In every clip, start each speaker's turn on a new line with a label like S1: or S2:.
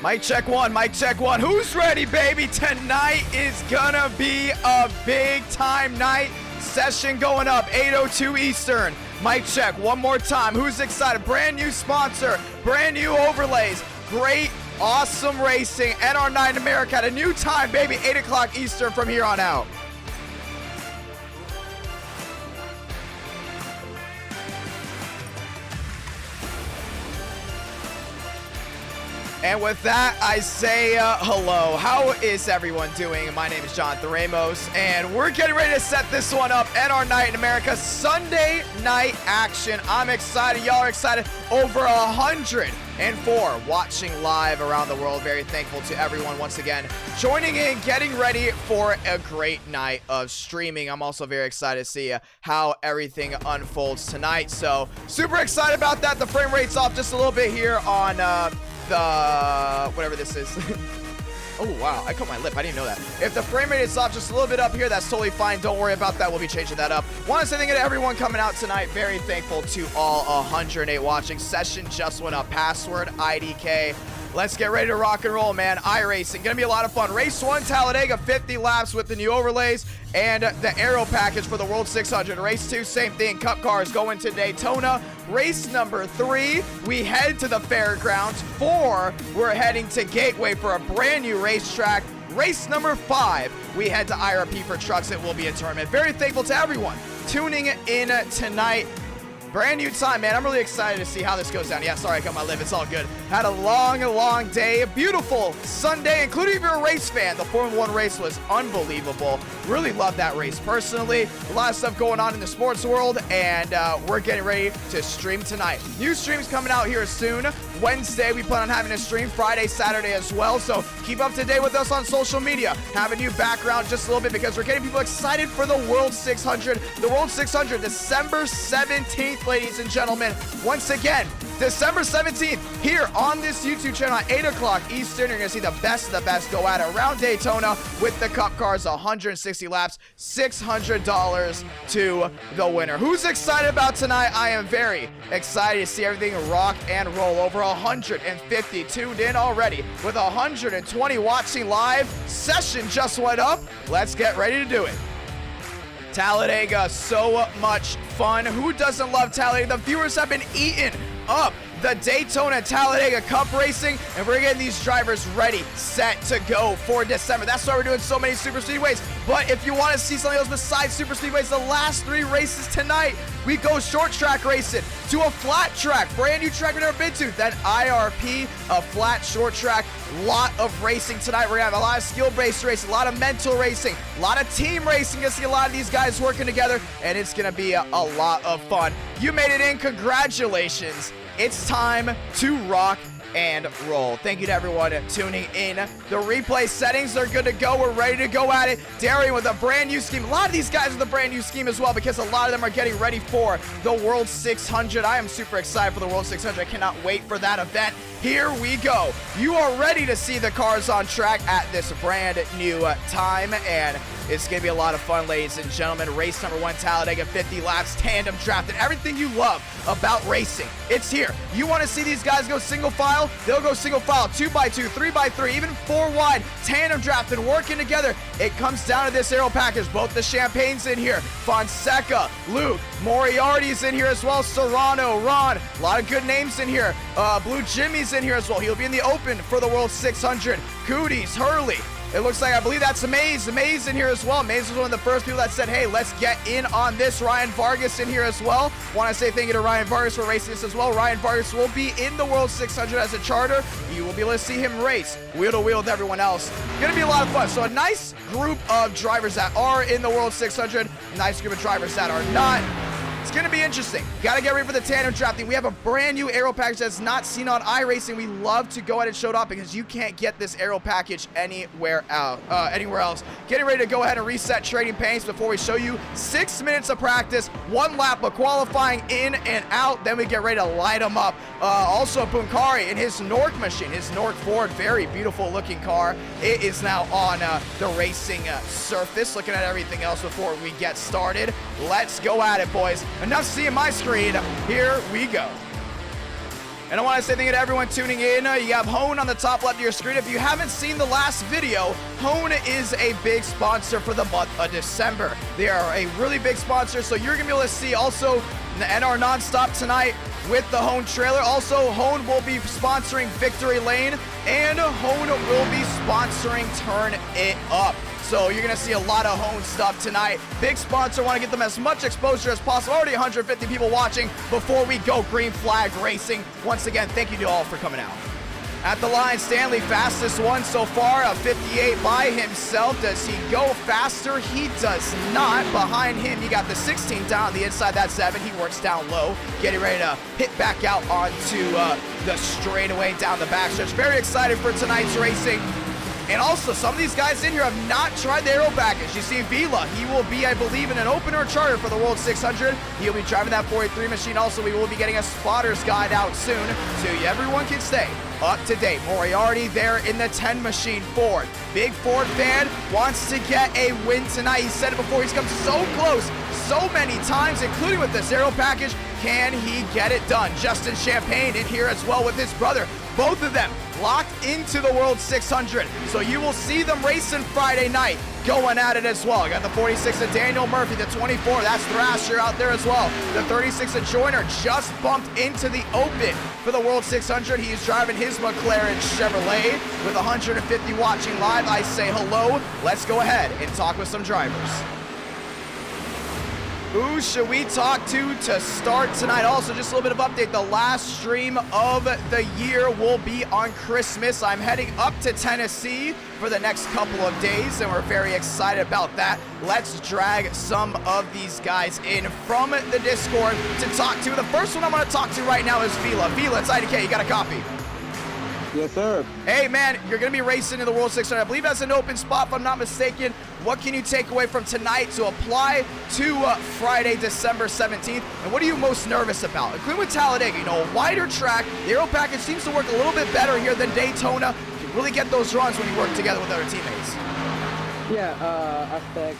S1: Mic check one, mic check one. Who's ready, baby? Tonight is gonna be a big time night. Session going up, 8:02 Eastern. Mic check one more time. Who's excited? Brand new sponsor, brand new overlays. Great, awesome racing. NR9 in America at a new time, baby. 8 o'clock Eastern from here on out. And with that, I say hello. How is everyone doing? My name is Jonathan Ramos, and we're getting ready to set this one up. NR Night in America, Sunday night action. I'm excited. Y'all are excited. Over 104 watching live around the world. Very thankful to everyone once again joining in, getting ready for a great night of streaming. I'm also very excited to see how everything unfolds tonight. So super excited about that. The frame rate's off just a little bit here on whatever this is. Oh wow, I cut my lip. I didn't know that. If the frame rate is off just a little bit up here, that's totally fine. Don't worry about that. We'll be changing that up. Want to say thank you to everyone coming out tonight. Very thankful to all 108 watching. Session just went up. Password IDK. Let's get ready to rock and roll, man. Iracing, gonna be a lot of fun. Race 1, Talladega, 50 laps with the new overlays and the aero package for the World 600. Race 2, same thing. Cup cars going to Daytona. Race number 3, we head to the Fairgrounds. 4, we're heading to Gateway for a brand new racetrack. Race number 5, we head to IRP for trucks. It will be a tournament. Very thankful to everyone tuning in tonight. Brand new time, man. I'm really excited to see how this goes down. Yeah, sorry, I cut my lip. It's all good. Had a long day. A beautiful Sunday, including if you're a race fan. The Formula 1 race was unbelievable. Really love that race personally. A lot of stuff going on in the sports world, and we're getting ready to stream tonight. New streams coming out here soon. Wednesday, we plan on having a stream. Friday, Saturday as well. So keep up to date with us on social media. Have a new background just a little bit because we're getting people excited for the World 600. The World 600, December 17th. Ladies and gentlemen, once again, December 17th, here on this YouTube channel at 8 o'clock Eastern. You're going to see the best of the best go at it around Daytona with the Cup cars, 160 laps, $600 to the winner. Who's excited about tonight? I am very excited to see everything rock and roll. Over 150 tuned in already with 120 watching live. Session just went up. Let's get ready to do it. Talladega, so much fun. Who doesn't love Talladega? The viewers have been eating up the Daytona Talladega Cup racing, and we're getting these drivers ready, set to go for December. That's why we're doing so many super speedways. But if you want to see something else besides super speedways, the last 3 races tonight, we go short track racing to a flat track, brand new track we've never been to. Then IRP, a flat short track. Lot of racing tonight. We're gonna have a lot of skill-based racing, a lot of mental racing, a lot of team racing. You'll see a lot of these guys working together, and it's gonna be a lot of fun. You made it in. Congratulations. It's time to rock and roll. Thank you to everyone tuning in. The replay settings are good to go. We're ready to go at it. Darian with a brand new scheme. A lot of these guys with a brand new scheme as well because a lot of them are getting ready for the World 600. I am super excited for the World 600. I cannot wait for that event. Here we go. You are ready to see the cars on track at this brand new time, and it's going to be a lot of fun, ladies and gentlemen. Race number 1, Talladega, 50 laps, tandem draft, and everything you love about racing. It's here. You want to see these guys go single file? They'll go single file, 2x2, 3x3, even 4 wide, tandem draft, and working together. It comes down to this aero package. Both the Champagne's in here. Fonseca, Luke, Moriarty's in here as well. Serrano, Ron, a lot of good names in here. Blue Jimmy's in here as well. He'll be in the open for the World 600. Cooties, Hurley. It looks like, I believe that's Maze. Maze in here as well. Maze was one of the first people that said, hey, let's get in on this. Ryan Vargas in here as well. Want to say thank you to Ryan Vargas for racing this as well. Ryan Vargas will be in the World 600 as a charter. You will be able to see him race wheel to wheel with everyone else. Going to be a lot of fun. So a nice group of drivers that are in the World 600. A nice group of drivers that are not. It's going to be interesting. Got to get ready for the tandem drafting. We have a brand new aero package that's not seen on iRacing. We love to go ahead and show it off because you can't get this aero package anywhere else. Getting ready to go ahead and reset trading paints before we show you 6 minutes of practice, 1 lap of qualifying in and out. Then we get ready to light them up. Also, Bunkari in his Nork machine, his Nork Ford, very beautiful looking car. It is now on the racing surface. Looking at everything else before we get started. Let's go at it, boys. Enough seeing my screen. Here we go. And I want to say thank you to everyone tuning in. You have Hone on the top left of your screen. If you haven't seen the last video, Hone is a big sponsor for the month of December. They are a really big sponsor, so you're going to be able to see also the NR Nonstop tonight with the Hone trailer. Also, Hone will be sponsoring Victory Lane, and Hone will be sponsoring Turn It Up. So you're going to see a lot of Hone stuff tonight. Big sponsor, want to get them as much exposure as possible. Already 150 people watching before we go green flag racing. Once again, thank you to all for coming out. At the line, Stanley, fastest one so far, a 58 by himself. Does he go faster? He does not. Behind him, you got the 16 down on the inside, that 7. He works down low, getting ready to hit back out onto the straightaway down the backstretch. Very excited for tonight's racing. And also, some of these guys in here have not tried the aero package. You see Vila, he will be, I believe, in an opener charter for the World 600. He'll be driving that 43 machine. Also, we will be getting a spotter's guide out soon, so everyone can stay up to date. Moriarty there in the 10 machine Ford. Big Ford fan wants to get a win tonight. He said it before, he's come so close so many times, including with this aero package. Can he get it done? Justin Champagne in here as well with his brother. Both of them locked into the World 600. So you will see them racing Friday night, going at it as well. You got the 46 of Daniel Murphy, the 24, that's Thrasher out there as well. The 36 of Joyner just bumped into the open for the World 600. He is driving his McLaren Chevrolet with 150 watching live. I say hello. Let's go ahead and talk with some drivers. Who should we talk to start tonight? Also, just a little bit of update. The last stream of the year will be on Christmas. I'm heading up to Tennessee for the next couple of days, and we're very excited about that. Let's drag some of these guys in from the Discord to talk to. The first one I'm going to talk to right now is Vila. Vila, it's IDK. You got a copy?
S2: Yes, sir.
S1: Hey, man, you're going to be racing in the World 600. I believe that's an open spot, if I'm not mistaken. What can you take away from tonight to apply to Friday, December 17th? And what are you most nervous about? Including with Talladega, you know, a wider track. The aero package seems to work a little bit better here than Daytona. You can really get those runs when you work together with other teammates.
S2: Yeah, I expect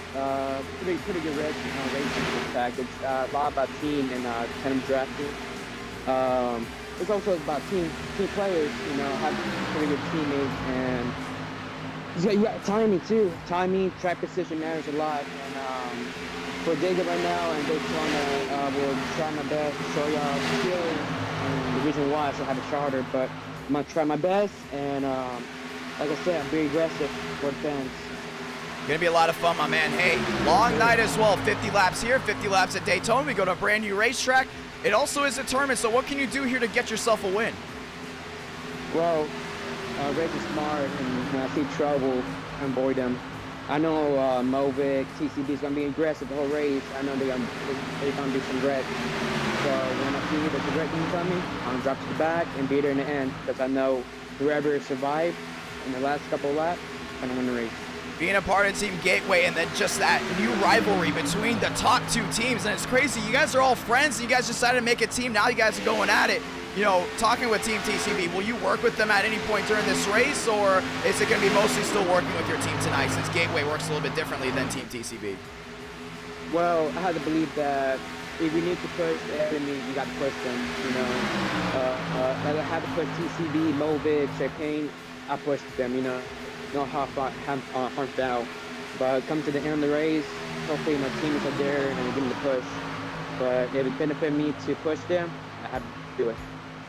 S2: pretty good racing this track. It's a lot about team and kind of drafting. It's also about team players, you know, have pretty good teammates, and you got timing too. Timing, track position matters a lot. And for Daytona right now and Daytona, we'll try my best to show y'all skills and the reason why I still have a charter. But I'm gonna try my best, and like I said, I'm very aggressive for the fans.
S1: Gonna be a lot of fun, my man. Hey, long night as well. 50 laps here, 50 laps at Daytona. We go to a brand new racetrack. It also is a tournament, so what can you do here to get yourself a win?
S2: Well, race is smart, and when I see trouble, I avoid them. I know Movic, TCB is going to be aggressive the whole race. I know they're going to do some wrecks. So when I see there's a wreck coming, I'm going to drop to the back and beat her in the end, because I know whoever survived in the last couple of laps is going to win the race.
S1: Being a part of Team Gateway, and then just that new rivalry between the top two teams. And it's crazy. You guys are all friends. You guys decided to make a team. Now you guys are going at it. You know, talking with Team TCB, will you work with them at any point during this race, or is it going to be mostly still working with your team tonight, since Gateway works a little bit differently than Team TCB?
S2: Well, I have to believe that if we need to push the enemy, you got to push them. You know, I have to push TCB, Movic, Champagne. I push them. You know. No harm foul. But come to the end of the race, hopefully my teammates are there and give them the push. But if it benefits me to push them, I have to do it.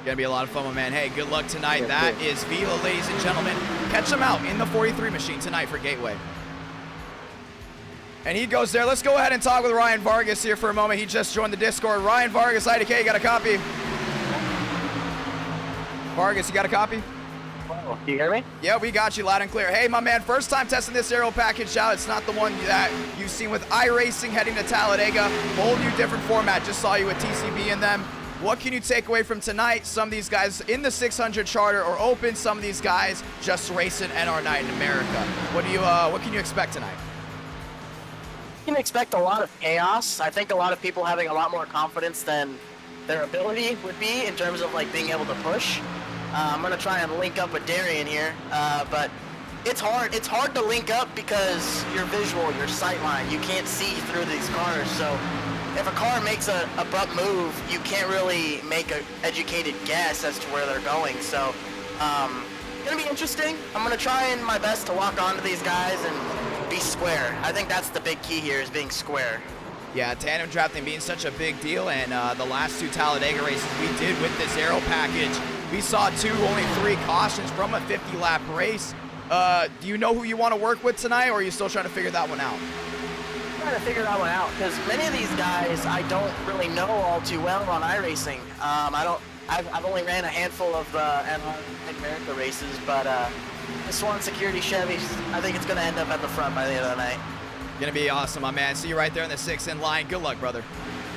S1: Gonna be a lot of fun, my man. Hey, good luck tonight. Yeah, that is Vila, ladies and gentlemen. Catch them out in the 43 machine tonight for Gateway. And he goes there. Let's go ahead and talk with Ryan Vargas here for a moment. He just joined the Discord. Ryan Vargas, IDK, you got a copy? Vargas, you got a copy?
S3: Oh, can you hear me?
S1: Yeah, we got you loud and clear. Hey, my man, first time testing this aero package out. It's not the one that you've seen with Iracing heading to Talladega. Whole new different format. Just saw you with TCB in them. What can you take away from tonight? Some of these guys in the 600 charter or open. Some of these guys just racing NR night in America. What can you expect tonight?
S3: You can expect a lot of chaos. I think a lot of people having a lot more confidence than their ability would be in terms of like being able to push. I'm gonna try and link up with Darian here, but it's hard. It's hard to link up because your visual, your sight line, you can't see through these cars. So if a car makes a abrupt move, you can't really make an educated guess as to where they're going. So, gonna be interesting. I'm gonna try my best to walk onto these guys and be square. I think that's the big key here, is being square.
S1: Yeah, tandem drafting being such a big deal, and the last 2 Talladega races we did with this aero package, we saw only 3 cautions from a 50-lap race. Do you know who you want to work with tonight, or are you still trying to figure that one out?
S3: I'm trying to figure that one out, because many of these guys I don't really know all too well on iRacing. I've only ran a handful of America races, but this one, Security Chevy, I think it's going to end up at the front by the end of the night.
S1: Gonna be awesome, my man. See you right there in the 6th in line. Good luck, brother.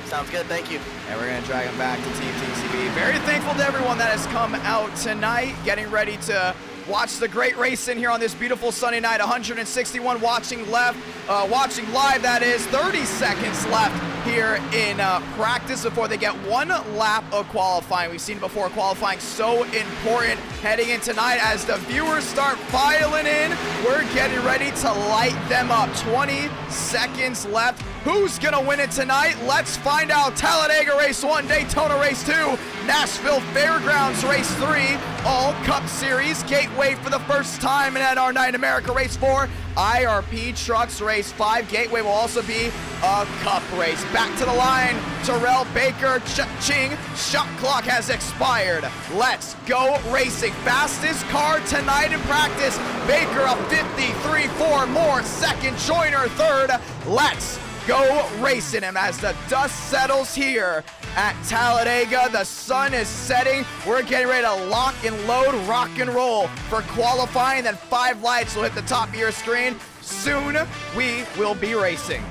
S3: Sounds good, thank you.
S1: And we're gonna drag him back to Team TCB. Very thankful to everyone that has come out tonight, getting ready to watch the great race in here on this beautiful Sunday night. 161 watching live, that is. 30 seconds left here in practice before they get 1 lap of qualifying. We've seen before, qualifying so important heading in tonight as the viewers start filing in. We're getting ready to light them up. 20 seconds left. Who's gonna win it tonight? Let's find out. Talladega race 1, Daytona race 2, Nashville Fairgrounds race 3, all Cup Series Gateway for the first time in our Night in America race 4, IRP Trucks race 5. Gateway will also be a Cup race. Back to the line, Terrell Baker, Ching, shot clock has expired. Let's go racing. Fastest car tonight in practice. Baker a 53.4 more, second, Joyner third. Let's go racing him as the dust settles here at Talladega. The sun is setting. We're getting ready to lock and load, rock and roll for qualifying. Then 5 lights will hit the top of your screen. Soon we will be racing.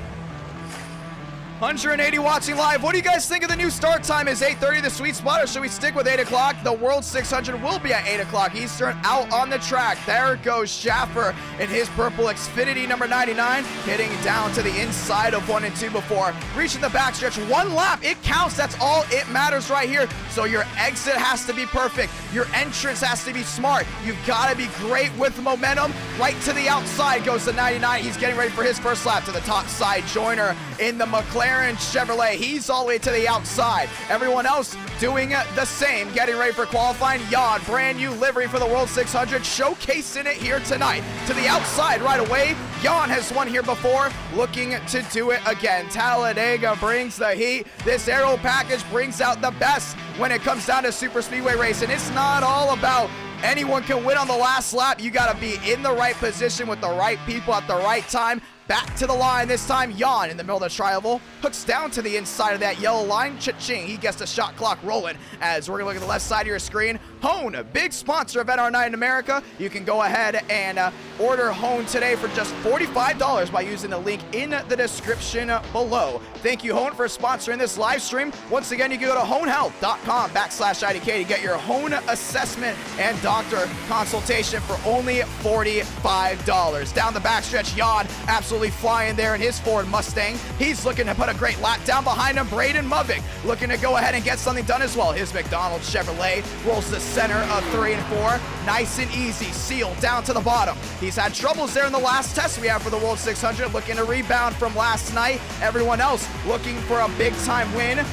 S1: 180 watching live. What do you guys think of the new start time? Is 8:30 the sweet spot, or should we stick with 8 o'clock? The World 600 will be at 8 o'clock Eastern out on the track. There goes Schaffer in his purple Xfinity number 99, hitting down to the inside of 1 and 2 before reaching the backstretch. 1 lap, it counts. That's all it matters right here. So your exit has to be perfect. Your entrance has to be smart. You've got to be great with momentum. Right to the outside goes the 99. He's getting ready for his first lap. To the top side, Joyner in the McLaren Chevrolet. He's all the way to the outside. Everyone else doing the same, getting ready for qualifying. Jan, brand new livery for the World 600, showcasing it here tonight. To the outside right away. Jan has won here before, looking to do it again. Talladega brings the heat. This aero package brings out the best when it comes down to super speedway racing. It's not all about anyone can win on the last lap. You got to be in the right position with the right people at the right time. Back to the line this time. Jan in the middle of the tri-oval hooks down to the inside of that yellow line. Cha-ching, he gets the shot clock rolling as we're gonna look at the left side of your screen. Hone, a big sponsor of NR Night in America. You can go ahead and order Hone today for just $45 by using the link in the description below. Thank you, Hone, for sponsoring this live stream. Once again, you can go to honehealth.com/IDK to get your Hone assessment and doctor consultation for only $45. Down the backstretch, Jan absolutely flying there in his Ford Mustang. He's looking to put a great lap down behind him. Braden Muvik looking to go ahead and get something done as well. His McDonald's Chevrolet rolls the center of 3 and 4. Nice and easy. Seal down to the bottom. He's had troubles there in the last test we have for the World 600, looking to rebound from last night. Everyone else looking for a big time win.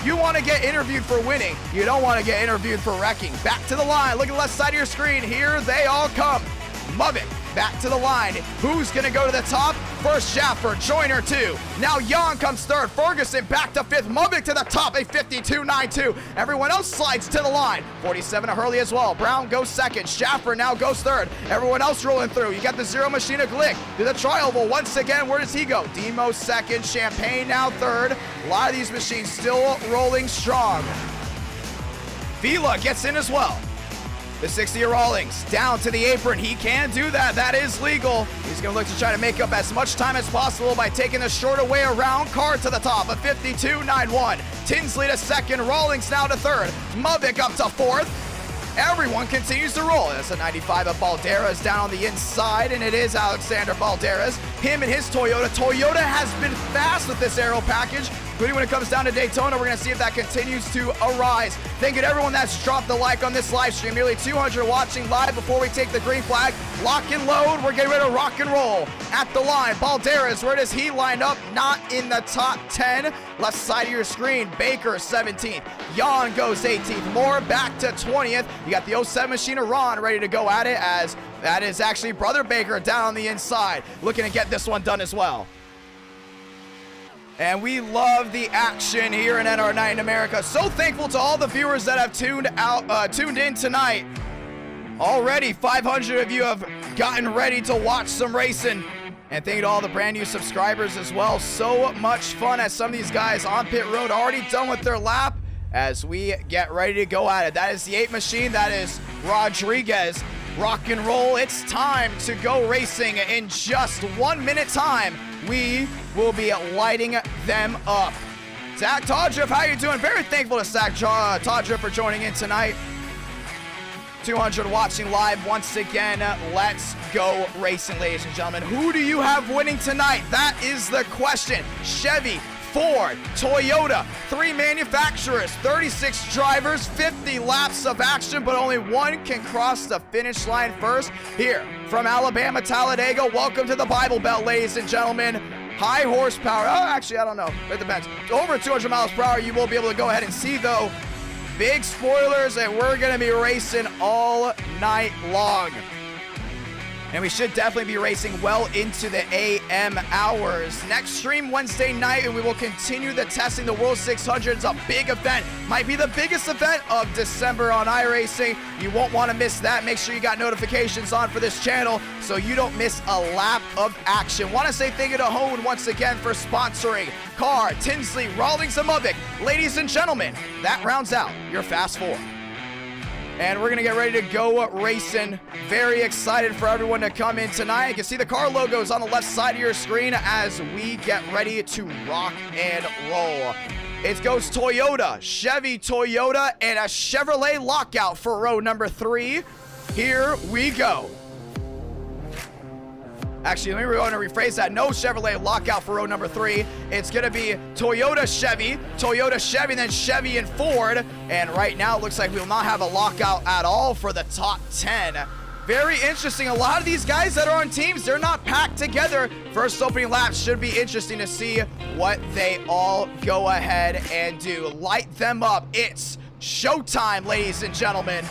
S1: You want to get interviewed for winning. You don't want to get interviewed for wrecking. Back to the line. Look at the left side of your screen. Here they all come. Muvik back to the line. Who's going to go to the top? First, Schaffer, Joyner 2. Now Jan comes third. Ferguson back to 5th. Muvik to the top, a 52.92. Everyone else slides to the line. 47 to Hurley as well. Brown goes second. Schaffer now goes third. Everyone else rolling through. You got the Zero Machine of Glick to the tri-oval. Once again, where does he go? Demo second. Champagne now third. A lot of these machines still rolling strong. Vila gets in as well. The 60 Rawlings down to the apron. He can do that. That is legal. He's going to look to try to make up as much time as possible by taking the shorter way around. Car to the top of 52.91. Tinsley to second. Rawlings now to third. Muvik up to fourth. Everyone continues to roll. That's a 95 of Balderas down on the inside, and it is Alexander Balderas. Him and his Toyota. Toyota has been fast with this aero package. including when it comes down to Daytona. We're going to see if that continues to arise. Thank you to everyone that's dropped the like on this live stream. Nearly 200 watching live. Before we take the green flag, lock and load. We're getting ready to rock and roll. At the line, Balderas, where does he line up? Not in the top 10. Left side of your screen, Baker 17th. Jan goes 18th. Moore back to 20th. You got the 07 machine of Ron ready to go at it, as that is actually Brother Baker down on the inside, looking to get this one done as well. And we love the action here in NR Night in America. So thankful to all the viewers that have tuned in tonight. Already 500 of you have gotten ready to watch some racing. And thank you to all the brand new subscribers as well. So much fun as some of these guys on pit road already done with their lap as we get ready to go at it. That is the 8 machine. That is Rodriguez. Rock and roll. It's time to go racing. In just 1 minute time, we will be lighting them up. Zach Todriff, how you doing? Very thankful to Zach Todriff for joining in tonight. 200 watching live once again. Let's go racing, ladies and gentlemen. Who do you have winning tonight? That is the question. Chevy, Ford, Toyota, 3 manufacturers, 36 drivers, 50 laps of action, but only one can cross the finish line first. Here from Alabama, Talladega, welcome to the Bible Belt, ladies and gentlemen. High horsepower. Oh, actually, I don't know. It depends. Over 200 miles per hour, you will be able to go ahead and see, though. Big spoilers, and we're going to be racing all night long. And we should definitely be racing well into the AM hours. Next stream Wednesday night, and we will continue the testing. The World 600 is a big event. Might be the biggest event of December on Iracing. You won't want to miss that. Make sure you got notifications on for this channel so you don't miss a lap of action. Want to say thank you to Hone once again for sponsoring Carr, Tinsley, Rawlings, and Mubik. Ladies and gentlemen, that rounds out your Fast Four. And we're going to get ready to go racing. Very excited for everyone to come in tonight. You can see the car logos on the left side of your screen as we get ready to rock and roll. It goes Toyota, Chevy, Toyota, and a Chevrolet lockout for row number 3. Here we go. Actually, let me want to rephrase that. No Chevrolet lockout for row number 3. It's going to be Toyota, Chevy, then Chevy and Ford. And right now, it looks like we will not have a lockout at all for the top 10. Very interesting. A lot of these guys that are on teams, they're not packed together. First opening laps should be interesting to see what they all go ahead and do. Light them up. It's showtime, ladies and gentlemen.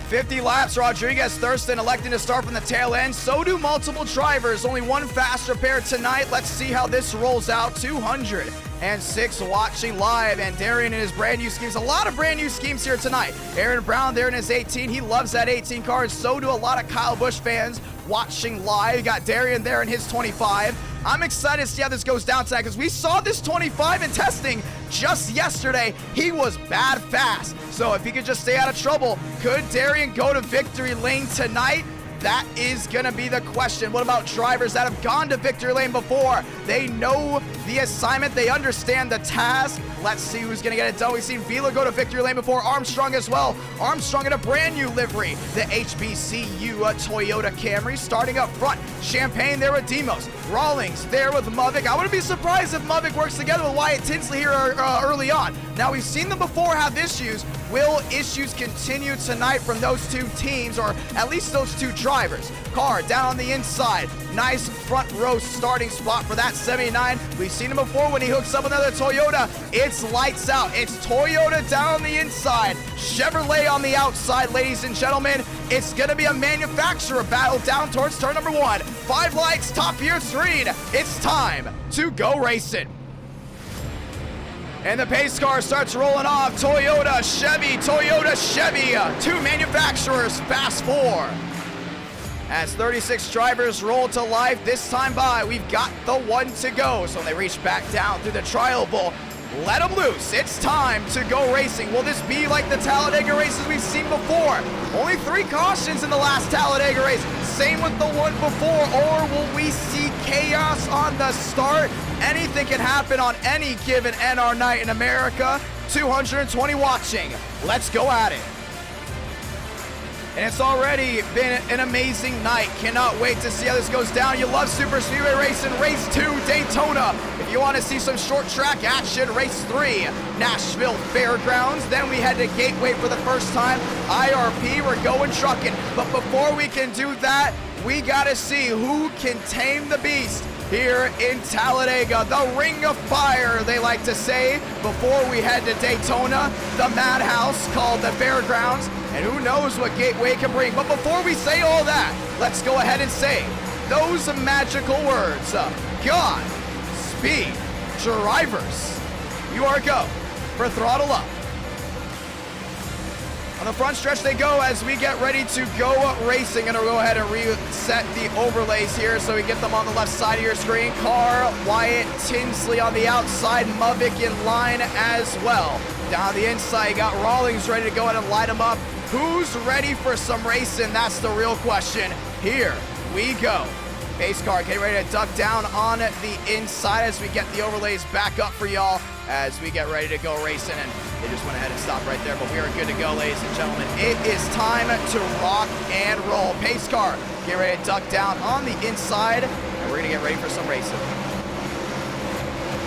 S1: 50 laps, Rodriguez, Thurston electing to start from the tail end. So do multiple drivers. Only one faster pair tonight. Let's see how this rolls out. 206 watching live, and Darian and his brand new schemes. A lot of brand new schemes here tonight. Aaron Brown there in his 18. He loves that 18 car. So do a lot of Kyle Busch fans watching live. You got Darian there in his 25. I'm excited to see how this goes down tonight because we saw this 25 in testing just yesterday. He was bad fast. So if he could just stay out of trouble, could Darian go to victory lane tonight? That is going to be the question. What about drivers that have gone to victory lane before? They know the assignment. They understand the task. Let's see who's going to get it done. We've seen Vila go to victory lane before. Armstrong as well. Armstrong in a brand new livery. The HBCU Toyota Camry starting up front. Champagne there with Demos. Rawlings there with Mubik. I wouldn't be surprised if Mubik works together with Wyatt Tinsley here early on. Now, we've seen them before have issues. Will issues continue tonight from those two teams, or at least those two drivers? Carr down on the inside. Nice front row starting spot for that 79. We've seen him before when he hooks up another Toyota. It's lights out. It's Toyota down on the inside. Chevrolet on the outside, ladies and gentlemen. It's going to be a manufacturer battle down towards turn number 1. 5 lights, top of your screen. It's time to go racing. And the pace car starts rolling off. Toyota, Chevy, 2 manufacturers, Fast 4. As 36 drivers roll to life, this time by, we've got the 1 to go. So when they reach back down through the tri oval, let them loose. It's time to go racing. Will this be like the Talladega races we've seen before? Only 3 cautions in the last Talladega race. Same with the one before. Or will we see chaos on the start? Anything can happen on any given NR night in America. 220 watching. Let's go at it. And it's already been an amazing night. Cannot wait to see how this goes down. You love Super Speedway Racing. Race 2, Daytona. If you want to see some short track action, Race 3, Nashville Fairgrounds. Then we head to Gateway for the first time. IRP, we're going trucking. But before we can do that, we got to see who can tame the beast here in Talladega, the Ring of Fire, they like to say, before we head to Daytona, the madhouse called the Fairgrounds, and who knows what Gateway can bring. But before we say all that, let's go ahead and say those magical words. God, speed, drivers, you are go for throttle up. On the front stretch they go as we get ready to go racing. Gonna go ahead and reset the overlays here so we get them on the left side of your screen. Carr, Wyatt, Tinsley on the outside, Muvik in line as well. Down the inside, you got Rawlings ready to go ahead and light them up. Who's ready for some racing? That's the real question. Here we go. Pace car getting ready to duck down on the inside as we get the overlays back up for y'all as we get ready to go racing. And they just went ahead and stopped right there, but we are good to go, ladies and gentlemen. It is time to rock and roll. Pace car get ready to duck down on the inside, and we're gonna get ready for some racing.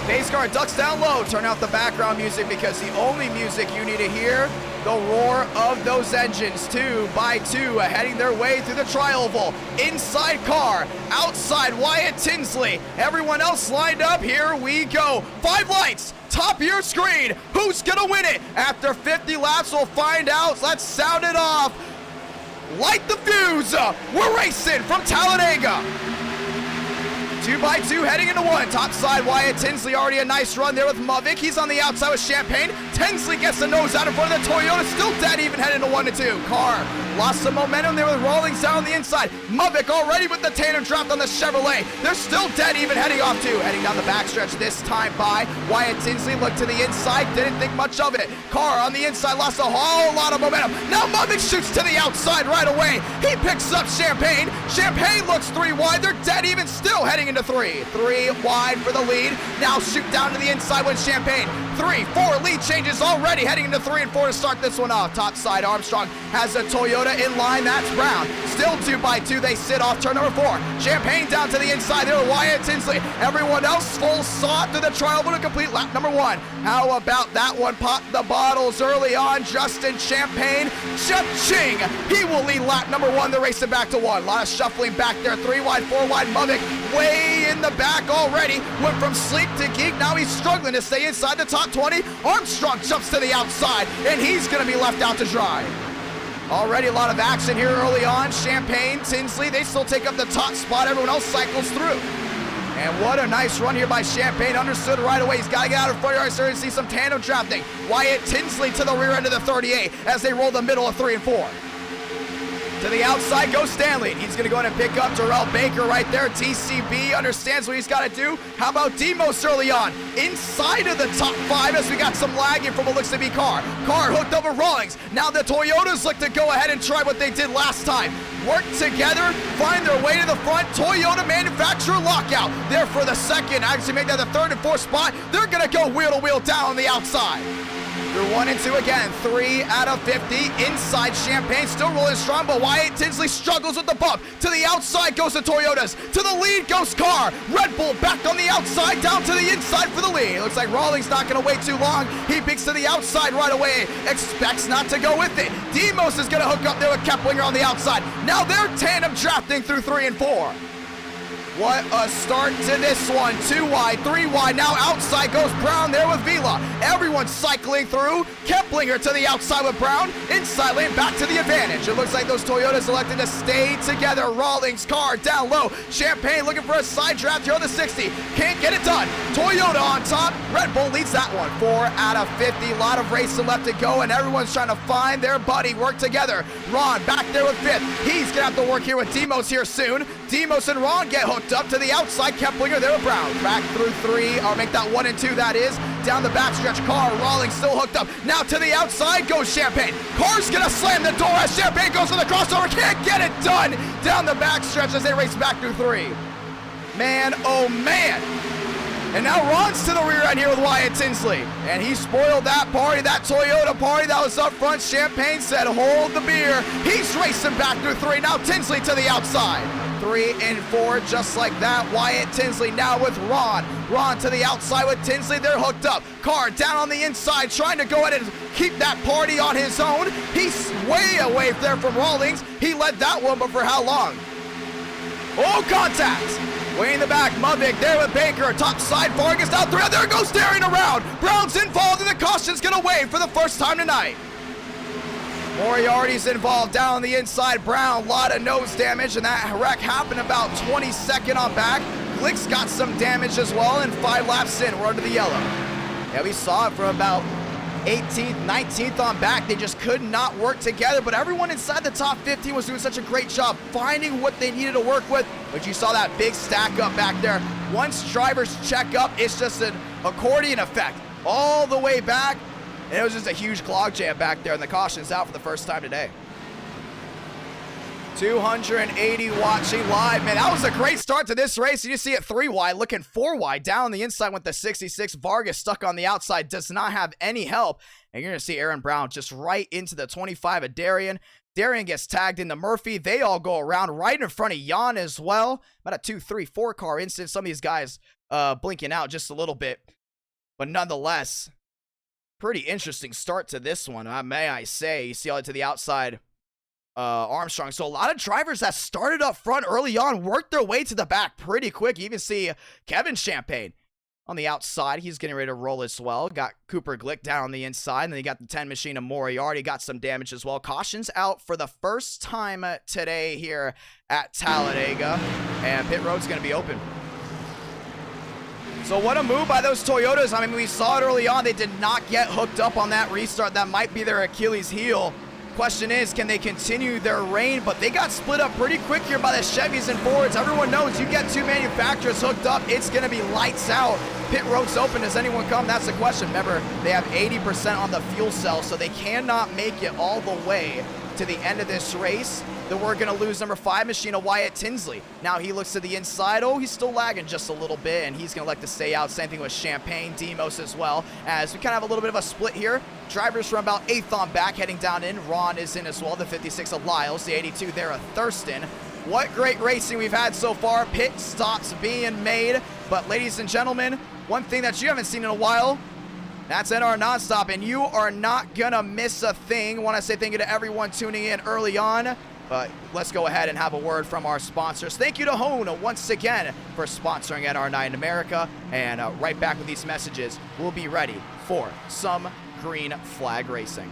S1: Pace car ducks down low. Turn out the background music because the only music you need to hear, the roar of those engines. 2 by 2 heading their way through the tri-oval. Inside Carr, outside Wyatt Tinsley. Everyone else lined up. Here we go. 5 lights, top of your screen. Who's gonna win it? After 50 laps, we'll find out. Let's sound it off. Light the fuse. We're racing from Talladega. 2 by 2 heading into 1. Top side, Wyatt Tinsley, already a nice run there with Muvik. He's on the outside with Champagne. Tinsley gets the nose out in front of the Toyota. Still dead even heading to 1 to 2. Carr lost some momentum there with Rawlings down on the inside. Muvik already with the tandem draft on the Chevrolet. They're still dead even heading off 2. Heading down the backstretch this time by Wyatt Tinsley. Looked to the inside, didn't think much of it. Carr on the inside lost a whole lot of momentum. Now Muvik shoots to the outside right away. He picks up Champagne. Champagne looks 3 wide. They're dead even still heading into 3. 3 wide for the lead. Now shoot down to the inside with Champagne. 3, 4 lead changes already heading into 3 and 4 to start this one off. Top side, Armstrong has a Toyota in line. That's Brown. Still 2 by 2. They sit off turn number 4. Champagne down to the inside there with Wyatt Tinsley. Everyone else full saw through the trial to complete lap number 1. How about that one? Popped the bottles early on. Justin Champagne, cha-ching! He will lead lap number 1. They're racing back to 1. A lot of shuffling back there. 3 wide, 4 wide. Muvik way in the back already. Went from sleek to geek. Now he's struggling to stay inside the top 20. Armstrong jumps to the outside, and he's going to be left out to dry. Already a lot of action here early on. Champagne, Tinsley, they still take up the top spot. Everyone else cycles through. And what a nice run here by Champagne. Understood right away. He's got to get out of front yard. Starting to see some tandem drafting. Wyatt Tinsley to the rear end of the 38 as they roll the middle of 3 and 4. To the outside goes Stanley. He's going to go in and pick up Terrell Baker right there. TCB understands what he's got to do. How about Demos early on? Inside of the top 5 as we got some lagging from what looks to be Carr. Carr hooked over Rawlings. Now the Toyotas look to go ahead and try what they did last time. Work together, find their way to the front. Toyota manufacturer lockout. There for the second. Actually make that the 3rd and 4th spot. They're going to go wheel to wheel down on the outside. Through 1 and 2 again. 3 out of 50. Inside Champagne still rolling strong, but Wyatt Tinsley struggles with the bump. To the outside goes the Toyotas. To the lead goes Carr. Red Bull back on the outside, down to the inside for the lead. Looks like Rawlings not going to wait too long. He peeks to the outside right away. Expects not to go with it. Demos is going to hook up there with Keplinger on the outside. Now they're tandem drafting through 3 and 4. What a start to this one. 2 wide, 3 wide. Now outside goes Brown there with Vila. Everyone's cycling through. Keplinger to the outside with Brown. Inside lane back to the advantage. It looks like those Toyotas elected to stay together. Rawlings, Carr down low. Champagne looking for a side draft here on the 60. Can't get it done. Toyota on top. Red Bull leads that one. 4 out of 50. A lot of racing left to go, and everyone's trying to find their buddy. Work together. Ron back there with 5th. He's going to have to work here with Demos here soon. Demos and Ron get hooked up to the outside. Keplinger there with Brown. Back through 3, or make that 1 and 2, that is. Down the backstretch, Carr, Rawlings still hooked up. Now to the outside goes Champagne. Carr's gonna slam the door as Champagne goes for the crossover. Can't get it done. Down the backstretch as they race back through 3. Man, oh man. And now Ron's to the rear end here with Wyatt Tinsley. And he spoiled that party, that Toyota party that was up front. Champagne said, hold the beer. He's racing back through 3. Now Tinsley to the outside. 3 and 4, just like that. Wyatt Tinsley now with Ron. Ron to the outside with Tinsley. They're hooked up. Carr down on the inside, trying to go ahead and keep that party on his own. He's way away there from Rawlings. He led that one, but for how long? Oh, contact. Way in the back, Mudvig there with Baker. Top side, Vargas down 3. There goes Darian around. Brown's involved, and the caution's going to wave for the first time tonight. Moriarty's involved down on the inside. Brown, a lot of nose damage, and that wreck happened about 22nd on back. Glick's got some damage as well, and 5 laps in, we're under the yellow. Yeah, we saw it from about 18th, 19th on back. They just could not work together, but everyone inside the top 15 was doing such a great job finding what they needed to work with. But you saw that big stack up back there. Once drivers check up, it's just an accordion effect all the way back. And it was just a huge clog jam back there, and the caution's out for the first time today. 280 watching live. Man, that was a great start to this race. You see it 3 wide, looking 4 wide. Down on the inside with the 66. Vargas stuck on the outside, does not have any help. And you're going to see Aaron Brown just right into the 25 of Darian. Darian gets tagged into Murphy. They all go around right in front of Jan as well. About a 2, 3, 4 car incident. Some of these guys blinking out just a little bit. But nonetheless, pretty interesting start to this one, may I say. You see all the way to the outside, Armstrong. So a lot of drivers that started up front early on worked their way to the back pretty quick. You even see Kevin Champagne on the outside. He's getting ready to roll as well. Got Cooper Glick down on the inside. And then you got the 10 machine of Moriarty. Got some damage as well. Caution's out for the first time today here at Talladega. And pit road's going to be open. So what a move by those Toyotas. I mean, we saw it early on. They did not get hooked up on that restart. That might be their Achilles heel. Question is, can they continue their reign? But they got split up pretty quick here by the Chevys and Fords. Everyone knows you get 2 manufacturers hooked up, it's going to be lights out. Pit road's open. Does anyone come? That's the question. Remember, they have 80% on the fuel cell, so they cannot make it all the way to the end of this race. Then we're going to lose number 5 machine of Wyatt Tinsley. Now he looks to the inside. Oh, he's still lagging just a little bit, and he's going to like to stay out. Same thing with Champagne, Demos as well, as we kind of have a little bit of a split here. Drivers from about 8th on back heading down in. Ron is in as well, the 56 of Lyles, the 82 there of Thurston. What great racing we've had so far. Pit stops being made. But ladies and gentlemen, one thing that you haven't seen in a while, that's NR Nonstop, and you are not gonna miss a thing. Want to say thank you to everyone tuning in early on, but let's go ahead and have a word from our sponsors. Thank you to Hone once again for sponsoring NR Night in America, and right back with these messages. We'll be ready for some green flag racing.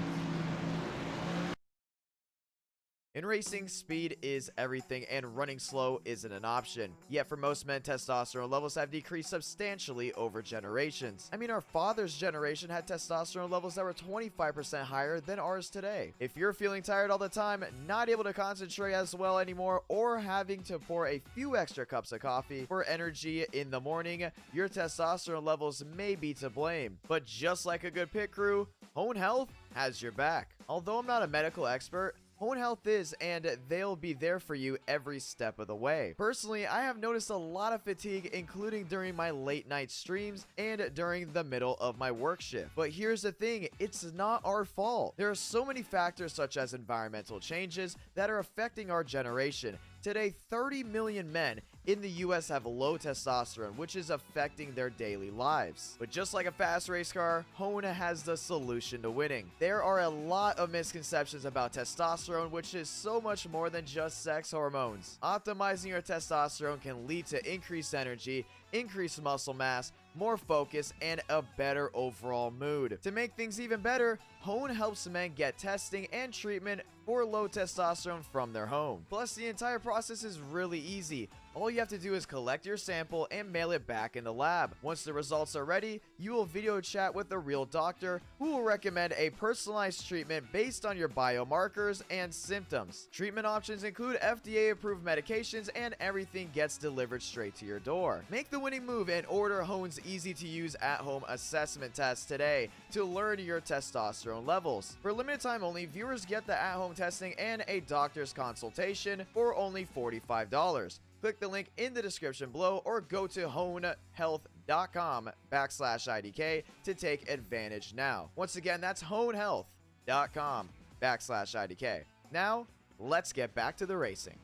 S1: In racing, speed is everything, and running slow isn't an option. Yet for most men, testosterone levels have decreased substantially over generations. I mean, our father's generation had testosterone levels that were 25% higher than ours today. If you're feeling tired all the time, not able to concentrate as well anymore, or having to pour a few extra cups of coffee for energy in the morning, your testosterone levels may be to blame. But just like a good pit crew, Hone Health has your back. Although I'm not a medical expert, Hone Health is, and they'll be there for you every step of the way. Personally, I have noticed a lot of fatigue, including during my late night streams and during the middle of my work shift. But here's the thing, it's not our fault. There are so many factors such as environmental changes that are affecting our generation. Today, 30 million men in the US have low testosterone, which is affecting their daily lives. But just like a fast race car, Hone has the solution to winning. There are a lot of misconceptions about testosterone, which is so much more than just sex hormones. Optimizing your testosterone can lead to increased energy, increased muscle mass, more focus, and a better overall mood. To make things even better, Hone helps men get testing and treatment for low testosterone from their home. Plus, the entire process is really easy. All you have to do is collect your sample and mail it back in the lab. Once the results are ready, you will video chat with a real doctor who will recommend a personalized treatment based on your biomarkers and symptoms. Treatment options include FDA-approved medications, and everything gets delivered straight to your door. Make the winning move and order Hone's easy-to-use at-home assessment test today to learn your testosterone levels. For a limited time only, viewers get the at-home testing and a doctor's consultation for only $45. Click the link in the description below or go to honehealth.com honehealth.com/IDK to take advantage now. Once again, that's honehealth.com/IDK. Now, let's get back to the racing.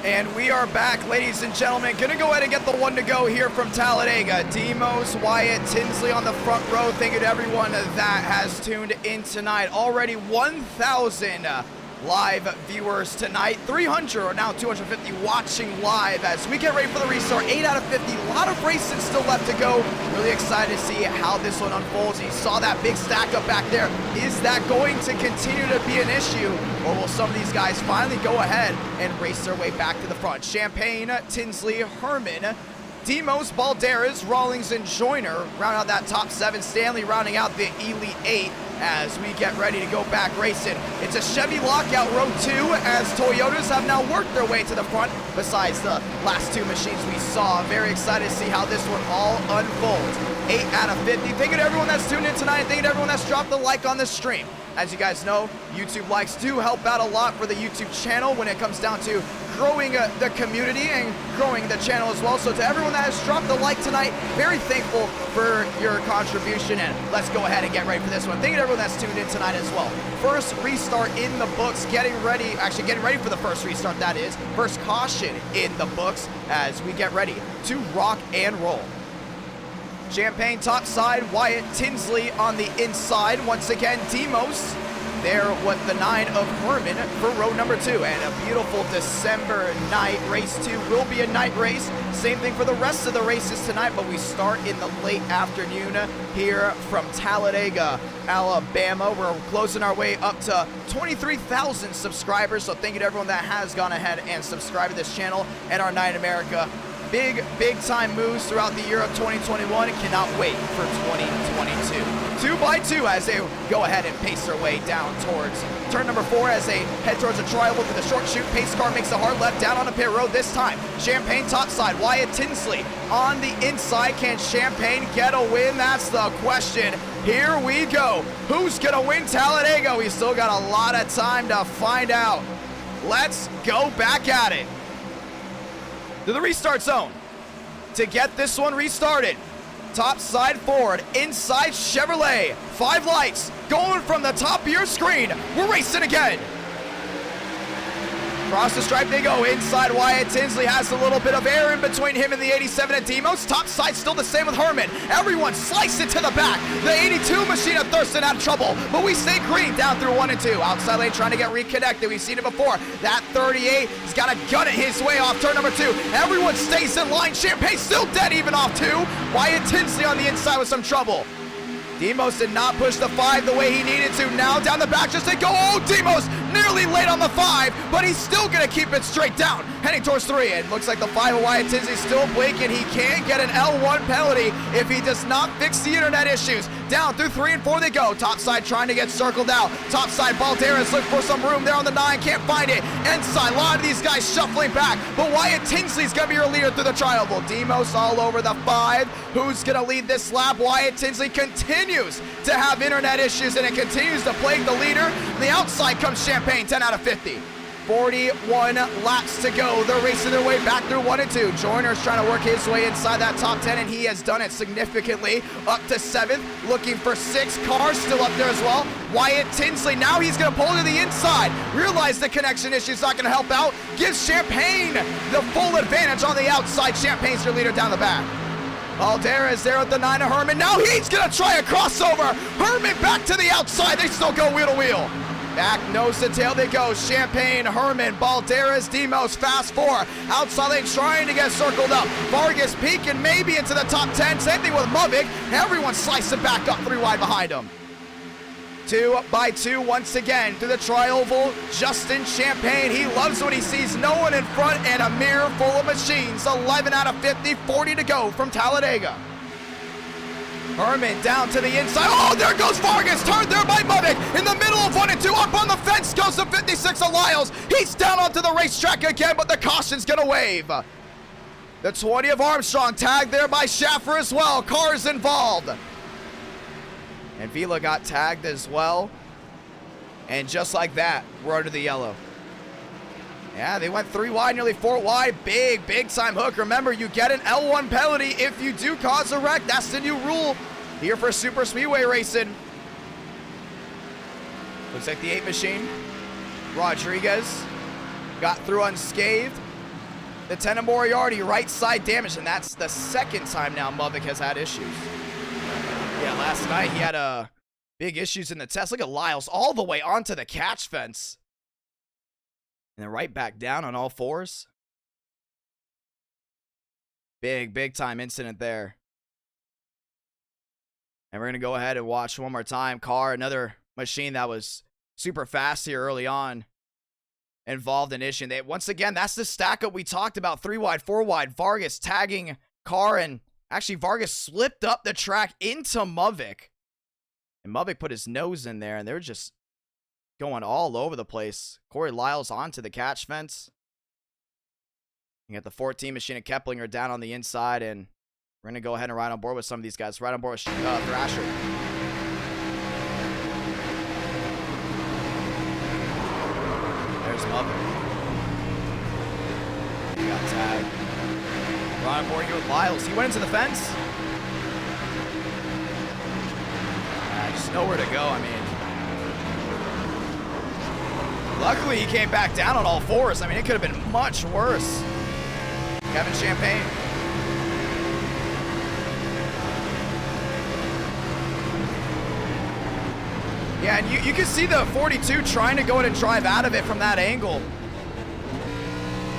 S1: And we are back, ladies and gentlemen. Gonna go ahead and get the one to go here from Talladega. Demos, Wyatt, Tinsley on the front row. Thank you to everyone that has tuned in tonight. Already 1,000 live viewers tonight. 300 or now 250 watching live as we get ready for the restart. 8 out of 50. A lot of racing still left to go. Really excited to see how this one unfolds. You saw that big stack up back there. Is that going to continue to be an issue, or will some of these guys finally go ahead and race their way back to the front? Champagne, Tinsley, Herman, Demos, Balderas, Rawlings, and Joyner round out that top 7. Stanley rounding out the Elite 8 as we get ready to go back racing. It's a Chevy lockout row 2 as Toyotas have now worked their way to the front besides the last 2 machines we saw. Very excited to see how this one all unfolds. 8 out of 50. Thank you to everyone that's tuned in tonight. Thank you to everyone that's dropped a like on this stream. As you guys know, YouTube likes do help out a lot for the YouTube channel when it comes down to growing the community and growing the channel as well. So to everyone that has dropped a like tonight, very thankful for your contribution, and let's go ahead and get ready for this one. Thank you to everyone that's tuned in tonight as well. First restart in the books, getting ready for the first restart, that is. First caution in the books as we get ready to rock and roll. Champagne top side, Wyatt, Tinsley on the inside. Once again, Demos there with the 9 of Herman for row number 2. And a beautiful December night. Race 2 will be a night race. Same thing for the rest of the races tonight, but we start in the late afternoon here from Talladega, Alabama. We're closing our way up to 23,000 subscribers, so thank you to everyone that has gone ahead and subscribed to this channel and our Night in America. Big time moves throughout the year of 2021. Cannot wait for 2022. 2 by 2 as they go ahead and pace their way down towards turn number 4 as they head towards a trioval to the short chute. Pace car makes a hard left down on the pit road this time. Champagne topside, Wyatt Tinsley on the inside. Can Champagne get a win? That's the question. Here we go. Who's gonna win Talladega? We still got a lot of time to find out. Let's go back at it. To the restart zone to get this one restarted. Top side Ford, inside Chevrolet. 5 lights going from the top of your screen. We're racing again. Across the stripe they go. Inside Wyatt Tinsley has a little bit of air in between him and the 87 at Demos. Top side still the same with Herman. Everyone sliced it to the back. The 82 machine of Thurston out of trouble, but we stay green down through 1 and 2. Outside lane trying to get reconnected. We've seen it before. That 38 has got to gun it his way off turn number 2. Everyone stays in line. Champagne still dead even off 2. Wyatt Tinsley on the inside with some trouble. Demos did not push the 5 the way he needed to. Now down the back just they go. Oh, Demos nearly late on the 5, but he's still going to keep it straight down. Heading towards 3, and looks like the 5 of Wyatt Tinsley still blinking. He can't get an L1 penalty if he does not fix the internet issues. Down through 3 and 4 they go. Top side trying to get circled out. Top side Balderas look for some room there on the 9. Can't find it. Inside, a lot of these guys shuffling back, but Wyatt Tinsley's going to be your leader through the trioval. Demos all over the 5. Who's going to lead this lap? Wyatt Tinsley continues to have internet issues, and it continues to plague the leader. On the outside comes Champagne, 10 out of 50. 41 laps to go. They're racing their way back through 1 and 2. Joyner's trying to work his way inside that top 10, and he has done it significantly. Up to 7th, looking for 6 cars still up there as well. Wyatt Tinsley, now he's going to pull to the inside. Realize the connection issue's not going to help out. Gives Champagne the full advantage on the outside. Champagne's your leader down the back. Balderas there at the 9 of Herman. Now he's going to try a crossover. Herman back to the outside. They still go wheel to wheel. Back nose to tail they go. Champagne, Herman, Balderas, Demos, fast 4. Outside lane trying to get circled up. Vargas peeking maybe into the top 10. Same thing with Movic. Everyone slicing back up 3 wide behind him. 2 by 2 once again through the trioval. Justin Champagne, he loves when he sees no one in front and a mirror full of machines. 11 out of 50, 40 to go from Talladega. Herman down to the inside. Oh, there goes Vargas. Turned there by Movic. In the middle of 1 and 2. Up on the fence goes the 56 of Lyles. He's down onto the racetrack again, but the caution's going to wave. The 20 of Armstrong tagged there by Schaffer as well. Cars involved. And Vila got tagged as well. And just like that, we're under the yellow. Yeah, they went 3 wide, nearly 4 wide. Big time hook. Remember, you get an L1 penalty if you do cause a wreck. That's the new rule here for Super Speedway Racing. Looks like the 8 machine. Rodriguez got through unscathed. The 10 of Moriarty, right side damage, and that's the second time now Muvik has had issues. Yeah, last night he had big issues in the test. Look at Lyles all the way onto the catch fence. And then right back down on all fours. Big time incident there. And we're going to go ahead and watch one more time. Carr, another machine that was super fast here early on, involved in issue. Once again, that's the stack up we talked about. 3 wide, 4 wide. Vargas tagging Carr, and actually Vargas slipped up the track into Muvik. And Muvik put his nose in there, and they were just going all over the place. Corey Lyles onto the catch fence. You got the 14 machine of Keplinger down on the inside, and we're going to go ahead and ride on board with some of these guys. Right on board with Thrasher. There's Muvik. He got tagged. Right on board here with Lyles. He went into the fence. Just nowhere to go, I mean. Luckily, he came back down on all fours. I mean, it could have been much worse. Kevin Champagne. Yeah, and you can see the 42 trying to go in and drive out of it from that angle.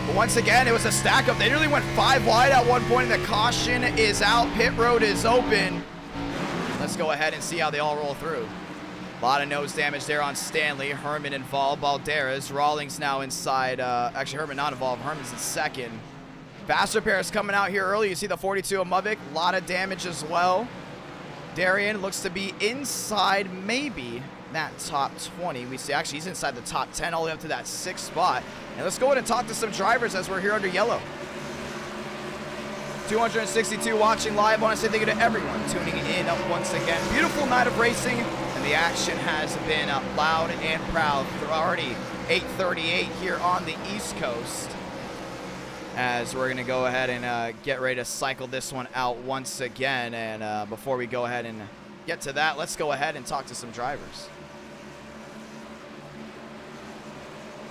S1: But once again, it was a stack up. They nearly went 5 wide at one point, and the caution is out. Pit road is open. Let's go ahead and see how they all roll through. A lot of nose damage there on Stanley. Herman involved. Balderas. Rawlings now inside. Actually, Herman not involved. Herman's in second. Fast repair is coming out here early. You see the 42 of Muvik. A lot of damage as well. Darian looks to be inside maybe that top 20. We see actually he's inside the top 10 all the way up to that 6th spot. And let's go ahead and talk to some drivers as we're here under yellow. 262 watching live. I want to say thank you to everyone tuning in once again. Beautiful night of racing, and the action has been loud and proud. Already 8:38 here on the East Coast, as we're going to go ahead and get ready to cycle this one out once again. And before we go ahead and get to that, let's go ahead and talk to some drivers.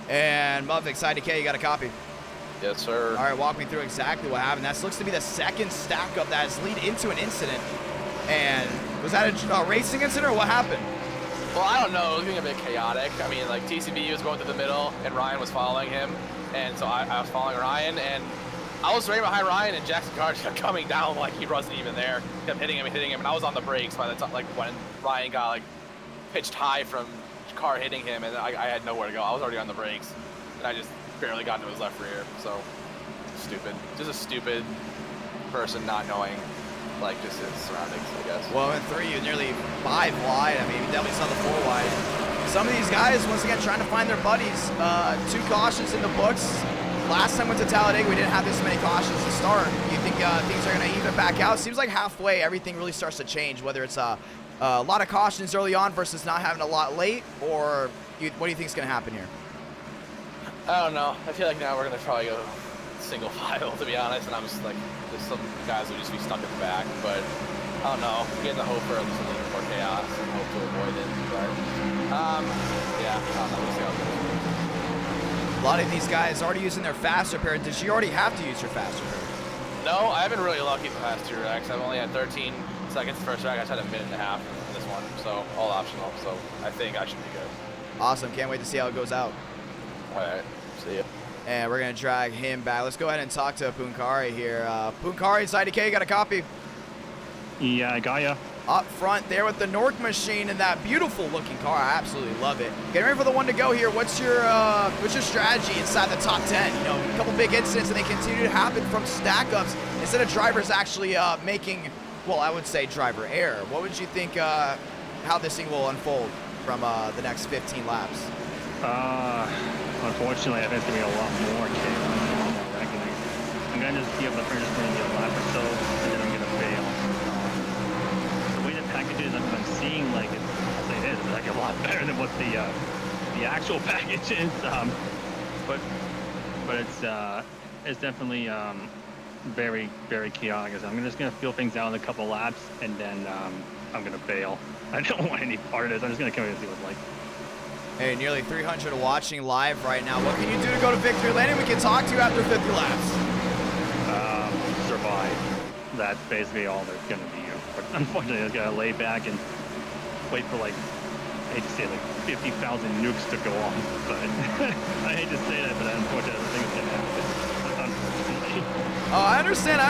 S1: And Muvik's IDK, you got a copy?
S4: Yes, sir.
S1: All right, walk me through exactly what happened. That looks to be the second stack up that has lead into an incident. And was that a racing incident or what happened?
S4: Well, I don't know. It was being a bit chaotic. I mean, like TCB was going through the middle and Ryan was following him. And so I was following Ryan, and I was right behind Ryan, and Jackson Carr kept coming down like he wasn't even there. Kept hitting him, and I was on the brakes by the time, like when Ryan got like pitched high from Carr hitting him, and I had nowhere to go. I was already on the brakes, and I just barely got into his left rear. So stupid, just a stupid person not knowing like just his surroundings, I guess.
S1: Well, in 3, you're nearly 5 wide. I mean, you definitely saw the 4 wide. Some of these guys, once again, trying to find their buddies. 2 cautions in the books. Last time we went to Talladega, we didn't have this many cautions to start. You think things are going to even back out? Seems like halfway, everything really starts to change, whether it's a lot of cautions early on versus not having a lot late, or what do you think is going to happen here?
S4: I don't know. I feel like now we're going to probably go single file, to be honest, and I'm just like, there's some guys who just be stuck in the back, but I don't know. We have to hope for a little more chaos and hope to avoid it, but yeah, I don't know. We'll see how it goes.
S1: A lot of these guys already using their fast repair. Did you already have to use your fast repair?
S4: No, I've been really lucky the past 2 wrecks. I've only had 13 seconds the first wreck. I just had a minute and a half in this one, so all optional, so I think I should be good.
S1: Awesome. Can't wait to see how it goes out.
S4: All right, see you.
S1: And we're going to drag him back. Let's go ahead and talk to Punkari here. Punkari, IDK, got a copy?
S5: Yeah, I got ya.
S1: Up front there with the Nork machine and that beautiful looking car. I absolutely love it. Getting ready for the one to go here. What's your strategy inside the top 10? You know, a couple big incidents, and they continue to happen from stack-ups instead of drivers actually making, well, I would say driver error. What would you think how this thing will unfold from the next 15 laps?
S5: Unfortunately, I think it's going to be a lot more chaos, a lot more reckoning. I'm going to just be able to finish maybe a lap or so, and then I'm going to fail. The way the package is, I'm seeing like it's like a lot better than what the actual package is. But but it's definitely very, very chaotic. I'm just gonna feel things out in a couple laps, and then I'm gonna bail. I don't want any part of this. I'm just gonna come here and see what's like.
S1: Hey, nearly 300 watching live right now. What can you do to go to victory lane? And we can talk to you after 50 laps.
S5: Survive. That's basically all there's gonna be. But unfortunately, I just gotta lay back and wait for, like, I hate to say, like 50,000 nukes to go off. But I hate to say that, but unfortunately, I think it's gonna happen. Unfortunately.
S1: Oh, I understand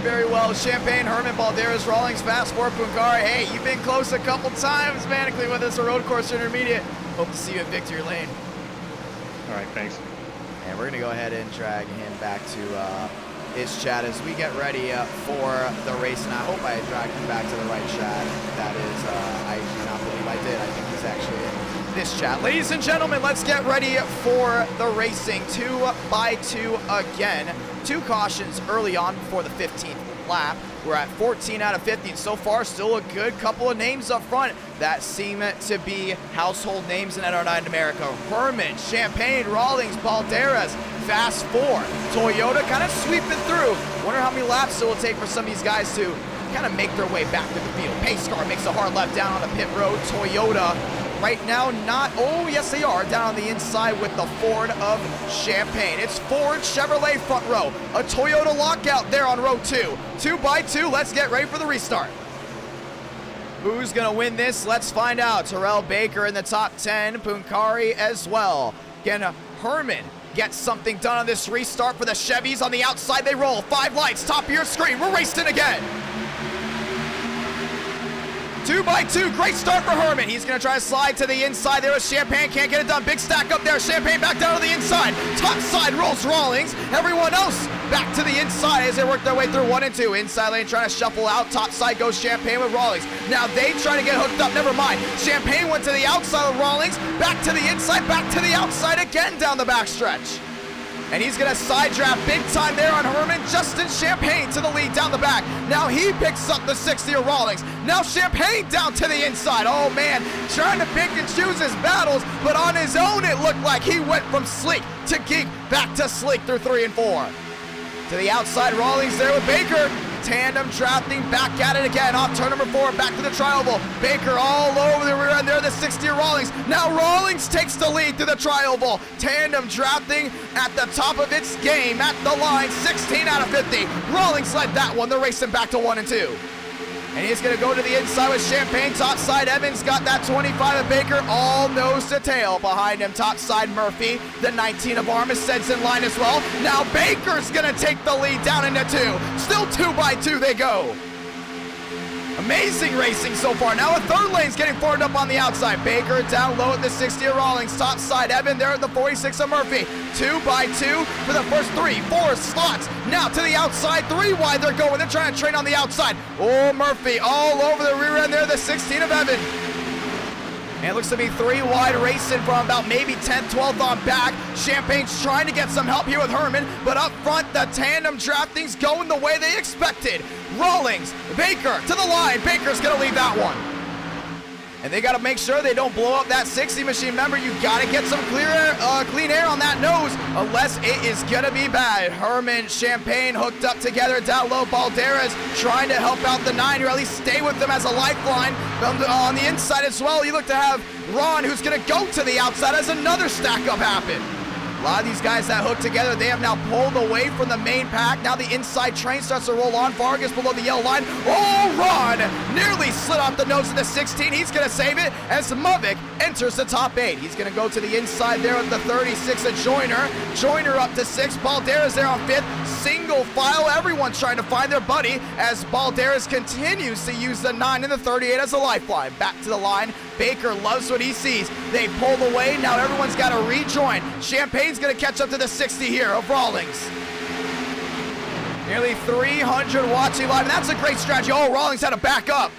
S1: very well. Champagne, Herman, Balderas, Rawlings, Fast 4, Punkari. Hey, you've been close a couple times, manically with us, a road course intermediate. Hope to see you in victory lane.
S5: All right, thanks.
S1: And we're gonna go ahead and drag him back to his chat as we get ready for the race. And I hope I dragged him back to the right chat. That is, I do not believe I did. I think he's actually in this chat. Ladies and gentlemen, let's get ready for the racing. 2x2 again. 2 cautions early on before the 15th lap. We're at 14 out of 15. So far, still a good couple of names up front that seem to be household names in NR9 America. Herman, Champagne, Rawlings, Balderas, Fast 4. Toyota kind of sweeping through. Wonder how many laps it will take for some of these guys to kind of make their way back to the field. Pace car makes a hard left down on the pit road. Toyota right now not, oh yes they are, down on the inside with the Ford of Champagne. It's Ford, Chevrolet front row. A Toyota lockout there on row 2. 2x2, let's get ready for the restart. Who's gonna win this? Let's find out. Terrell Baker in the top 10, Punkari as well. Can Herman get something done on this restart for the Chevys? On the outside they roll. 5 lights, top of your screen, we're racing again. 2x2, great start for Herman. He's gonna try to slide to the inside there with Champagne, can't get it done. Big stack up there, Champagne back down to the inside. Top side rolls Rawlings. Everyone else back to the inside as they work their way through 1 and 2. Inside lane trying to shuffle out. Top side goes Champagne with Rawlings. Now they try to get hooked up, never mind. Champagne went to the outside of Rawlings, back to the inside, back to the outside again down the backstretch. And he's gonna side draft big time there on Herman. Justin Champagne to the lead down the back. Now he picks up the 60 of Rawlings. Now Champagne down to the inside. Oh man, trying to pick and choose his battles, but on his own it looked like he went from sleek to geek, back to sleek through 3 and 4. To the outside, Rawlings there with Baker. Tandem drafting, back at it again. Off turn number 4, back to the tri-oval. Baker all over the rear end there, the 60 of Rawlings. Now Rawlings takes the lead through the tri-oval. Tandem drafting at the top of its game at the line, 16 out of 50. Rawlings led that one. They're racing back to 1 and 2. And he's going to go to the inside with Champagne. Top side, Evans got that 25 of Baker, all nose to tail. Behind him, top side, Murphy. The 19 of Armisted's in line as well. Now Baker's going to take the lead down into 2. Still 2x2 they go. Amazing racing so far. Now a third lane's getting forward up on the outside. Baker down low at the 60 of Rawlings. Top side, Evan there at the 46 of Murphy. 2x2 for the first 3, 4 slots. Now to the outside, 3 wide they're going. They're trying to train on the outside. Oh, Murphy all over the rear end there, the 16 of Evan. And it looks to be 3 wide racing from about maybe 10th, 12th on back. Champagne's trying to get some help here with Herman, but up front, the tandem drafting's going the way they expected. Rawlings, Baker to the line. Baker's gonna lead that one. And they gotta make sure they don't blow up that 60 machine. Remember, you gotta get some clean air on that nose, unless it is gonna be bad. Herman, Champagne hooked up together down low. Balderas trying to help out the 9, or at least stay with them as a lifeline. On the inside as well, you look to have Ron, who's gonna go to the outside as another stack up happen. A lot of these guys that hook together, they have now pulled away from the main pack. Now the inside train starts to roll on. Vargas below the yellow line. Oh, Ron nearly slid off the nose of the 16. He's going to save it as Mavic enters the top 8. He's going to go to the inside there with the 36 of Joyner. Joyner up to 6. Balderas there on 5th. Single file. Everyone's trying to find their buddy as Balderas continues to use the 9 and the 38 as a lifeline. Back to the line. Baker loves what he sees. They pulled away. Now everyone's got to rejoin. Champagne's going to catch up to the 60 here of Rawlings. Nearly 300 watching live, and that's a great strategy. Oh, Rawlings had to back up.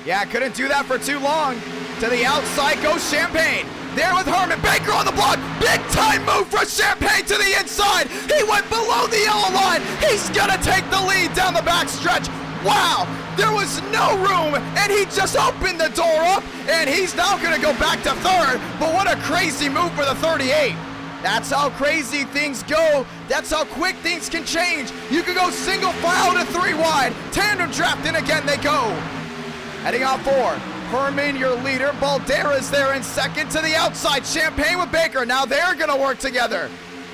S1: Yeah, couldn't do that for too long. To the outside goes Champagne. There with Herman. Baker on the block. Big time move for Champagne to the inside. He went below the yellow line. He's going to take the lead down the backstretch. Wow, there was no room, and he just opened the door up, and he's now going to go back to 3rd, but what a crazy move for the 38. That's how crazy things go. That's how quick things can change. You can go single file to 3 wide. Tandem draft, and again they go. Heading out 4. Herman, your leader. Baldera's there in second to the outside. Champagne with Baker. Now they're going to work together.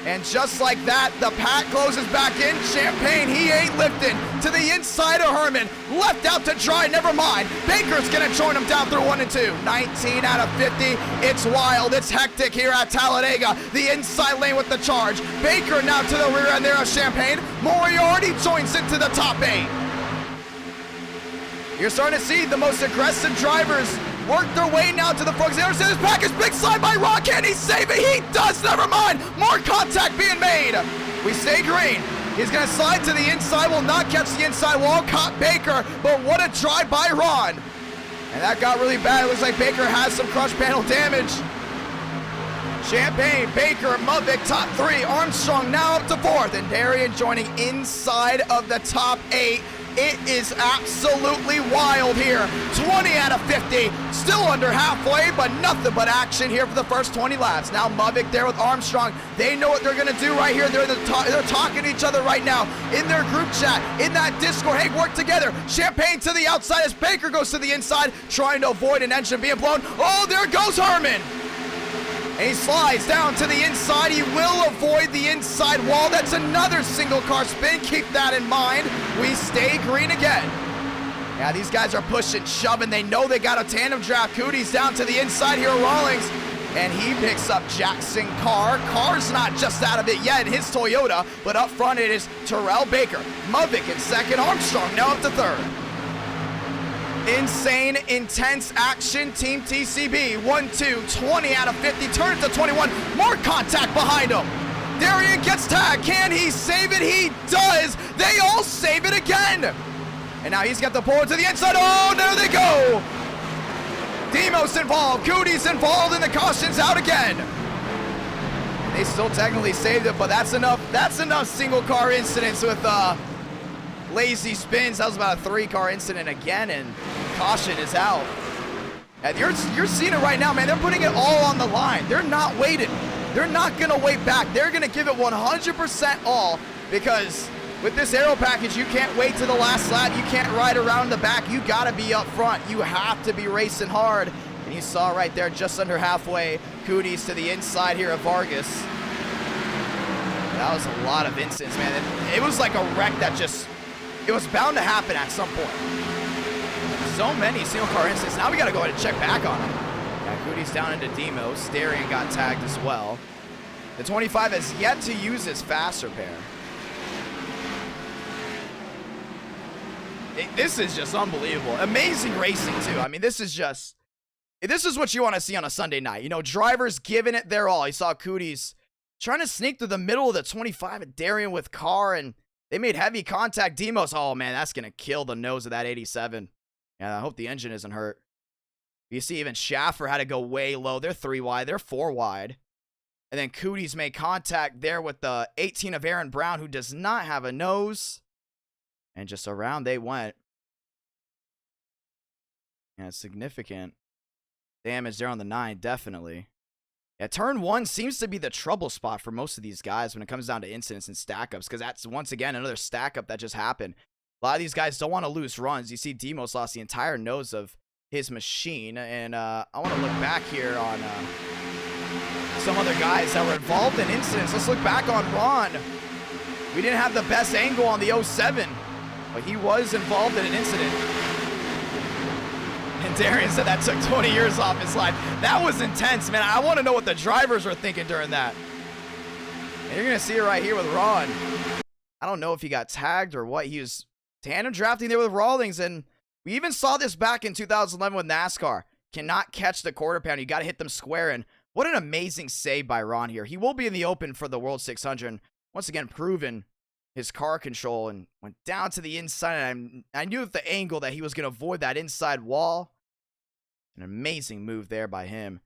S1: And just like that, the pack closes back in. Champagne, he ain't lifting. To the inside of Herman. Left out to dry, never mind. Baker's gonna join him down through 1 and 2. 19 out of 50. It's wild, it's hectic here at Talladega. The inside lane with the charge. Baker now to the rear end there of Champagne. Moriarty joins into the top 8. You're starting to see the most aggressive drivers work their way now to the front. They understand this package. Big slide by Ron. Can he save it? He does. Never mind. More contact being made. We stay green. He's going to slide to the inside. Will not catch the inside wall. Caught Baker. But what a drive by Ron. And that got really bad. It looks like Baker has some crush panel damage. Champagne, Baker, Mudvik, top 3. Armstrong now up to 4th. And Darian joining inside of the top 8. It is absolutely wild here. 20 out of 50. Still under halfway, but nothing but action here for the first 20 laps. Now Mudvik there with Armstrong. They know what they're going to do right here. They're talking to each other right now in their group chat, in that Discord. Hey, work together. Champagne to the outside as Baker goes to the inside, trying to avoid an engine being blown. Oh, there goes Herman. And he slides down to the inside. He will avoid the inside wall. That's another single car spin. Keep that in mind. We stay green again. Yeah, these guys are pushing, shoving. They know they got a tandem draft. Cootie's down to the inside here, Rawlings. And he picks up Jackson Carr. Carr's not just out of it yet in his Toyota, but up front it is Terrell Baker. Mudvik in second. Armstrong now up to 3rd. Insane, intense action. Team TCB, 1-2, 20 out of 50, turns to 21. More contact behind him. Darian gets tagged. Can he save it? He does. They all save it again. And now he's got the pull to the inside. Oh, there they go. Demos involved. Cootie's involved, and the caution's out again. They still technically saved it, but that's enough. That's enough single car incidents with lazy spins. That was about a 3-car incident again, and caution is out. And you're seeing it right now, man. They're putting it all on the line. They're not waiting. They're not going to wait back. They're going to give it 100% all, because with this aero package, you can't wait to the last lap. You can't ride around the back. You got to be up front. You have to be racing hard. And you saw right there, just under halfway, Cooties to the inside here of Vargas. That was a lot of incidents, man. It was like a wreck that just... It was bound to happen at some point. So many single car incidents. Now we got to go ahead and check back on them. Yeah, Cootie's down into Demos. Darian got tagged as well. The 25 has yet to use his fast repair. This is just unbelievable. Amazing racing, too. I mean, this is what you want to see on a Sunday night. You know, drivers giving it their all. You saw Cooties trying to sneak through the middle of the 25 at Darian with Carr, and they made heavy contact. Demos, oh man, that's going to kill the nose of that 87. Yeah, I hope the engine isn't hurt. You see even Schaffer had to go way low. They're 3 wide. They're 4 wide. And then Cooties made contact there with the 18 of Aaron Brown, who does not have a nose. And just around they went. Yeah, significant damage there on the 9, definitely. Yeah, turn 1 seems to be the trouble spot for most of these guys when it comes down to incidents and stack-ups, because that's, once again, another stack-up that just happened. A lot of these guys don't want to lose runs. You see Demos lost the entire nose of his machine, and I want to look back here on some other guys that were involved in incidents. Let's look back on Ron. We didn't have the best angle on the 07, but he was involved in an incident. And Darian said that took 20 years off his life. That was intense, man. I want to know what the drivers were thinking during that. And you're going to see it right here with Ron. I don't know if he got tagged or what. He was tandem drafting there with Rawlings, and we even saw this back in 2011 with Nascar. Cannot catch the quarter pound. You got to hit them square in. What an amazing save by Ron here. He will be in the open for the World 600. Once again, proven his car control and went down to the inside. And I knew at the angle that he was going to avoid that inside wall. An amazing move there by him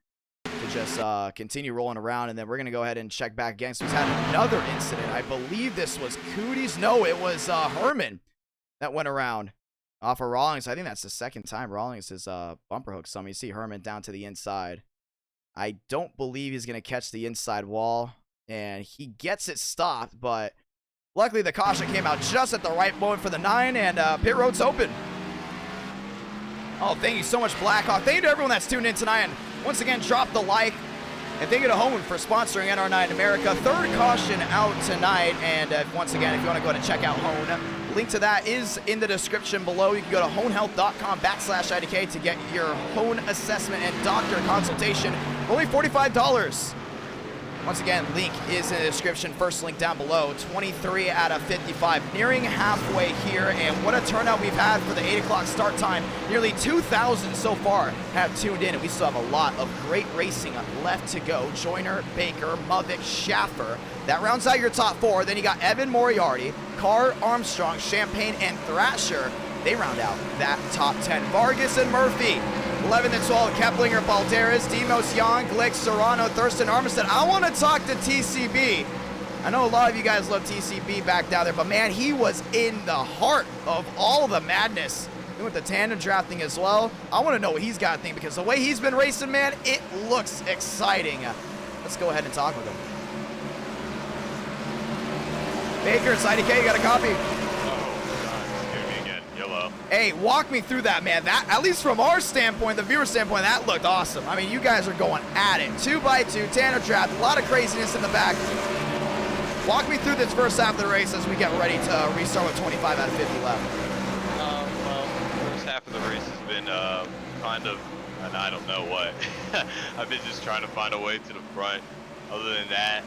S1: to just continue rolling around. And then we're going to go ahead and check back again. So he's had another incident. I believe this was Cooties. No, it was Herman that went around off of Rawlings. I think that's the second time Rawlings has bumper hooked some. You see Herman down to the inside. I don't believe he's going to catch the inside wall. and he gets it stopped, but luckily the caution came out just at the right moment for the 9, and pit road's open. Oh, thank you so much, Blackhawk. Thank you to everyone that's tuned in tonight, and once again, drop the like. And thank you to Hone for sponsoring NR9 America. Third caution out tonight. And once again, if you want to go ahead and check out Hone, link to that is in the description below. You can go to honehealth.com/IDK to get your Hone assessment and doctor consultation. Only $45. Once again, link is in the description. First link down below. 23 out of 55. Nearing halfway here. And what a turnout we've had for the 8 o'clock start time. Nearly 2,000 so far have tuned in. And we still have a lot of great racing left to go. Joyner, Baker, Movic, Schaffer. That rounds out your top 4. Then you got Evan Moriarty, Carr, Armstrong, Champagne, and Thrasher. They round out that top 10. Vargas and Murphy. 11 and 12, Keplinger, Balderas, Demos, Young, Glick, Serrano, Thurston, Armistead. I want to talk to TCB. I know a lot of you guys love TCB back down there, but man, he was in the heart of all the madness. And with the tandem drafting as well, I want to know what he's got to think, because the way he's been racing, man, it looks exciting. Let's go ahead and talk with him. Baker, IDK, you got a copy? Hey, walk me through that, man. That, at least from our standpoint, the viewer standpoint, that looked awesome. I mean, you guys are going at it. 2x2, tandem draft, a lot of craziness in the back. Walk me through this first half of the race as we get ready to restart with 25 out of 50 left.
S6: Well, the first half of the race has been kind of, and I don't know what. I've been just trying to find a way to the front. Other than that,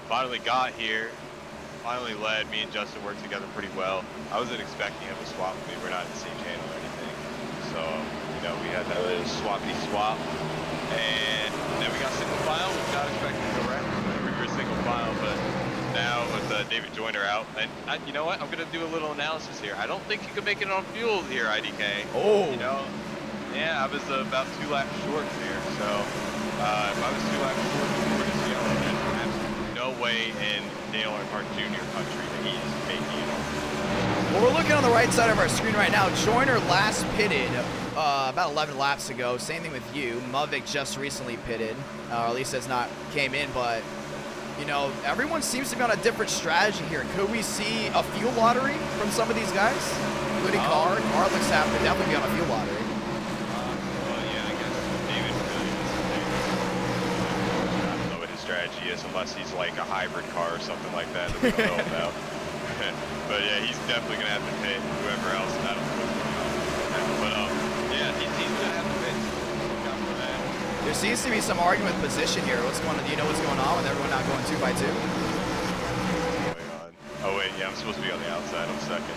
S6: finally got here. Finally led. Me and Justin worked together pretty well. I wasn't expecting him to swap with me. We're not in the same channel or anything. So, you know, we had that little swappy swap. And then we got single file. We got expecting to go right. We were single file, but now with David Joyner out, and you know what? I'm going to do a little analysis here. I don't think you could make it on fuel here, IDK.
S1: Oh.
S6: You know? Yeah, I was about 2 laps short here. So, if I was 2 laps short, we're just, you know, there's absolutely no way in Dale Earnhardt Jr. country that he's making it on.
S1: Well, we're looking on the right side of our screen right now. Joyner last pitted about 11 laps ago. Same thing with you. Movic just recently pitted, or at least has not came in, but you know, everyone seems to be on a different strategy here. Could we see a fuel lottery from some of these guys, including Carr? Carr looks to have to definitely be on a fuel lottery.
S6: Well, yeah, I guess David really I don't know what his strategy is, unless he's like a hybrid car or something like that that we don't know about. But yeah, he's definitely gonna have to pit whoever else. I don't know what's going on. But yeah, he's gonna have to pit. Look out for that.
S1: There seems to be some argument with position here. What's going on? Do you know what's going on with everyone not going 2x2?
S6: Oh wait, yeah, I'm supposed to be on the outside. I'm second.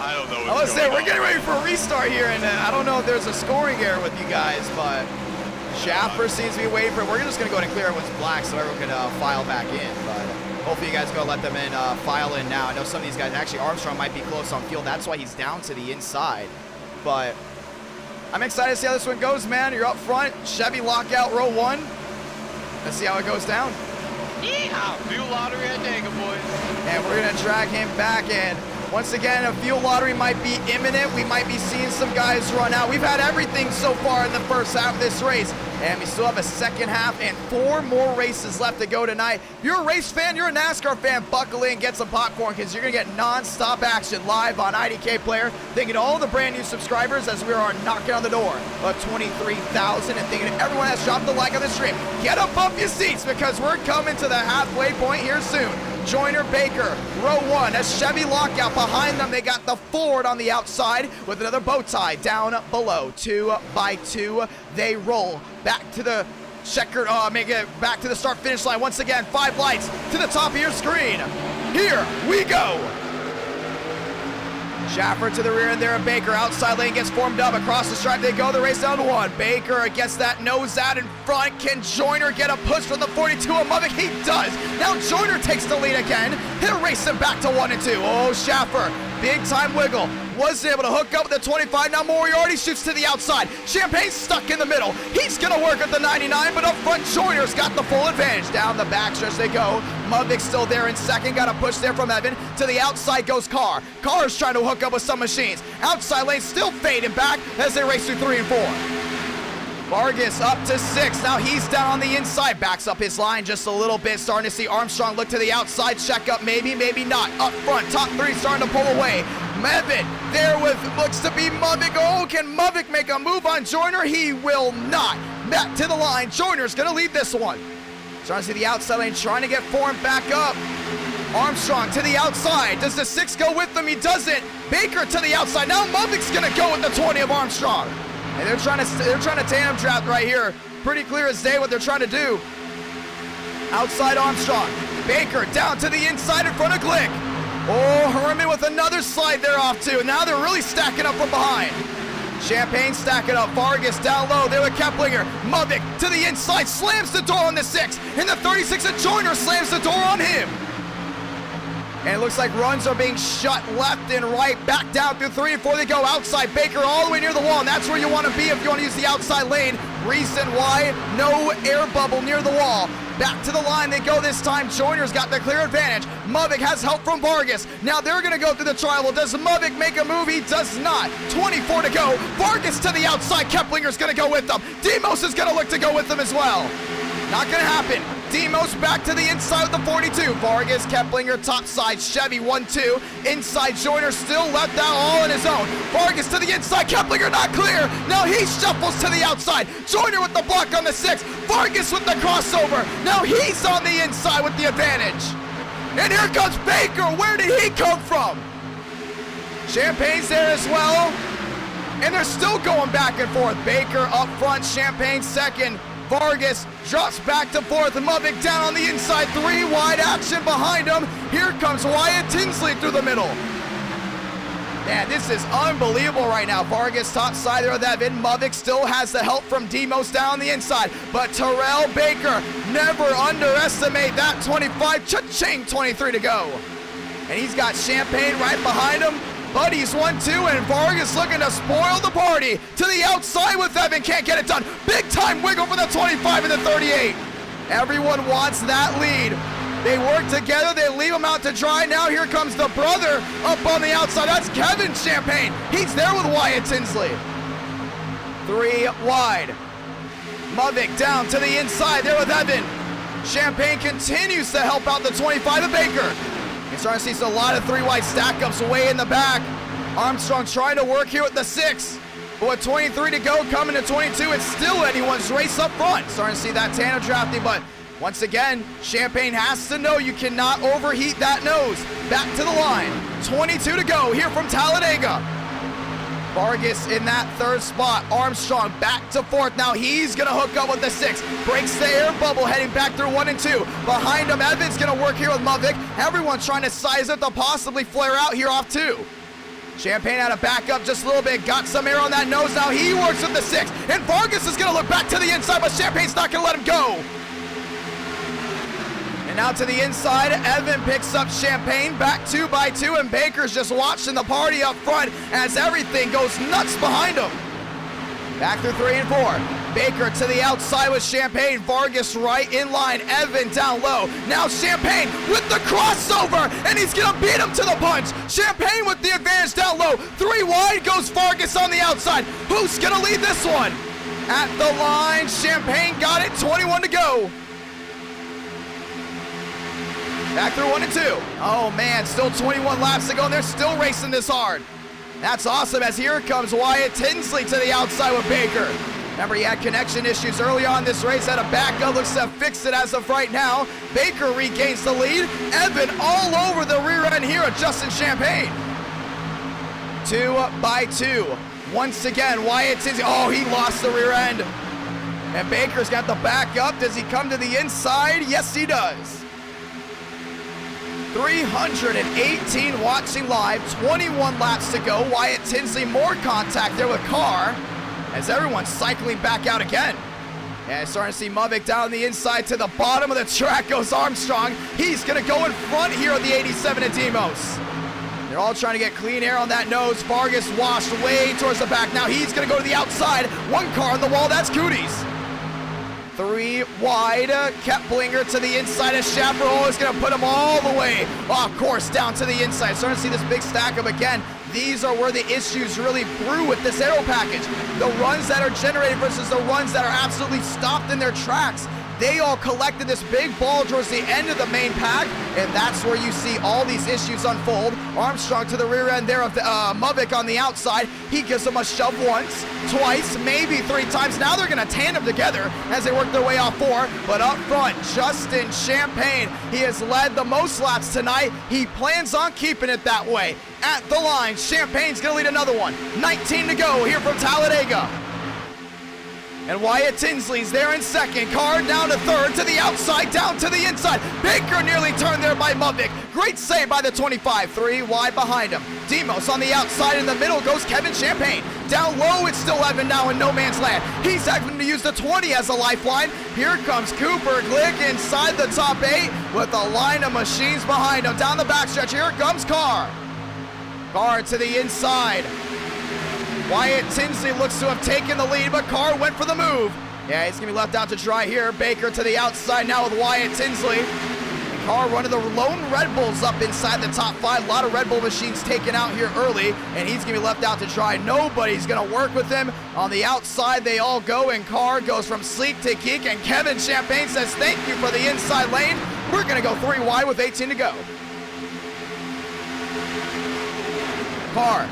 S6: I don't know
S1: I was
S6: what's
S1: saying, we're
S6: going
S1: getting ready for a restart here, and I don't know if there's a scoring error with you guys, but Schaffer seems to be waiting for it. We're just going to go ahead and clear everyone's black so everyone can file back in, but hopefully you guys go let them in, file in now. I know some of these guys, actually Armstrong might be close on field. That's why he's down to the inside, but I'm excited to see how this one goes, man. You're up front, Chevy lockout row 1. Let's see how it goes down.
S6: Yeehaw! Fuel lottery at Daytona, boys.
S1: And we're going to drag him back in. Once again, a fuel lottery might be imminent. We might be seeing some guys run out. We've had everything so far in the first half of this race, and we still have a second half and 4 more races left to go tonight. If you're a race fan, you're a NASCAR fan, buckle in, get some popcorn, because you're going to get non-stop action live on IDK Player. Thank you to all the brand new subscribers as we are knocking on the door of 23,000, and thank you to everyone that's dropped the like on the stream. Get up off your seats, because we're coming to the halfway point here soon. Joyner, Baker, row 1, a Chevy lockout. Behind them, they got the Ford on the outside with another bow tie down below. 2x2, they roll back to the checkered, make it back to the start-finish line. Once again, 5 lights to the top of your screen. Here we go. Schaffer to the rear end there, and Baker outside lane gets formed up. Across the stripe they go, the race down to 1. Baker gets that nose out in front. Can Joyner get a push from the 42 of Movic? He does. Now Joyner takes the lead again. He'll race him back to 1 and 2. Oh, Schaffer, big time wiggle. Wasn't able to hook up with the 25. Now Moriarty shoots to the outside. Champagne's stuck in the middle. He's going to work at the 99, but up front, Joyner's got the full advantage. Down the backstretch they go. Movic's still there in second. Got a push there from Evan. To the outside goes Carr. Carr's trying to hook up with some machines. Outside lane still fading back as they race through 3 and 4. Vargas up to 6. Now he's down on the inside. Backs up his line just a little bit. Starting to see Armstrong look to the outside. Check up, maybe, maybe not. Up front, top 3 starting to pull away. Mevin there with, looks to be Muvik. Oh, can Muvik make a move on Joyner? He will not. Back to the line. Joyner's going to lead this one. Starting to see the outside lane, trying to get form back up. Armstrong to the outside. Does the 6 go with him? He doesn't. Baker to the outside. Now Muvik's going to go with the 20 of Armstrong. And they're trying to tandem draft right here. Pretty clear as day what they're trying to do. Outside Armstrong. Baker down to the inside in front of Glick. Oh, Herman with another slide there off too. Now they're really stacking up from behind. Champagne stacking up. Vargas down low there with Keplinger. Muvik to the inside. Slams the door on the 6. And the 36 of Joyner slams the door on him. And it looks like runs are being shut left and right, back down through 3 before they go outside. Baker all the way near the wall, and that's where you want to be if you want to use the outside lane. Reason why, no air bubble near the wall. Back to the line they go this time. Joyner's got the clear advantage. Muvik has help from Vargas. Now they're going to go through the tribal. Does Muvik make a move? He does not. 24 to go. Vargas to the outside. Keplinger's going to go with them. Demos is going to look to go with them as well. Not going to happen. Demos back to the inside with the 42. Vargas, Keplinger, top side, Chevy 1-2. Inside, Joyner still left out all on his own. Vargas to the inside, Keplinger not clear. Now he shuffles to the outside. Joyner with the block on the 6. Vargas with the crossover. Now he's on the inside with the advantage. And here comes Baker. Where did he come from? Champagne's there as well. And they're still going back and forth. Baker up front, Champagne second. Vargas drops back to 4th. Muvik down on the inside. 3 wide action behind him. Here comes Wyatt Tinsley through the middle. Man, this is unbelievable right now. Vargas top side there with Evan. Muvik still has the help from Demos down on the inside. But Terrell Baker, never underestimate that 25. Cha-ching, 23 to go. And he's got Champagne right behind him. Buddies 1-2, and Vargas looking to spoil the party. To the outside with Evan, can't get it done. Big time wiggle for the 25 and the 38. Everyone wants that lead. They work together, they leave him out to dry. Now here comes the brother up on the outside. That's Kevin Champagne. He's there with Wyatt Tinsley. 3 wide. Muvik down to the inside there with Evan. Champagne continues to help out the 25 of Baker. You're starting to see a lot of 3 wide stack-ups way in the back. Armstrong trying to work here with the 6. But with 23 to go, coming to 22, it's still anyone's race up front. Starting to see that tandem drafting, but once again, Champagne has to know you cannot overheat that nose. Back to the line. 22 to go here from Talladega. Vargas in that 3rd spot. Armstrong back to 4th. Now he's going to hook up with the 6. Breaks the air bubble heading back through 1 and 2. Behind him, Evans going to work here with Muvik. Everyone's trying to size it to possibly flare out here off 2. Champagne had to back up just a little bit. Got some air on that nose. Now he works with the 6. And Vargas is going to look back to the inside, but Champagne's not going to let him go. And now to the inside, Evan picks up Champagne, back 2 by 2, and Baker's just watching the party up front as everything goes nuts behind him. Back through 3 and 4. Baker to the outside with Champagne. Vargas right in line. Evan down low. Now Champagne with the crossover, and he's going to beat him to the punch. Champagne with the advantage down low. 3 wide goes Vargas on the outside. Who's going to lead this one? At the line, Champagne got it. 21 to go. Back through 1 and 2. Oh man, still 21 laps to go, and they're still racing this hard. That's awesome, as here comes Wyatt Tinsley to the outside with Baker. Remember, he had connection issues early on this race, had a backup, looks to have fixed it as of right now. Baker regains the lead. Evan all over the rear end here of Justin Champagne. 2 by 2. Once again, Wyatt Tinsley, oh, he lost the rear end. And Baker's got the back up. Does he come to the inside? Yes, he does. 318 watching live, 21 laps to go. Wyatt Tinsley, more contact there with Carr as everyone's cycling back out again. And starting to see Muvik down on the inside. To the bottom of the track goes Armstrong. He's going to go in front here of the 87 at Demos. They're all trying to get clean air on that nose. Vargas washed way towards the back. Now he's going to go to the outside. 1 car on the wall, that's Cooties. 3 wide, Keplinger to the inside of Chaparral is going to put him all the way, of course, down to the inside. Starting to see this big stack up again. these are where the issues really brew with this aero package. The runs that are generated versus the runs that are absolutely stopped in their tracks. They all collected this big ball towards the end of the main pack, and that's where you see all these issues unfold. Armstrong to the rear end there of Muvik on the outside. He gives them a shove once, twice, maybe 3 times. Now they're gonna tandem together as they work their way off 4, but up front, Justin Champagne. He has led the most laps tonight. He plans on keeping it that way. At the line, Champagne's gonna lead another one. 19 to go here from Talladega. And Wyatt Tinsley's there in second. Carr down to third, to the outside, down to the inside. Baker nearly turned there by Muvik. Great save by the 25. 3 wide behind him. Demos on the outside. In the middle goes Kevin Champagne. Down low, it's still Evan now in no man's land. He's having to use the 20 as a lifeline. Here comes Cooper Glick inside the top 8 with a line of machines behind him. Down the backstretch, here comes Carr. Carr to the inside. Wyatt Tinsley looks to have taken the lead, but Carr went for the move. Yeah, he's going to be left out to dry here. Baker to the outside now with Wyatt Tinsley. And Carr running the lone Red Bulls up inside the top 5. A lot of Red Bull machines taken out here early, and he's going to be left out to dry. Nobody's going to work with him. On the outside, they all go, and Carr goes from sleek to geek, and Kevin Champagne says, thank you for the inside lane. We're going to go 3 wide with 18 to go. Carr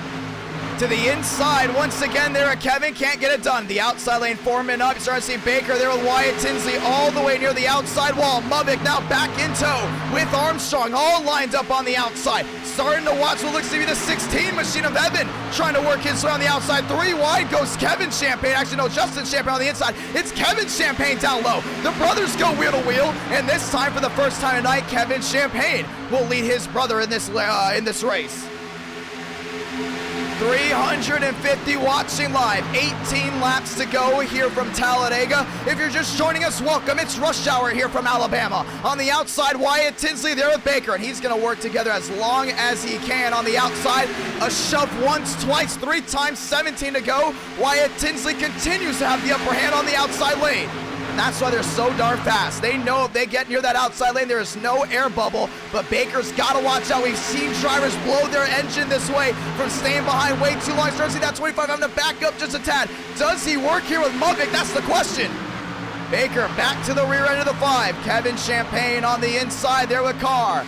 S1: to the inside once again there at Kevin, can't get it done. The outside lane, Foreman up, starting to see Baker there with Wyatt Tinsley all the way near the outside wall. Muvik now back in tow with Armstrong all lined up on the outside. Starting to watch what looks to be the 16 machine of Evan, trying to work his way on the outside. 3 wide goes Kevin Champagne, actually no, Justin Champagne on the inside. It's Kevin Champagne down low. The brothers go wheel to wheel, and this time for the first time tonight, Kevin Champagne will lead his brother in this race. 350 watching live, 18 laps to go here from Talladega. If you're just joining us, welcome. It's rush hour here from Alabama. On the outside, Wyatt Tinsley there with Baker, and he's going to work together as long as he can. On the outside, a shove once, twice, 3 times, 17 to go. Wyatt Tinsley continues to have the upper hand on the outside lane. That's why they're so darn fast. They know if they get near that outside lane, there is no air bubble, but Baker's got to watch out. We've seen drivers blow their engine this way from staying behind way too long. Starting to see that 25 having to back up just a tad. Does he work here with Muvik? That's the question. Baker back to the rear end of the 5. Kevin Champagne on the inside there with Carr.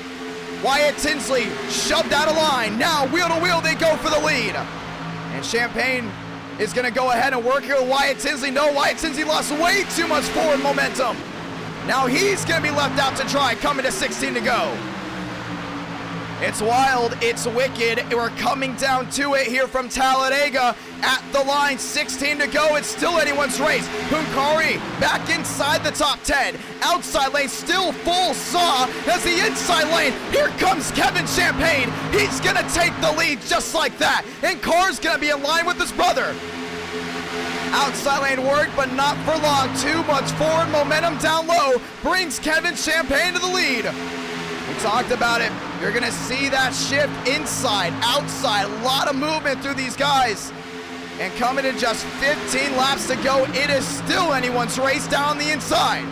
S1: Wyatt Tinsley shoved out of line. Now wheel to wheel they go for the lead. And Champagne is going to go ahead and work here with Wyatt Tinsley. No, Wyatt Tinsley lost way too much forward momentum. Now he's going to be left out to dry, coming to 16 to go. It's wild, it's wicked. We're coming down to it here from Talladega. At the line, 16 to go. It's still anyone's race. Hunkari back inside the top 10. Outside lane still full saw as the inside lane. Here comes Kevin Champagne. He's going to take the lead just like that. And Carr's going to be in line with his brother. Outside lane work, but not for long. Too much forward momentum down low brings Kevin Champagne to the lead. We talked about it. You're going to see that shift inside, outside. A lot of movement through these guys. And coming in just 15 laps to go, it is still anyone's race down the inside.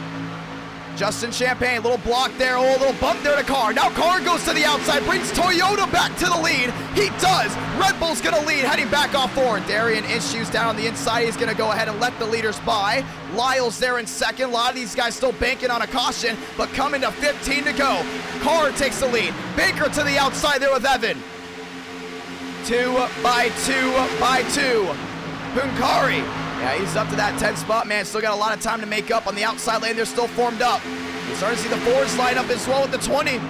S1: Justin Champagne, little block there, a little bump there to Carr. Now Carr goes to the outside, brings Toyota back to the lead. He does. Red Bull's gonna lead, heading back off forward. Darian issues down on the inside. He's gonna go ahead and let the leaders by. Lyle's there in second. A lot of these guys still banking on a caution, but coming to 15 to go. Carr takes the lead. Baker to the outside there with Evan. 2 by 2 by 2. Hunkari. Yeah, he's up to that 10 spot, man. Still got a lot of time to make up on the outside lane. They're still formed up. We're starting to see the fours line up as well with the 20.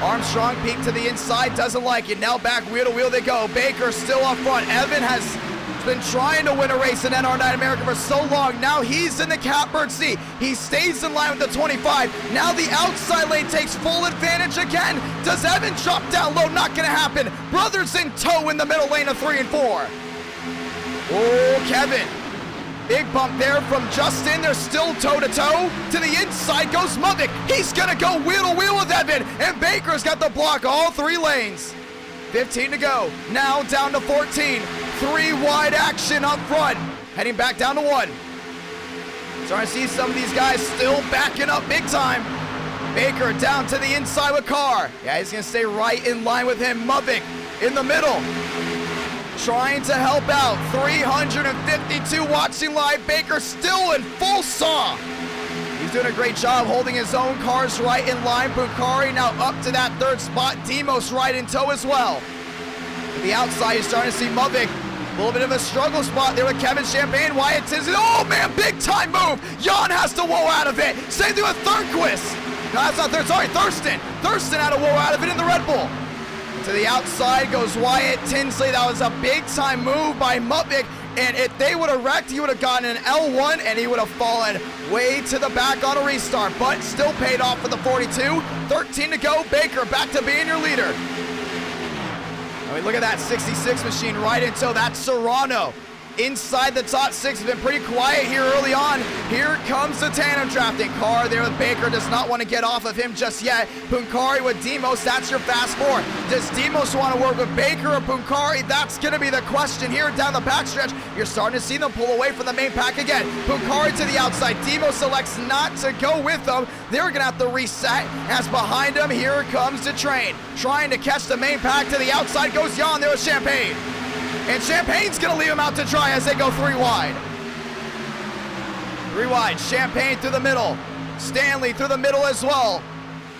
S1: Armstrong peek to the inside, doesn't like it. Now back wheel to wheel they go. Baker still up front. Evan has been trying to win a race in NR9 America for so long. Now he's in the catbird seat. He stays in line with the 25. Now the outside lane takes full advantage again. Does Evan drop down low? Not gonna happen. Brothers in tow in the middle lane of 3 and 4. Oh, Kevin. Big bump there from Justin. They're still toe-to-toe. To the inside goes Muvik. He's going to go wheel-to-wheel with Evan. And Baker's got the block all 3 lanes. 15 to go. Now down to 14. 3 wide action up front. Heading back down to 1. Starting to see some of these guys still backing up big time. Baker down to the inside with Carr. Yeah, he's going to stay right in line with him. Muvik in the middle. Trying to help out. 352 watching live. Baker still in full saw. He's doing a great job holding his own cars right in line. Bukhari now up to that third spot. Demos right in tow as well. To the outside, you're starting to see Muvik. A little bit of a struggle spot there with Kevin Champagne. Wyatt Tinsley. Oh, man, big time move. Jan has to whoa out of it. Same thing with Thurquist. No, that's not third. Sorry, Thurston. Thurston had to whoa out of it in the Red Bull. To the outside goes Wyatt Tinsley. That was a big time move by Muvik. And if they would have wrecked, he would have gotten an L1 and he would have fallen way to the back on a restart. But still paid off for the 42. 13 to go. Baker back to being your leader. I mean, look at that 66 machine right until that Serrano inside the top 6 has been pretty quiet here early on. Here comes the tandem drafting car there with Baker. Does not want to get off of him just yet. Punkari with Demos. That's your fast four. Does Demos want to work with Baker or Punkari? That's going to be the question here down the backstretch. You're starting to see them pull away from the main pack again. Punkari to the outside. Demos selects not to go with them. They're going to have to reset as behind them. Here comes the train. Trying to catch the main pack. To the outside goes Jan there with Champagne. And Champagne's going to leave him out to dry as they go 3 wide. 3 wide. Champagne through the middle. Stanley through the middle as well.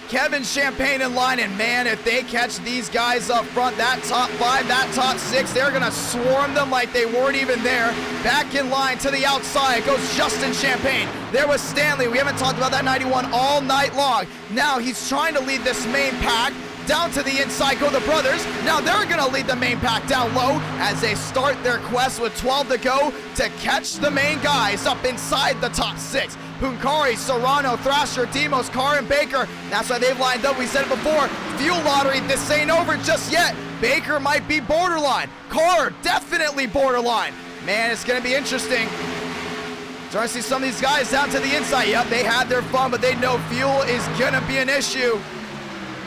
S1: Kevin Champagne in line. And man, if they catch these guys up front, that top 5, that top 6, they're going to swarm them like they weren't even there. Back in line to the outside goes Justin Champagne. There was Stanley. We haven't talked about that 91 all night long. Now he's trying to lead this main pack. Down to the inside go the brothers. Now they're going to lead the main pack down low as they start their quest with 12 to go to catch the main guys up inside the top 6. Punkari, Serrano, Thrasher, Demos, Carr, and Baker. That's why they've lined up. We said it before. Fuel lottery, this ain't over just yet. Baker might be borderline. Carr, definitely borderline. Man, it's going to be interesting. Starting to see some of these guys down to the inside. Yep, they had their fun, but they know fuel is going to be an issue.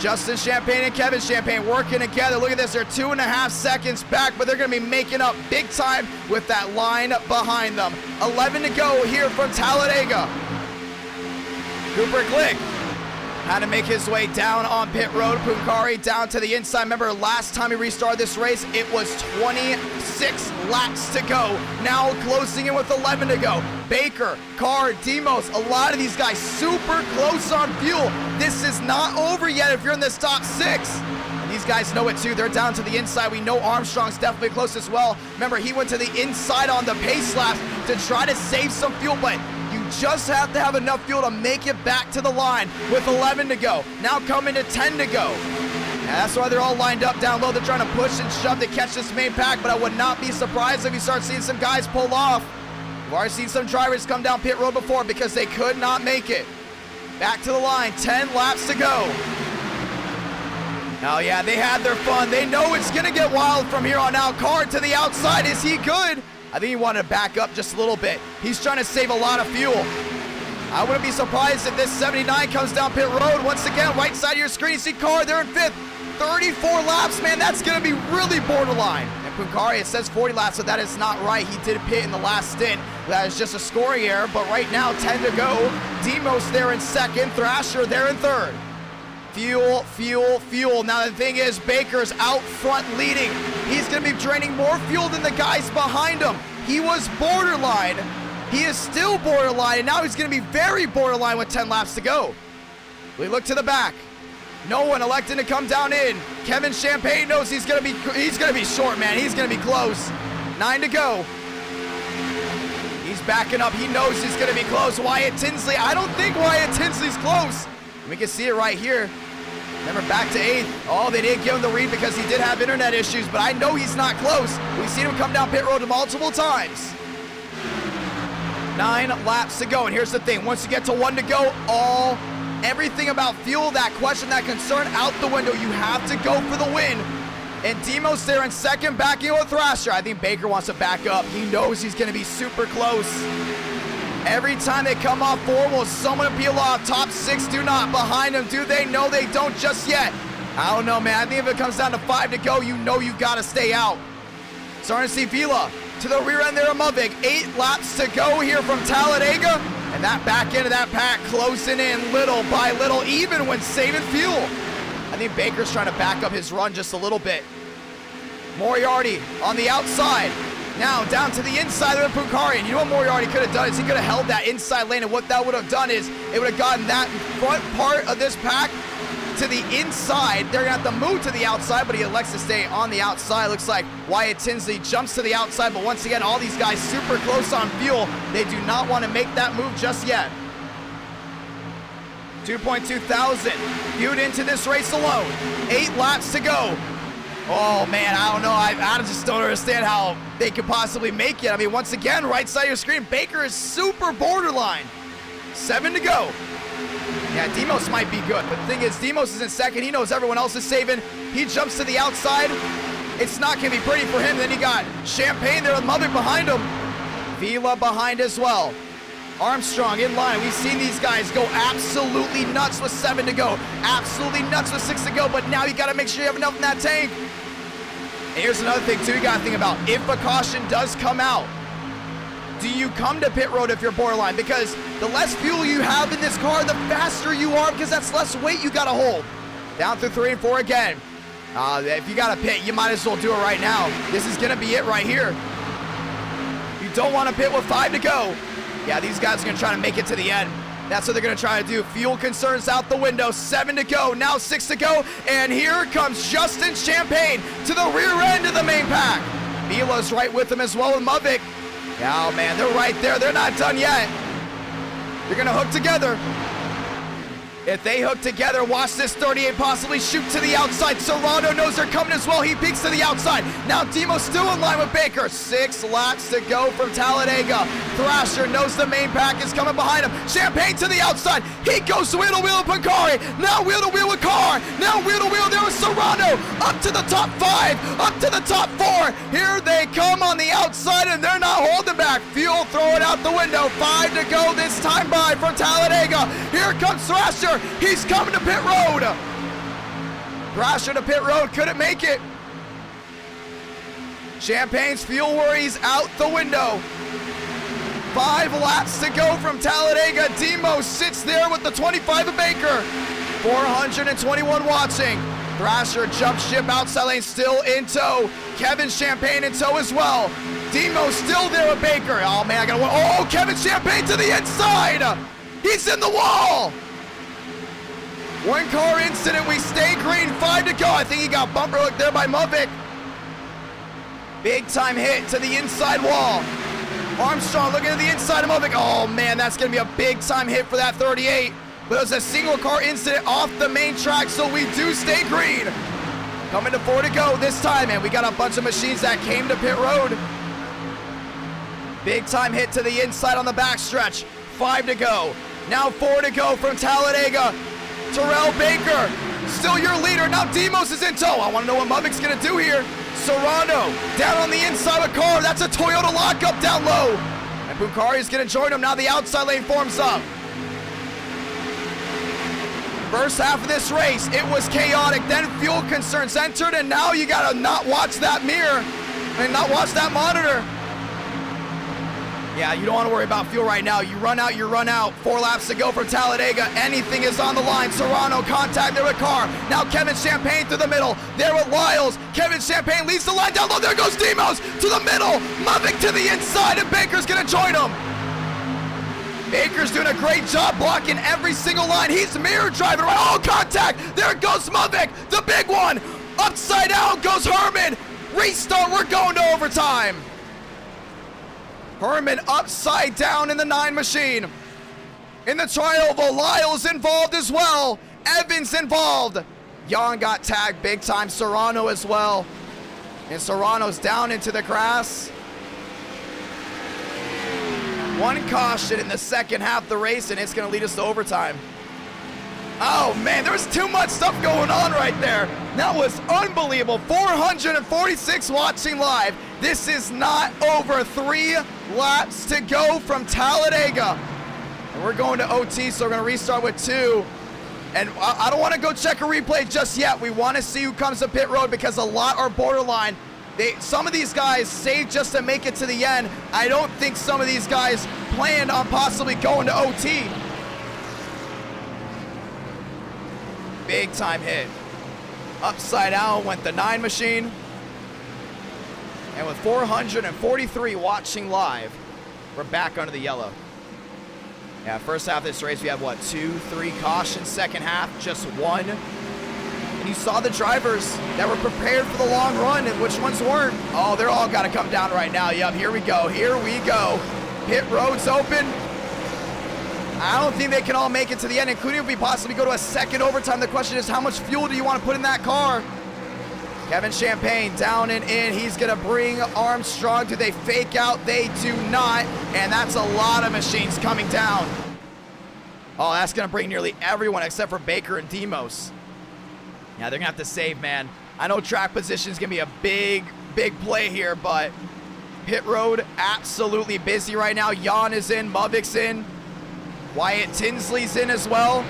S1: Justin Champagne and Kevin Champagne working together. Look at this. They're 2.5 seconds back, but they're going to be making up big time with that line behind them. 11 to go here from Talladega. Cooper Glick had to make his way down on pit road. Punkari down to the inside. Remember, last time he restarted this race, it was 26 laps to go. Now closing in with 11 to go. Baker, Carr, Demos, a lot of these guys super close on fuel. This is not over yet if you're in this top 6. And these guys know it too. They're down to the inside. We know Armstrong's definitely close as well. Remember, he went to the inside on the pace laps to try to save some fuel, but you just have to have enough fuel to make it back to the line with 11 to go. Now coming to 10 to go. And that's why they're all lined up down low. They're trying to push and shove to catch this main pack, but I would not be surprised if you start seeing some guys pull off. We've already seen some drivers come down pit road before because they could not make it. Back to the line, 10 laps to go. Oh yeah, they had their fun. They know it's gonna get wild from here on out. Carr to the outside, is he good? I think he wanted to back up just a little bit. He's trying to save a lot of fuel. I wouldn't be surprised if this 79 comes down pit road. Once again, right side of your screen, you see Carr there in 5th. 34 laps, man, that's gonna be really borderline. And Punkari, it says 40 laps, so that is not right. He did pit in the last stint. That is just a scoring error, but right now, 10 to go. Demos there in 2nd, Thrasher there in 3rd. Fuel, fuel, fuel. Now the thing is, Baker's out front leading. He's gonna be draining more fuel than the guys behind him. He was borderline. He is still borderline, and now he's gonna be very borderline with 10 laps to go. We look to the back. No one electing to come down in. Kevin Champagne knows he's gonna be short, man. He's gonna be close. 9 to go. He's backing up. He knows he's gonna be close. Wyatt Tinsley. I don't think Wyatt Tinsley's close. We can see it right here. Remember, back to 8th. Oh, they didn't give him the read because he did have internet issues, but I know he's not close. We've seen him come down pit road multiple times. 9 laps to go, and here's the thing. Once you get to 1 to go, everything about fuel, that question, that concern, out the window. You have to go for the win. And Demos there in 2nd, backing with Thrasher. I think Baker wants to back up. He knows he's going to be super close. Every time they come off 4, will someone peel off? Top 6 do not. Behind them, do they? No, they don't just yet. I don't know, man. I think if it comes down to 5 to go, you know you've got to stay out. Starting to see Vila to the rear end there of Muvik. 8 laps to go here from Talladega. And that back end of that pack closing in little by little, even when saving fuel. I think Baker's trying to back up his run just a little bit. Moriarty on the outside. Now down to the inside of Puncari. And you know what Moriarty could have done is he could have held that inside lane, and what that would have done is it would have gotten that front part of this pack to the inside. They're gonna have to move to the outside, but he elects to stay on the outside. Looks like Wyatt Tinsley jumps to the outside, but once again, all these guys super close on fuel. They do not want to make that move just yet. 2.2 thousand viewed into this race alone. 8 laps to go. Oh man, I don't know. I just don't understand how they could possibly make it. I mean, once again, right side of your screen, Baker is super borderline. 7 to go. Yeah, Demos might be good, but the thing is, Demos is in second. He knows everyone else is saving. He jumps to the outside. It's not going to be pretty for him. Then you got Champagne there with Mother behind him. Vila behind as well. Armstrong in line. We've seen these guys go absolutely nuts with 7 to go. Absolutely nuts with 6 to go, but now you got to make sure you have enough in that tank. And here's another thing, too, you got to think about. If a caution does come out, do you come to pit road if you're borderline? Because the less fuel you have in this car, the faster you are, because that's less weight you got to hold. Down through 3 and 4 again. If you got to pit, you might as well do it right now. This is going to be it right here. You don't want to pit with 5 to go. Yeah, these guys are going to try to make it to the end. That's what they're going to try to do. Fuel concerns out the window. 7 to go. Now 6 to go. And here comes Justin Champagne to the rear end of the main pack. Vila's right with him as well with Muvik. Oh, man, they're right there. They're not done yet. They're going to hook together. If they hook together, watch this 38 possibly shoot to the outside. Serrano knows they're coming as well. He peeks to the outside. Now Demo's still in line with Baker. 6 laps to go from Talladega. Thrasher knows the main pack is coming behind him. Champagne to the outside. He goes wheel to wheel with Pancari. Now wheel to wheel with Carr. Now wheel to wheel there with Serrano. Up to the top 5. Up to the top 4. Here they come on the outside, and they're not holding back. Fuel throwing out the window. 5 to go this time by for Talladega. Here comes Thrasher. He's coming to pit road. Thrasher to pit road, couldn't make it. Champagne's fuel worries out the window. 5 laps to go from Talladega. Demo sits there with the 25 of Baker. 421 watching. Thrasher jumps ship outside lane, still in tow. Kevin Champagne in tow as well. Demo still there with Baker. Oh man, I gotta. Oh, Kevin Champagne to the inside. He's in the wall. 1 car incident, we stay green, 5 to go. I think he got bumper hooked there by Muvik. Big time hit to the inside wall. Armstrong looking at the inside of Muvik. Oh man, that's gonna be a big time hit for that 38. But it was a single car incident off the main track, so we do stay green. Coming to 4 to go this time, and we got a bunch of machines that came to pit road. Big time hit to the inside on the backstretch. 5 to go. Now 4 to go from Talladega. Terrell Baker, still your leader. Now Demos is in tow. I want to know what Muvik's going to do here. Serrano down on the inside of the car. That's a Toyota lockup down low. And Bukhari is going to join him. Now the outside lane forms up. First half of this race, it was chaotic. Then fuel concerns entered, and now you got to not watch that mirror and not watch that monitor. Yeah, you don't want to worry about fuel right now. You run out, you run out. 4 laps to go for Talladega. Anything is on the line. Serrano contact there with Carr. Now Kevin Champagne through the middle. There with Lyles. Kevin Champagne leads the line down low. There goes Demos to the middle. Muvik to the inside, and Baker's going to join him. Baker's doing a great job blocking every single line. He's mirror driving right. Oh, contact. There goes Muvik. The big one. Upside down goes Herman. Restart. We're going to overtime. Herman upside down in the 9 machine. In the trial, Lyle's involved as well. Evans involved. Young got tagged big time. Serrano as well. And Serrano's down into the grass. 1 caution in the second half of the race, and it's going to lead us to overtime. Oh man, there's too much stuff going on right there. That was unbelievable. 446 watching live. This is not over. 3 laps to go from Talladega. And we're going to OT, so we're going to restart with 2. And I don't want to go check a replay just yet. We want to see who comes to pit road because a lot are borderline. Some of these guys saved just to make it to the end. I don't think some of these guys planned on possibly going to OT. Big time hit. Upside down went the 9 machine. And with 443 watching live, we're back under the yellow. Yeah, first half of this race, we have, what, 2, 3 cautions. Second half, just 1. And you saw the drivers that were prepared for the long run and which ones weren't. Oh, they're all got to come down right now. Yep, here we go. Here we go. Pit road's open. I don't think they can all make it to the end, including if we possibly go to a second overtime. The question is, how much fuel do you want to put in that car? Kevin Champagne down and in. He's going to bring Armstrong. Do they fake out? They do not. And that's a lot of machines coming down. Oh, that's going to bring nearly everyone except for Baker and Demos. Yeah, they're going to have to save, man. I know track position is going to be a big, big play here, but pit road absolutely busy right now. Jan is in. Muvic's in. Wyatt Tinsley's in as well.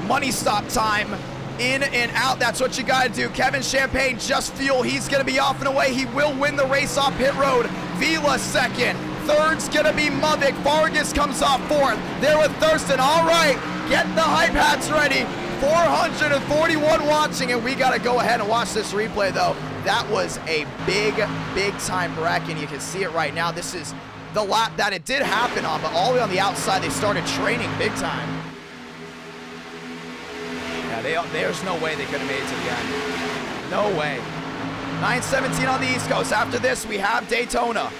S1: Money stop time. In and out, that's what you gotta do. Kevin Champagne, just fuel. He's gonna be off and away. He will win the race off pit road. Vila second. Third's gonna be Muvic. Vargas comes off fourth. There with Thurston. All right, get the hype hats ready. 441 watching, and we gotta go ahead and watch this replay though. That was a big, big time wreck, and you can see it right now. This is the lap that it did happen on, but all the way on the outside, they started training big time. Yeah, there's no way they could have made it to the end. No way. 9:17 on the East Coast. After this, we have Daytona.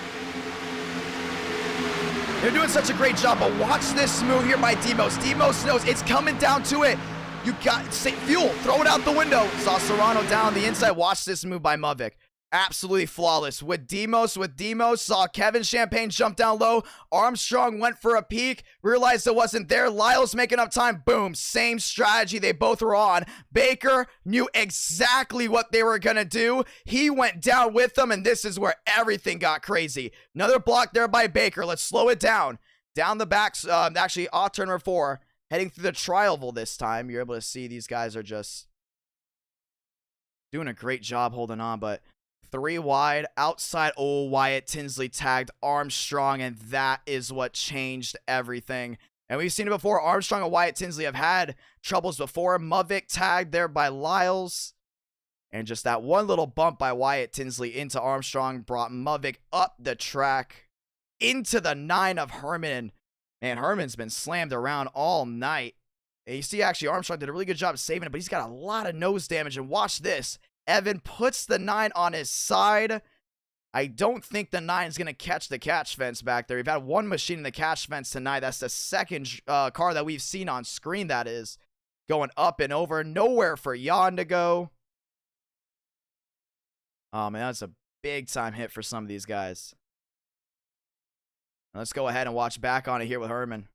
S1: They're doing such a great job, but watch this move here by Demos. Demos knows it's coming down to it. You got fuel, throw it out the window. Saw Serrano down the inside. Watch this move by Muvic. Absolutely flawless. With Demos, saw Kevin Champagne jump down low. Armstrong went for a peek, realized it wasn't there. Lyle's making up time. Boom, same strategy they both were on. Baker knew exactly what they were going to do. He went down with them, and this is where everything got crazy. Another block there by Baker. Let's slow it down. Down the back, actually off turn number 4, heading through the trial this time. You're able to see these guys are just doing a great job holding on, but 3 wide, outside. Oh, Wyatt Tinsley tagged Armstrong, and that is what changed everything. And we've seen it before. Armstrong and Wyatt Tinsley have had troubles before. Muvic tagged there by Lyles. And just that one little bump by Wyatt Tinsley into Armstrong brought Muvic up the track into the 9 of Herman. And Herman's been slammed around all night. And you see, actually, Armstrong did a really good job saving it, but he's got a lot of nose damage. And watch this. Evan puts the 9 on his side. I don't think the 9 is going to catch the catch fence back there. We've had one machine in the catch fence tonight. That's the second car that we've seen on screen, that is. Going up and over. Nowhere for Jan to go. Oh, man, that's a big-time hit for some of these guys. Let's go ahead and watch back on it here with Herman.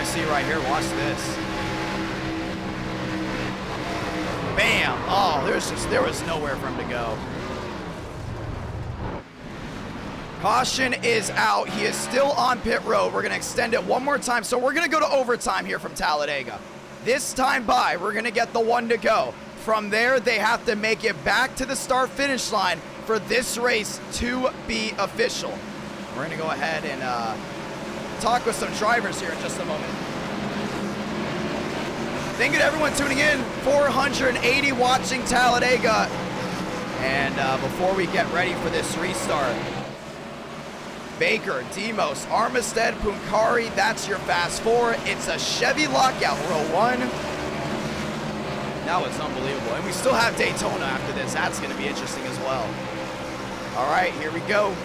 S1: See right here, watch this. Bam! Oh, there was nowhere for him to go. Caution is out. He is still on pit road. We're gonna extend it one more time. So we're gonna go to overtime here from Talladega. This time by, we're gonna get the 1 to go. From there, they have to make it back to the start-finish line for this race to be official. We're gonna go ahead and talk with some drivers here in just a moment. Thank you to everyone tuning in. 480 watching Talladega. And before we get ready for this restart, Baker, Demos, Armistead, Punkari, that's your fast 4. It's a Chevy lockout, row 1. That was unbelievable. And we still have Daytona after this. That's going to be interesting as well. All right, here we go.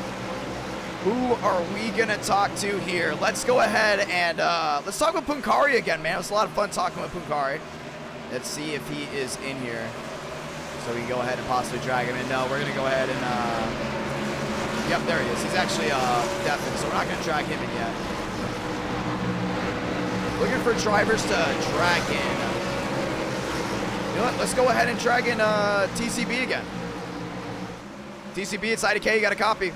S1: Who are we going to talk to here? Let's go ahead and let's talk with Punkari again, man. It was a lot of fun talking with Punkari. Let's see if he is in here. So we can go ahead and possibly drag him in. No, we're going to go ahead and... Yep, there he is. He's actually deafened, so we're not going to drag him in yet. for drivers to drag in. You know what? Let's go ahead and drag in TCB again. TCB, it's IDK. You got a copy.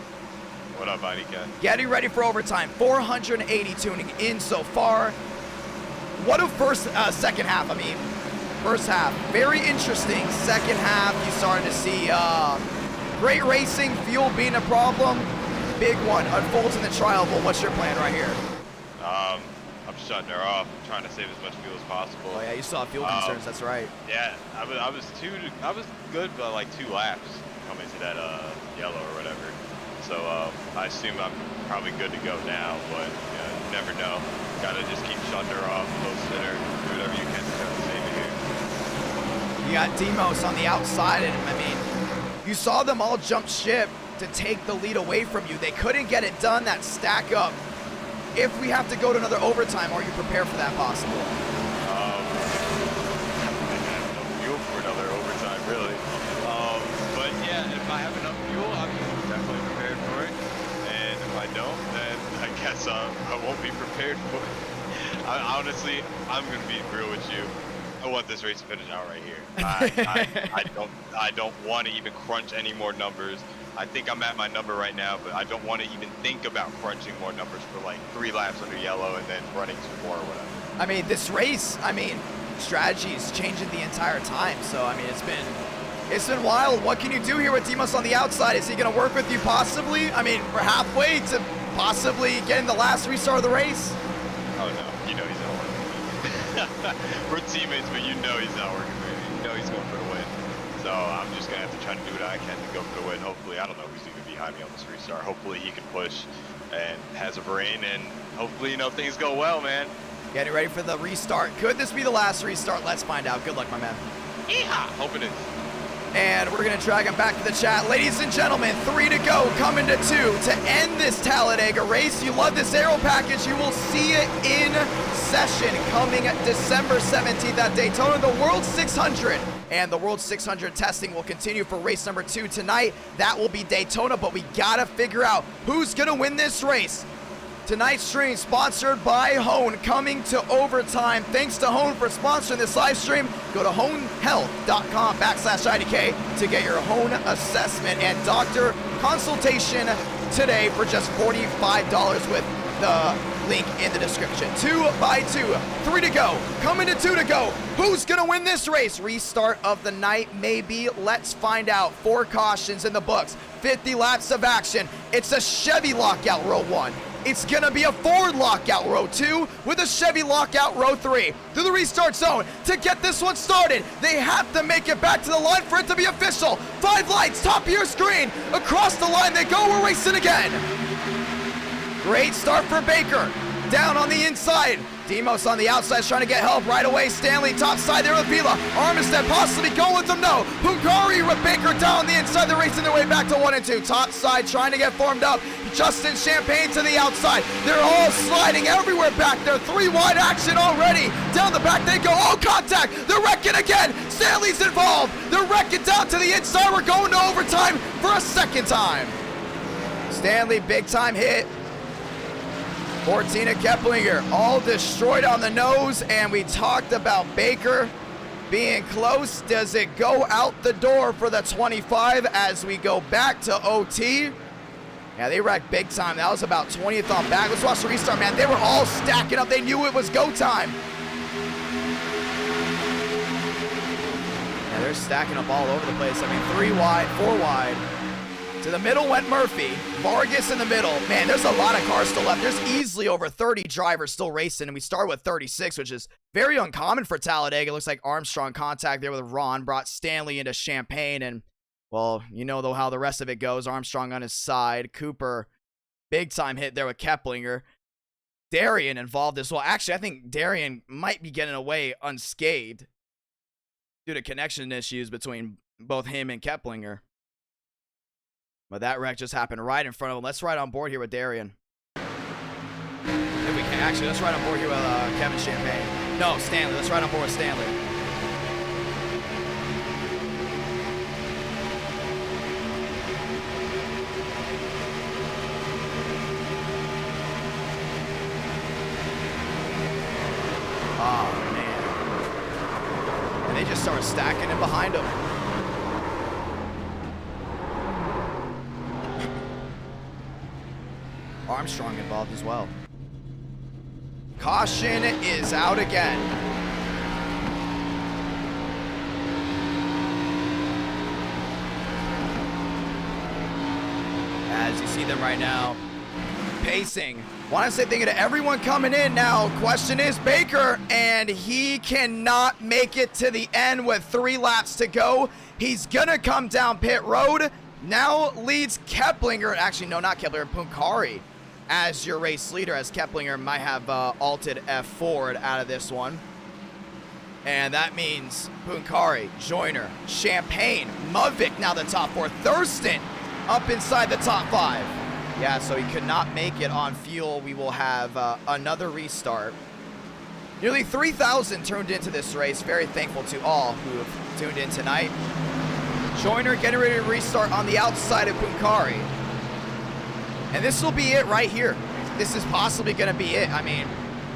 S6: What up, IDK?
S1: Getting ready for overtime. 480 tuning in so far. What a second half, I mean. First half, very interesting. Second half, you started to see great racing, fuel being a problem. Big one unfolds in the trial. Well, what's your plan right here?
S6: I'm shutting her off. I'm trying to save as much fuel as possible.
S1: Oh yeah, you saw fuel concerns. That's right.
S6: Yeah, I was good by like 2 laps coming to that yellow or whatever. So I assume I'm probably good to go now, but you never know. Gotta just keep shutting her off, close to her, do whatever you can to try to save it here.
S1: You got Demos on the outside, and I mean, you saw them all jump ship to take the lead away from you. They couldn't get it done. That stack up. If we have to go to another overtime, are you prepared for that possible?
S6: I have no fuel for another overtime, really. But yeah, if I have enough fuel, I'm definitely prepared for it. And if I don't, then I guess I won't be prepared for it. Honestly, I'm gonna be real with you. I want this race to finish out right here. I don't want to even crunch any more numbers. I think I'm at my number right now, but I don't want to even think about crunching more numbers for like 3 laps under yellow and then running 2 more or whatever.
S1: I mean, this race, strategy is changing the entire time. So, I mean, it's been wild. What can you do here with Demos on the outside? Is he going to work with you possibly? I mean, we're halfway to possibly getting the last restart of the race.
S6: Oh, no. You know he's not working with me. We're teammates, but you know he's not working with me. You know he's going for the win. So I'm just going to have to try to do what I can to go for the win. Hopefully, I don't know who's even behind me on this restart. Hopefully he can push and has a brain, and hopefully, things go well, man.
S1: Getting ready for the restart. Could this be the last restart? Let's find out. Good luck, my man.
S6: Yeehaw! Hope it is.
S1: And we're going to drag him back to the chat. Ladies and gentlemen, 3 to go, coming to 2 to end this Talladega race. You love this aero package. You will see it in session coming December 17th at Daytona, the World 600. And the World 600 testing will continue for race number 2 tonight. That will be Daytona, but we got to figure out who's going to win this race. Tonight's stream sponsored by Hone, coming to overtime. Thanks to Hone for sponsoring this live stream. Go to honehealth.com/IDK to get your Hone assessment and doctor consultation today for just $45 with the link in the description. 2 by 2, 3 to go, coming to 2 to go. Who's gonna win this race? Restart of the night, maybe. Let's find out. 4 cautions in the books, 50 laps of action. It's a Chevy lockout row 1. It's gonna be a Ford lockout row 2 with a Chevy lockout row 3. Through the restart zone to get this one started. They have to make it back to the line for it to be official. 5 lights, top of your screen. Across the line they go, we're racing again. Great start for Baker. Down on the inside. Demos on the outside trying to get help right away. Stanley top side there with Vila. Armistead possibly going with them. No. Hungary with Baker down the inside. They're racing their way back to 1 and 2. Top side trying to get formed up. Justin Champagne to the outside. They're all sliding everywhere back there. 3 wide action already. Down the back they go. Oh, contact. They're wrecking again. Stanley's involved. They're wrecking down to the inside. We're going to overtime for a second time. Stanley, big time hit. 14 at Keplinger, all destroyed on the nose, and we talked about Baker being close. Does it go out the door for the 25 as we go back to OT? Yeah, they wrecked big time. That was about 20th on back. Let's watch the restart, man. They were all stacking up. They knew it was go time. Yeah, they're stacking up all over the place. I mean, 3 wide, 4 wide. To the middle went Murphy. Vargas in the middle. Man, there's a lot of cars still left. There's easily over 30 drivers still racing, and we start with 36, which is very uncommon for Talladega. Looks like Armstrong contact there with Ron brought Stanley into Champagne, and, well, you know, though, how the rest of it goes. Armstrong on his side. Cooper, big time hit there with Keplinger. Darian involved as well. Actually, I think Darian might be getting away unscathed due to connection issues between both him and Keplinger. But that wreck just happened right in front of him. Let's ride on board here with Darian. If we can. Actually, let's ride on board here with Kevin Champagne. No, Stanley. Let's ride on board with Stanley. they just start stacking in behind him. Armstrong involved as well. Caution is out again. As you see them right now, pacing. Want to say thank you to everyone coming in now. Question is Baker, and he cannot make it to the end with 3 laps to go. He's gonna come down pit road. Now leads Keplinger, actually no, not Keplinger, Punkari as your race leader, as Keplinger might have alted F forward out of this one. And that means Punkari, Joyner, Champagne, Mudvik now the top 4, Thurston up inside the top 5. Yeah, so he could not make it on fuel. We will have another restart. Nearly 3,000 tuned into this race. Very thankful to all who have tuned in tonight. Joyner getting ready to restart on the outside of Punkari. And this will be it right here. This is possibly going to be it. I mean,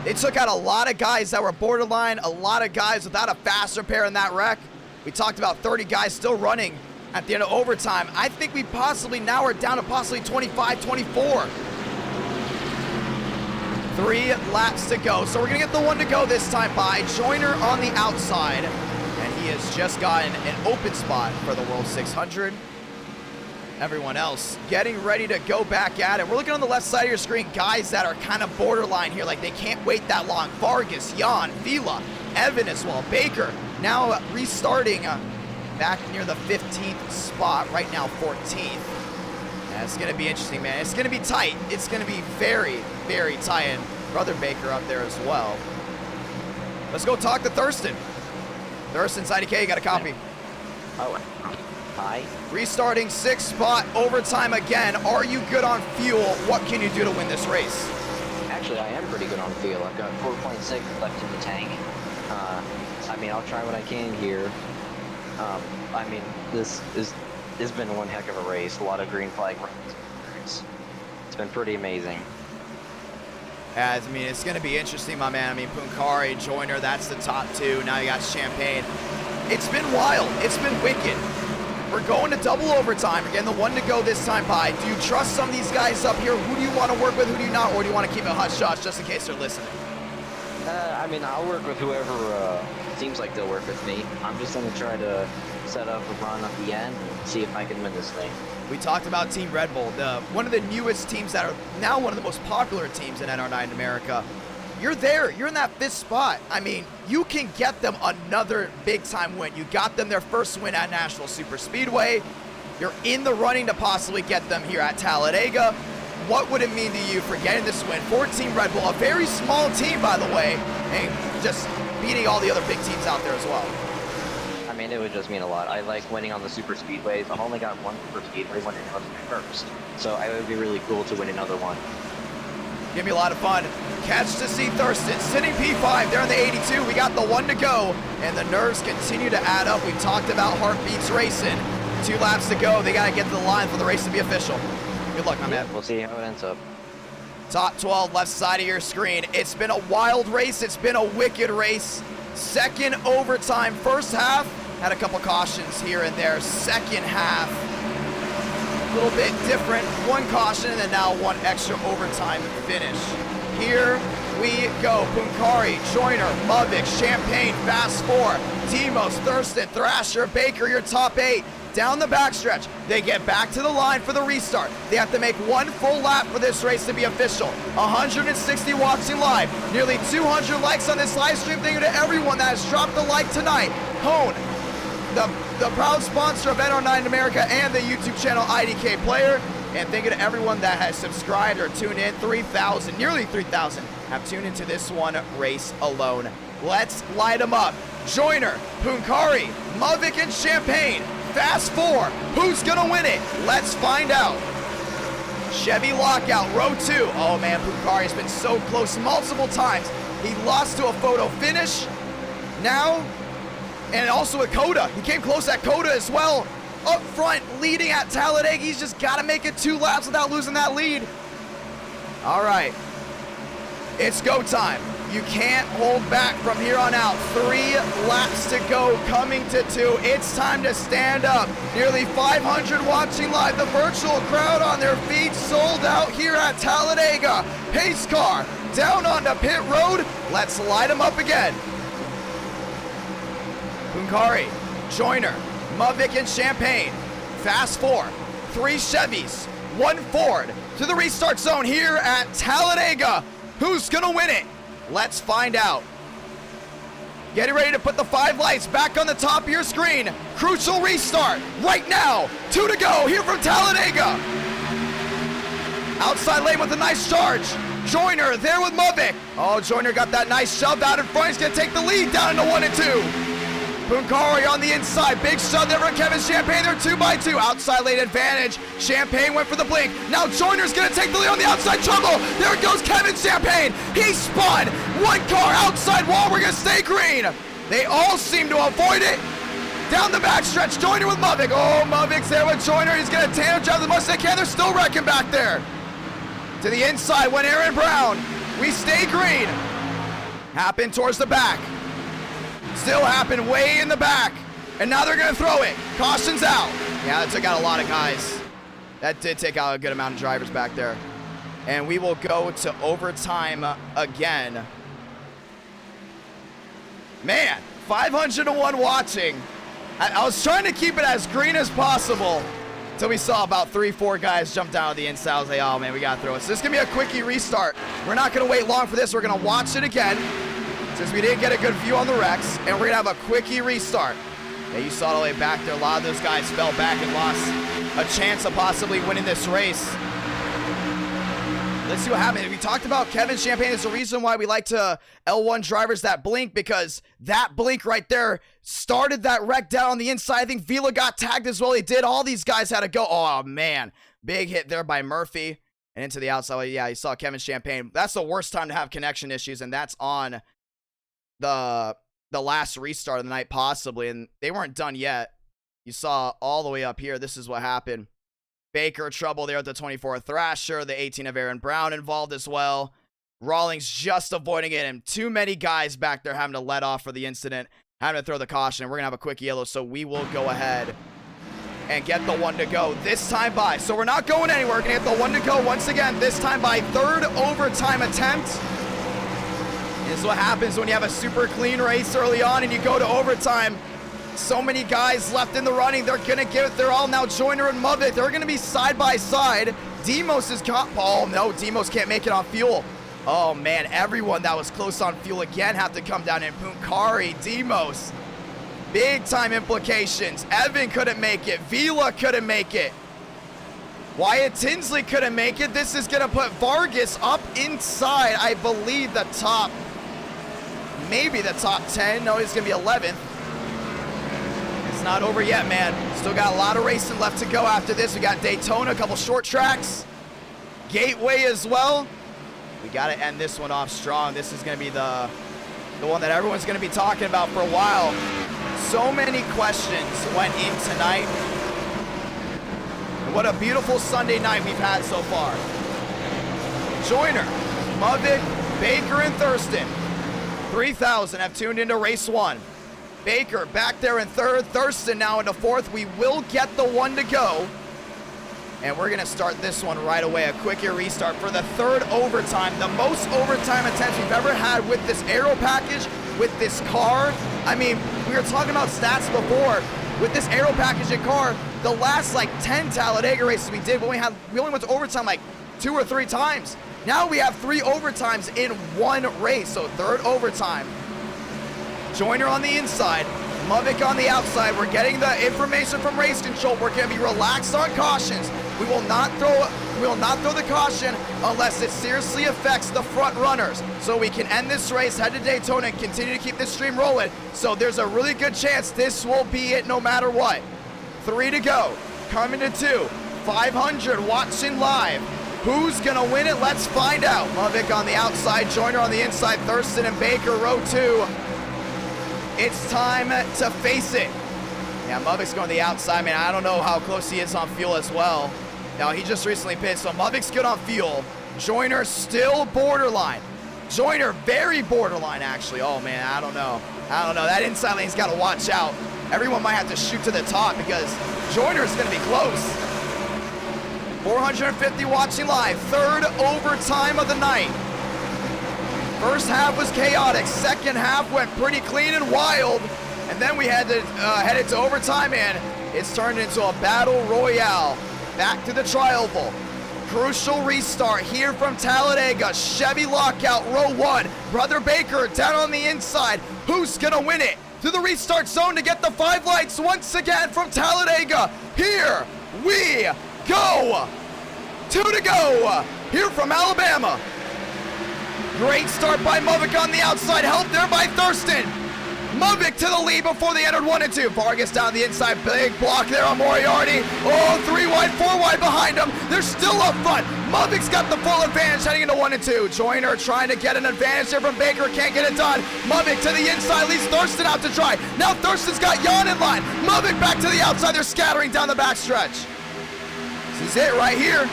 S1: they took out a lot of guys that were borderline, a lot of guys without a fast repair in that wreck. We talked about 30 guys still running at the end of overtime. I think we possibly now are down to possibly 25, 24. 3 laps to go. So we're going to get the one to go this time by Joyner on the outside. And he has just gotten an open spot for the World 600. Everyone else getting ready to go back at it. We're looking on the left side of your screen, guys that are kind of borderline here, like they can't wait that long. Vargas, Jan, Vila, Evan as well, Baker now restarting back near the 15th spot, right now 14th. That's going to be interesting, man. It's going to be tight. It's going to be very, very tight. And Brother Baker up there as well. Let's go talk to Thurston. Thurston's IDK, you got a copy.
S7: Oh, hi.
S1: Restarting 6th spot, overtime again. Are you good on fuel? What can you do to win this race?
S7: Actually, I am pretty good on fuel. I've got 4.6 left in the tank. I mean, I'll try what I can here. I mean, this has been one heck of a race. A lot of green flag runs. It's been pretty amazing.
S1: I mean, it's going to be interesting, my man. I mean, Punkari, Joyner, that's the top 2. Now you got Champagne. It's been wild. It's been wicked. We're going to double overtime. We're getting the one to go this time by. Do you trust some of these guys up here? Who do you want to work with? Who do you not? Or do you want to keep it hush-hush just in case they're listening?
S7: I mean, I'll work with whoever seems like they'll work with me. I'm just going to try to set up a run at the end and see if I can win this thing.
S1: We talked about Team Red Bull, one of the newest teams that are now one of the most popular teams in NR9 in America. You're there. You're in that 5th spot. I mean, you can get them another big-time win. You got them their first win at National Super Speedway. You're in the running to possibly get them here at Talladega. What would it mean to you for getting this win for Team Red Bull? A very small team, by the way, and just beating all the other big teams out there as well.
S7: I mean, it would just mean a lot. I like winning on the super speedways. I've only got one super speedway when it was my first. So it would be really cool to win another one.
S1: Give me a lot of fun. Catch to see Thurston sitting P5 there in the 82. We got the one to go, and the nerves continue to add up. We talked about Heartbeats Racing. 2 laps to go. They got to get to the line for the race to be official. Good luck, my man.
S7: We'll see how it ends up.
S1: Top 12, left side of your screen. It's been a wild race. It's been a wicked race. Second overtime. First half, had a couple cautions here and there. Second half, a little bit different. 1 caution and then now 1 extra overtime finish. Here we go. Punkari, Joyner, Mudvik, Champagne, Fast 4, Demos, Thurston, Thrasher, Baker, your top 8. Down the backstretch, they get back to the line for the restart. They have to make 1 full lap for this race to be official. 160 watching live, nearly 200 likes on this live stream. Thank you to everyone that has dropped a like tonight. Hone, the proud sponsor of NR9 in America and the YouTube channel IDK Player. And thank you to everyone that has subscribed or tuned in. 3,000, nearly 3,000 have tuned into this one race alone. Let's light them up. Joyner, Punkari, Mudvik, and Champagne. Fast 4. Who's gonna win it? Let's find out. Chevy lockout, row 2. Oh man, Punkari's been so close multiple times. He lost to a photo finish. Now, and also at Coda. He came close at Coda as well. Up front, leading at Talladega. He's just gotta make it 2 laps without losing that lead. All right, it's go time. You can't hold back from here on out. 3 laps to go, coming to 2. It's time to stand up. Nearly 500 watching live. The virtual crowd on their feet, sold out here at Talladega. Pace car down onto pit road. Let's light them up again. Bunkari, Joyner, Mavic, and Champagne. Fast 4. 3 Chevys, 1 Ford to the restart zone here at Talladega. Who's gonna win it? Let's find out. Getting ready to put the 5 lights back on the top of your screen. Crucial restart right now. 2 to go here from Talladega. Outside lane with a nice charge. Joyner there with Mavic. Oh, Joyner got that nice shove out in front. He's gonna take the lead down into 1 and 2. Bunkari on the inside. Big shove there from Kevin Champagne. They're 2 by 2. Outside lane advantage. Champagne went for the blink. Now Joyner's going to take the lead on the outside trouble. There goes Kevin Champagne. He spun. 1 car outside wall. We're going to stay green. They all seem to avoid it. Down the backstretch. Joyner with Mavic. Oh, Mavic's there with Joyner. He's going to tandem drive as much as they can. They're still wrecking back there. To the inside went Aaron Brown. We stay green. Happen towards the back. Still happen way in the back. And now they're going to throw it. Caution's out. Yeah, that took out a lot of guys. That did take out a good amount of drivers back there. And we will go to overtime again. Man, 501 watching. I was trying to keep it as green as possible until we saw about 3-4 guys jump down to the inside. I was like, oh man, we got to throw it. So this is going to be a quickie restart. We're not going to wait long for this. We're going to watch it again, since we didn't get a good view on the wrecks, and we're gonna have a quickie restart. Yeah, you saw it all the way back there. A lot of those guys fell back and lost a chance of possibly winning this race. Let's see what happens. We talked about Kevin Champagne. There's a reason why we like to L1 drivers that blink, because that blink right there started that wreck down on the inside. I think Vila got tagged as well. He did. All these guys had to go. Oh man, big hit there by Murphy and into the outside. Yeah, you saw Kevin Champagne. That's the worst time to have connection issues, and that's on the last restart of the night possibly, and they weren't done yet. You saw all the way up here. This is what happened. Baker trouble there at the 24 Thrasher. The 18 of Aaron Brown involved as well. Rawlings just avoiding it, and too many guys back there having to let off for the incident, having to throw the caution. We're gonna have a quick yellow, so we will go ahead and get the 1 to go this time by. So we're not going anywhere. We're gonna get the 1 to go once again, this time by 3rd overtime attempt. This is what happens when you have a super clean race early on and you go to overtime. So many guys left in the running. They're going to give it their all. Now Joyner and Mavic, they're going to be side by side. Demos is caught. Oh, no, Demos can't make it on fuel. Oh, man, everyone that was close on fuel again have to come down in. Bunkari, Demos. Big time implications. Evan couldn't make it. Vila couldn't make it. Wyatt Tinsley couldn't make it. This is going to put Vargas up inside, I believe, the top. Maybe the top 10. No, he's going to be 11th. It's not over yet, man. Still got a lot of racing left to go after this. We got Daytona, a couple short tracks. Gateway as well. We got to end this one off strong. This is going to be the one that everyone's going to be talking about for a while. So many questions went in tonight. And what a beautiful Sunday night we've had so far. Joyner, Mavic, Baker, and Thurston. 3,000 have tuned into race 1. Baker back there in 3rd. Thurston now into 4th. We will get the 1 to go. And we're going to start this one right away. A quicker restart for the 3rd overtime. The most overtime attempts we've ever had with this aero package, with this car. I mean, we were talking about stats before. With this aero package and car, the last like 10 Talladega races we did, we only went to overtime like 2 or 3 times. Now we have 3 overtimes in 1 race, so 3rd overtime. Joyner on the inside, Mavic on the outside. We're getting the information from race control. We're going to be relaxed on cautions. We will not throw the caution unless it seriously affects the front runners. So we can end this race, head to Daytona, and continue to keep this stream rolling. So there's a really good chance this will be it no matter what. 3 to go, coming to 2, 500 watching live. Who's gonna win it? Let's find out. Mavic on the outside, Joyner on the inside, Thurston and Baker, row 2. It's time to face it. Yeah, Mavic's going to the outside, man. I don't know how close he is on fuel as well. Now, he just recently pitched, so Mavic's good on fuel. Joyner still borderline. Joyner, very borderline, actually. Oh, man, I don't know. That inside lane's got to watch out. Everyone might have to shoot to the top because Joyner's going to be close. 450 watching live. Third overtime of the night. First half was chaotic. Second half went pretty clean and wild. And then we had to head it to overtime, and it's turned into a battle royale. Back to the tri-oval. Crucial restart here from Talladega. Chevy lockout, row 1. Brother Baker down on the inside. Who's gonna win it? To the restart zone to get the 5 lights once again from Talladega. Here we go. 2 to go. Here from Alabama. Great start by Movic on the outside. Help there by Thurston. Movic to the lead before they entered 1 and 2. Vargas down the inside. Big block there on Moriarty. Oh, 3 wide, 4 wide behind him. They're still up front. Movic's got the full advantage heading into 1 and 2. Joyner trying to get an advantage there from Baker. Can't get it done. Movic to the inside. Leaves Thurston out to try. Now Thurston's got Jan in line. Movic back to the outside. They're scattering down the backstretch. This is it right here.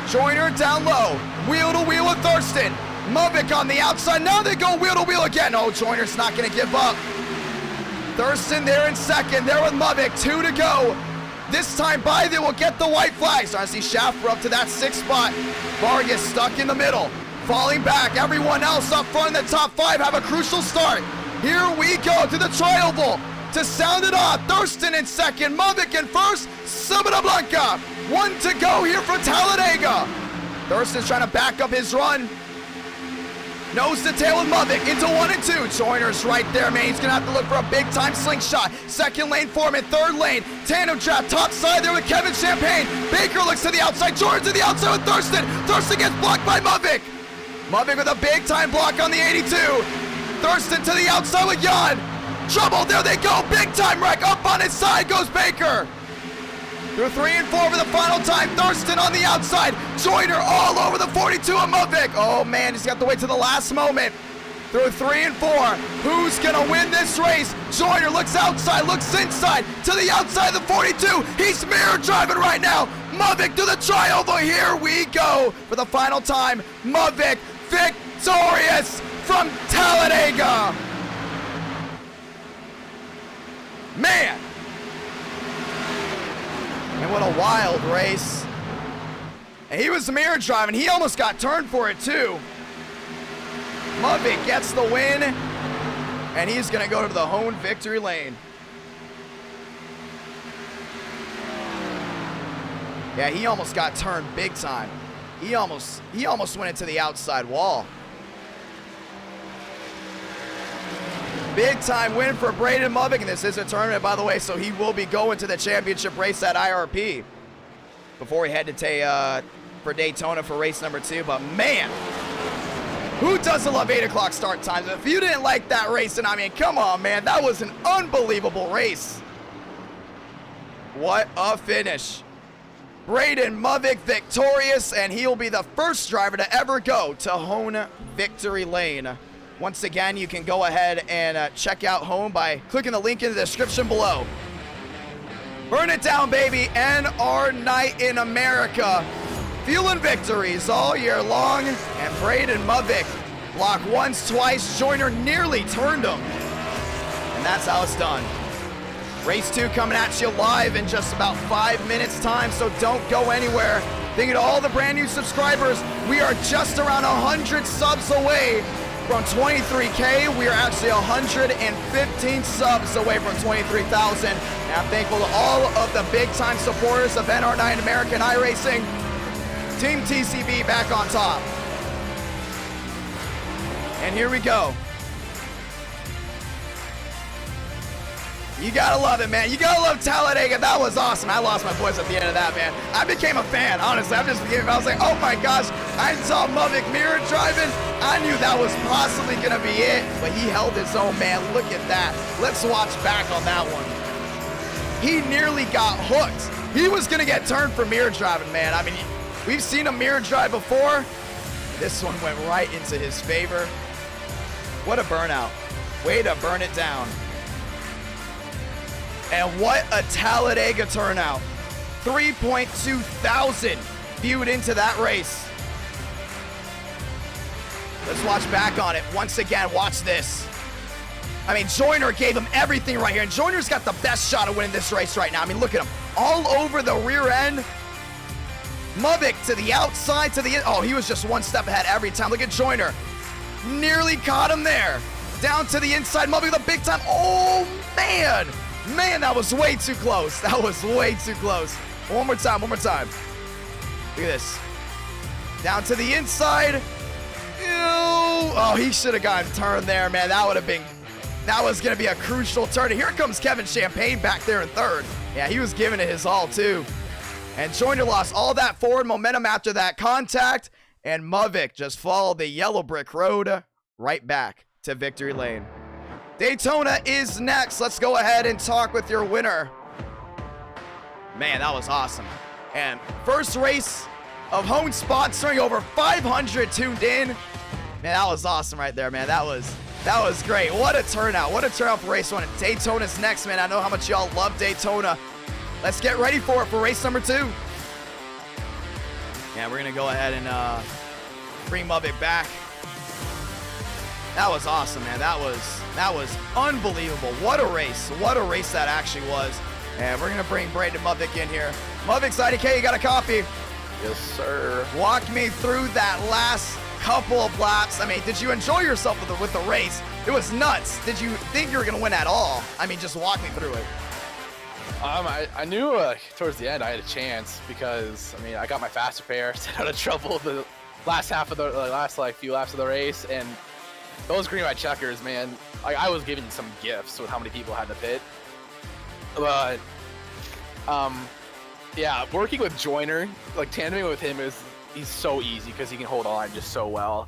S1: Joyner down low. Wheel to wheel with Thurston. Movic on the outside. Now they go wheel to wheel again. Oh, Joyner's not going to give up. Thurston there in second. There with Movic. 2 to go. This time by, they will get the white flag. Starting to see Schaffer up to that 6th spot. Vargas stuck in the middle. Falling back. Everyone else up front in the top 5 have a crucial start. Here we go to the tri-oval. To sound it off. Thurston in second. Movic in first. Sabana Blanca. 1 to go here for Talladega. Thurston's trying to back up his run. Nose to tail with Movic into 1 and 2. Joyner's right there, man. He's going to have to look for a big-time slingshot. Second lane Foreman, third lane. Tandem trap, top side there with Kevin Champagne. Baker looks to the outside. Jordan to the outside with Thurston. Thurston gets blocked by Movic. Movic with a big-time block on the 82. Thurston to the outside with Jan. Trouble, there they go. Big-time wreck. Up on his side goes Baker. Through 3 and 4 for the final time. Thurston on the outside. Joyner all over the 42 of Movic. Oh, man, he's got to wait to the last moment. Through 3 and 4. Who's going to win this race? Joyner looks outside, looks inside. To the outside of the 42. He's mirror driving right now. Movic to the tri-oval. Here we go for the final time. Movic victorious from Talladega. Man. And what a wild race. And he was mirror driving. He almost got turned for it too. Movic gets the win. And he's going to go to the home victory lane. Yeah, he almost got turned big time. He almost went into the outside wall. Big time win for Braden Movic, and this is a tournament, by the way, so he will be going to the championship race at IRP before he head to for Daytona for race number 2. But man, who doesn't love 8 o'clock start times? If you didn't like that race, and I mean, come on, man, that was an unbelievable race. What a finish. Braden Movic victorious, and he'll be the first driver to ever go to home victory lane. Once again, you can go ahead and check out home by clicking the link in the description below. Burn it down, baby. NR Night in America. Feeling victories all year long. And Braden Movic blocked once, twice. Joyner nearly turned him. And that's how it's done. Race 2 coming at you live in just about 5 minutes time, so don't go anywhere. Thank you to all the brand new subscribers. We are just around 100 subs away from 23K. We are actually 115 subs away from 23,000. And I'm thankful to all of the big-time supporters of NR9 American iRacing. Team TCB back on top. And here we go. You gotta love it, man. You gotta love Talladega. That was awesome. I lost my voice at the end of that, man. I became a fan, honestly. I was like, oh my gosh. I saw Movic mirror driving. I knew that was possibly gonna be it, but he held his own, man. Look at that. Let's watch back on that one. He nearly got hooked. He was gonna get turned for mirror driving, man. I mean, we've seen him mirror drive before. This one went right into his favor. What a burnout. Way to burn it down. And what a Talladega turnout. 3.2 thousand viewed into that race. Let's watch back on it. Once again, watch this. I mean, Joyner gave him everything right here, and Joyner's got the best shot of winning this race right now. I mean, look at him. All over the rear end. Mubik to the outside, to the in. Oh, he was just one step ahead every time. Look at Joyner. Nearly caught him there. Down to the inside. Mubik the big time. Oh, man. Man, that was way too close. That was way too close. One more time, one more time. Look at this. Down to the inside. Ew. Oh, he should have gotten turned there, man. That would have been... That was going to be a crucial turn. And here comes Kevin Champagne back there in third. Yeah, he was giving it his all, too. And Joyner lost all that forward momentum after that contact. And Muvik just followed the yellow brick road right back to victory lane. Daytona is next. Let's go ahead and talk with your winner. Man, that was awesome. And first race of home sponsoring, over 500 tuned in. Man, that was awesome right there, man. That was great. What a turnout. What a turnout for race one. And Daytona's next, man. I know how much y'all love Daytona. Let's get ready for it for race number 2. Yeah, we're going to go ahead and bring Mubik back. That was awesome, man. That was unbelievable. What a race. What a race that actually was. And we're going to bring Brandon Mubik in here. Mubik's IDK, you got a copy?
S4: Yes, sir.
S1: Walk me through that last couple of laps. I mean, did you enjoy yourself with the race? It was nuts. Did you think you were going to win at all? I mean, just walk me through it.
S4: I knew towards the end I had a chance because, I mean, I got my faster pair, stayed out of trouble the last half of the last few laps of the race, and those green white checkers, man, I was giving some gifts with how many people had to pit. But yeah, working with Joyner, like tandeming with him he's so easy because he can hold on just so well.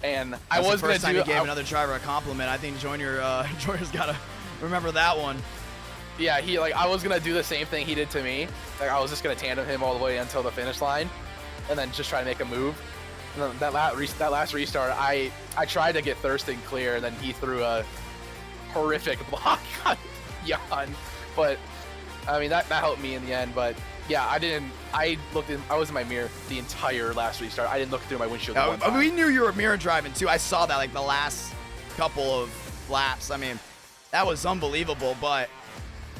S4: And I was
S1: the first time he gave another driver a compliment. I think Joyner's got to remember that one.
S4: Yeah, I was gonna do the same thing he did to me. Like I was just gonna tandem him all the way until the finish line, and then just try to make a move. And then that last restart, I tried to get Thurston clear, and then he threw a horrific block on Jan. But I mean that helped me in the end. But yeah, I was in my mirror the entire last restart. I didn't look through my windshield.
S1: We knew you were mirror driving too. I saw that the last couple of laps. I mean, that was unbelievable. But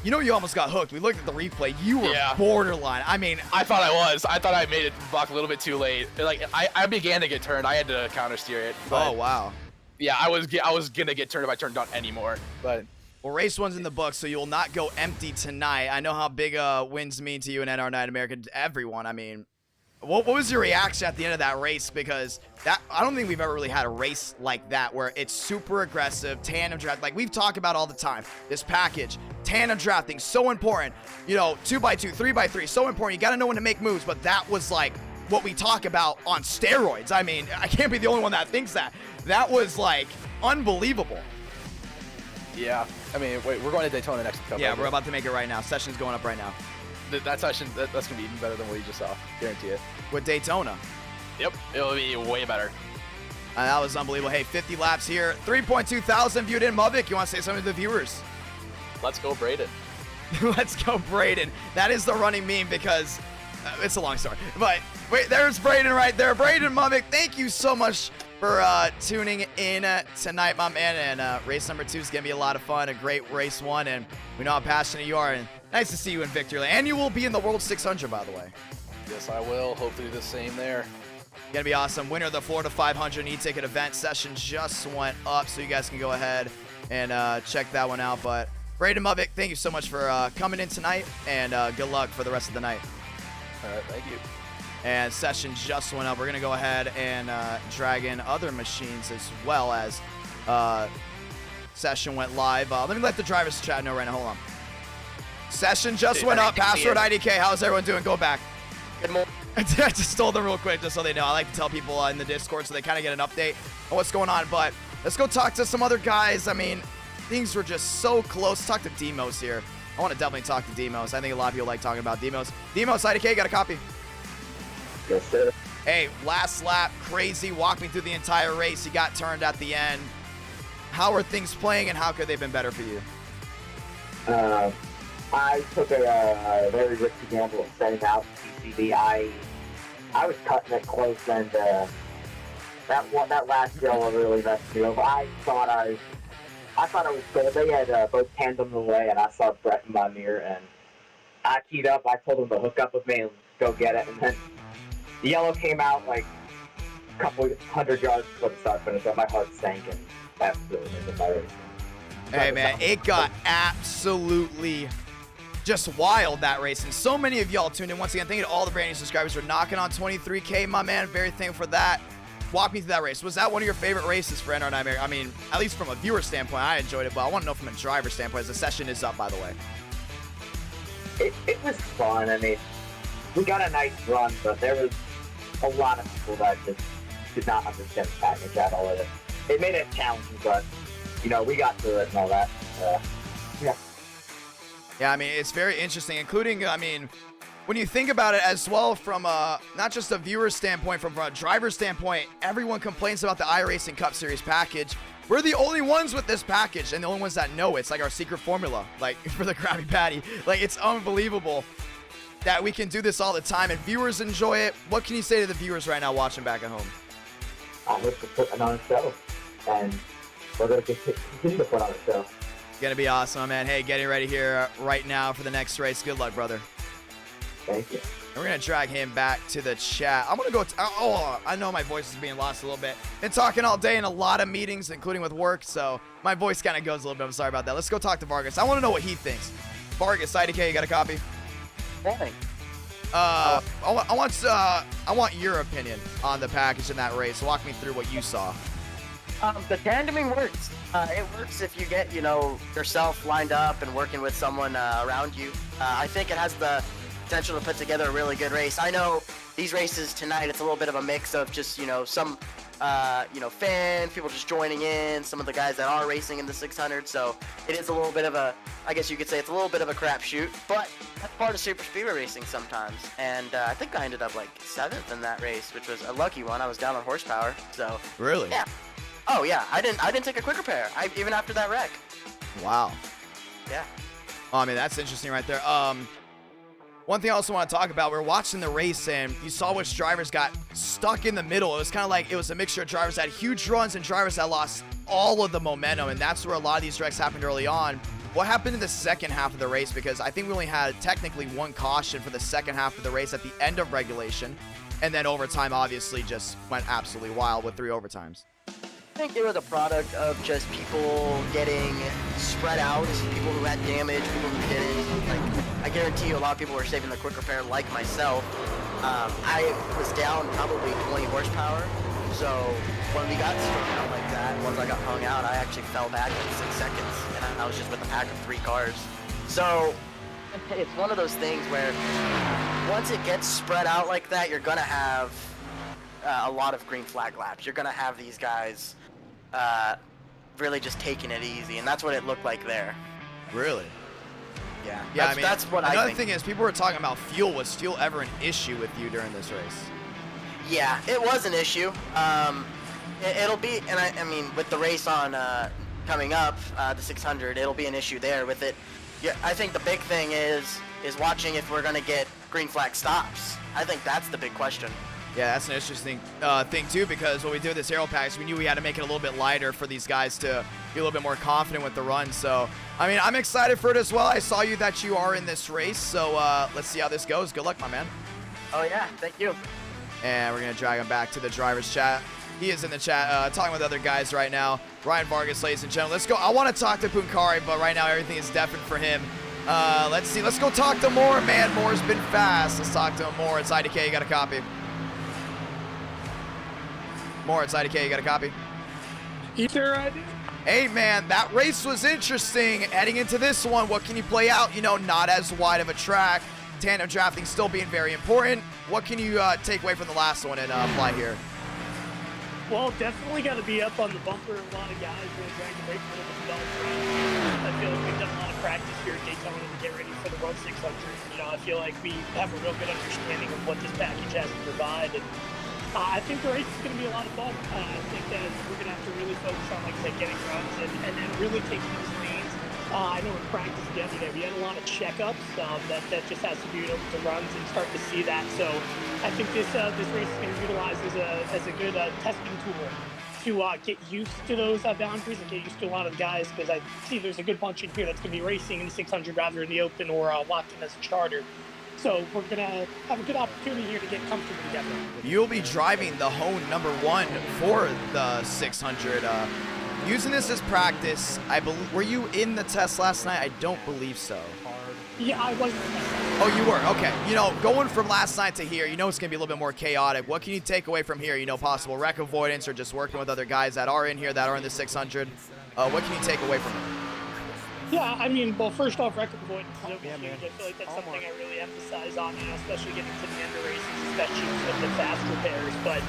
S1: you know, you almost got hooked. We looked at the replay. You were borderline. I mean,
S4: I thought I was. I thought I made it block a little bit too late. Like I began to get turned. I had to counter steer it.
S1: Oh wow.
S4: Yeah, I was gonna get turned if I turned on anymore. But
S1: well, race one's in the books, so you will not go empty tonight. I know how big wins mean to you in NR Night America. Everyone. I mean, what was your reaction at the end of that race? Because I don't think we've ever really had a race like that where it's super aggressive, tandem draft. Like we've talked about all the time. This package, tandem drafting, so important. You know, 2x2, 3x3, so important. You got to know when to make moves. But that was like what we talk about on steroids. I mean, I can't be the only one that thinks that. That was like unbelievable.
S4: Yeah, I mean, wait, we're going to Daytona next couple.
S1: Yeah, we're about to make it right now. Session's going up right now.
S4: That session, that's going to be even better than what you just saw. Guarantee it.
S1: With Daytona.
S4: Yep, it'll be way better.
S1: That was unbelievable. Hey, 50 laps here. 3.2 thousand viewed in. Mubik, you want to say something to the viewers?
S4: Let's go, Braden.
S1: Let's go, Braden. That is the running meme because it's a long story. But wait, there's Braden right there. Braden Mubik, thank you so much for tuning in tonight, my man. And race number 2 is going to be a lot of fun. A great race one. And we know how passionate you are. And nice to see you in victory lane. And you will be in the World 600, by the way.
S4: Yes, I will. Hopefully the same there.
S1: Gonna be awesome. Winner of the Florida 500 e-ticket event session just went up, so you guys can go ahead and check that one out. But Braden Mubik, thank you so much for coming in tonight, and good luck for the rest of the night.
S4: All right, thank you.
S1: And session just went up. We're gonna go ahead and drag in other machines as well as session went live. Let me let the drivers chat know right now. Hold on. Session just went up. Password IDK. How's everyone doing? Go back.
S3: Good morning.
S1: I just told them real quick just so they know. I like to tell people in the Discord so they kind of get an update on what's going on. But let's go talk to some other guys. I mean, things were just so close. Talk to Demos here. I want to definitely talk to Demos. I think a lot of people like talking about Demos. Demos, IDK, got a copy?
S8: Yes, sir.
S1: Hey, last lap, crazy. Walk me through the entire race. You got turned at the end. How are things playing and how could they have been better for you?
S8: I took a very risky gamble of setting out TCB. I was cutting it close, and that last yellow really messed me up. I thought I was good. They had both tandems away, and I saw Brett in my mirror, and I keyed up. I told him to hook up with me and go get it, and then the yellow came out like a couple 100 yards before the start finish, and my heart sank, and that really made my race.
S1: Hey, man, it got absolutely just wild, that race. And so many of y'all tuned in. Once again, thank you to all the brand new subscribers for knocking on 23K, my man. Very thankful for that. Walk me through that race. Was that one of your favorite races for NR9 America? I mean, at least from a viewer standpoint, I enjoyed it, but I want to know from a driver standpoint, as the session is up, by the way.
S8: It was fun. I mean, we got a nice run, but there was a lot of people that just did not understand the package at all. It made it challenging, but, you know, we got through it and all that. Yeah.
S1: Yeah, I mean, it's very interesting, including, I mean, when you think about it as well from not just a viewer standpoint, from a driver standpoint, everyone complains about the iRacing Cup Series package. We're the only ones with this package and the only ones that know it's like our secret formula, like for the Krabby Patty. Like, it's unbelievable that we can do this all the time and viewers enjoy it. What can you say to the viewers right now watching back at home?
S8: I look for putting on a show, and we're going to continue to put on a show.
S1: Gonna be awesome, man. Hey, getting ready here right now for the next race. Good luck, brother.
S8: Thank you.
S1: And we're gonna drag him back to the chat. I'm gonna go. I know my voice is being lost a little bit. Been talking all day in a lot of meetings, including with work, so my voice kind of goes a little bit. I'm sorry about that. Let's go talk to Vargas. I want to know what he thinks. Vargas, IDK, you got a copy?
S3: Hey.
S1: I want your opinion on the package in that race. Walk me through what you saw.
S3: The tandeming works. It works if you get, you know, yourself lined up and working with someone around you. I think it has the potential to put together a really good race. I know these races tonight, it's a little bit of a mix of just, you know, some, you know, fans, people just joining in, some of the guys that are racing in the 600. So it is a little bit of a, I guess you could say it's a little bit of a crapshoot, but that's part of super speedway racing sometimes. And I think I ended up like 7th in that race, which was a lucky one. I was down on horsepower, so.
S1: Really?
S3: Yeah. Oh yeah, I didn't take a quick repair. Even after that wreck.
S1: Wow.
S3: Yeah.
S1: Oh, I mean, that's interesting right there. One thing I also want to talk about, we were watching the race and you saw which drivers got stuck in the middle. It was kind of like it was a mixture of drivers that had huge runs and drivers that lost all of the momentum, and that's where a lot of these wrecks happened early on. What happened in the second half of the race? Because I think we only had technically one caution for the second half of the race at the end of regulation, and then overtime obviously just went absolutely wild with 3 overtimes.
S3: I think it was a product of just people getting spread out, people who had damage, people who didn't. Like, I guarantee you a lot of people were saving the quick repair like myself. I was down probably 20 horsepower, so when we got strung out like that, once I got hung out, I actually fell back in 6 seconds, and I was just with a pack of 3 cars. So it's one of those things where once it gets spread out like that, you're gonna have a lot of green flag laps. You're gonna have these guys really just taking it easy, and that's what it looked like there.
S1: Really?
S3: Yeah.
S1: Yeah, I mean,
S3: that's what I
S1: another
S3: think.
S1: thing is people were talking about fuel. Was fuel ever an issue with you during this race?
S3: Yeah, it was an issue. It'll be, and I mean, with the race on coming up, the 600, it'll be an issue there with it. Yeah, I think the big thing is watching if we're gonna get green flag stops. I think that's the big question.
S1: Yeah, that's an interesting thing too, because when we did this aero package, we knew we had to make it a little bit lighter for these guys to be a little bit more confident with the run. So, I mean, I'm excited for it as well. I saw you that you are in this race, so let's see how this goes. Good luck, my man.
S3: Oh yeah, thank you.
S1: And we're gonna drag him back to the driver's chat. He is in the chat talking with other guys right now. Ryan Vargas, ladies and gentlemen. Let's go. I want to talk to Punkari, but right now everything is deafened for him. Let's see. Let's go talk to Moore. Man, Moore's been fast. Let's talk to him more. It's IDK. You got a copy. More, it's IDK, you got a copy?
S9: Sure I do.
S1: Hey man, that race was interesting. Heading into this one, what can you play out? You know, not as wide of a track. Tandem drafting still being very important. What can you take away from the last one and apply here?
S9: Well, definitely got to be up on the bumper. A lot of guys really trying to break for the belt. I feel like we've done a lot of practice here at Daytona to get ready for the World 600. You know, I feel like we have a real good understanding of what this package has to provide. And I think the race is going to be a lot of fun. I think that we're going to have to really focus on, like I said, getting runs and really taking those lanes I know in practice the other day we had a lot of checkups that just has to do with the runs and start to see that. So I think this race is going to be utilized as a good testing tool to get used to those boundaries and get used to a lot of the guys, because I see there's a good bunch in here that's going to be racing in the 600 rather than the open or locked in as a charter. So we're going to have a good opportunity here to get comfortable together.
S1: You'll be driving the Hone #1 for the 600. Using this as practice, I believe. Were you in the test last night? I don't believe so.
S9: Yeah, I wasn't.
S1: Oh, you were? Okay. You know, going from last night to here, you know it's going to be a little bit more chaotic. What can you take away from here? You know, possible wreck avoidance or just working with other guys that are in here that are in the 600. What can you take away from it?
S9: Yeah, I mean, well, first off, record avoidance is huge. I feel like that's something I really emphasize on, you know, especially getting to the end of races, especially with the fast repairs. But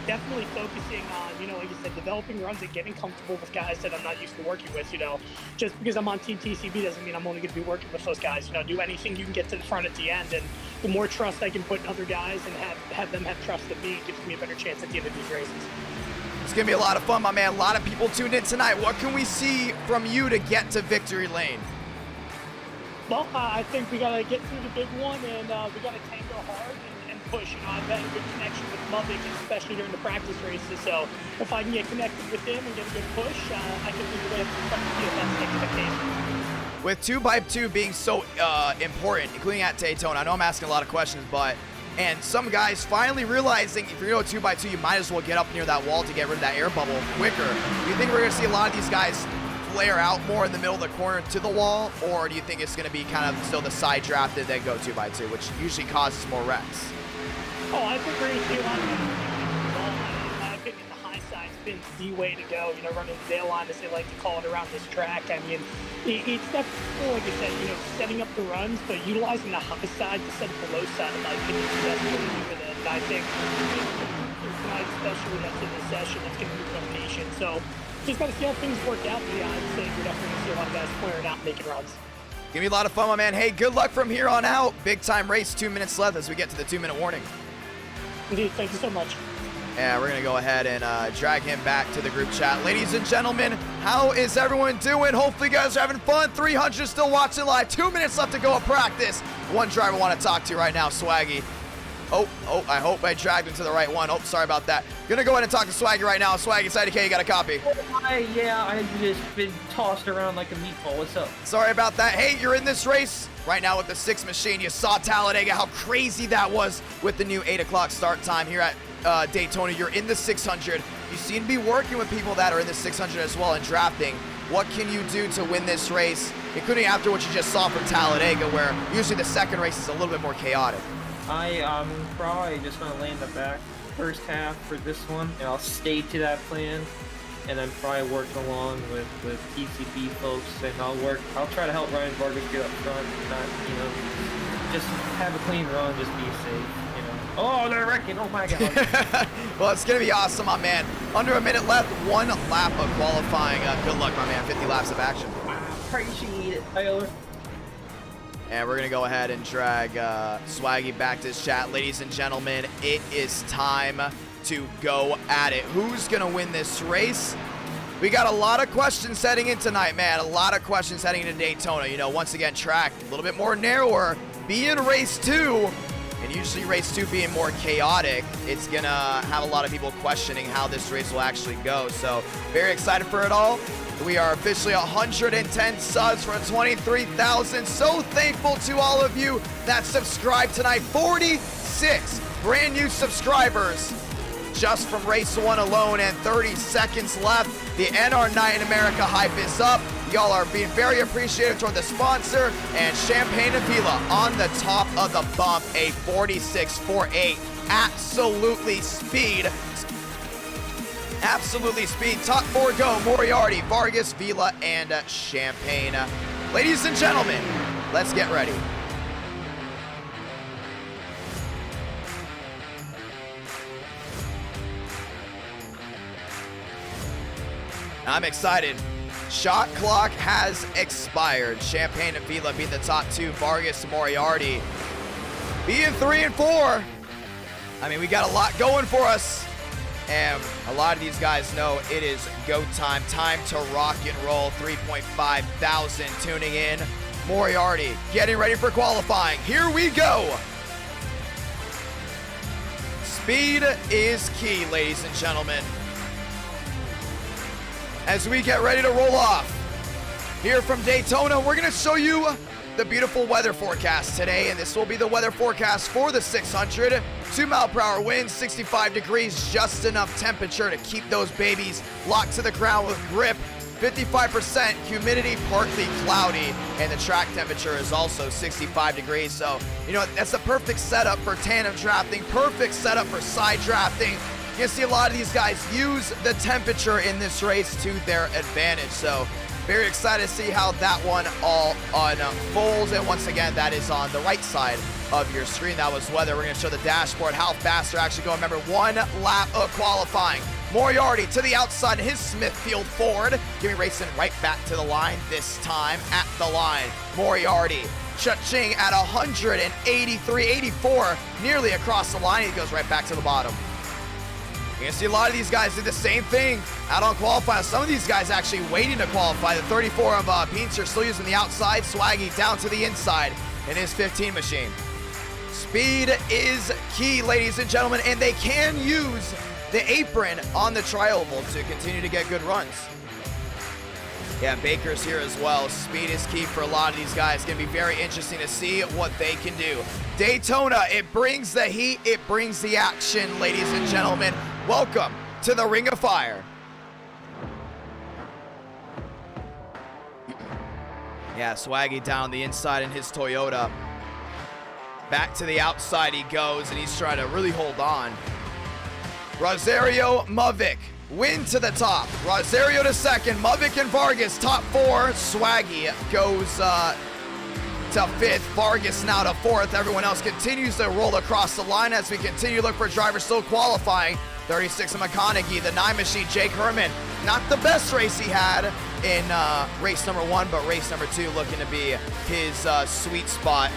S9: definitely focusing on, you know, like you said, developing runs and getting comfortable with guys that I'm not used to working with. You know, just because I'm on Team TCB doesn't mean I'm only going to be working with those guys. You know, do anything you can get to the front at the end, and the more trust I can put in other guys and have them have trust in me gives me a better chance at the end of these races.
S1: It's going to be a lot of fun, my man. A lot of people tuned in tonight. What can we see from you to get to victory lane?
S9: Well, I think we got to get through the big one, and we got to tango hard and push. You know, I've had a good connection with Lubbock, especially during the practice races. So if I can get connected with him and get a good push, I can lead the way up to the front of the field. That's the expectation.
S1: With 2x2 being so important, including at Daytona, I know I'm asking a lot of questions, and some guys finally realizing if you're going to go 2x2, you might as well get up near that wall to get rid of that air bubble quicker. Do you think we're going to see a lot of these guys flare out more in the middle of the corner to the wall, or do you think it's going to be kind of still the side draft and then go 2x2, which usually causes more wrecks?
S9: Oh, I think we're going to see a lot of guys. In my opinion, the high side's been the way to go. You know, running the tail line, as they like to call it, around this track. I mean, it's definitely, like I said, you know, setting up the runs, but utilizing the high side to set up the low side, in my opinion, is the best way to do it. And I think tonight, especially after this session, it's going to be rotation. So just got to see how things work out. Yeah, I'd say we're definitely going to see a lot of guys flaring out and making runs.
S1: Give me a lot of fun, my man. Hey, good luck from here on out. Big time race, 2 minutes left as we get to the 2-minute warning.
S9: Indeed, thank you so much.
S1: And we're going to go ahead and drag him back to the group chat. Ladies and gentlemen, how is everyone doing? Hopefully you guys are having fun. 300 still watching live. 2 minutes left to go at practice. One driver I want to talk to right now, Swaggy. Oh, I hope I dragged him to the right one. Oh, sorry about that. Going to go ahead and talk to Swaggy right now. Swaggy, it's IDK, you got a copy?
S10: Yeah, I've just been tossed around like a meatball. What's up?
S1: Sorry about that. Hey, you're in this race right now with the 6 machine. You saw Talladega, how crazy that was with the new 8 o'clock start time here at Daytona. You're in the 600. You seem to be working with people that are in the 600 as well and drafting. What can you do to win this race, including after what you just saw from Talladega, where usually the second race is a little bit more chaotic?
S10: I'm probably just going to lay in the back first half for this one, and I'll stay to that plan, and then probably work along with TCB folks, and I'll try to help Ryan Vargas get up front, not, you know, just have a clean run, just be safe. Oh, they're wrecking. Oh, my God.
S1: Well, it's going to be awesome, my man. Under a minute left, 1 lap of qualifying. Good luck, my man. 50 laps of action.
S10: Appreciate it, Tyler.
S1: And we're going to go ahead and drag Swaggy back to his chat. Ladies and gentlemen, it is time to go at it. Who's going to win this race? We got a lot of questions heading in tonight, man. A lot of questions heading into Daytona. You know, once again, track a little bit more narrower. Being race 2. And usually race 2 being more chaotic, it's gonna have a lot of people questioning how this race will actually go. So very excited for it all. We are officially 110 subs for 23,000. So thankful to all of you that subscribed tonight. 46 brand new subscribers just from race 1 alone, and 30 seconds left. The NR Night in America hype is up. Y'all are being very appreciative toward the sponsor, and Champagne and Vila on the top of the bump, a 46.48. Absolutely speed. Absolutely speed. Top 4 go. Moriarty, Vargas, Vila, and Champagne. Ladies and gentlemen, let's get ready. I'm excited. Shot clock has expired. Champagne and Vila being the top 2. Vargas and Moriarty being 3 and 4. I mean, we got a lot going for us. And a lot of these guys know it is go time. Time to rock and roll. 3.5 thousand tuning in. Moriarty getting ready for qualifying. Here we go. Speed is key, ladies and gentlemen. As we get ready to roll off here from Daytona, we're going to show you the beautiful weather forecast today, and this will be the weather forecast for the 600. 2-mile-per-hour winds, 65 degrees, just enough temperature to keep those babies locked to the ground with grip. 55% humidity, partly cloudy, and the track temperature is also 65 degrees. So, you know, that's the perfect setup for tandem drafting, perfect setup for side drafting. You're gonna see a lot of these guys use the temperature in this race to their advantage. So, very excited to see how that one all unfolds. And once again, that is on the right side of your screen. That was weather. We're going to show the dashboard, how fast they're actually going. Remember, 1 lap of qualifying. Moriarty to the outside, his Smithfield Ford. Giving Racing right back to the line, this time at the line. Moriarty, cha-ching at 183, 84, nearly across the line. He goes right back to the bottom. You're gonna see a lot of these guys do the same thing out on qualifying. Some of these guys actually waiting to qualify. The 34 of Beanster still using the outside. Swaggy down to the inside in his 15 machine. Speed is key, ladies and gentlemen, and they can use the apron on the tri-oval to continue to get good runs. Yeah, Baker's here as well. Speed is key for a lot of these guys. Gonna be very interesting to see what they can do. Daytona, it brings the heat, it brings the action, ladies and gentlemen. Welcome to the Ring of Fire. Yeah, Swaggy down the inside in his Toyota. Back to the outside he goes, and he's trying to really hold on. Rosario Mavic, win to the top. Rosario to second. Mavic and Vargas, top 4. Swaggy goes to 5th. Vargas now to 4th. Everyone else continues to roll across the line as we continue to look for drivers still qualifying. 36 of McConaughey, the 9 machine, Jake Herman. Not the best race he had in race number 1, but race number 2 looking to be his sweet spot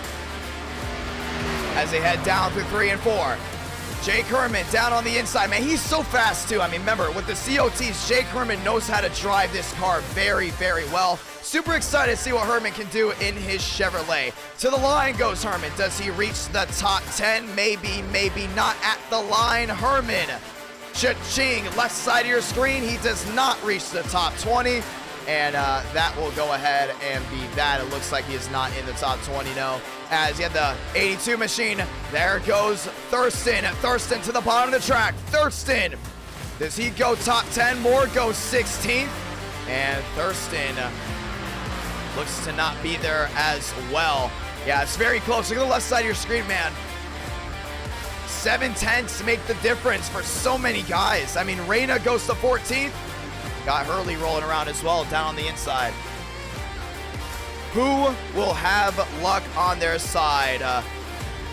S1: as they head down through 3 and 4. Jake Herman down on the inside. Man, he's so fast too. I mean, remember, with the COTs, Jake Herman knows how to drive this car very, very well. Super excited to see what Herman can do in his Chevrolet. To the line goes Herman. Does he reach the top 10? Maybe, maybe not. At the line, Herman. Cha-ching, left side of your screen. He does not reach the top 20. And that will go ahead and be that. It looks like he is not in the top 20, no. As you have the 82 machine, there goes Thurston. Thurston to the bottom of the track. Thurston, does he go top 10? Moore goes 16th. And Thurston looks to not be there as well. Yeah, it's very close. Look at the left side of your screen, man. 7/10 make the difference for so many guys. I mean, Reyna goes to 14th. Got Hurley rolling around as well down on the inside. Who will have luck on their side?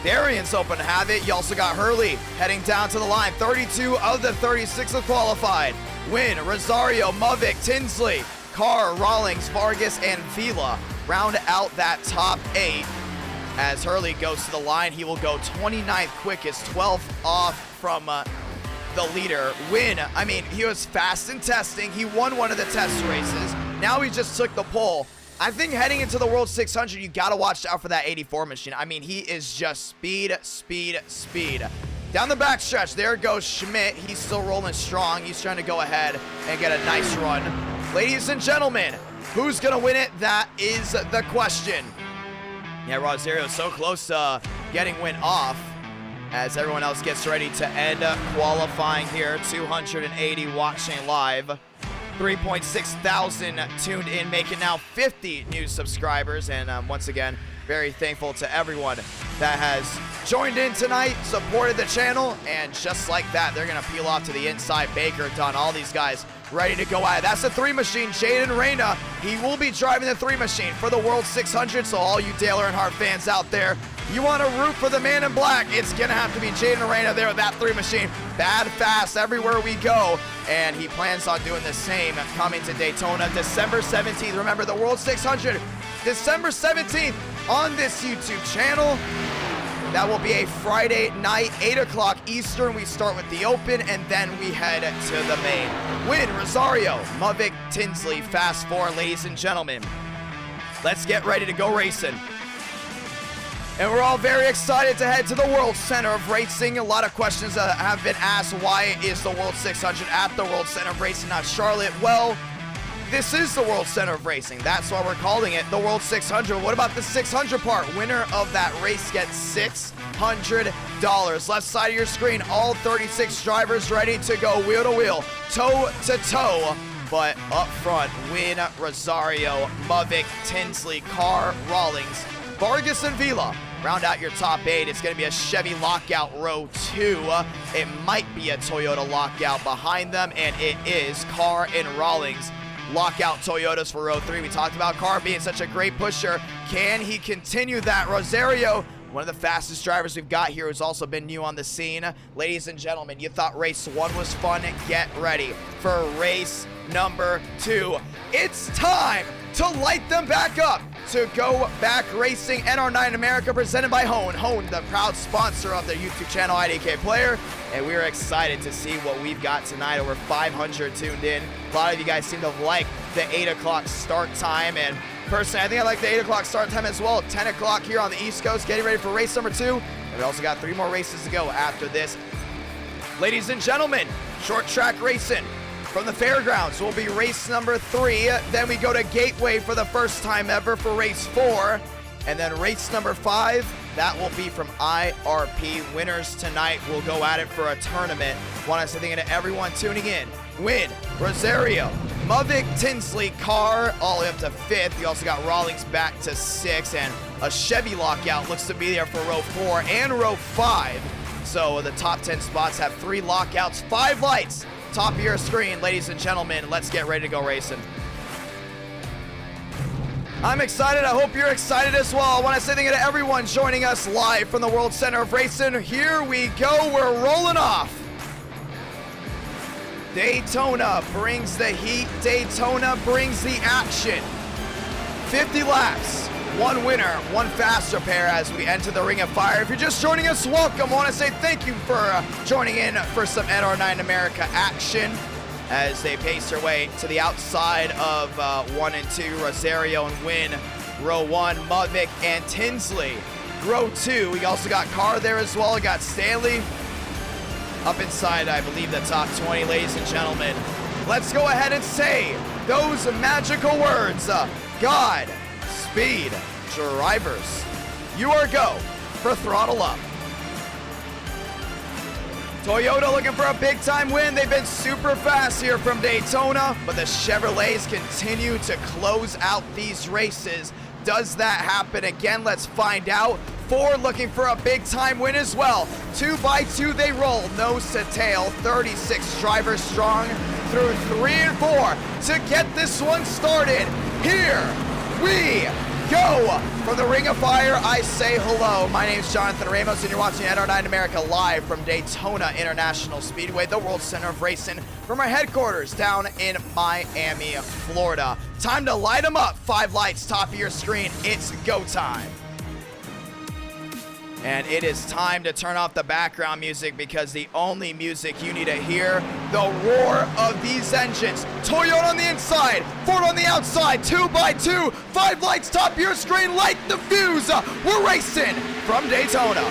S1: Darian's open to have it. You also got Hurley heading down to the line. 32 of the 36 have qualified. Win, Rosario, Mavic, Tinsley, Carr, Rawlings, Vargas, and Vila round out that top 8. As Hurley goes to the line, he will go 29th quickest, 12th off from the leader. Win, I mean, he was fast in testing. He won one of the test races. Now he just took the pole. I think heading into the World 600, you got to watch out for that 84 machine. I mean, he is just speed, speed, speed. Down the backstretch, there goes Schmidt. He's still rolling strong. He's trying to go ahead and get a nice run. Ladies and gentlemen, who's going to win it? That is the question. Yeah, Rosario so close to getting win off as everyone else gets ready to end qualifying here. 280 watching live. 3.6 thousand tuned in, making now 50 new subscribers. And once again, very thankful to everyone that has joined in tonight, supported the channel, and just like that, they're going to peel off to the inside. Baker, Dunn, all these guys ready to go at it. That's the 3 machine, Jaden Reyna. He will be driving the 3 machine for the World 600, so all you Dale Earnhardt fans out there, you want to root for the man in black, it's going to have to be Jaden Reyna there with that 3 machine. Bad fast everywhere we go, and he plans on doing the same coming to Daytona December 17th. Remember, the World 600, December 17th on this YouTube channel. That will be a Friday night, 8 o'clock Eastern. We start with the Open, and then we head to the main. Win, Rosario, Mavic, Tinsley, Fast Four, ladies and gentlemen. Let's get ready to go racing. And we're all very excited to head to the World Center of Racing. A lot of questions have been asked. Why is the World 600 at the World Center of Racing, not Charlotte? Well, this is the World Center of Racing. That's why we're calling it the World 600. What about the 600 part? Winner of that race gets $600. Left side of your screen, all 36 drivers ready to go wheel to wheel, toe to toe. But up front, Win, Rosario, Mavic, Tinsley, Carr, Rawlings, Vargas, and Vila. Round out your top 8. It's going to be a Chevy lockout row 2. It might be a Toyota lockout behind them, and it is Carr and Rawlings. Lockout Toyotas for row 3. We talked about Carr being such a great pusher. Can he continue that? Rosario, one of the fastest drivers we've got here, who's also been new on the scene. Ladies and gentlemen, you thought race 1 was fun? Get ready for race number 2. It's time to light them back up, to go back racing. NR9 America, presented by Hone. Hone, the proud sponsor of the YouTube channel Idk Player, and we're excited to see what we've got tonight. Over 500 tuned in. A lot of you guys seem to like the 8 o'clock start time, and personally, I think I like the 8 o'clock start time as well. 10 o'clock here on the East Coast, getting ready for race number 2, and we also got 3 more races to go after this. Ladies and gentlemen, short track racing from the Fairgrounds will be race number 3. Then we go to Gateway for the first time ever for race 4. And then race number 5, that will be from IRP. Winners tonight will go at it for a tournament. Want to say thank you to everyone tuning in. Win, Rosario, Mavic, Tinsley, Carr, all the way up to 5th. You also got Rawlings back to 6th. And a Chevy lockout looks to be there for row 4 and row 5. So the top 10 spots have 3 lockouts, 5 lights. Top of your screen, ladies and gentlemen. Let's get ready to go racing. I'm excited. I hope you're excited as well. I want to say thank you to everyone joining us live from the World Center of Racing. Here we go. We're rolling off. Daytona brings the heat. Daytona brings the action. 50 laps. 1 winner, 1 faster pair as we enter the Ring of Fire. If you're just joining us, welcome. I want to say thank you for joining in for some NR9 America action as they pace their way to the outside of 1 and 2, Rosario and Win. Row 1, Mavic and Tinsley. Row 2, we also got Carr there as well. We got Stanley up inside, I believe, the top 20, ladies and gentlemen. Let's go ahead and say those magical words. God, speed, drivers, you are go for throttle up. Toyota looking for a big time win. They've been super fast here from Daytona, but the Chevrolets continue to close out these races. Does that happen again? Let's find out. Ford looking for a big time win as well. 2 by 2 they roll, nose to tail, 36 drivers strong through 3 and 4 to get this one started. Here we go. From the Ring of Fire, I say hello. My name is Jonathan Ramos, and you're watching NR9 America live from Daytona International Speedway, the World Center of Racing, from our headquarters down in Miami, Florida. Time to light them up. 5 lights, top of your screen. It's go time. And it is time to turn off the background music, because the only music you need to hear, the roar of these engines. Toyota on the inside, Ford on the outside, 2 by 2, 5 lights, top of your screen, light the fuse. We're racing from Daytona.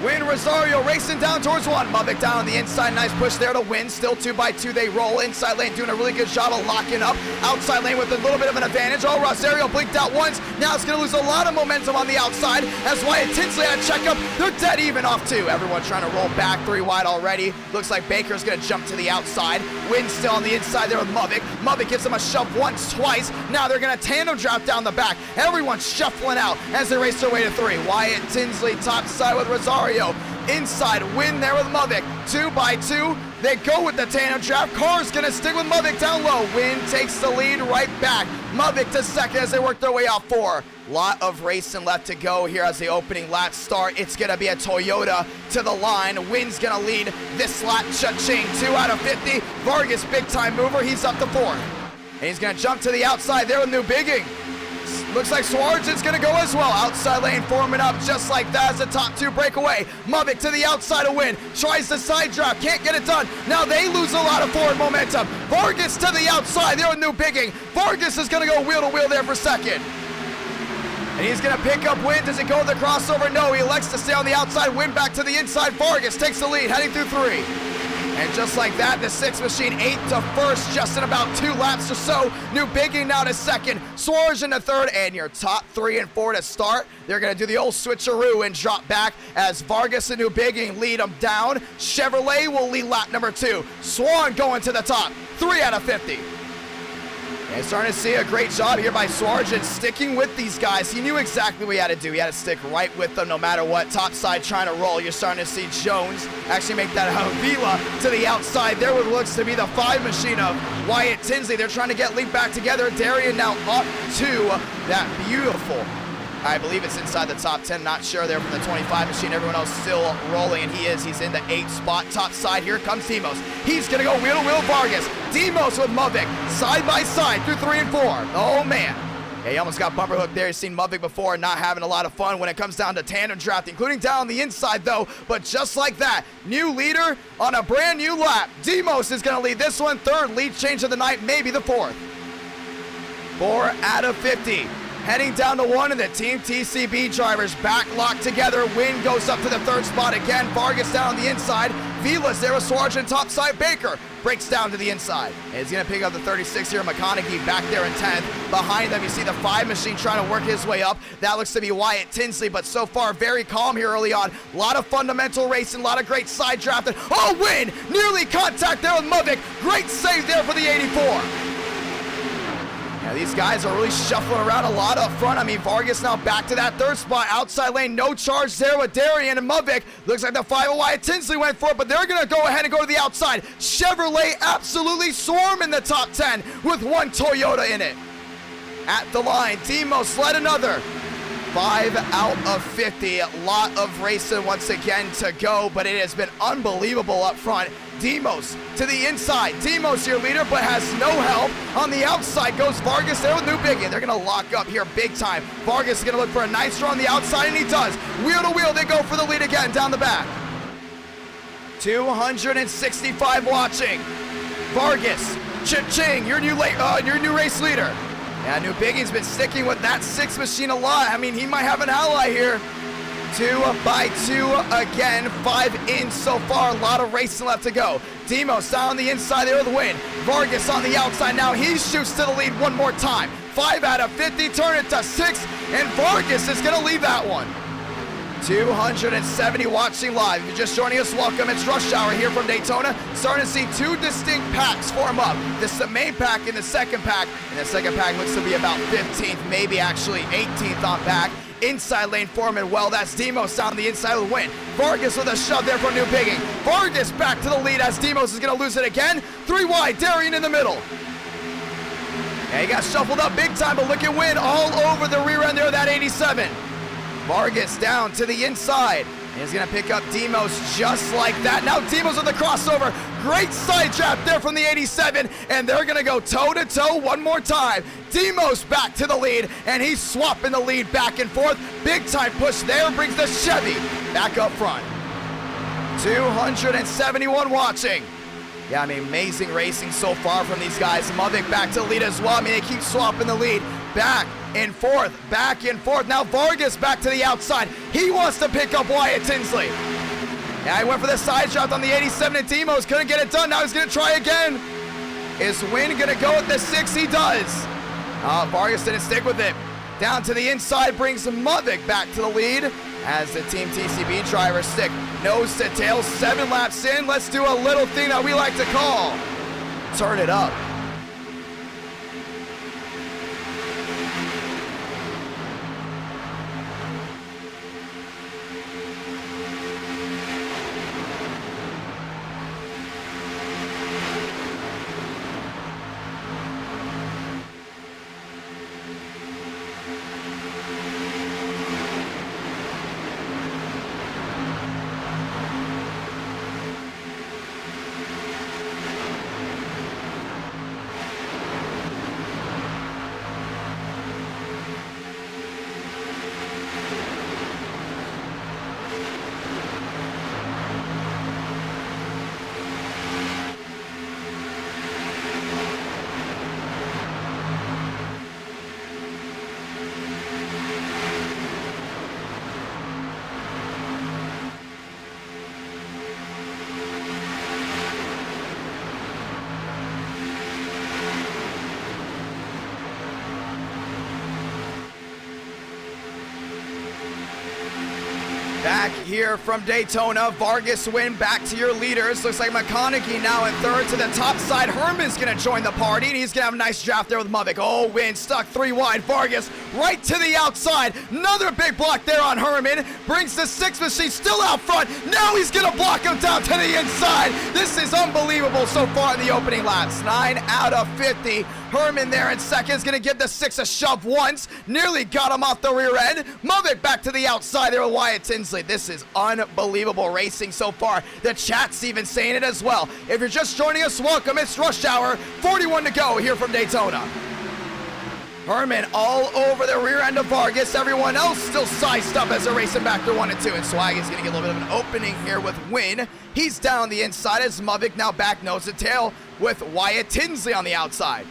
S1: Win, Rosario racing down towards 1. Mavic down on the inside. Nice push there to Win. Still 2 by 2. They roll. Inside lane doing a really good job of locking up. Outside lane with a little bit of an advantage. Oh, Rosario blinked out once. Now it's going to lose a lot of momentum on the outside as Wyatt Tinsley had a checkup. They're dead even off 2. Everyone trying to roll back 3 wide already. Looks like Baker's going to jump to the outside. Win still on the inside there with Mavic. Mavic gives them a shove once, twice. Now they're going to tandem drop down the back. Everyone's shuffling out as they race their way to 3. Wyatt Tinsley top side with Rosario. Inside, Win there with Mavic. 2 by 2. They go with the tandem trap. Carr's gonna stick with Mavic down low. Win takes the lead right back. Mavic to second as they work their way out 4. Lot of racing left to go here as the opening lap start. It's gonna be a Toyota to the line. Win's gonna lead this lap. Cha-ching, 2 out of 50. Vargas, big time mover. He's up to 4th. And he's gonna jump to the outside there with New Bigging. Looks like Swarjan's gonna go as well. Outside lane forming up just like that as the top two break away. Mubik to the outside to win. Tries the side drop, can't get it done. Now they lose a lot of forward momentum. Vargas to the outside, they're a new bigging. Vargas is gonna go wheel to wheel there for second. And he's gonna pick up win. Does it go to the crossover? No, he elects to stay on the outside, win back to the inside. Vargas takes the lead, heading through 3. And just like that, the 6 machine 8 to first, just in about 2 laps or so. New bigging now to second, Swarj in the third, and your top 3 and 4 to start. They're gonna do the old switcheroo and drop back as Vargas and New bigging lead them down. Chevrolet will lead lap number 2. Swan going to the top, 3 out of 50. And starting to see a great job here by Swarjan sticking with these guys. He knew exactly what he had to do. He had to stick right with them no matter what. Top side trying to roll. You're starting to see Jones actually make that Havila to the outside. There what looks to be the 5 machine of Wyatt Tinsley. They're trying to get linked back together. Darian now up to that beautiful, I believe it's inside the top 10. Not sure there from the 25 machine. Everyone else still rolling, and he's in the 8th spot. Top side, here comes Demos. He's gonna go wheel to wheel Vargas. Demos with Muvik, side by side through 3 and 4. Oh man. Yeah, he almost got bumper hooked there. He's seen Muvik before, not having a lot of fun when it comes down to tandem draft, including down on the inside though. But just like that, new leader on a brand new lap. Demos is gonna lead this one. 3rd lead change of the night, maybe the 4th. 4 out of 50. Heading down to 1, and the Team TCB drivers back locked together. Win goes up to the 3rd spot again. Vargas down on the inside. Vilas there with Swarjan topside. Baker breaks down to the inside. And he's going to pick up the 36 here. McConaughey back there in 10th. Behind them, you see the 5 machine trying to work his way up. That looks to be Wyatt Tinsley, but so far very calm here early on. A lot of fundamental racing, a lot of great side drafting. Oh, Win! Nearly contact there with Muvik. Great save there for the 84. Yeah, these guys are really shuffling around a lot up front. I mean, Vargas now back to that 3rd spot. Outside lane, no charge there with Darian and Muvik. Looks like the 5 of Wyatt Tinsley went for it, but they're going to go ahead and go to the outside. Chevrolet absolutely swarm in the top 10 with 1 Toyota in it. At the line, Demos led another. 5 out of 50. A lot of racing once again to go, but it has been unbelievable up front. Demos to the inside. Demos your leader, but has no help. On the outside goes Vargas there with New Biggin. They're going to lock up here big time. Vargas is going to look for a nice draw on the outside, and he does. Wheel to wheel, they go for the lead again down the back. 265 watching. Vargas, cha-ching, your new race leader. Yeah, New Biggie's been sticking with that 6 machine a lot. I mean, he might have an ally here. 2 by 2 again, 5 in so far. A lot of racing left to go. Demos down on the inside there with the win. Vargas on the outside now. He shoots to the lead one more time. 5 out of 50, turn it to 6, and Vargas is going to leave that one. 270 watching live. If you're just joining us, welcome. It's rush hour here from Daytona. Starting to see 2 distinct packs form up. This is the main pack and the second pack. And the second pack looks to be about 15th, maybe actually 18th on pack. Inside lane forming well. That's Demos down the inside with the win. Vargas with a shove there from New Bigging. Vargas back to the lead as Demos is going to lose it again. 3 wide, Darian in the middle. Yeah, he got shuffled up big time, but look at Win all over the rear end there of that 87. Vargas down to the inside. And he's going to pick up Demos just like that. Now Demos with the crossover. Great side trap there from the 87. And they're going to go toe-to-toe one more time. Demos back to the lead. And he's swapping the lead back and forth. Big time push there. Brings the Chevy back up front. 271 watching. Yeah, I mean, amazing racing so far from these guys. Muvik back to the lead as well. I mean, they keep swapping the lead. Back and forth, back and forth. Now Vargas back to the outside. He wants to pick up Wyatt Tinsley. Yeah, he went for the side shot on the 87 and Demos couldn't get it done. Now he's going to try again. Is Win going to go with the 6? He does. Vargas didn't stick with it. Down to the inside brings Muvik back to the lead as the Team TCB drivers stick nose to tail. 7 laps in. Let's do a little thing that we like to call turn it up. Back here from Daytona, Vargas win back to your leaders. Looks like McConaughey now in third to the top side. Herman's gonna join the party, and he's gonna have a nice draft there with Mavik. Oh, win, stuck 3 wide. Vargas right to the outside. Another big block there on Herman. Brings the 6 machine still out front. Now he's gonna block him down to the inside. This is unbelievable so far in the opening laps. 9 out of 50. Herman there in second is gonna give the 6 a shove once. Nearly got him off the rear end. Mavik back to the outside there with Wyatt Tinsley. This is unbelievable racing so far. The chat's even saying it as well. If you're just joining us, welcome. It's rush hour. 41 to go here from Daytona. Herman all over the rear end of Vargas. Everyone else still sized up as they're racing back through 1 and 2. And Swag is going to get a little bit of an opening here with Win. He's down the inside as Mavik now back nose to tail with Wyatt Tinsley on the outside.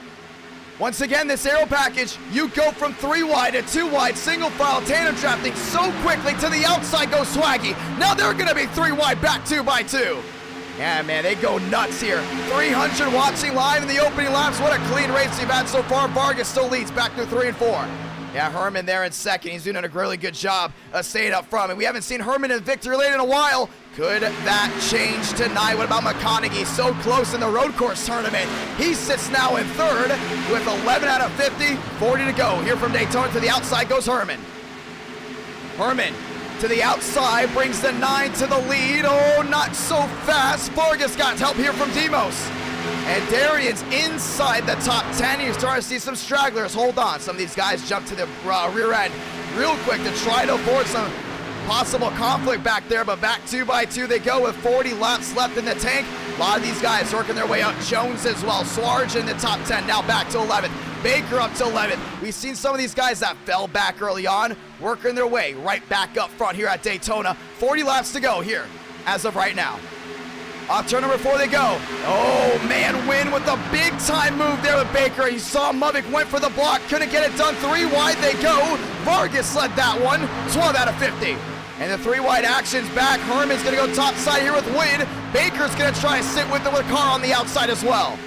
S1: Once again, this aero package, you go from 3 wide to 2 wide, single file tandem drafting so quickly. To the outside goes Swaggy. Now they're going to be 3 wide back 2 by 2. Yeah, man, they go nuts here. 300 watching live in the opening laps. What a clean race we've had so far. Vargas still leads back through 3 and 4. Yeah, Herman there in second. He's doing a really good job of staying up front. And we haven't seen Herman in victory lane in a while. Could that change tonight? What about McConaughey? So close in the road course tournament. He sits now in third with 11 out of 50. 40 to go. Here from Daytona to the outside goes Herman. Herman to the outside, brings the 9 to the lead. Oh, not so fast. Vargas got help here from Demos. And Darian's inside the top 10. You're starting to see some stragglers. Hold on. Some of these guys jump to the rear end real quick to try to avoid some possible conflict back there, but back 2 by 2 they go with 40 laps left in the tank. A lot of these guys working their way up. Jones as well. Swarge in the top 10, now back to 11th. Baker up to 11th. We've seen some of these guys that fell back early on working their way right back up front here at Daytona. 40 laps to go here as of right now. Off turn number 4 they go. Oh man, Win with a big time move there with Baker. You saw Mavik went for the block, couldn't get it done. 3 wide they go. Vargas led that one, 12 out of 50. And the 3 wide action's back. Herman's gonna go top side here with Win. Baker's gonna try to sit with the car on the outside as well.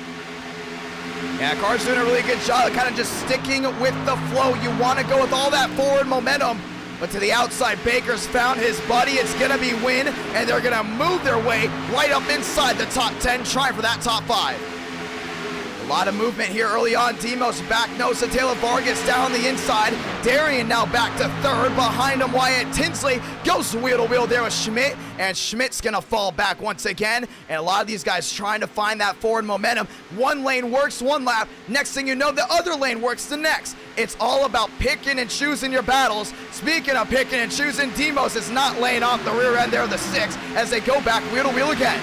S1: Yeah, Carr's doing a really good job of kind of just sticking with the flow. You want to go with all that forward momentum. But to the outside, Baker's found his buddy. It's going to be Win, and they're going to move their way right up inside the top 10, trying for that top 5. A lot of movement here early on. Demos back nose to tail of Vargas down the inside. Darian now back to third. Behind him, Wyatt Tinsley goes wheel to wheel there with Schmidt. And Schmidt's going to fall back once again. And a lot of these guys trying to find that forward momentum. One lane works 1 lap. Next thing you know, the other lane works the next. It's all about picking and choosing your battles. Speaking of picking and choosing, Demos is not laying off the rear end there of the 6 as they go back wheel to wheel again.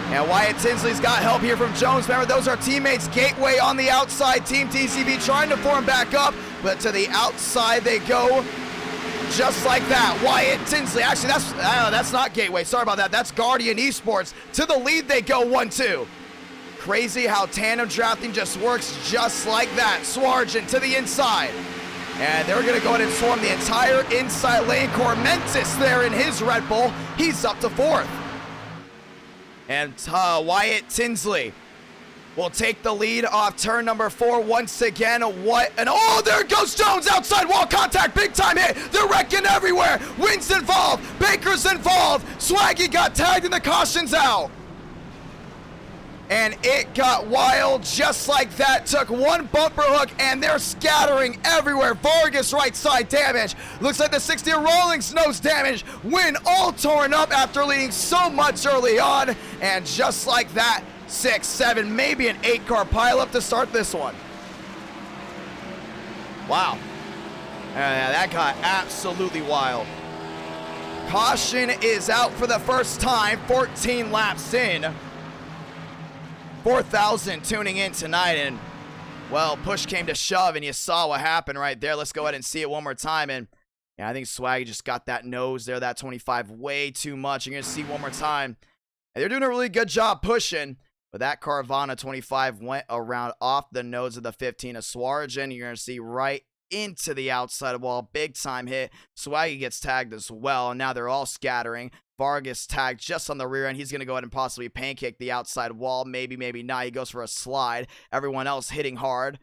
S1: And Wyatt Tinsley's got help here from Jones. Remember, those are teammates. Gateway on the outside. Team TCB trying to form back up, but to the outside they go just like that. Wyatt Tinsley. Actually, that's not Gateway. Sorry about that. That's Guardian Esports. To the lead they go 1-2. Crazy how tandem drafting just works just like that. Swargen to the inside. And they're going to go ahead and swarm the entire inside lane. Cormentis there in his Red Bull. He's up to 4th. And Wyatt Tinsley will take the lead off turn number 4 once again. Oh, there goes Jones, outside wall contact, big time hit. They're wrecking everywhere. Win's involved, Baker's involved. Swaggy got tagged and the caution's out. And it got wild just like that. Took 1 bumper hook and they're scattering everywhere. Vargas right side damage. Looks like the 60 Rawlings nose damage. Win all torn up after leading so much early on. And just like that, 6, 7, maybe an 8 car pileup to start this one. Wow. That got absolutely wild. Caution is out for the first time, 14 laps in. 4,000 tuning in tonight, and well, push came to shove and you saw what happened right there. Let's go ahead and see it one more time. And yeah, I think Swaggy just got that nose there, that 25 way too much. You're gonna see one more time. And they're doing a really good job pushing, but that Carvana 25 went around off the nose of the 15 of Swargen. You're gonna see right into the outside wall, big time hit. Swaggy gets tagged as well, and now they're all scattering. Vargas tagged just on the rear end. He's going to go ahead and possibly pancake the outside wall. Maybe, maybe not. He goes for a slide. Everyone else hitting hard.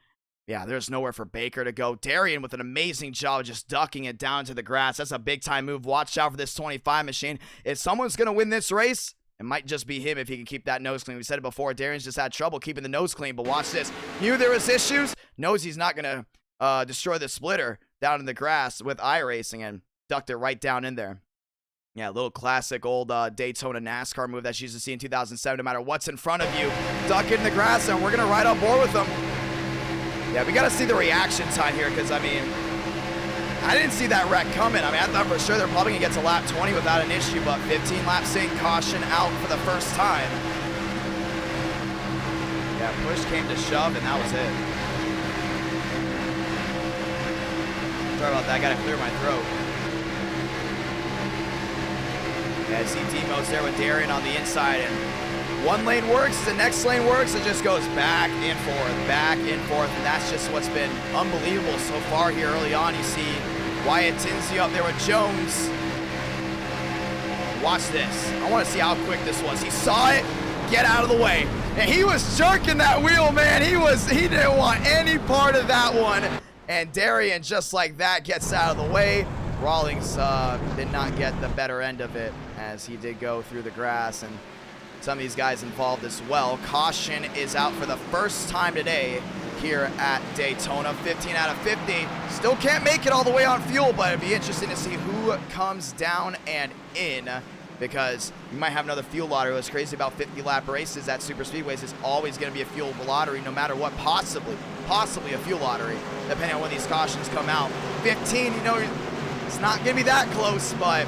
S1: Yeah, there's nowhere for Baker to go. Darian with an amazing job just ducking it down to the grass. That's a big-time move. Watch out for this 25 machine. If someone's going to win this race, it might just be him if he can keep that nose clean. We said it before. Darian's just had trouble keeping the nose clean, but watch this. Knew there was issues. Knows he's not going to destroy the splitter down in the grass with Iracing and ducked it right down in there. Yeah, a little classic old Daytona Nascar move that you used to see in 2007. No matter what's in front of you, duck it in the grass, and we're going to ride on board with them. Yeah, we got to see the reaction time here because, I mean, I didn't see that wreck coming. I mean, I thought for sure they're probably going to get to lap 20 without an issue, but 15 laps in, caution out for the first time. Yeah, push came to shove, and that was it. Sorry about that. I got to clear my throat. Yeah, I see Demo's there with Darian on the inside, and one lane works, the next lane works, it just goes back and forth, and that's just what's been unbelievable so far here early on. You see Wyatt Tinsley up there with Jones. Watch this. I want to see how quick this was. He saw it, get out of the way, and he was jerking that wheel, man. He didn't want any part of that one, and Darian, just like that, gets out of the way. Rawlings did not get the better end of it as he did go through the grass, and some of these guys involved as well. Caution is out for the first time today here at Daytona. 15 out of 50. Still can't make it all the way on fuel, but it'd be interesting to see who comes down and in, because you might have another fuel lottery. What's crazy about 50-lap races at super speedways is always going to be a fuel lottery, no matter what, possibly a fuel lottery, depending on when these cautions come out. 15, you know, it's not going to be that close, but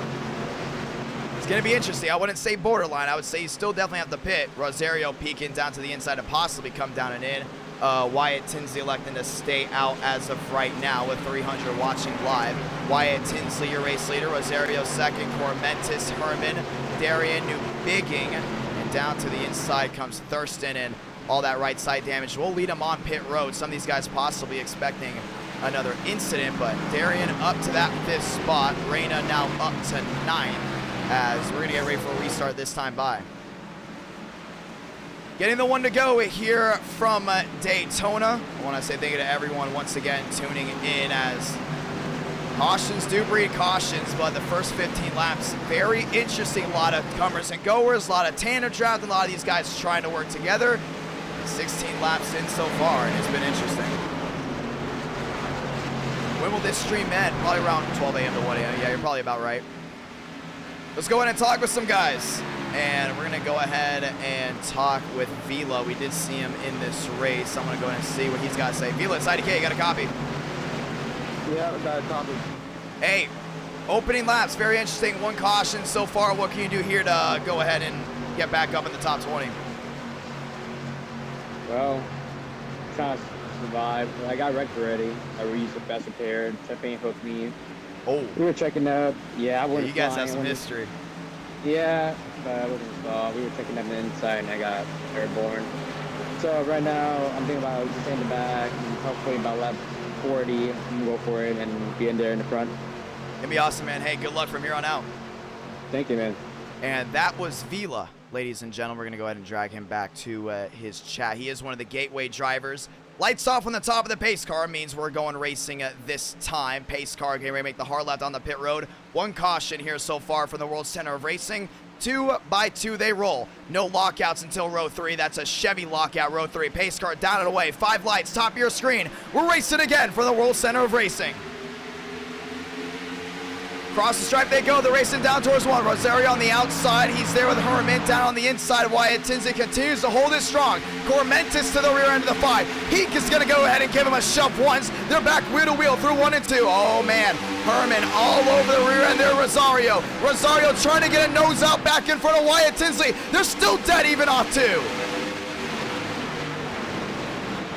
S1: it's going to be interesting. I wouldn't say borderline. I would say you still definitely have to pit. Rosario peeking down to the inside to possibly come down and in. Wyatt Tinsley electing to stay out as of right now with 300 watching live. Wyatt Tinsley, your race leader. Rosario second. Cormentis, Herman, Darian, New Bigging. And down to the inside comes Thurston and all that right side damage. We'll lead him on pit road. Some of these guys possibly expecting another incident, but Darian up to that 5th spot. Reyna now up to 9th. As we're going to get ready for a restart this time by. Getting the one to go here from Daytona. I want to say thank you to everyone once again tuning in, as cautions do breed cautions, but the first 15 laps, very interesting. A lot of comers and goers, a lot of tandem draft, a lot of these guys trying to work together. 16 laps in so far, and it's been interesting. When will this stream end? Probably around 12 a.m. to 1 a.m. Yeah, you're probably about right. Let's go ahead and talk with some guys. And we're going to go ahead and talk with Vila. We did see him in this race. I'm going to go ahead and see what he's got to say. Vila, it's IDK. You got a copy?
S2: Yeah, I got a copy.
S1: Hey, opening laps. Very interesting. One caution so far. What can you do here to go ahead and get back up in the top 20?
S2: Well, trying to survive. I got wrecked already. I reused the best repaired. Tiffany hooked me.
S1: Oh.
S2: We were checking up. Yeah, I wasn't
S1: you guys
S2: flying.
S1: have some history.
S2: Yeah, but I wasn't installed. We were checking up the inside, and I got airborne. So right now, I'm thinking about just in the back, and hopefully about lap 40, I'm gonna go for it and be in there in the front.
S1: It'd be awesome, man. Hey, good luck from here on out.
S2: Thank you, man.
S1: And that was Vila, ladies and gentlemen. We're going to go ahead and drag him back to his chat. He is one of the gateway drivers. Lights off on the top of the pace car means we're going racing this time. Pace car getting ready to make the hard left on the pit road. One caution here so far from the World Center of Racing. 2 by 2 they roll. No lockouts until row 3. That's a Chevy lockout, row 3. Pace car down and away. 5 lights, top of your screen. We're racing again for the World Center of Racing. Across the stripe they go. They're racing down towards 1. Rosario on the outside. He's there with Herman down on the inside. Wyatt Tinsley continues to hold it strong. Cormentis to the rear end of the 5. Heek is going to go ahead and give him a shove once. They're back wheel to wheel through 1 and 2. Oh, man. Herman all over the rear end there. Rosario. Rosario trying to get a nose out back in front of Wyatt Tinsley. They're still dead even off 2.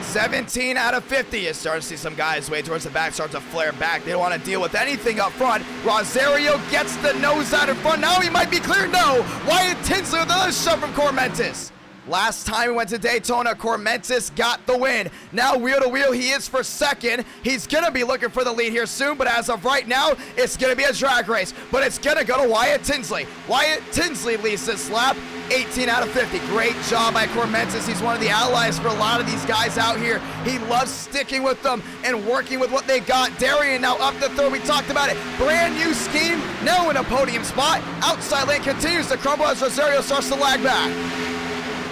S1: 17 out of 50. You're starting to see some guys way towards the back start to flare back. They don't want to deal with anything up front. Rosario gets the nose out in front. Now he might be clear. No. Wyatt Tinsley with another shove from Cormentis. Last time we went to Daytona, Cormentis got the win. Now wheel to wheel, he is for second. He's going to be looking for the lead here soon, but as of right now, it's going to be a drag race. But it's going to go to Wyatt Tinsley. Wyatt Tinsley leads this lap. 18 out of 50. Great job by Cormentis. He's one of the allies for a lot of these guys out here. He loves sticking with them and working with what they got. Darian now up to third. We talked about it. Brand new scheme, now in a podium spot. Outside lane continues to crumble as Rosario starts to lag back.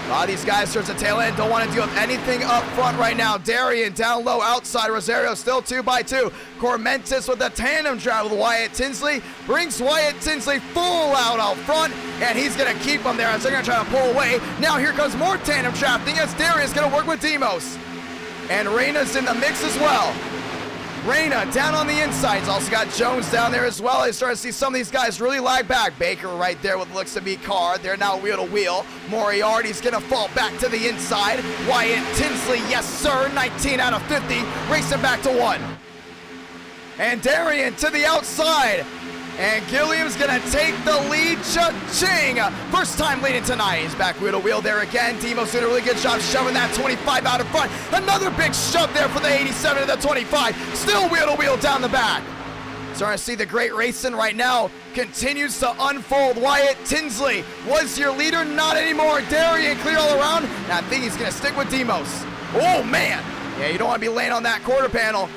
S1: A lot of these guys towards the tail end don't want to deal with anything up front right now. Darian down low outside. Rosario still 2x2. Cormentis with a tandem drive with Wyatt Tinsley. Brings Wyatt Tinsley full out front, and he's going to keep him there as they're going to try to pull away. Now here comes more tandem drafting as Darian's going to work with Demos. And Reyna's in the mix as well. Reyna down on the inside. He's also got Jones down there as well. He's starting to see some of these guys really lag back. Baker right there with looks to be Carr. They're now wheel to wheel. Moriarty's going to fall back to the inside. Wyatt Tinsley, yes sir, 19 out of 50. Racing back to 1. And Darian to the outside. And Gilliam's going to take the lead. Cha-ching! First time leading tonight. He's back wheel to wheel there again. Demo's doing a really good job shoving that 25 out in front. Another big shove there for the 87 to the 25. Still wheel to wheel down the back. Starting to see the great racing right now. Continues to unfold. Wyatt Tinsley was your leader. Not anymore. Darian clear all around. And I think he's going to stick with Demos. Oh, man. Yeah, you don't want to be laying on that quarter panel.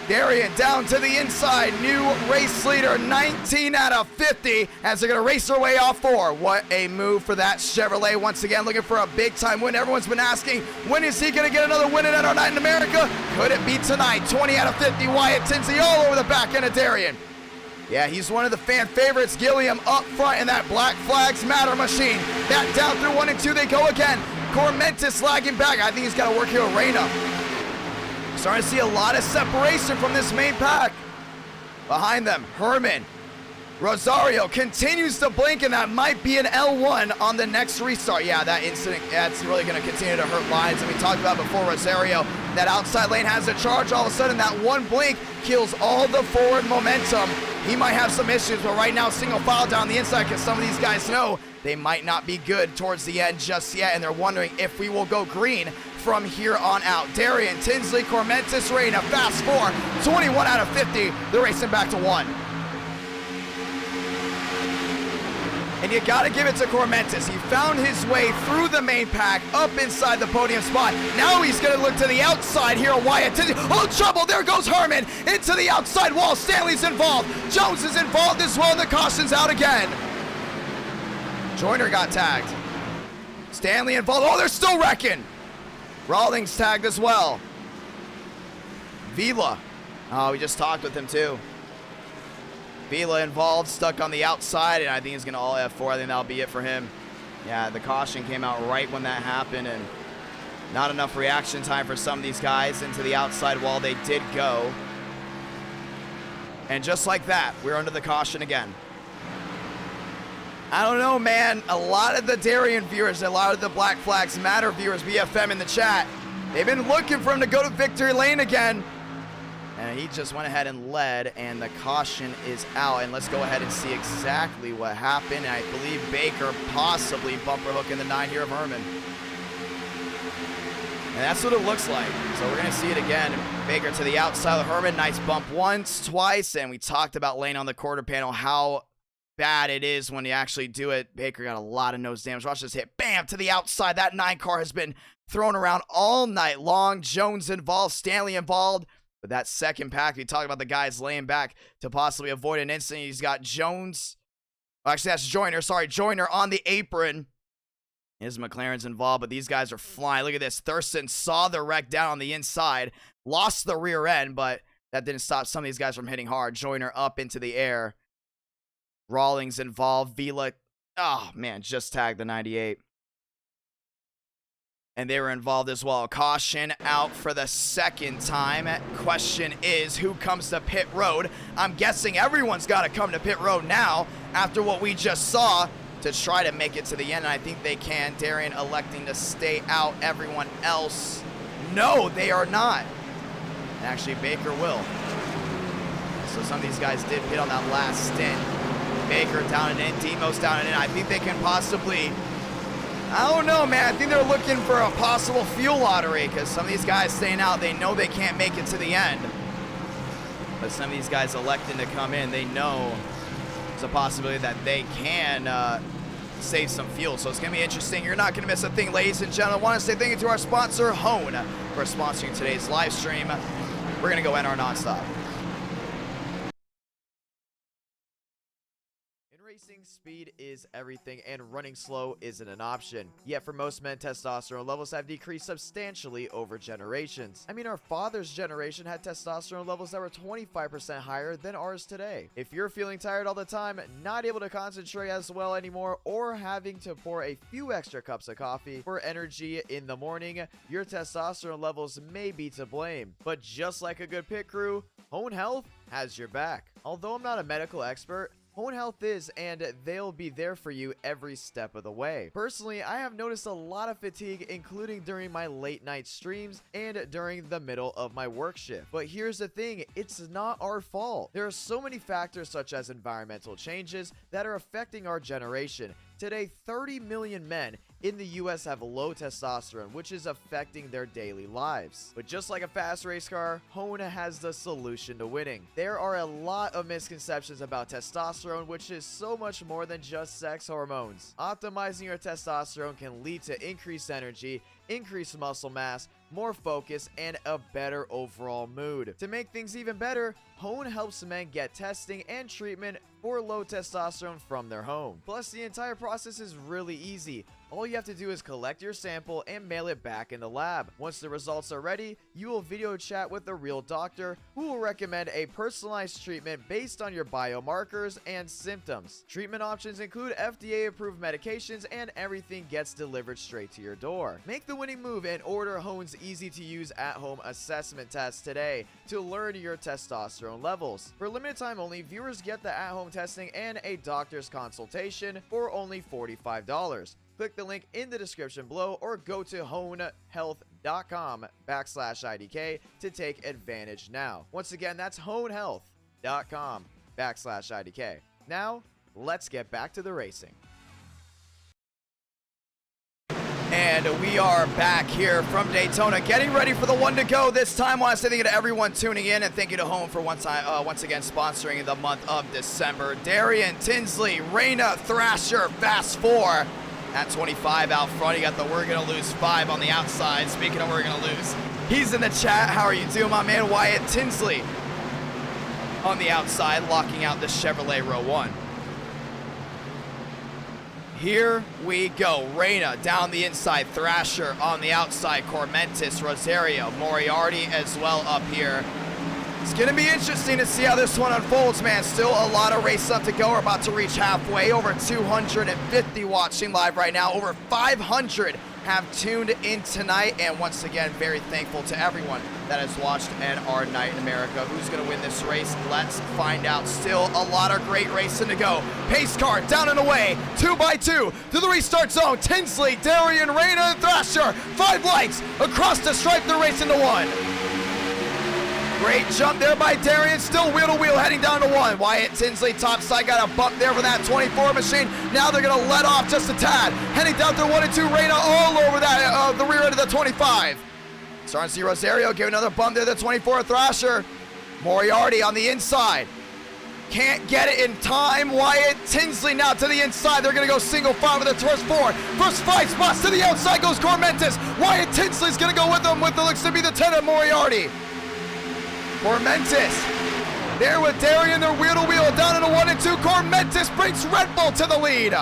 S1: Darian down to the inside, new race leader, 19 out of 50 as they're going to race their way off 4. What a move for that Chevrolet. Once again, looking for a big-time win. Everyone's been asking, when is he going to get another win at our night in America? Could it be tonight? 20 out of 50, Wyatt Tinsley all over the back end of Darian. Yeah, he's one of the fan favorites. Gilliam up front in that Black Flags Matter machine. Back down through 1 and 2, they go again. Cormentis lagging back. I think he's got to work here with Reyna. Starting to see a lot of separation from this main pack. Behind them, Herman. Rosario continues to blink, and that might be an L1 on the next restart. Yeah, that incident, that's really going to continue to hurt lines. And we talked about before, Rosario, that outside lane has a charge. All of a sudden, that one blink kills all the forward momentum. He might have some issues, but right now, single file down the inside, because some of these guys know they might not be good towards the end just yet, and they're wondering if we will go green from here on out. Darian, Tinsley, Cormentis, Reyna, fast 4, 21 out of 50. They're racing back to 1. And you gotta give it to Cormentis. He found his way through the main pack, up inside the podium spot. Now he's gonna look to the outside here on Wyatt Tinsley. Oh, trouble, there goes Herman into the outside wall. Stanley's involved. Jones is involved as well, and the caution's out again. Joyner got tagged. Stanley involved. Oh, they're still wrecking. Rawlings tagged as well. Vila. Oh, we just talked with him too. Vila involved, stuck on the outside, and I think he's going to all F4. I think that'll be it for him. Yeah, the caution came out right when that happened, and not enough reaction time for some of these guys into the outside wall. They did go. And just like that, we're under the caution again. I don't know, man. A lot of the Darian viewers, a lot of the Black Flags Matter viewers, BFM in the chat, they've been looking for him to go to victory lane again. And he just went ahead and led, and the caution is out. And let's go ahead and see exactly what happened. I believe Baker possibly bumper hook in the 9 here of Herman. And that's what it looks like. So we're going to see it again. Baker to the outside of Herman. Nice bump once, twice. And we talked about laying on the quarter panel, how bad it is when you actually do it. Baker got a lot of nose damage. Watch this hit. Bam! To the outside. That 9 car has been thrown around all night long. Jones involved. Stanley involved. But that second pack, we talked about the guys laying back to possibly avoid an incident. He's got Jones. Actually, that's Joyner. Sorry, Joyner on the apron. His McLaren's involved, but these guys are flying. Look at this. Thurston saw the wreck down on the inside. Lost the rear end, but that didn't stop some of these guys from hitting hard. Joyner up into the air. Rawlings involved. Vila, oh, man, just tagged the 98. And they were involved as well. Caution out for the second time. Question is, who comes to pit road? I'm guessing everyone's got to come to pit road now after what we just saw to try to make it to the end. And I think they can. Darian electing to stay out. Everyone else, no, they are not. And actually, Baker will. So some of these guys did hit on that last stint. Baker down and in. Demos down and in. I think they can possibly... I don't know, man. I think they're looking for a possible fuel lottery because some of these guys staying out, they know they can't make it to the end. But some of these guys electing to come in, they know there's a possibility that they can save some fuel. So it's going to be interesting. You're not going to miss a thing, ladies and gentlemen. I want to say thank you to our sponsor, Hone, for sponsoring today's live stream. We're going to go NR nonstop. Racing, speed is everything, and running slow isn't an option. Yet for most men, testosterone levels have decreased substantially over generations. I mean, our father's generation had testosterone levels that were 25% higher than ours today. If you're feeling tired all the time, not able to concentrate as well anymore, or having to pour a few extra cups of coffee for energy in the morning, your testosterone levels may be to blame. But just like a good pit crew, Hone Health has your back. Although I'm not a medical expert, Hone Health is, and they'll be there for you every step of the way. Personally, I have noticed a lot of fatigue, including during my late night streams and during the middle of my work shift. But here's the thing, it's not our fault. There are so many factors such as environmental changes that are affecting our generation. Today, 30 million men in the US have low testosterone, which is affecting their daily lives. But just like a fast race car, Hone has the solution to winning. There are a lot of misconceptions about testosterone, which is so much more than just sex hormones. Optimizing your testosterone can lead to increased energy, increased muscle mass, more focus, and a better overall mood. To make things even better, Hone helps men get testing and treatment for low testosterone from their home. Plus, the entire process is really easy. All you have to do is collect your sample and mail it back in the lab. Once the results are ready, you will video chat with a real doctor who will recommend a personalized treatment based on your biomarkers and symptoms. Treatment options include FDA-approved medications, and everything gets delivered straight to your door. Make the winning move and order Hone's easy-to-use at-home assessment test today to learn your testosterone levels. For limited time only, viewers get the at-home testing and a doctor's consultation for only $45. Click the link in the description below or go to honehealth.com/IDK to take advantage now. Once again, that's honehealth.com/IDK. Now, let's get back to the racing. And we are back here from Daytona, getting ready for the one to go. This time, I want to say thank you to everyone tuning in, and thank you to Hone for once again sponsoring the month of December. Darian, Tinsley, Reyna, Thrasher, Fast 4. At 25 out front, you got the We're Gonna Lose 5 on the outside. Speaking of We're Gonna Lose, he's in the chat. How are you doing, my man? Wyatt Tinsley on the outside, locking out the Chevrolet row 1. Here we go. Reyna down the inside, Thrasher on the outside, Cormentis, Rosario, Moriarty as well up here. It's going to be interesting to see how this one unfolds, man. Still a lot of race left to go. We're about to reach halfway. Over 250 watching live right now. Over 500 have tuned in tonight. And once again, very thankful to everyone that has watched NR Night in America. Who's going to win this race? Let's find out. Still a lot of great racing to go. Pace car down and away. 2x2 to the restart zone. Tinsley, Darian, Reyna, and Thrasher. 5 lights across the stripe. They're racing to 1. Great jump there by Darian, still wheel to wheel heading down to 1. Wyatt Tinsley top side, got a bump there for that 24 machine. Now they're gonna let off just a tad. Heading down through 1 and 2, Reyna all over that the rear end of the 25. Starting to see Rosario give another bump there, the 24 Thrasher. Moriarty on the inside. Can't get it in time. Wyatt Tinsley now to the inside. They're gonna go single file with the first 4. First 5 spots to the outside goes Cormentis. Wyatt Tinsley's gonna go with them with the looks to be the 10 of Moriarty. Cormentis there with Darian, they're wheel to wheel down into 1 and 2. Cormentis brings Red Bull to the lead.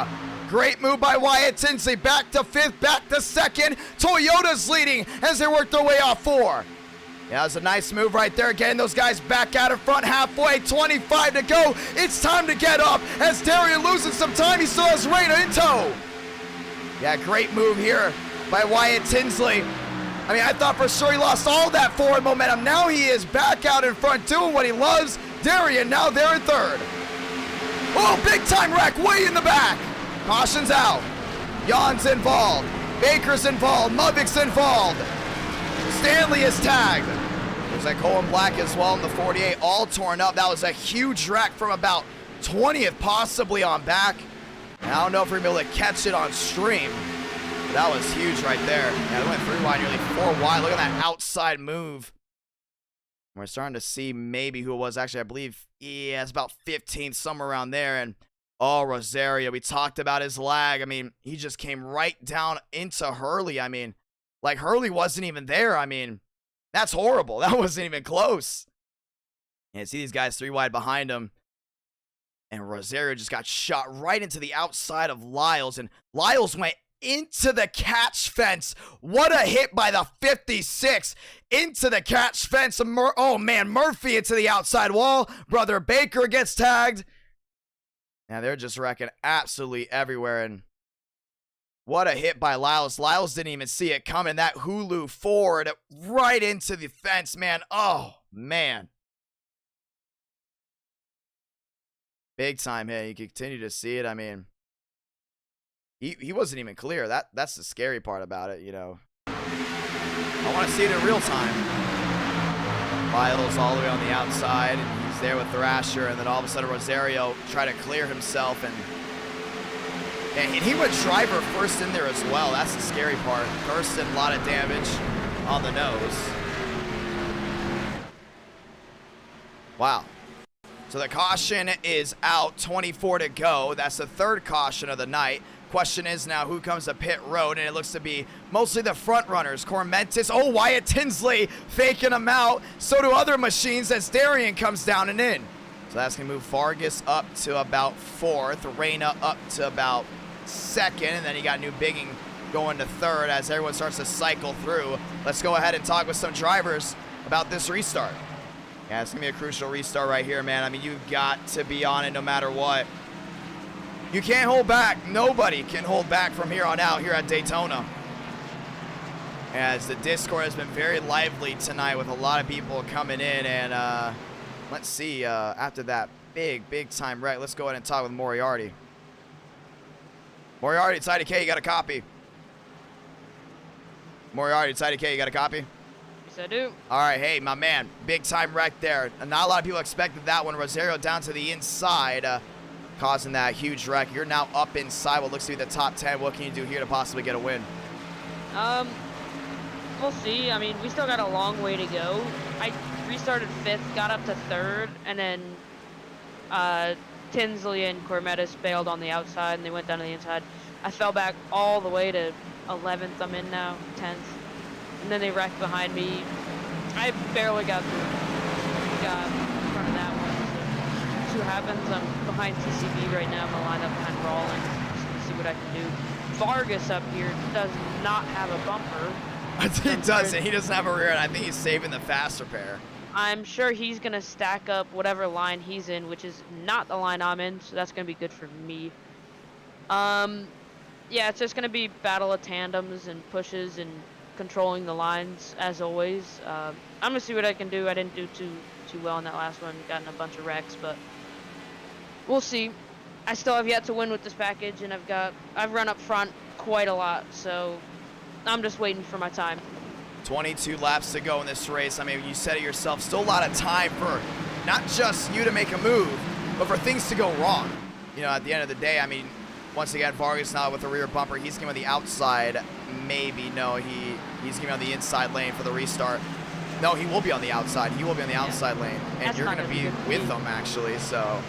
S1: Great move by Wyatt Tinsley, back to 5th, back to 2nd. Toyota's leading as they work their way off 4. Yeah, that was a nice move right there, getting those guys back out in front halfway, 25 to go. It's time to get up as Darian losing some time. He still has Reyna in tow. Yeah, great move here by Wyatt Tinsley. I mean, I thought for sure he lost all that forward momentum. Now he is back out in front doing what he loves. Darian now there in 3rd. Oh, big time wreck way in the back. Caution's out. Jan's involved. Baker's involved. Mubik's involved. Stanley is tagged. There's that Colin Black as well in the 48, all torn up. That was a huge wreck from about 20th possibly on back. And I don't know if we're able to catch it on stream. That was huge right there. Yeah, they went 3 wide, nearly 4 wide. Look at that outside move. We're starting to see maybe who it was. Actually, I believe, yeah, it's about 15, somewhere around there. And Oh, Rosario, we talked about his lag. I mean, he just came right down into Hurley. I mean, like Hurley wasn't even there. I mean, that's horrible. That wasn't even close. And see these guys 3 wide behind him. And Rosario just got shot right into the outside of Lyles. And Lyles went into the catch fence. What a hit by the 56 into the catch fence. Oh, man, Murphy into the outside wall. Brother Baker gets tagged. Now they're just wrecking absolutely everywhere. And what a hit by Lyles. Lyles didn't even see it coming. That Hulu forward right into the fence, man. Oh, man. Big time hit. You can continue to see it. I mean, he wasn't even clear. That's the scary part about it, you know. I want to see it in real time. Lyles all the way on the outside, and he's there with Thrasher, and then all of a sudden Rosario tried to clear himself, and he went driver first in there as well. That's the scary part. Thurston, a lot of damage on the nose. Wow. So the caution is out, 24 to go. That's the 3rd caution of the night. Question is now who comes to pit road, and it looks to be mostly the front runners. Cormentis, oh, Wyatt Tinsley faking him out. So do other machines as Darian comes down and in. So that's going to move Vargas up to about 4th, Reyna up to about 2nd, and then you got New Bigging going to 3rd as everyone starts to cycle through. Let's go ahead and talk with some drivers about this restart. Yeah, it's going to be a crucial restart right here, man. I mean, you've got to be on it no matter what. You can't hold back. Nobody can hold back from here on out here at Daytona. As the Discord has been very lively tonight with a lot of people coming in. And let's see, after that big time wreck, let's go ahead and talk with Moriarty. Moriarty, it's IDK, you got a copy. Moriarty, it's IDK, you got a copy?
S11: Yes, I do.
S1: All right, hey, my man, big time wreck there. Not a lot of people expected that one. Rosario down to the inside. Causing that huge wreck. You're now up inside what looks to be the top 10. What can you do here to possibly get a win?
S11: We'll see. I mean, we still got a long way to go. I restarted 5th, got up to 3rd, and then Tinsley and Cormetis bailed on the outside, and they went down to the inside. I fell back all the way to 11th. I'm in now, 10th. And then they wrecked behind me. I barely got through. Got in front of that one. What happens, I'm behind TCB right now. I'm gonna line up behind Rawlings just to see what I can do. Vargas up here does not have a bumper.
S1: He doesn't. He doesn't have a rear end. I think he's saving the fast repair.
S11: I'm sure he's gonna stack up whatever line he's in, which is not the line I'm in, so that's gonna be good for me. Yeah, it's just gonna be battle of tandems and pushes and controlling the lines as always. I'm gonna see what I can do. I didn't do too well in that last one. Gotten a bunch of wrecks, but we'll see. I still have yet to win with this package, and I've run up front quite a lot, so I'm just waiting for my time.
S1: 22 laps to go in this race. I mean, you said it yourself, still a lot of time for not just you to make a move, but for things to go wrong. You know, at the end of the day, I mean, once again, Vargas not with the rear bumper. He's coming on the outside. Maybe, no, he's coming on the inside lane for the restart. No, he will be on the outside. He will be on the outside lane, and
S11: That's
S1: you're going to be with them, actually, so...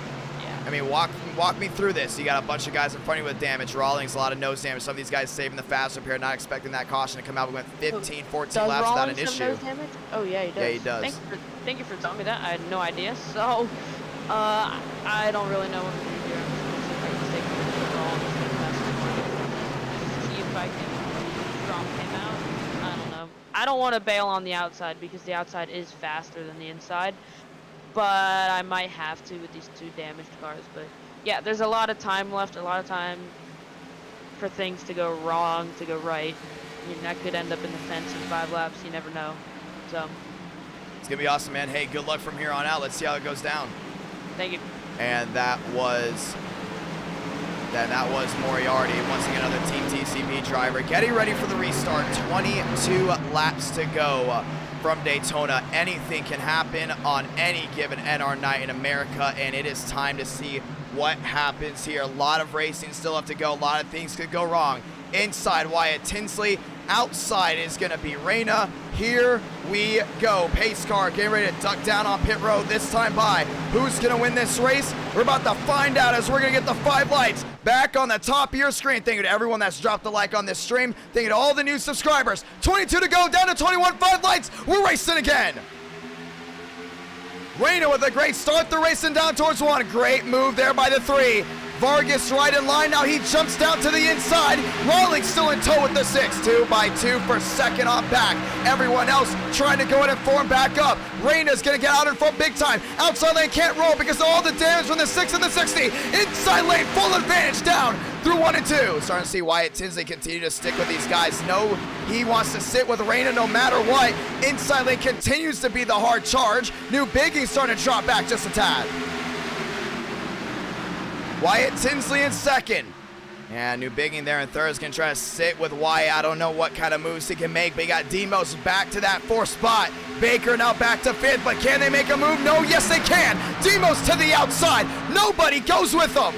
S1: I mean, walk me through this. You got a bunch of guys in front of you with damage. Rawlings, a lot of nose damage. Some of these guys saving the fast repair, not expecting that caution to come out. We went 15, 14 laps without an issue.
S11: Nose damage? Oh, yeah, he does.
S1: Yeah, he does.
S11: Thank you for telling me that. I had no idea. So, I don't really know what I'm going to do here. I'm just going to see if I can take Rawlings. See if I can drop him out. I don't know. I don't want to bail on the outside because the outside is faster than the inside. But I might have to with these 2 damaged cars. But yeah, there's a lot of time left, a lot of time for things to go wrong, to go right. I mean, that could end up in the fence in 5 laps. You never know. So
S1: it's gonna be awesome, man. Hey, good luck from here on out. Let's see how it goes down.
S11: Thank you.
S1: And that was Moriarty. Once again, another Team TCB driver getting ready for the restart. 22 laps to go. From Daytona. Anything can happen on any given NR night in America, and it is time to see what happens here. A lot of racing still have to go. A lot of things could go wrong. Inside, Wyatt Tinsley outside is going to be Reina. Here we go. Pace car getting ready to duck down on pit road, this time by. Who's going to win this race? We're about to find out as we're going to get the 5 lights back on the top of your screen. Thank you to everyone that's dropped a like on this stream. Thank you to all the new subscribers. 22 to go, down to 21, 5 lights. We're racing again. Reina with a great start. They're racing down towards 1. Great move there by the 3. Vargas right in line. Now he jumps down to the inside. Rawlings still in tow with the 6. 2 by 2 for second on back. Everyone else trying to go in and form back up. Reina's going to get out in front big time. Outside lane can't roll because of all the damage from the 6 and the 60. Inside lane full advantage down through 1 and 2. Starting to see Wyatt Tinsley continue to stick with these guys. No, he wants to sit with Reina no matter what. Inside lane continues to be the hard charge. New Biggie starting to drop back just a tad. Wyatt Tinsley in second. Yeah, New Bigging there in third is going to try to sit with Wyatt. I don't know what kind of moves he can make, but he got Demos back to that 4th spot. Baker now back to 5th, but can they make a move? No, yes they can. Demos to the outside. Nobody goes with them.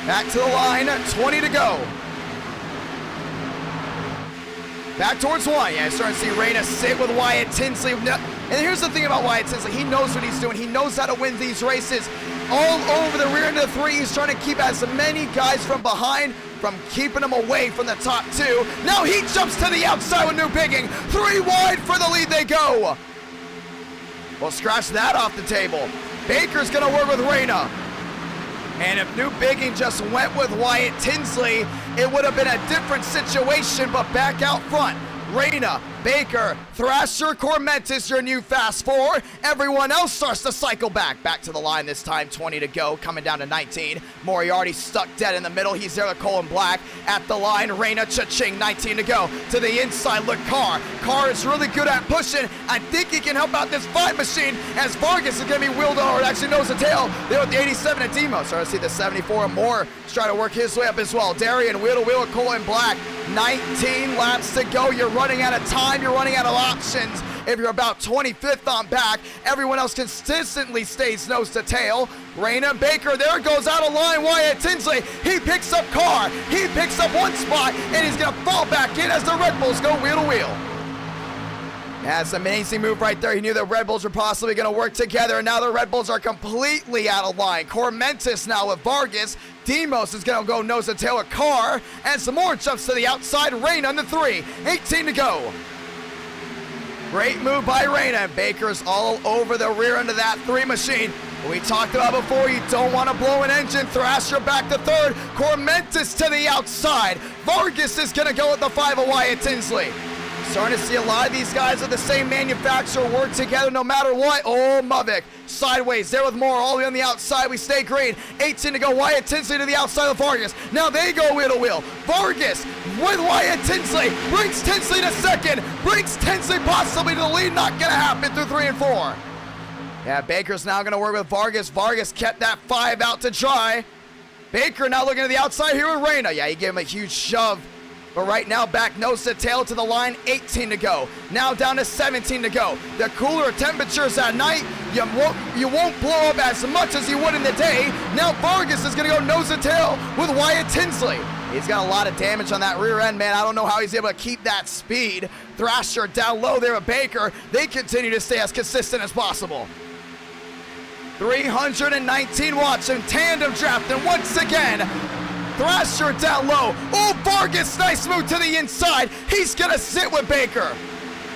S1: Back to the line, 20 to go. Back towards 1. Yeah, starting to see Reina sit with Wyatt Tinsley. And here's the thing about Wyatt Tinsley. He knows what he's doing. He knows how to win these races. All over the rear end of the 3. He's trying to keep as many guys from behind from keeping them away from the top 2. Now he jumps to the outside with New Bigging. 3 wide for the lead they go. We'll scratch that off the table. Baker's going to work with Reina. And if New Bigging just went with Wyatt Tinsley, it would have been a different situation, but back out front. Reina, Baker, Thrasher, Cormentis, your new fast 4. Everyone else starts to cycle back. Back to the line this time, 20 to go, coming down to 19. Moriarty stuck dead in the middle. He's there with Cole in black. At the line, Reina, Cha-ching, 19 to go. To the inside, look, Carr. Carr is really good at pushing. I think he can help out this 5 machine as Vargas is going to be wheeled over. It actually knows the tail. There with the 87 at Demo. Starting to see the 74 and more. Trying to work his way up as well. Darian, wheel to wheel with Cole in black. 19 laps to go. You're running out of time. You're running out of options. If you're about 25th on back, everyone else consistently stays nose to tail. Reina, Baker, there goes out of line. Wyatt Tinsley, he picks up Carr. He picks up 1 spot, and he's going to fall back in as the Red Bulls go wheel to wheel. That's an amazing move right there. He knew the Red Bulls were possibly going to work together, and now the Red Bulls are completely out of line. Cormentis now with Vargas. Demos is going to go nose to tail with Carr, and some more jumps to the outside. Reina on the 3. 18 to go. Great move by Reina. Baker's all over the rear end of that 3 machine. We talked about before, you don't want to blow an engine. Thrasher back to 3rd. Cormentis to the outside. Vargas is going to go with the 5 of Wyatt Tinsley. Starting to see a lot of these guys with the same manufacturer work together no matter what. Oh, Muvik sideways there with more all the way on the outside. We stay green. 18 to go. Wyatt Tinsley to the outside of Vargas. Now they go wheel to wheel. Vargas with Wyatt Tinsley brings Tinsley to 2nd. Brings Tinsley possibly to the lead. Not going to happen through 3 and 4. Yeah, Baker's now going to work with Vargas. Vargas kept that 5 out to dry. Baker now looking to the outside here with Reina. Yeah, he gave him a huge shove. But right now, back nose to tail to the line, 18 to go. Now down to 17 to go. The cooler temperatures at night, you won't blow up as much as you would in the day. Now Vargas is going to go nose to tail with Wyatt Tinsley. He's got a lot of damage on that rear end, man. I don't know how he's able to keep that speed. Thrasher down low there with Baker. They continue to stay as consistent as possible. 319 watts in tandem draft, and once again, Thrasher down low. Oh, Vargas, nice move to the inside. He's going to sit with Baker.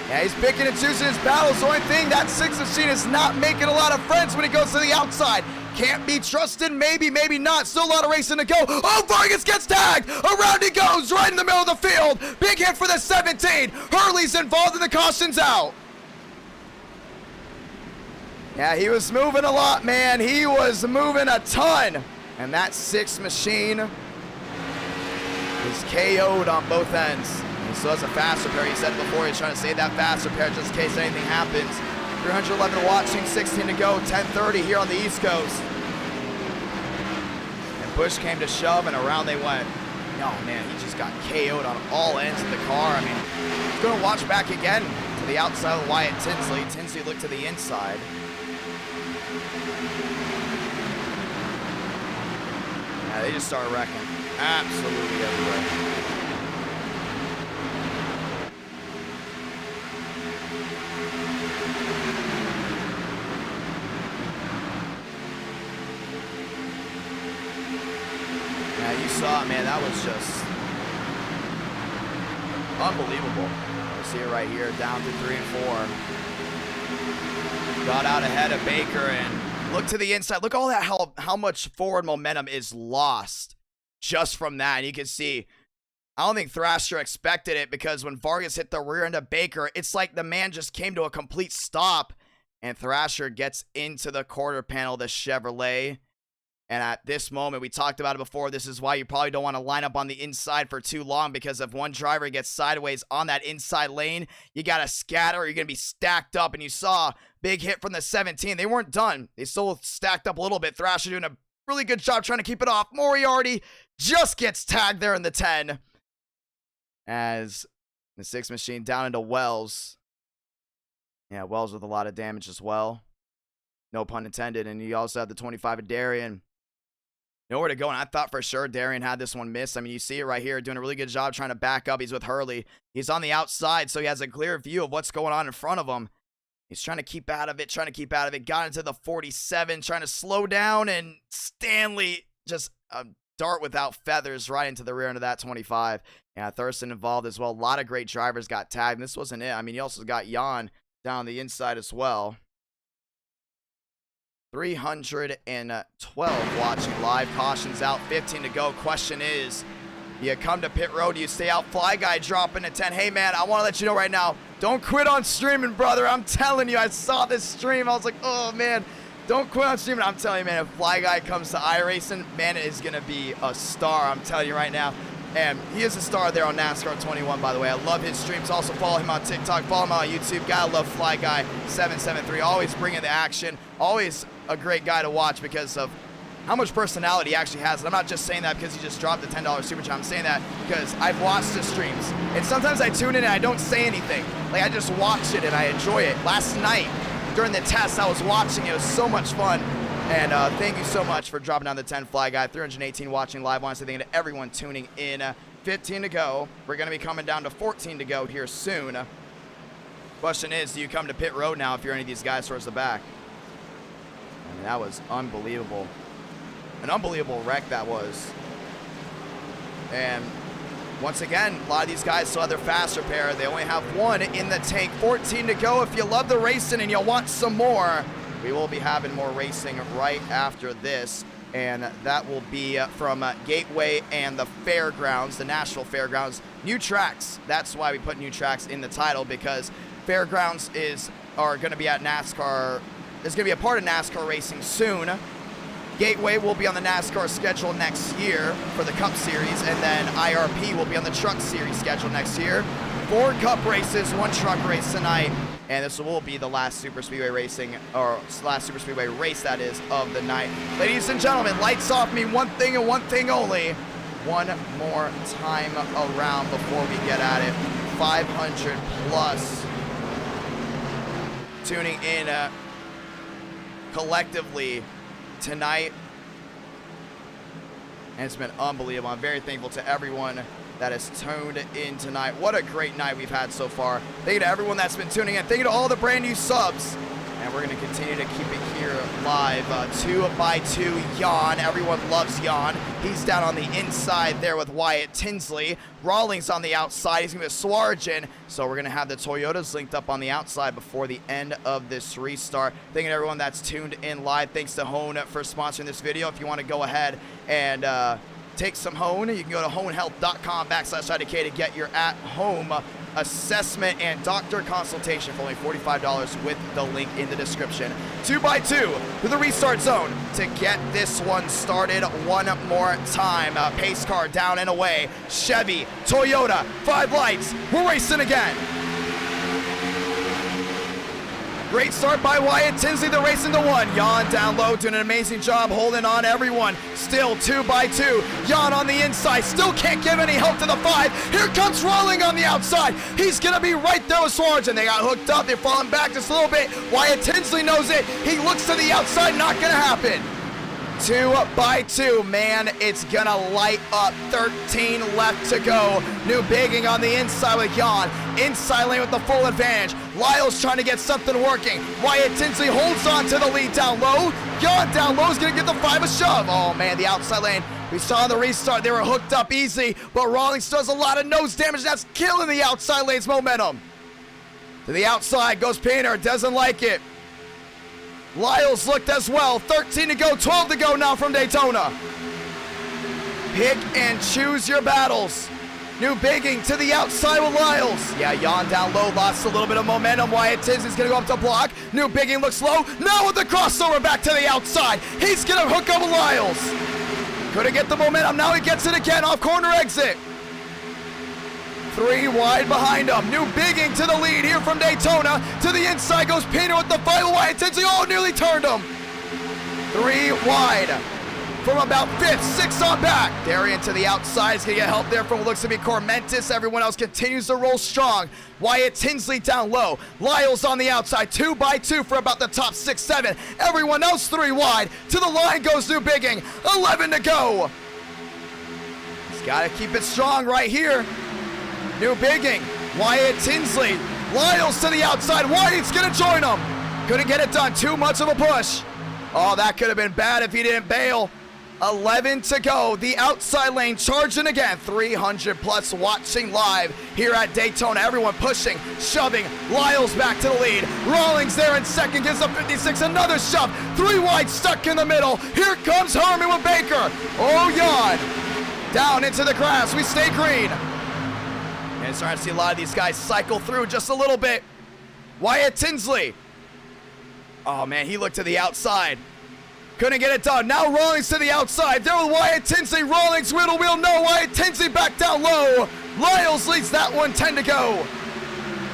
S1: Yeah, he's picking and choosing his battles. The only thing, that 6 machine is not making a lot of friends when he goes to the outside. Can't be trusted, maybe, maybe not. Still a lot of racing to go. Oh, Vargas gets tagged. Around he goes, right in the middle of the field. Big hit for the 17. Hurley's involved in the cautions out. Yeah, he was moving a lot, man. He was moving a ton. And that 6 machine is KO'd on both ends. He still has a fast repair. He said before he's trying to save that fast repair just in case anything happens. 311 watching, 16 to go, 10:30 here on the East Coast. And Busch came to shove, and around they went. Oh man, he just got KO'd on all ends of the car. I mean, he's going to watch back again to the outside of Wyatt Tinsley. Tinsley looked to the inside. Yeah, they just started wrecking. Absolutely everywhere. saw, man, that was just unbelievable. You see it right here, down to 3 and 4. Got out ahead of Baker and look to the inside. Look all that, how much forward momentum is lost just from that. And you can see, I don't think Thrasher expected it, because when Vargas hit the rear end of Baker, it's like the man just came to a complete stop, and Thrasher gets into the quarter panel of the Chevrolet. And at this moment, we talked about it before, this is why you probably don't want to line up on the inside for too long, because if one driver gets sideways on that inside lane, you got to scatter, or you're going to be stacked up. And you saw big hit from the 17. They weren't done. They still stacked up a little bit. Thrasher doing a really good job trying to keep it off. Moriarty just gets tagged there in the 10. As the 6 machine down into Wells. Yeah, Wells with a lot of damage as well. No pun intended. And you also have the 25 of Darian. Nowhere to go, and I thought for sure Darian had this one missed. I mean, you see it right here, doing a really good job trying to back up. He's with Hurley. He's on the outside, so he has a clear view of what's going on in front of him. He's trying to keep out of it, Got into the 47, trying to slow down, and Stanley just a dart without feathers right into the rear end of that 25. Yeah, Thurston involved as well. A lot of great drivers got tagged, and this wasn't it. I mean, you also got Jan down the inside as well. 312 watching live. Cautions out, 15 to go. Question is, you come to pit road, you stay out. Fly Guy dropping to 10. Hey, man, I want to let you know right now, don't quit on streaming, brother. I'm telling you, I saw this stream. I was like, oh, man, don't quit on streaming. I'm telling you, man, if Fly Guy comes to iRacing, man, it is going to be a star. I'm telling you right now. And he is a star there on NASCAR 21, by the way. I love his streams. Also follow him on TikTok. Follow him on YouTube. Gotta love Fly Guy 773. Always bringing the action. Always a great guy to watch because of how much personality he actually has. And I'm not just saying that because he just dropped the $10 super chat. I'm saying that because I've watched his streams. And sometimes I tune in and I don't say anything. Like, I just watch it and I enjoy it. Last night, during the test, I was watching. It was so much fun. And thank you so much for dropping down the 10, Fly Guy. 318 watching live. I want to say thank you to everyone tuning in. 15 to go. We're going to be coming down to 14 to go here soon. Question is, do you come to pit road now if you're any of these guys towards the back? I mean, that was unbelievable. An unbelievable wreck that was. And once again, a lot of these guys still have their fast repair. They only have one in the tank. 14 to go. If you love the racing and you want some more, we will be having more racing right after this, and that will be from Gateway and the Fairgrounds, the Nashville Fairgrounds. New tracks. That's why we put new tracks in the title, because Fairgrounds are going to be at NASCAR. Is going to be a part of NASCAR racing soon. Gateway will be on the NASCAR schedule next year for the Cup Series, and then IRP will be on the Truck Series schedule next year. 4 Cup races, 1 truck race tonight. And this will be the last Super Speedway racing, or last Super Speedway race, that is, of the night. Ladies and gentlemen, lights off mean one thing and one thing only. One more time around before we get at it. 500 plus tuning in collectively tonight. And it's been unbelievable. I'm very thankful to everyone that has tuned in tonight. What a great night we've had so far. Thank you to everyone that's been tuning in. Thank you to all the brand new subs. And we're going to continue to keep it here live. 2x2, Jan. Everyone loves Jan. He's down on the inside there with Wyatt Tinsley. Rawlings on the outside. He's going to be Swargen. So we're going to have the Toyotas linked up on the outside before the end of this restart. Thank you to everyone that's tuned in live. Thanks to Hone for sponsoring this video. If you want to go ahead and take some Hone, you can go to honehealth.com/IDK to get your at-home assessment and doctor consultation for only $45 with the link in the description. 2x2 to the restart zone to get this one started one more time. Pace car down and away. Chevy, Toyota, 5 lights. We're racing again. Great start by Wyatt Tinsley, the race into 1. Jan down low, doing an amazing job holding on everyone. Still 2x2. Jan on the inside, still can't give any help to the 5. Here comes Rawling on the outside. He's going to be right there with Swarge, and they got hooked up. They're falling back just a little bit. Wyatt Tinsley knows it. He looks to the outside, not going to happen. 2x2, man, it's gonna light up. 13 left to go. New bigging on the inside with Jan. Inside lane with the full advantage. Lyle's trying to get something working. Wyatt Tinsley holds on to the lead down low. Jan down low is gonna give the 5 a shove. Oh man, the outside lane We saw the restart, they were hooked up easy, but Rawlings does a lot of nose damage. That's killing the outside lane's momentum. To the outside goes Painter, doesn't like it. Lyles looked as well. 13 to go, 12 to go now from Daytona. Pick and choose your battles. New Bigging to the outside with Lyles. Yeah, Jan down low, lost a little bit of momentum. Wyatt Tinsley's gonna go up to block. New Bigging looks low. Now with the crossover back to the outside. He's gonna hook up with Lyles. Couldn't get the momentum, now he gets it again, off corner exit. 3 wide behind him. New Bigging to the lead here from Daytona. To the inside goes Painter with the final. Wyatt Tinsley, oh, nearly turned him. 3 wide. From about 5th, 6 on back. Darian to the outside. He's going to get help there from what looks to be Cormentis. Everyone else continues to roll strong. Wyatt Tinsley down low. Lyles on the outside. 2 by 2 for about the top 6, 7. Everyone else 3 wide. To the line goes New Bigging. 11 to go. He's got to keep it strong right here. New Bigging. Wyatt Tinsley. Lyles to the outside. Wyatt's going to join him. Couldn't get it done. Too much of a push. Oh, that could have been bad if he didn't bail. 11 to go. The outside lane charging again. 300 plus watching live here at Daytona. Everyone pushing, shoving. Lyles back to the lead. Rawlings there in second. Gives up 56. Another shove. 3 wide stuck in the middle. Here comes Herman with Baker. Oh, Jan. Down into the grass. We stay green. And starting to see a lot of these guys cycle through just a little bit. Wyatt Tinsley. Oh, man, he looked to the outside. Couldn't get it done. Now Rawlings to the outside. There with Wyatt Tinsley. Rawlings wheel wheel. No. Wyatt Tinsley back down low. Lyles leads that one. 10 to go.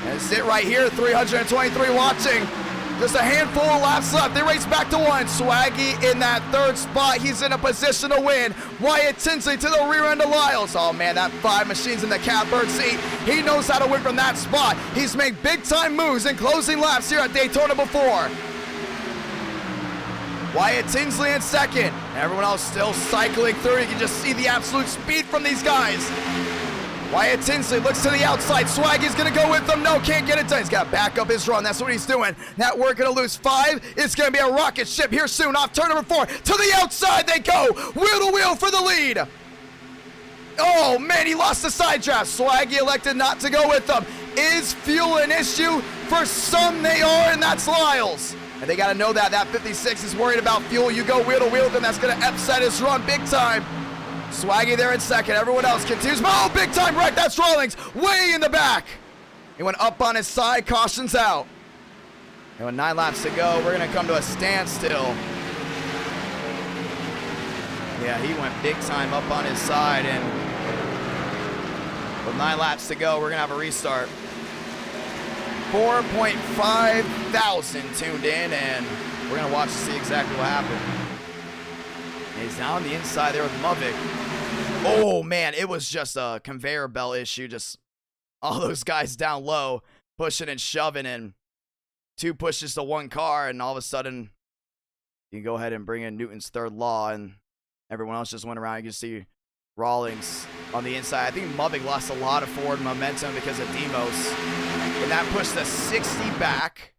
S1: That's it right here. 323 watching. Just a handful of laps left. They race back to 1. Swaggy in that 3rd spot. He's in a position to win. Wyatt Tinsley to the rear end of Lyles. Oh, man, that 5 machines in the catbird seat. He knows how to win from that spot. He's made big-time moves in closing laps here at Daytona before. Wyatt Tinsley in second. Everyone else still cycling through. You can just see the absolute speed from these guys. Wyatt Tinsley looks to the outside. Swaggy's going to go with them. No, can't get it done. He's got to back up his run. That's what he's doing. That we're going to lose 5. It's going to be a rocket ship here soon. Off turn number 4. To the outside they go. Wheel to wheel for the lead. Oh, man, he lost the side draft. Swaggy elected not to go with them. Is fuel an issue? For some they are, and that's Lyles. And they got to know that. That 56 is worried about fuel. You go wheel to wheel, then that's going to upset his run big time. Swaggy there in second. Everyone else continues. Oh, big time wreck. That's Rawlings way in the back. He went up on his side. Caution's out. And with 9 laps to go, we're going to come to a standstill. Yeah, he went big time up on his side. And with 9 laps to go, we're going to have a restart. 4.5 thousand tuned in, and we're going to watch to see exactly what happened. And he's down on the inside there with Muvik. Oh, man, it was just a conveyor belt issue. Just all those guys down low, pushing and shoving, and 2 pushes to 1 car, and all of a sudden, you can go ahead and bring in Newton's 3rd law, and everyone else just went around. You can see Rawlings on the inside. I think Muvik lost a lot of forward momentum because of Demos. And that pushed the 60 back.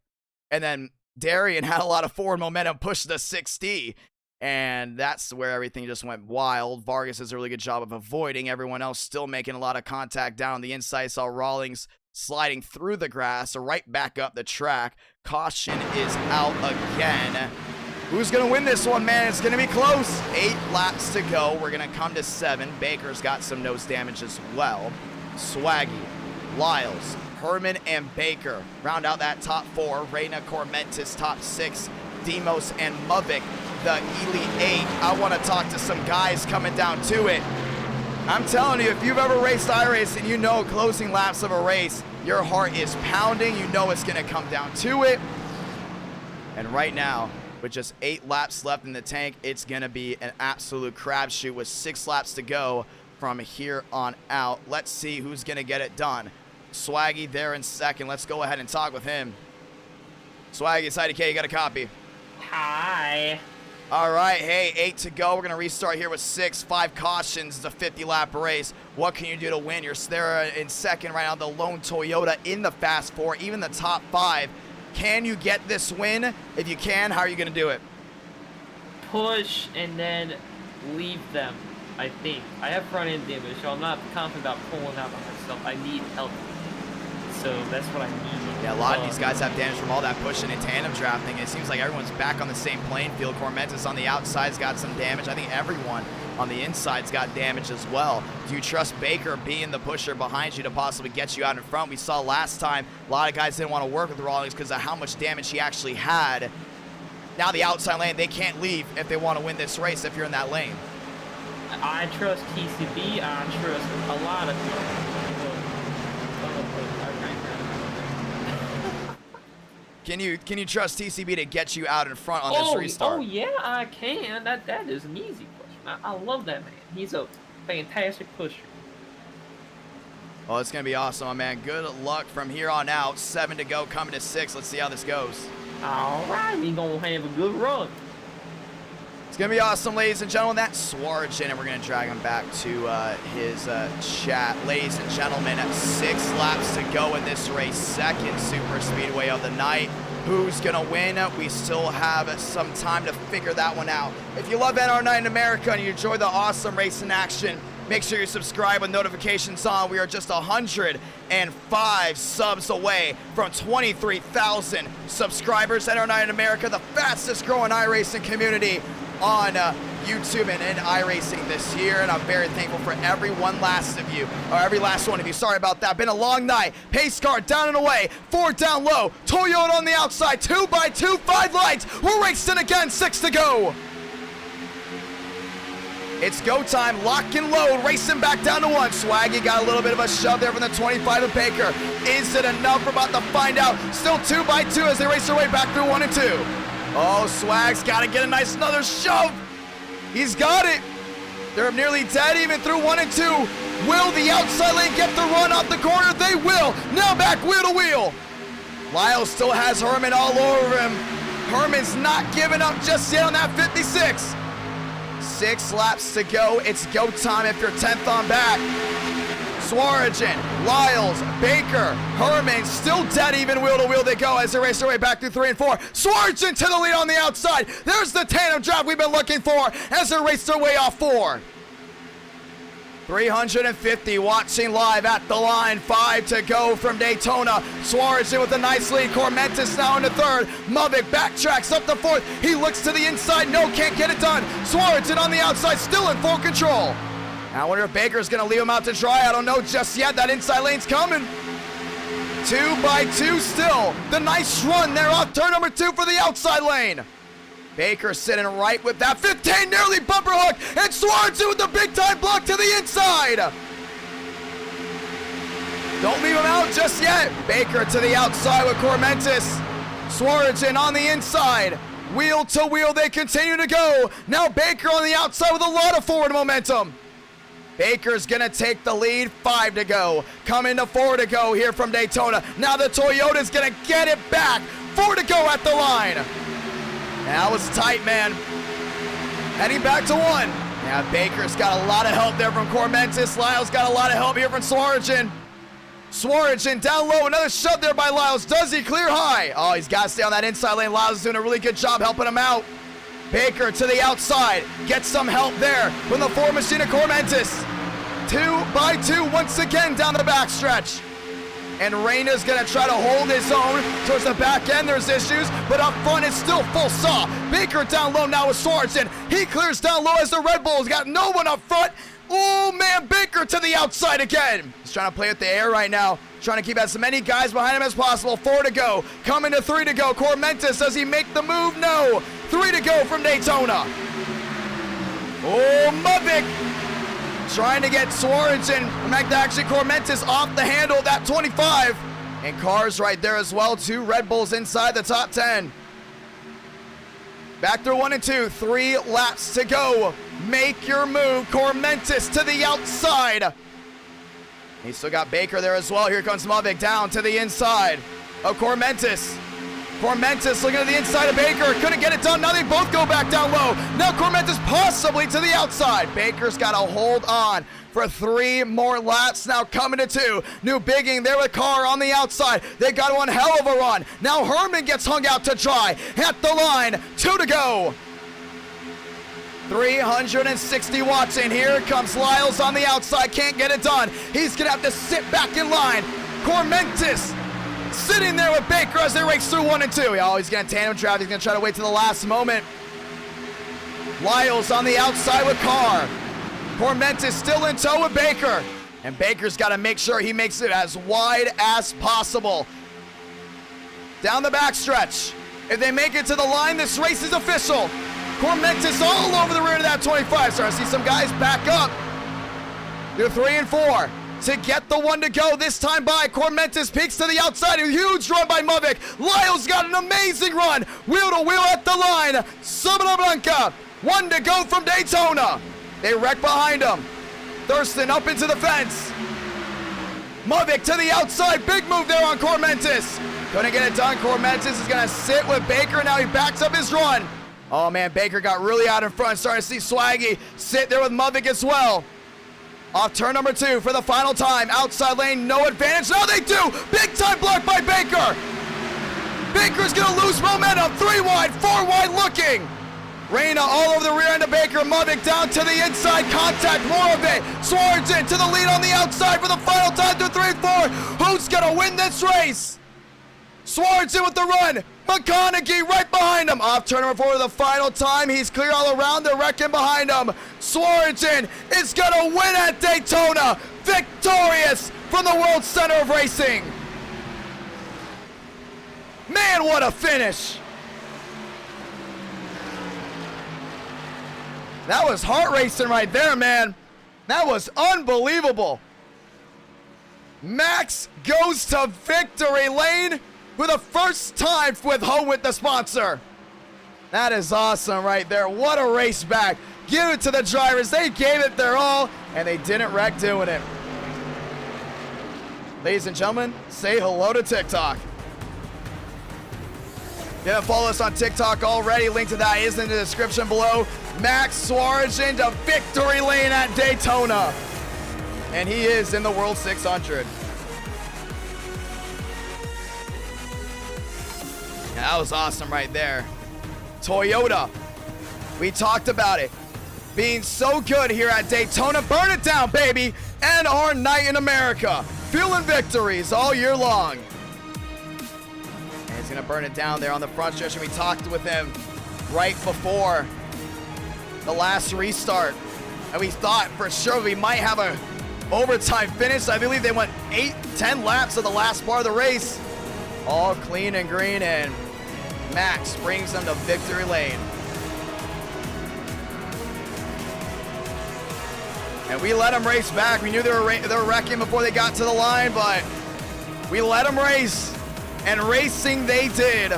S1: And then Darian had a lot of forward momentum, pushed the 60. And that's where everything just went wild. Vargas does a really good job of avoiding. Everyone else still making a lot of contact down the inside. Saw Rawlings sliding through the grass, right back up the track. Caution is out again. Who's going to win this one, man? It's going to be close. 8 laps to go. We're going to come to 7. Baker's got some nose damage as well. Swaggy, Lyles, Herman, and Baker round out that top 4. Reyna, Cormentis, top 6. Demos and Muvik, the Elite 8. I want to talk to some guys coming down to it. I'm telling you, if you've ever raced iRacing, you know closing laps of a race, your heart is pounding. You know it's going to come down to it. And right now, with just 8 laps left in the tank, it's going to be an absolute crapshoot with 6 laps to go from here on out. Let's see who's going to get it done. Swaggy there in second. Let's go ahead and talk with him. Swaggy, it's IDK. You got a copy?
S10: Hi.
S1: All right. Hey, 8 to go. We're going to restart here with 6. 5 cautions. It's a 50-lap race. What can you do to win? You're there in second right now. The lone Toyota in the Fast 4, even the top 5. Can you get this win? If you can, how are you going to do it?
S10: Push and then leave them. I think. I have front end damage, so I'm not confident about pulling out by myself. I need help. So that's what I need.
S1: Yeah, a lot of these guys have damage from all that pushing and tandem drafting. It seems like everyone's back on the same playing field. Cormentis on the outside's got some damage. I think everyone on the inside's got damage as well. Do you trust Baker being the pusher behind you to possibly get you out in front? We saw last time a lot of guys didn't want to work with Rawlings because of how much damage he actually had. Now the outside lane, they can't leave if they want to win this race if you're in that lane.
S10: I trust TCB. I trust a lot of people.
S1: Can you trust TCB to get you out in front on this restart?
S10: Oh yeah, I can. That is an easy question. I love that man. He's a fantastic pusher.
S1: Oh, it's gonna be awesome, my man. Good luck from here on out. 7 to go, coming to 6. Let's see how this goes.
S10: All right, we gonna have a good run.
S1: It's gonna be awesome, ladies and gentlemen. That's Swarjan, and we're gonna drag him back to his chat. Ladies and gentlemen, 6 laps to go in this race. Second super speedway of the night. Who's gonna win? We still have some time to figure that one out. If you love NR Night in America and you enjoy the awesome racing action, make sure you subscribe with notifications on. We are just 105 subs away from 23,000 subscribers. NR Night in America, the fastest growing iRacing community on YouTube and in iRacing this year, and I'm very thankful for every last one of you. Sorry about that. Been a long night. Pace car down and away. 4 down low. Toyota on the outside. 2x2. 5 lights. We're racing again. 6 to go. It's go time. Lock and load. Racing back down to 1. Swaggy got a little bit of a shove there from the 25 of Baker. Is it enough? We're about to find out. Still 2x2 as they race their way back through 1 and 2. Oh, Swag's got to get a nice another shove. He's got it. They're nearly dead even through 1 and 2. Will the outside lane get the run off the corner? They will. Now back wheel to wheel. Lyle still has Herman all over him. Herman's not giving up just yet on that 56. 6 laps to go. It's go time if you're 10th on back. Swarjan, Lyles, Baker, Herman, still dead even wheel to wheel they go as they race their way back through 3 and 4. Swarjan to the lead on the outside. There's the tandem drive we've been looking for as they race their way off 4. 350 watching live at the line. 5 to go from Daytona. Swarjan with a nice lead. Cormentis now into 3rd. Muvik backtracks up to 4th. He looks to the inside. No, can't get it done. Swarjan on the outside, still in full control. I wonder if Baker's gonna leave him out to dry. I don't know just yet. That inside lane's coming. 2x2 still. The nice run there off turn number 2 for the outside lane. Baker sitting right with that 15, nearly bumper hook, and Swarjan with the big time block to the inside. Don't leave him out just yet. Baker to the outside with Cormentis. Swarjan on the inside. Wheel to wheel they continue to go. Now Baker on the outside with a lot of forward momentum. Baker's gonna take the lead. 5 to go. Coming to 4 to go here from Daytona. Now the Toyota's gonna get it back. 4 to go at the line. That was tight, man. Heading back to 1. Now Baker's got a lot of help there from Cormentis. Lyles got a lot of help here from Swarjan. Swarjan down low. Another shove there by Lyles. Does he clear high? Oh, he's got to stay on that inside lane. Lyles is doing a really good job helping him out. Baker to the outside. Gets some help there from the 4 machine of Cormentis. 2x2 once again down the backstretch. And Reyna's going to try to hold his own. Towards the back end, there's issues. But up front, it's still full saw. Baker down low now with Swarjan. He clears down low as the Red Bull's got no one up front. Oh, man, Baker to the outside again. He's trying to play with the air right now. Trying to keep as many guys behind him as possible. 4 to go. Coming to 3 to go. Cormentis, does he make the move? No. 3 to go from Daytona. Oh, Muvik trying to get Swarjan, actually Cormentis off the handle of that 25. And cars right there as well. 2 Red Bulls inside the top 10. Back through 1 and 2. 3 laps to go. Make your move. Cormentis to the outside. He's still got Baker there as well. Here comes Muvik down to the inside of Cormentis. Cormentis looking at the inside of Baker. Couldn't get it done. Now they both go back down low. Now Cormentis possibly to the outside. Baker's got to hold on for 3 more laps. Now coming to 2. New Bigging there with Carr on the outside. They got one hell of a run. Now Herman gets hung out to dry. At the line. 2 to go. 360 watts in. Here comes Lyles on the outside. Can't get it done. He's going to have to sit back in line. Cormentis sitting there with Baker as they race through 1 and 2. Oh, he's going to tandem draft. He's going to try to wait to the last moment. Lyles on the outside with Carr. Cormentis still in tow with Baker. And Baker's got to make sure he makes it as wide as possible. Down the backstretch. If they make it to the line, this race is official. Cormentis all over the rear of that 25. Starting to see some guys back up. They're 3 and 4 to get the 1 to go. This time by Cormentis peeks to the outside. A huge run by Movic. Lyles got an amazing run. Wheel to wheel at the line. Sabana Blanca. 1 to go from Daytona. They wreck behind him. Thurston up into the fence. Movic to the outside. Big move there on Cormentis. Couldn't get it done. Cormentis is going to sit with Baker. Now he backs up his run. Oh, man, Baker got really out in front. Starting to see Swaggy sit there with Movic as well. Off turn number 2 for the final time. Outside lane, no advantage. Now they do. Big time block by Baker. Baker's going to lose momentum. 3 wide, 4 wide looking. Reyna all over the rear end of Baker. Movic down to the inside. Contact. More of it. Swordsman to the lead on the outside for the final time through 3 and 4. Who's going to win this race? Swordsman with the run. McConaughey right behind him. Off turn number 4 for the final time. He's clear all around. They're wrecking behind him. Swordsman is going to win at Daytona. Victorious from the World Center of Racing. Man, what a finish. That was heart racing right there, man. That was unbelievable. Max goes to victory lane for the first time with home with the sponsor. That is awesome right there. What a race back. Give it to the drivers. They gave it their all, and they didn't wreck doing it. Ladies and gentlemen, say hello to TikTok. If you haven't followed us on TikTok already, link to that is in the description below. Max Suarez into victory lane at Daytona. And he is in the World 600. Yeah, that was awesome right there. Toyota, we talked about it. Being so good here at Daytona. Burn it down, baby. And our night in America. Feeling victories all year long. And he's going to burn it down there on the front stretch. And we talked with him right before the last restart. And we thought for sure we might have a overtime finish. I believe they went 8-10 laps of the last part of the race. All clean and green, and Max brings them to victory lane. And we let them race back. We knew they were wrecking before they got to the line, but we let them race, and racing they did.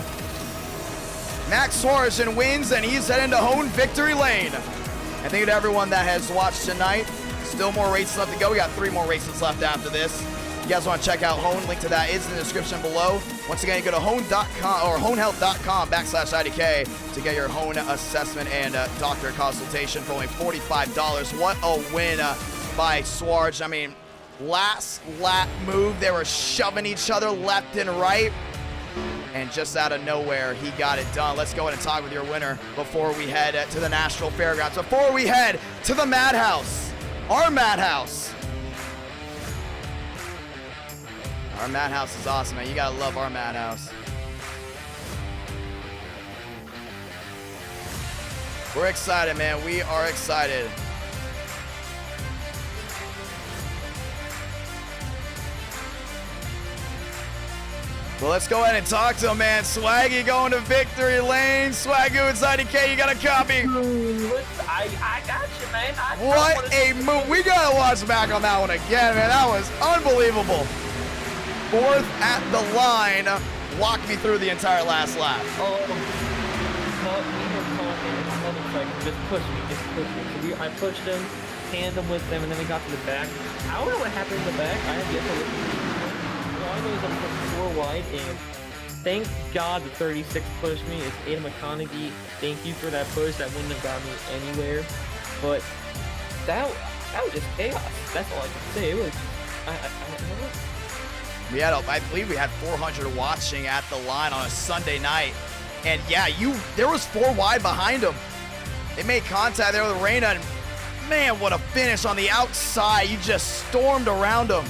S1: Max Suarez wins, and he's heading to home victory lane. And thank you to everyone that has watched tonight. Still more races left to go. We got 3 more races left after this. If you guys want to check out Hone, link to that is in the description below. Once again, you go to hone.com or honehealth.com/IDK to get your Hone assessment and doctor consultation for only $45. What a win by Suarez. I mean, last lap move, they were shoving each other left and right. And just out of nowhere, he got it done. Let's go ahead and talk with your winner before we head to the Nashville Fairgrounds. Before we head to the Madhouse, our Madhouse. Our Madhouse is awesome, man. You gotta love our Madhouse. We're excited, man. We are excited. Well, let's go ahead and talk to him, man. Swaggy going to victory lane. Swaggy with IDK, you got a copy.
S10: I got you, man.
S1: What a move. We got to watch back on that one again, man. That was unbelievable. 4th at the line. Walk me through the entire last lap.
S10: Oh, just push me. I pushed him, tandem with them, and then we got to the back. I don't know what happened in the back. I have yet to listen to it. All I know is I'm pushed 4 wide, and thank God the 36 pushed me. It's Ada McConaughey. Thank you for that push. That wouldn't have got me anywhere. But that was just chaos. That's all I can say. It was, I don't know.
S1: We had, I believe we had 400 watching at the line on a Sunday night. And yeah, there was 4 wide behind him. They made contact there with Reina, and man, what a finish on the outside. You just stormed around them.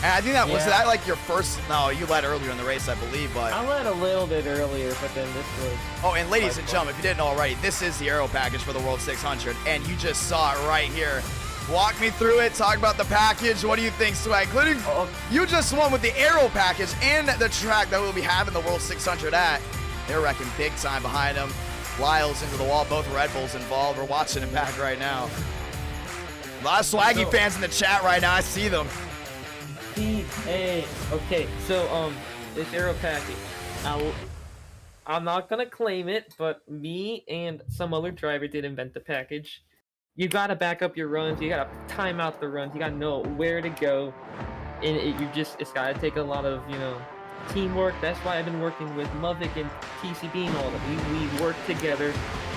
S1: And I think that was that like your first, no, you led earlier in the race, I believe, but.
S10: I led a little bit earlier, but then this was.
S1: Oh, and ladies and gentlemen, if you didn't know already, this is the aero package for the World 600, and you just saw it right here. Walk me through it, talk about the package. What do you think, Swag? Including, you just won with the aero package and the track that we'll be having the World 600 at. They're wrecking big time behind them. Lyle's into the wall, both Red Bulls involved. We're watching it back right now. A lot of Swaggy fans in the chat right now, I see them.
S10: Hey, okay, so this aero package. I'm not gonna claim it, but me and some other driver did invent the package. You gotta back up your runs. You gotta time out the runs. You gotta know where to go, and it's gotta take a lot of teamwork. That's why I've been working with Muvik and TCB and all of them. We work together,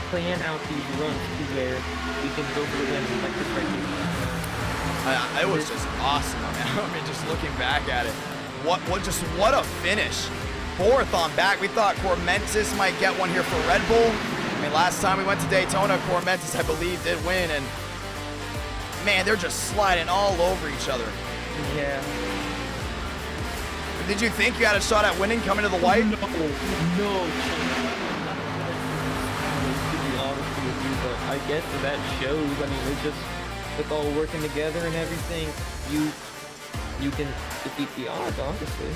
S10: plan out these runs to where we can go for the win like this right here.
S1: It was just awesome. I mean, just looking back at it, what a finish. 4th on back. We thought Cormentis might get one here for Red Bull. I mean, last time we went to Daytona, Cormentis, I believe, did win, and man, they're just sliding all over each other.
S10: Yeah.
S1: Did you think you had a shot at winning coming to the white?
S10: No. To be honest with you, but I guess that shows. I mean, it's just with all working together and everything, you can defeat the odds, honestly.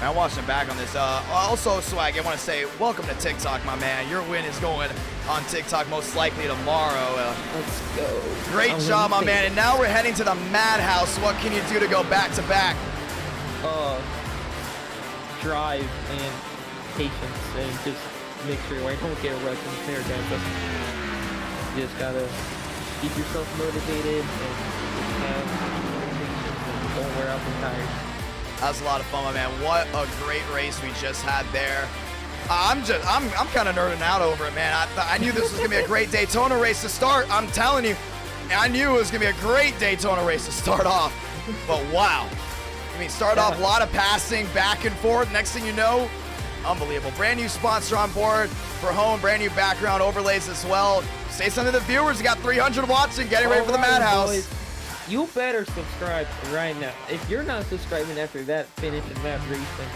S1: I'm watching back on this. Also, Swag, I want to say welcome to TikTok, my man. Your win is going on TikTok most likely tomorrow.
S10: Let's go.
S1: Great job, my man. And now we're heading to the Madhouse. What can you do to go back to back?
S10: Drive and patience, and just make sure I don't get wrecked in the Fairgrounds. You just gotta keep yourself motivated and don't wear out the tires.
S1: That was a lot of fun, my man. What a great race we just had there. I'm kind of nerding out over it, man. I knew this was gonna be a great Daytona race to start. I'm telling you, I knew it was gonna be a great Daytona race to start off. But wow, I mean, start off a lot of passing back and forth. Next thing you know, unbelievable. Brand new sponsor on board for home, brand new background overlays as well. Say something to the viewers. You got 300 watching, getting ready for the Madhouse.
S10: Boys. You better subscribe right now. If you're not subscribing after that finish and that racing,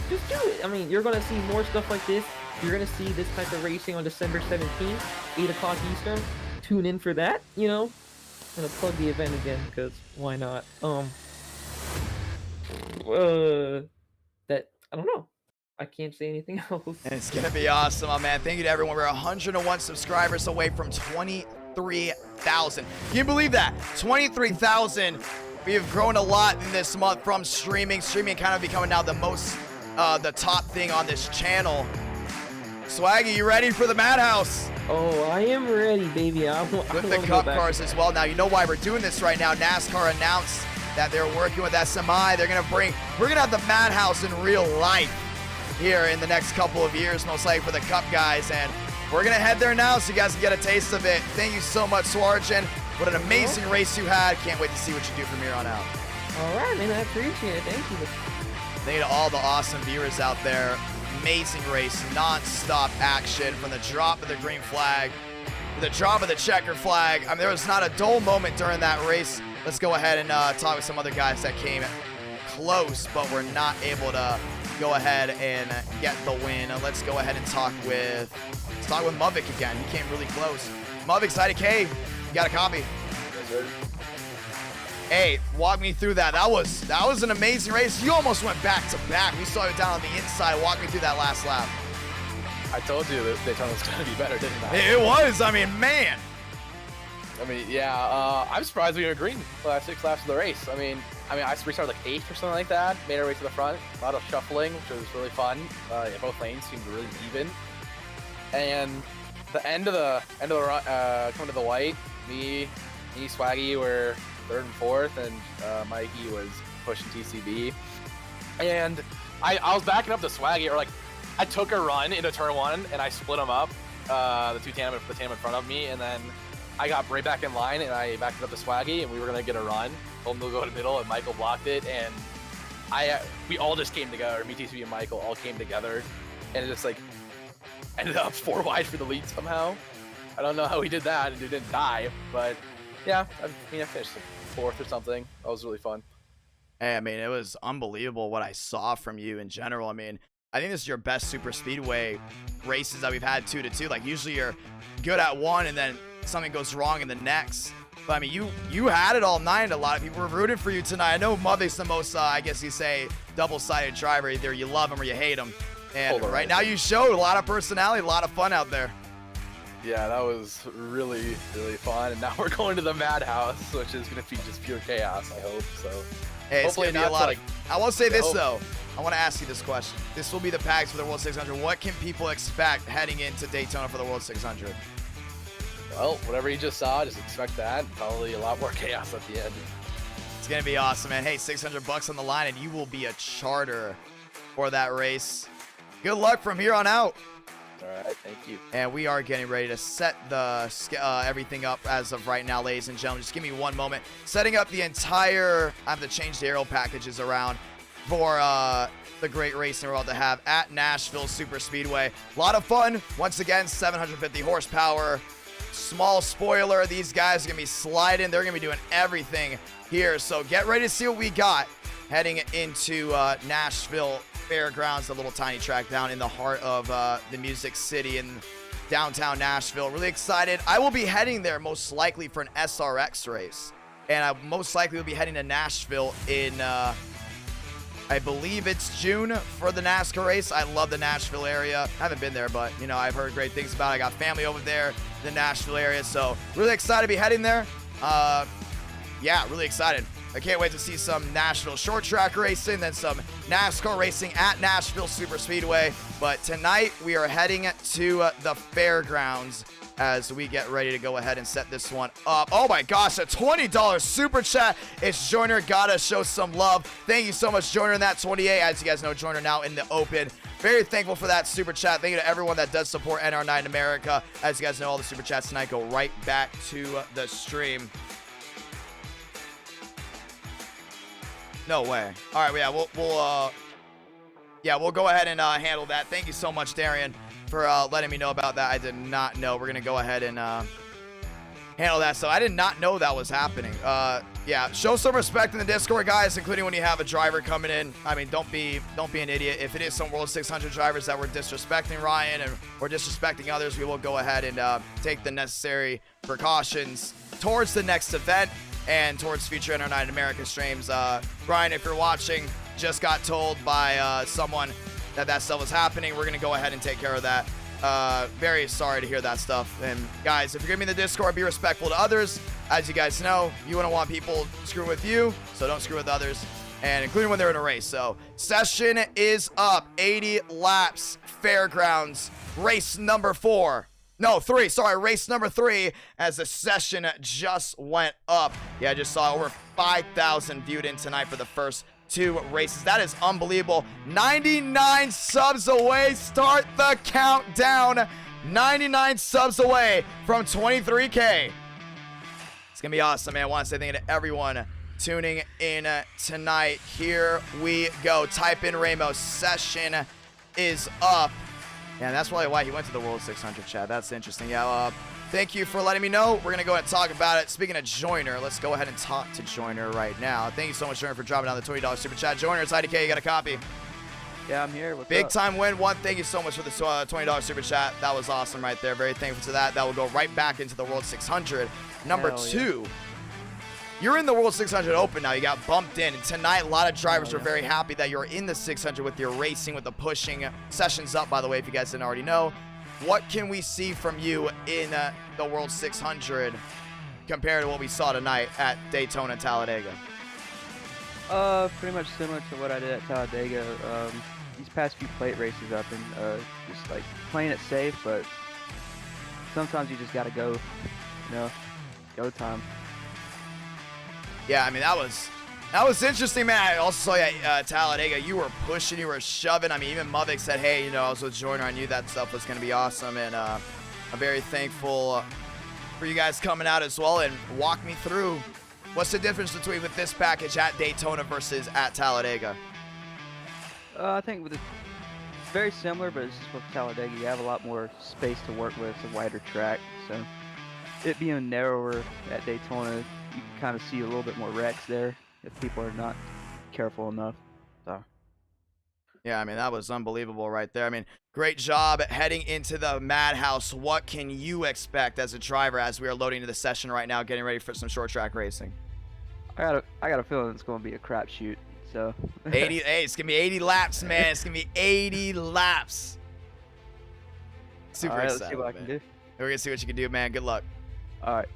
S10: just do it. I mean, you're going to see more stuff like this. You're going to see this type of racing on December 17th, 8 o'clock Eastern. Tune in for that, I'm going to plug the event again, because why not? I don't know. I can't say anything else.
S1: And it's going to be awesome, my man. Thank you to everyone. We're 101 subscribers away from 23,000. Can you believe that? 23,000. We have grown a lot in this month from streaming. Streaming kind of becoming now the top thing on this channel. Swaggy, you ready for the Madhouse?
S10: Oh, I am ready, baby.
S1: With the cup cars as well. Now, you know why we're doing this right now. NASCAR announced that they're working with SMI. We're going to have the Madhouse in real life here in the next couple of years, most likely for the cup guys. And we're going to head there now so you guys can get a taste of it. Thank you so much, Swarjan. What an amazing race you had. Can't wait to see what you do from here on out.
S10: All right, man. I appreciate it. Thank you.
S1: Thank you to all the awesome viewers out there. Amazing race, non-stop action from the drop of the green flag to the drop of the checker flag. I mean, there was not a dull moment during that race. Let's go ahead and talk with some other guys that came close, but were not able to go ahead and get the win. Let's go ahead and talk with Muvik again. He came really close. Muvik's Idk, you got a copy?
S12: Yes, sir.
S1: Hey, walk me through that. That was an amazing race. You almost went back to back. We saw you down on the inside. Walk me through that last lap.
S4: I told you that Daytona was going to be better, didn't I?
S1: It was. I mean, man.
S4: I mean, yeah. I'm surprised we were green the last 6 laps of the race. I mean, I restarted like 8th or something like that. Made our way to the front. A lot of shuffling, which was really fun. Yeah, both lanes seemed really even. And the end of the run, coming to the white, me, Swaggy were 3rd and 4th, and Mikey was pushing TCB. And I was backing up to Swaggy, or like I took a run into turn 1 and I split them up, the tandem in front of me, and then I got right back in line and I backed it up to Swaggy, and we were gonna get a run. Told him to go to the middle, and Michael blocked it, and we all just came together. Me, TCB, and Michael all came together, and it just like ended up 4 wide for the lead somehow. I don't know how he did that and he didn't die, but yeah, I mean, I finished 4th or something. That was really fun.
S1: Hey, I mean, it was unbelievable what I saw from you in general. I mean, I think this is your best super speedway races that we've had 2-2. Like, usually you're good at one and then something goes wrong in the next. But I mean, you had it all night. A lot of people were rooting for you tonight. I know Mother's the most, I guess you say, double-sided driver. Either you love him or you hate him. And right now you showed a lot of personality, a lot of fun out there.
S4: Yeah, that was really, really fun. And now we're going to the Madhouse, which is going to be just pure chaos, I hope. So
S1: hey, it's going to be a lot of... I will say this,
S4: hope.
S1: though. I want to ask you this question. This will be the packs for the World 600. What can people expect heading into Daytona for the World 600?
S4: Well, whatever you just saw, just expect that. Probably a lot more chaos at the end.
S1: It's going to be awesome, man. Hey, $600 on the line, and you will be a charter for that race. Good luck from here on out.
S4: All right, thank you.
S1: And we are getting ready to set the everything up as of right now, ladies and gentlemen. Just give me one moment. Setting up the entire... I have to change the aero packages around for the great racing we're about to have at Nashville Super Speedway. A lot of fun. Once again, 750 horsepower. Small spoiler, these guys are going to be sliding. They're going to be doing everything here. So get ready to see what we got heading into Nashville Fairgrounds, the little tiny track down in the heart of the Music City in downtown Nashville. Really excited. I will be heading there most likely for an SRX race. And I most likely will be heading to Nashville in... I believe it's June for the Nascar race. I love the Nashville area. I haven't been there, but, you know, I've heard great things about it. I got family over there in the Nashville area, so really excited to be heading there. Yeah, really excited. I can't wait to see some Nashville short track racing, then some NASCAR racing at Nashville Super Speedway. But tonight, we are heading to the Fairgrounds as we get ready to go ahead and set this one up. Oh my gosh, a $20 super chat. It's Joyner. Gotta show some love. Thank you so much, Joyner, in that 28. As you guys know, Joyner now in the open. Very thankful for that super chat. Thank you to everyone that does support NR9 America. As you guys know, all the super chats tonight go right back to the stream. No way. All right, yeah, we'll go ahead and handle that. Thank you so much, Darian, for letting me know about that. I did not know. We're gonna go ahead and handle that. So I did not know that was happening. Yeah, show some respect in the Discord, guys, including when you have a driver coming in. I mean, don't be an idiot. If it is some World 600 drivers that were disrespecting Ryan and or disrespecting others, we will go ahead and take the necessary precautions towards the next event and towards future NR9 America streams. Brian, if you're watching, just got told by someone that stuff was happening. We're gonna go ahead and take care of that. Very sorry to hear that stuff. And guys, if you're gonna be in the Discord, be respectful to others. As you guys know, you wouldn't want people screwing with you, so don't screw with others, and including when they're in a race. So session is up. 80 laps, Fairgrounds, race number 3. Sorry, race number 3 as the session just went up. Yeah, I just saw over 5,000 viewed in tonight for the first 2 races. That is unbelievable. 99 subs away. Start the countdown. 99 subs away from 23K. It's going to be awesome, man. I want to say thank you to everyone tuning in tonight. Here we go. Type in Ramos. Session is up. Yeah, that's probably why he went to the World 600 chat. That's interesting. Yeah, thank you for letting me know. We're going to go ahead and talk about it. Speaking of Joyner, let's go ahead and talk to Joyner right now. Thank you so much, Joyner, for dropping down the $20 super chat. Joyner, it's IDK. You got a copy?
S12: Yeah, I'm here. What's
S1: Big
S12: up?
S1: time win. One, thank you so much for the $20 super chat. That was awesome right there. Very thankful to that. That will go right back into the World 600. Number 2. You're in the World 600 Open now. You got bumped in. And tonight, a lot of drivers were very happy that you're in the 600 with your racing, with the pushing. Sessions up, by the way, if you guys didn't already know. What can we see from you in the World 600 compared to what we saw tonight at Daytona, Talladega?
S12: Pretty much similar to what I did at Talladega. These past few plate races up and just like playing it safe, but sometimes you just gotta go, you know, go time.
S1: Yeah, I mean, that was interesting, man. I also saw you at Talladega. You were pushing, you were shoving. I mean, even Muvik said, hey, you know, I was with Joyner. I knew that stuff was going to be awesome. And I'm very thankful for you guys coming out as well and walk me through what's the difference between with this package at Daytona versus at Talladega.
S12: I think with the very similar, but it's just with Talladega, you have a lot more space to work with. It's a wider track, so it being narrower at Daytona, you can kind of see a little bit more wrecks there if people are not careful enough. So.
S1: Yeah, I mean, that was unbelievable right there. I mean, great job heading into the madhouse. What can you expect as a driver as we are loading into the session right now, getting ready for some short track racing?
S12: I got a feeling it's going to be a crapshoot. So
S1: 80, hey, it's gonna be 80 laps, man. It's gonna be 80 laps. Super
S12: All right,
S1: excited.
S12: let's see what I can do.
S1: We're gonna see what you can do, man. Good luck.
S12: All right.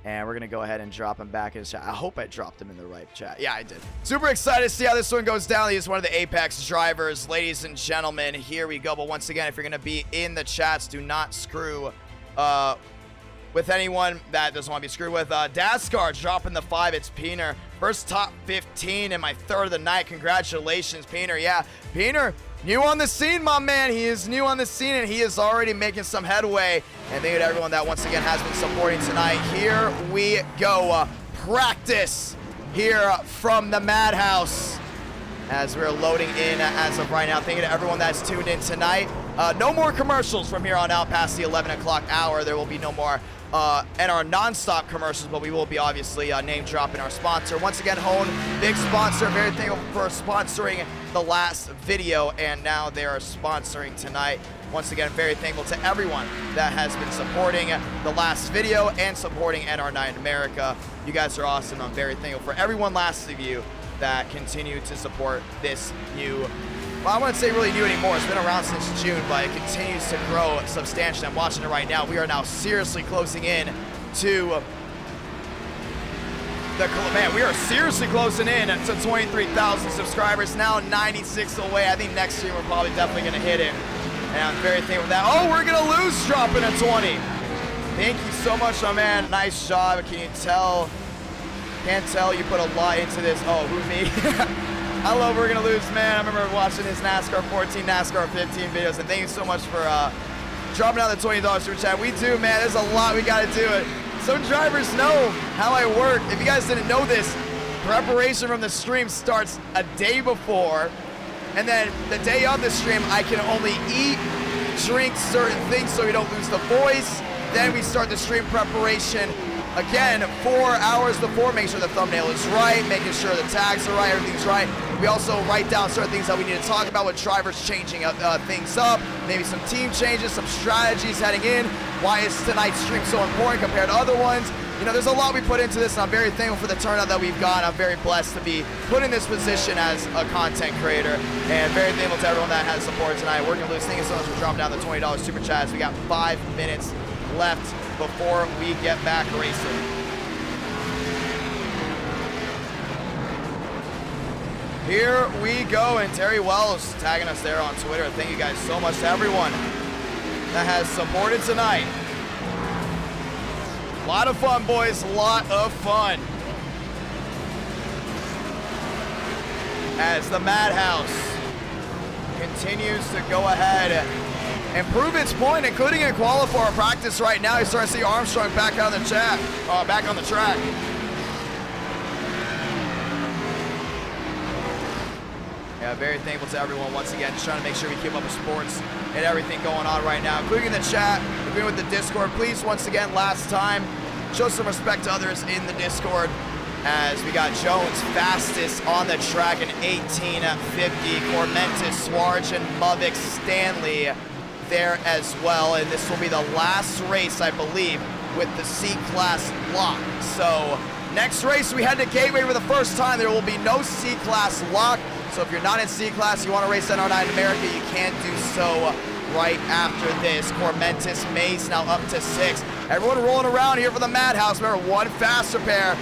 S1: And we're gonna go ahead and drop him back in the chat. I hope I dropped him in the right chat. Yeah, I did. Super excited to see how this one goes down. He is one of the Apex drivers, ladies and gentlemen. Here we go. But once again, if you're gonna be in the chats, do not screw with anyone that doesn't want to be screwed with. Nascar dropping the 5. It's Peener. First top 15 in my third of the night. Congratulations, Peener. Yeah, Peener, new on the scene, my man. He is new on the scene, and he is already making some headway. And thank you to everyone that once again has been supporting tonight. Here we go. Practice here from the madhouse as we're loading in as of right now. Thank you to everyone that's tuned in tonight. No more commercials from here on out past the 11 o'clock hour. There will be no more and our non-stop commercials, but we will be obviously name dropping our sponsor. Once again, Hone, big sponsor, very thankful for sponsoring the last video, and now they are sponsoring tonight. Once again, very thankful to everyone that has been supporting the last video and supporting NR9 in America. You guys are awesome. I'm very thankful for everyone last of you that continue to support this new, well, I wouldn't say really new anymore. It's been around since June, but it continues to grow substantially. I'm watching it right now. We are now seriously closing in to the, man, we are seriously closing in to 23,000 subscribers. Now 96 away. I think next year we're probably definitely going to hit it. And I'm very thankful for that. Oh, we're going to lose dropping a 20. Thank you so much, my man. Nice job. Can you tell? Can't tell you put a lot into this. Oh, who, me? I love we're going to lose, man. I remember watching his NASCAR 14, NASCAR 15 videos. And thank you so much for dropping out the $20 super chat. We do, man. There's a lot we got to do. It. Some drivers know how I work. If you guys didn't know this, preparation from the stream starts a day before. And then the day of the stream, I can only eat, drink certain things so we don't lose the voice. Then we start the stream preparation again 4 hours before, make sure the thumbnail is right, making sure the tags are right, everything's right. We also write down certain things that we need to talk about with drivers changing things up, maybe some team changes, some strategies heading in. Why is tonight's stream so important compared to other ones? You know, there's a lot we put into this, and I'm very thankful for the turnout that we've got. I'm very blessed to be put in this position as a content creator, and very thankful to everyone that has supported tonight. We're going to lose. Thank you so much for dropping down the $20 super chats. We got 5 minutes left before we get back racing. Here we go, and Terry Wells tagging us there on Twitter. Thank you guys so much to everyone that has supported tonight. A lot of fun, boys, a lot of fun. As the Madhouse continues to go ahead and prove its point, including in qualifier practice right now. You're starting to see Armstrong back on the track. Yeah, very thankful to everyone once again, just trying to make sure we keep up with sports and everything going on right now, including in the chat, including with the Discord. Please, once again, last time, show some respect to others in the Discord, as we got Jones fastest on the track in 18:50, Cormentis, Swarge, and Muvik Stanley there as well. And this will be the last race, I believe, with the C-Class lock. So next race, we head to Gateway for the first time. There will be no C-Class lock. So if you're not in C-Class, you want to race NR9 in America, you can do so right after this. Cormentis, Mace now up to 6. Everyone rolling around here for the Madhouse. Remember, one faster pair.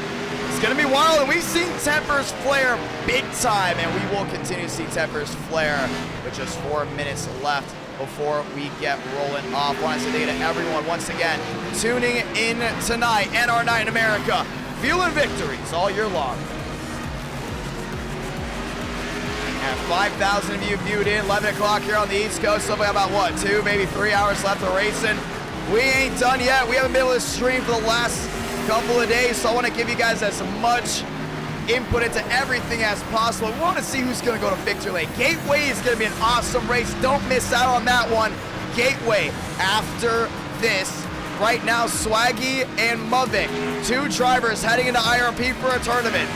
S1: It's going to be wild, and we've seen tempers flare big time, and we will continue to see tempers flare with just 4 minutes left before we get rolling off. I want to say thank you to everyone once again tuning in tonight. NR9 in America, feeling victories all year long. And 5,000 of you viewed in, 11 o'clock here on the East Coast. So we have about, what, 2, maybe 3 hours left of racing. We ain't done yet. We haven't been able to stream for the last couple of days, so I want to give you guys as much input into everything as possible. We want to see who's going to go to victory lane. Gateway is going to be an awesome race. Don't miss out on that one. Gateway after this. Right now, Swaggy and Muvik, 2 drivers heading into IRP for a tournament.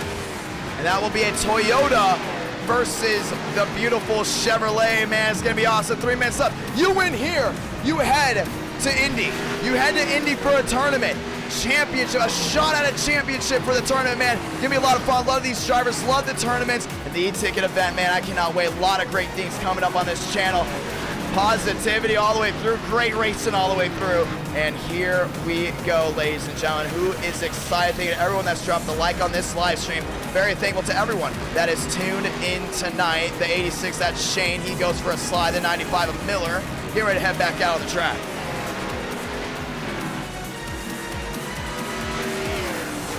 S1: And that will be a Toyota versus the beautiful Chevrolet. Man, it's going to be awesome. 3 minutes left. You win here. You head to Indy. You head to Indy for a tournament. Championship, a shot at a championship for the tournament, man. Gonna be a lot of fun. Love these drivers, love the tournaments and the eTicket event, man. I cannot wait. A lot of great things coming up on this channel. Positivity all the way through, great racing all the way through. And here we go, ladies and gentlemen. Who is excited? Thank you to everyone that's dropped the like on this live stream. Very thankful to everyone that is tuned in tonight. The 86, that's Shane. He goes for a slide. The 95 of Miller. Get ready to head back out on the track.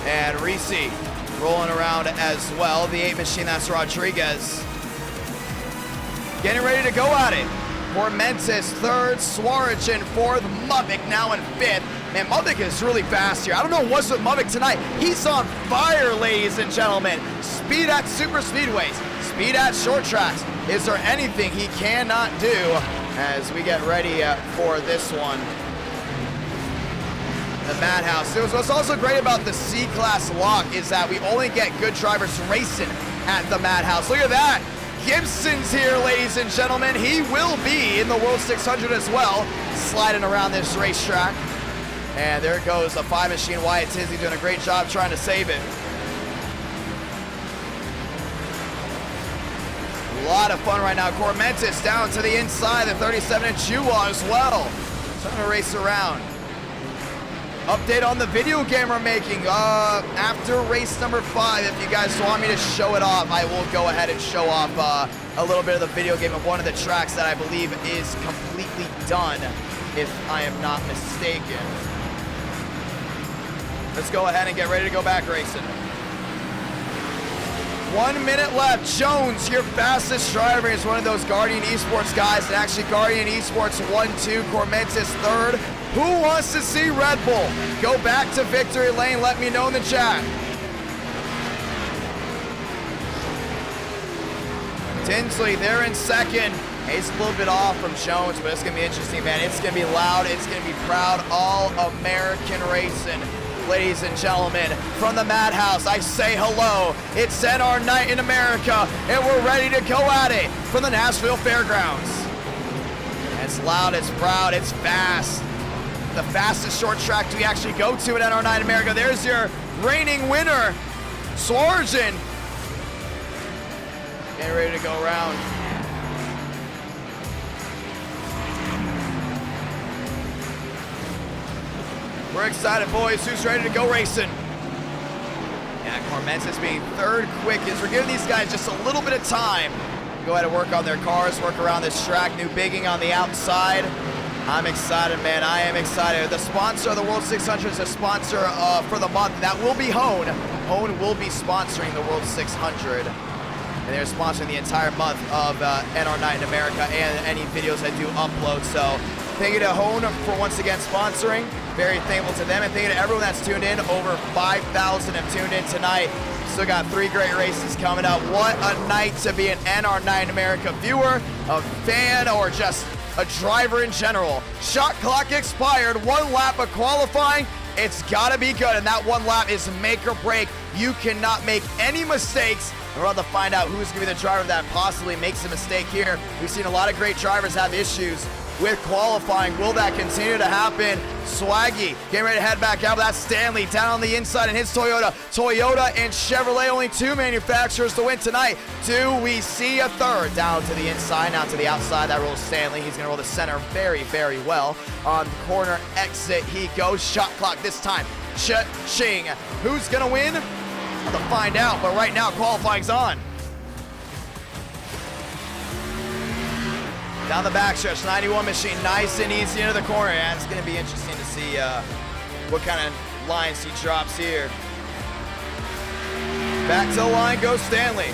S1: And Iracing rolling around as well. The 8 machine, that's Rodriguez. Getting ready to go at it. Formentis 3rd, Swarich in 4th, Muvik now in 5th. Man, Muvik is really fast here. I don't know what's with Muvik tonight. He's on fire, ladies and gentlemen. Speed at super speedways, speed at short tracks. Is there anything he cannot do as we get ready for this one? The Madhouse. What's also great about the C-Class lock is that we only get good drivers racing at the Madhouse. Look at that. Gibson's here, ladies and gentlemen. He will be in the World 600 as well, sliding around this racetrack. And there goes the 5 machine. Wyatt Tisley doing a great job trying to save it. A lot of fun right now. Cormentis down to the inside, the 37-inch Juwa as well. Trying to race around. Update on the video game we're making. After race number 5, if you guys want me to show it off, I will go ahead and show off a little bit of the video game of one of the tracks that I believe is completely done, if I am not mistaken. Let's go ahead and get ready to go back racing. 1 minute left. Jones, your fastest driver, is one of those Guardian Esports guys. And actually, Guardian Esports 1-2, Cormentis 3rd. Who wants to see Red Bull go back to victory lane? Let me know in the chat. Tinsley, they're in 2nd. He's a little bit off from Jones, but it's going to be interesting, man. It's going to be loud. It's going to be proud. All-American racing. Ladies and gentlemen, from the Madhouse, I say hello. It's NR Night in America, and we're ready to go at it from the Nashville Fairgrounds. It's loud, it's proud, it's fast. The fastest short track we actually go to at NR Night in America. There's your reigning winner, Swarjan. Getting ready to go around. We're excited, boys. Who's ready to go racing? Yeah, Cormentis being 3rd quickest. We're giving these guys just a little bit of time. Go ahead and work on their cars, work around this track. New bigging on the outside. I'm excited, man. I am excited. The sponsor of the World 600 is a sponsor for the month. That will be Hone. Hone will be sponsoring the World 600. And they're sponsoring the entire month of NR Night in America and any videos I do upload. So thank you to Hone for once again sponsoring. Very thankful to them, and thank you to everyone that's tuned in. Over 5,000 have tuned in tonight. Still got 3 great races coming up. What a night to be an NR Night in America viewer, a fan, or just a driver in general. Shot clock expired. 1 lap of qualifying. It's got to be good, and that 1 lap is make or break. You cannot make any mistakes. We're about to find out who's going to be the driver that possibly makes a mistake here. We've seen a lot of great drivers have issues with qualifying. Will that continue to happen? Swaggy getting ready to head back out. That's Stanley down on the inside in his Toyota. Toyota and Chevrolet, only 2 manufacturers to win tonight. Do we see a 3rd? Down to the inside, now to the outside. That rolls Stanley. He's going to roll the center very, very well. On the corner exit he goes. Shot clock this time. Cha-ching. Who's going to win? We'll have to find out, but right now qualifying's on. Down the backstretch, 91 machine, nice and easy into the corner. Yeah, it's going to be interesting to see what kind of lines he drops here. Back to the line goes Stanley.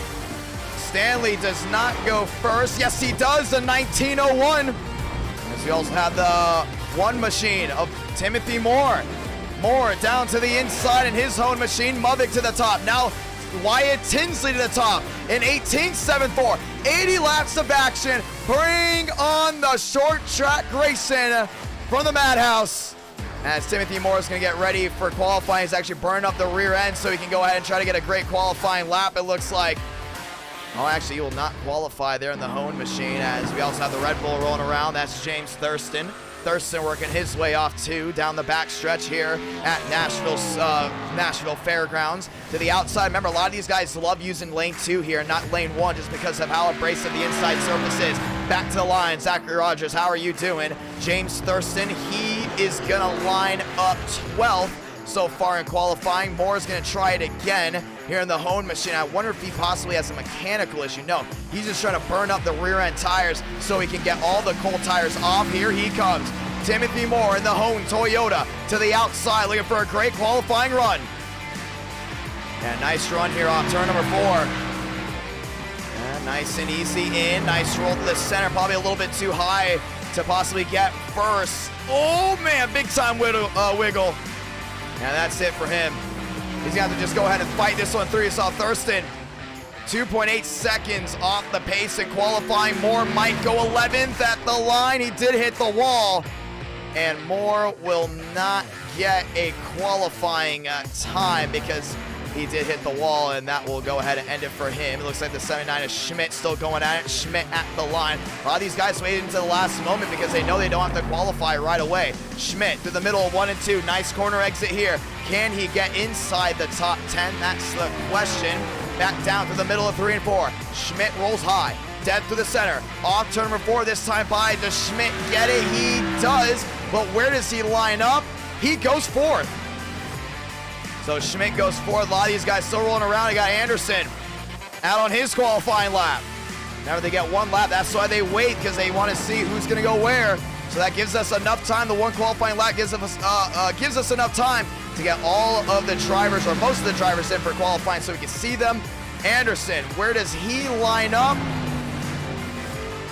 S1: Stanley does not go first. Yes, he does, the 1901. As we also have the 1 machine of Timothy Moore. Moore down to the inside in his own machine. Muvik to the top. Now Wyatt Tinsley to the top in 18.74. 80 laps of action. Bring on the short track racing from the Madhouse. As Timothy Moore is going to get ready for qualifying. He's actually burning up the rear end so he can go ahead and try to get a great qualifying lap, it looks like. Oh, actually, he will not qualify there in the Hone machine, as we also have the Red Bull rolling around. That's James Thurston. Thurston working his way off too down the back stretch here at Nashville Fairgrounds. To the outside, remember, a lot of these guys love using lane 2 here, not lane 1, just because of how abrasive the inside surface is. Back to the line, Zachary Rogers, how are you doing? James Thurston, he is gonna line up 12th so far in qualifying. Moore's gonna try it again here in the Hone machine. I wonder if he possibly has a mechanical issue. No, he's just trying to burn up the rear end tires so he can get all the cold tires off. Here he comes. Timothy Moore in the Hone Toyota to the outside, looking for a great qualifying run. And nice run here off turn number 4. And nice and easy in. Nice roll to the center, probably a little bit too high to possibly get first. Oh man, big time wiggle. And that's it for him. He's gonna have to just go ahead and fight this one through. You saw Thurston, 2.8 seconds off the pace in qualifying. Moore might go 11th at the line. He did hit the wall. And Moore will not get a qualifying time because he did hit the wall, and that will go ahead and end it for him. It looks like the 79 is Schmidt still going at it. Schmidt at the line. A lot of these guys waited until the last moment because they know they don't have to qualify right away. Schmidt through the middle of 1 and 2. Nice corner exit here. Can he get inside the top 10? That's the question. Back down to the middle of 3 and 4. Schmidt rolls high. Dead through the center. Off turn number 4 this time by. Does Schmidt get it? He does. But where does he line up? He goes 4th. So Schmidt goes 4th. A lot of these guys still rolling around. You got Anderson out on his qualifying lap. Now they get 1 lap. That's why they wait, because they want to see who's going to go where. So that gives us enough time. The 1 qualifying lap gives us enough time to get all of the drivers, or most of the drivers, in for qualifying so we can see them. Anderson, where does he line up?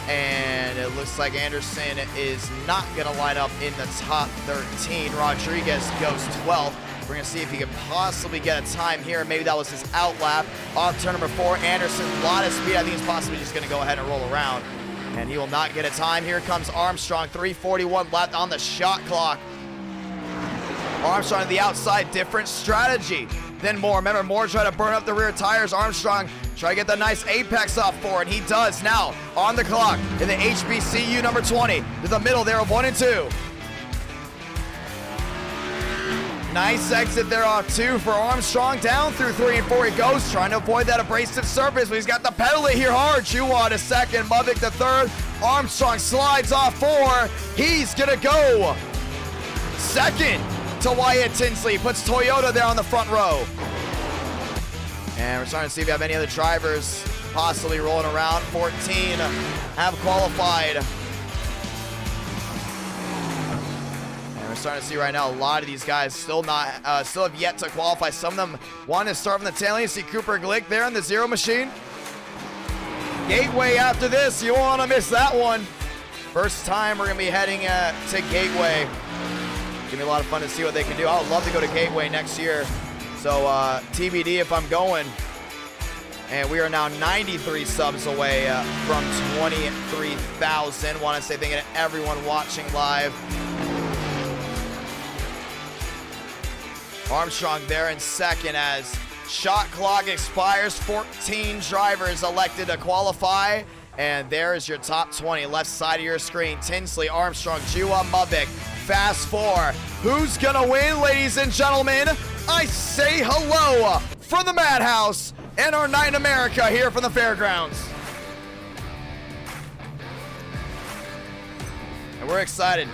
S1: And it looks like Anderson is not going to line up in the top 13. Rodriguez goes 12th. We're going to see if he can possibly get a time here. Maybe that was his out lap. Off turn number 4, Anderson, a lot of speed. I think he's possibly just going to go ahead and roll around. And he will not get a time. Here comes Armstrong, 3:41 left on the shot clock. Armstrong to the outside, different strategy than Moore. Remember, Moore tried to burn up the rear tires. Armstrong try to get the nice apex off for it. He does now on the clock in the HBCU number 20 to the middle there of 1 and 2. Nice exit there off 2 for Armstrong. Down through 3 and 4 he goes, trying to avoid that abrasive surface, but he's got to pedal it here hard. Chua to 2nd, Mubik to 3rd. Armstrong slides off 4. He's gonna go 2nd to Wyatt Tinsley. Puts Toyota there on the front row. And we're starting to see if we have any other drivers possibly rolling around. 14 have qualified. And we're starting to see right now a lot of these guys still have yet to qualify. Some of them want to start from the tail end. You see Cooper Glick there in the zero machine. Gateway after this. You won't want to miss that one. First time we're going to be heading to Gateway. It's going to be a lot of fun to see what they can do. I would love to go to Gateway next year. So TBD if I'm going. And we are now 93 subs away from 23,000. Want to say thank you to everyone watching live. Armstrong there in 2nd as shot clock expires. 14 drivers elected to qualify. And there is your top 20. Left side of your screen. Tinsley, Armstrong, Jua, Mubik. Fast 4. Who's going to win, ladies and gentlemen? I say hello from the Madhouse and our night in America here from the Fairgrounds. And we're excited.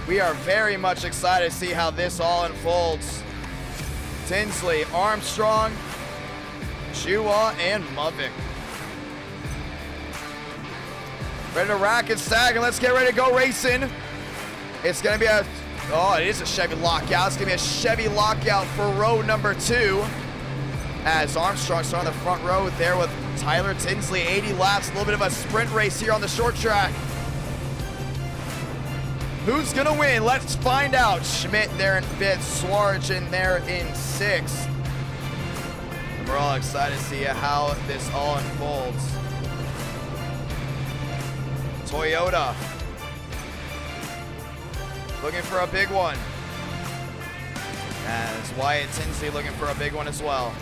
S1: We are very much excited to see how this all unfolds. Tinsley, Armstrong, Chua, and Mubik. Ready to rack and stack, and let's get ready to go racing. It's going to be it is a Chevy lockout. It's going to be a Chevy lockout for row number 2. As Armstrong starting on the front row there with Tyler Tinsley. 80 laps, a little bit of a sprint race here on the short track. Who's going to win? Let's find out. Schmidt there in 5th, Swarge in there in 6th. We're all excited to see how this all unfolds. Toyota looking for a big one. As Wyatt Tinsley looking for a big one as well.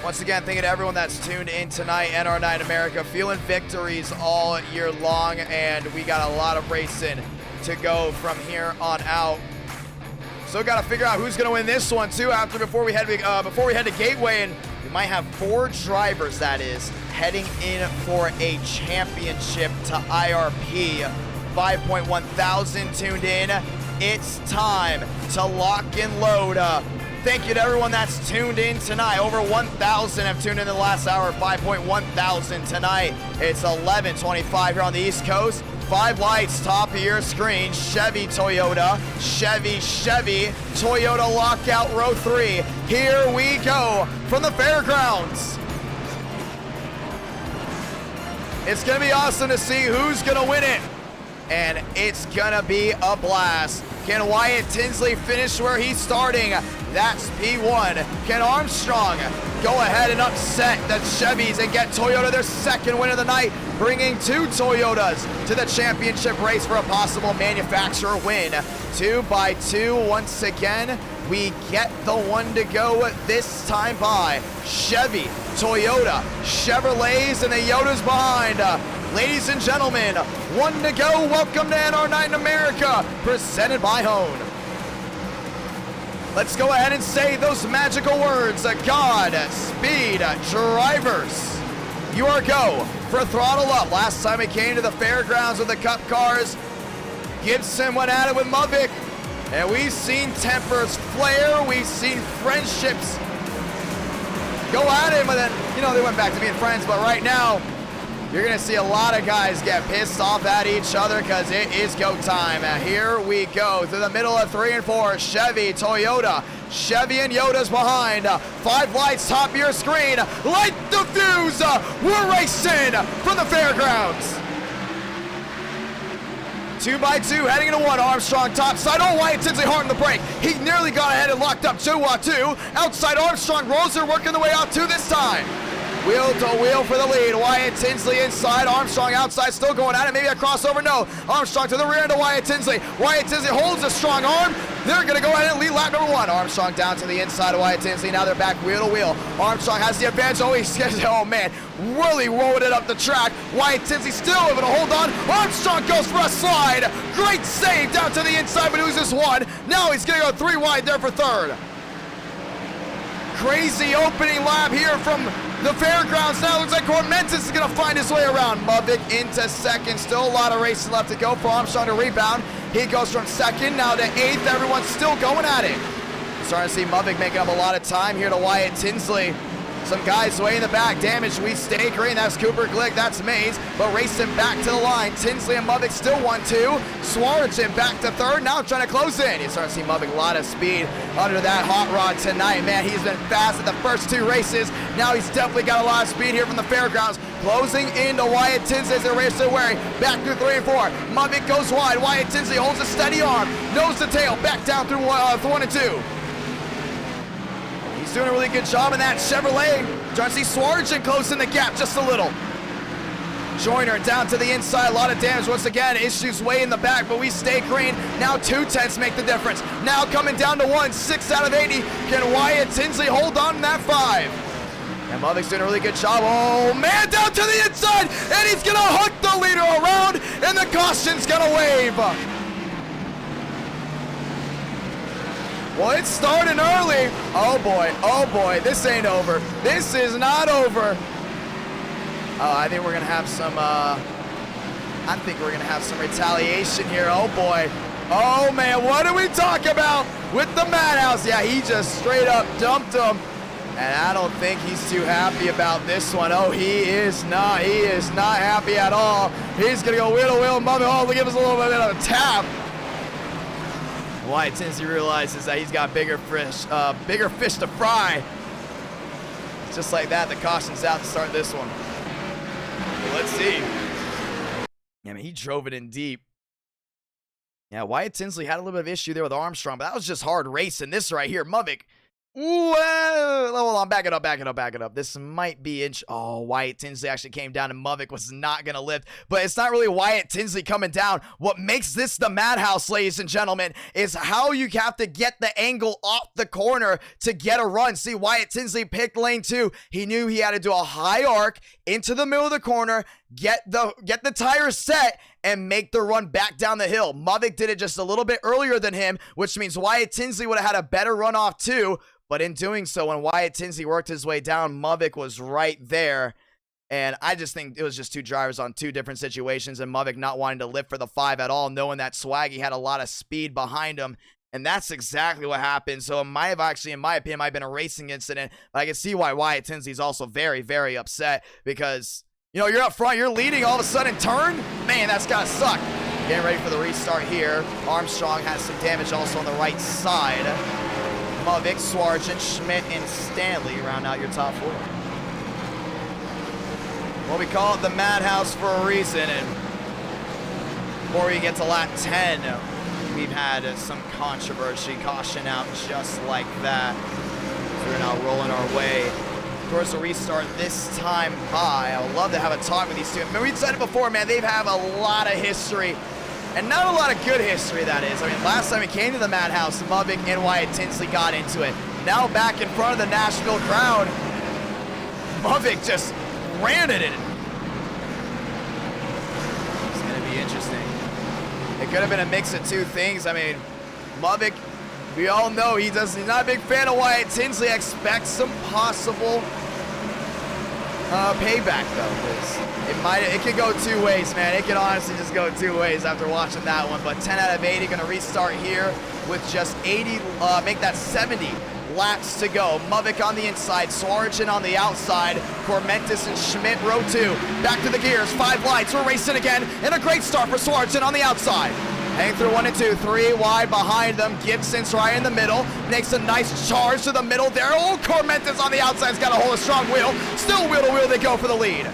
S1: Once again, thank you to everyone that's tuned in tonight, NR Night America. Feeling victories all year long, and we got a lot of racing to go from here on out. So got to figure out who's going to win this one too. Before we head to Gateway, and we might have 4 drivers, that is, heading in for a championship to IRP. 5.1 thousand tuned in. It's time to lock and load. Thank you to everyone that's tuned in tonight. Over 1,000 have tuned in the last hour. 5.1 thousand tonight. It's 11:25 here on the East Coast. 5 lights, top of your screen. Chevy, Toyota. Chevy, Toyota lockout row 3. Here we go from the Fairgrounds. It's going to be awesome to see who's going to win it. And it's going to be a blast. Can Wyatt Tinsley finish where he's starting? That's P1. Can Armstrong go ahead and upset the Chevys and get Toyota their second win of the night, bringing 2 Toyotas to the championship race for a possible manufacturer win? 2 by 2 once again. We get the one to go this time by Chevy, Toyota, Chevrolets, and the Yodas behind. Ladies and gentlemen, 1 to go. Welcome to NR Night in America, presented by Hone. Let's go ahead and say those magical words. Godspeed, drivers. You are go for throttle up. Last time we came to the Fairgrounds with the Cup cars, Gibson went at it with Muvik, and we've seen tempers flare. We've seen friendships go at it, but then, they went back to being friends. But right now, you're going to see a lot of guys get pissed off at each other because it is go time. Here we go through the middle of 3 and 4. Chevy, Toyota. Chevy and Yoda's behind. 5 lights, top of your screen. Light the fuse. We're racing from the Fairgrounds. 2 by 2, heading into 1. Armstrong top side. Oh, Wyatt Tinsley hard on the brake. He nearly got ahead and locked up 2. Outside Armstrong. Roser working the way out 2 this time. Wheel to wheel for the lead. Wyatt Tinsley inside. Armstrong outside, still going at it. Maybe a crossover. No. Armstrong to the rear end of Wyatt Tinsley. Wyatt Tinsley holds a strong arm. They're going to go ahead and lead lap number 1. Armstrong down to the inside of Wyatt Tinsley. Now they're back wheel to wheel. Armstrong has the advantage. Oh man, really rolling it up the track. Wyatt Tinsley still able to hold on. Armstrong goes for a slide. Great save down to the inside, but loses 1. Now he's going to go 3 wide there for 3rd. Crazy opening lap here from the Fairgrounds. Now looks like Cormentis is going to find his way around. Muvik into 2nd. Still a lot of racing left to go for Armstrong to rebound. He goes from 2nd now to 8th. Everyone's still going at it. Starting to see Muvik making up a lot of time here to Wyatt Tinsley. Some guys way in the back. Damage, we stay green. That's Cooper Glick. That's Mays. But racing back to the line. Tinsley and Muvik still 1-2. Swartzen back to 3rd. Now trying to close in. You start to see Muvik a lot of speed under that hot rod tonight. Man, he's been fast at the first 2 races. Now he's definitely got a lot of speed here from the Fairgrounds. Closing into Wyatt Tinsley as they race their way. Back through 3 and 4. Muvik goes wide. Wyatt Tinsley holds a steady arm. Nose to tail. Back down through 1 and 2. He's doing a really good job in that Chevrolet. Trying to see Swartzen close in the gap just a little. Joyner down to the inside. A lot of damage once again. Issues way in the back, but we stay green. Now 2 tenths make the difference. Now coming down to 1. 6 out of 80. Can Wyatt Tinsley hold on in that 5? And Muvik's doing a really good job. Oh, man, down to the inside. And he's going to hook the leader around. And the caution's going to wave. Well, it's starting early. Oh boy, this ain't over. This is not over. Oh, I think we're gonna have some retaliation here. Oh boy. Oh man, what do we talk about with the Madhouse? Yeah, he just straight up dumped him. And I don't think he's too happy about this one. Oh, he is not happy at all. He's gonna go wheel to wheel. Oh, give us a little bit of a tap. Wyatt Tinsley realizes that he's got bigger fish to fry. Just like that, the caution's out to start this one. Well, let's see. I mean, he drove it in deep. Yeah, Wyatt Tinsley had a little bit of issue there with Armstrong, but that was just hard racing. This right here, Muvik Well, hold on, back it up. This might be oh, Wyatt Tinsley actually came down and Muvik was not going to lift, but it's not really Wyatt Tinsley coming down. What makes this the madhouse, ladies and gentlemen, is how you have to get the angle off the corner to get a run. See, Wyatt Tinsley picked lane 2. He knew he had to do a high arc into the middle of the corner, get the tires set, and make the run back down the hill. Muvik did it just a little bit earlier than him, which means Wyatt Tinsley would have had a better run off too. But in doing so, when Wyatt Tinsley worked his way down, Muvik was right there. And I just think it was just two drivers on two different situations, and Muvik not wanting to lift for the 5 at all, knowing that Swaggy had a lot of speed behind him. And that's exactly what happened. So it might have actually, in my opinion, might have been a racing incident. But I can see why Wyatt Tinsley's also very, very upset, because, you know, you're up front, you're leading, all of a sudden turn? Man, that's gotta suck. Getting ready for the restart here. Armstrong has some damage also on the right side. Muvik, Sargent, Schmidt, and Stanley round out your top 4. Well, we call it the madhouse for a reason, and before we get to lap 10, we've had some controversy, caution out just like that. So we're now rolling our way towards the restart this time by. I would love to have a talk with these two. I mean, we've said it before, man, they have a lot of history. And not a lot of good history, that is. I mean, last time we came to the madhouse, Muvik and Wyatt Tinsley got into it. Now back in front of the Nashville crowd, Muvik just ran it in. It's going to be interesting. It could have been a mix of two things. I mean, Muvik, we all know he's not a big fan of Wyatt Tinsley. Expect some possible payback, though. It could go two ways, man. It could honestly just go two ways after watching that one. But 10 out of 80 going to restart here with just 80, make that 70 laps to go. Muvik on the inside, Sargent on the outside, Cormentis and Schmidt row 2. Back to the gears, 5 lights, we're racing again, and a great start for Sargent on the outside. Hang through 1 and 2, 3 wide behind them. Gibson's right in the middle. Makes a nice charge to the middle there. Oh, Cormentis on the outside's got to hold a strong wheel. Still wheel to wheel they go for the lead.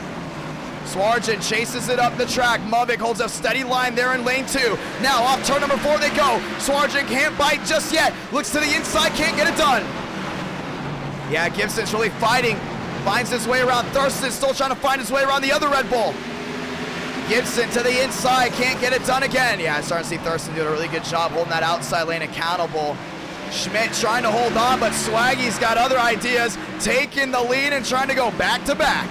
S1: Sargent chases it up the track. Muvik holds a steady line there in lane 2. Now off turn number 4 they go. Sargent can't bite just yet. Looks to the inside, can't get it done. Yeah, Gibson's really fighting. Finds his way around. Thurston still trying to find his way around the other Red Bull. Gibson to the inside, can't get it done again. Yeah, I'm starting to see Thurston doing a really good job holding that outside lane accountable. Schmidt trying to hold on, but Swaggy's got other ideas, taking the lead and trying to go back to back.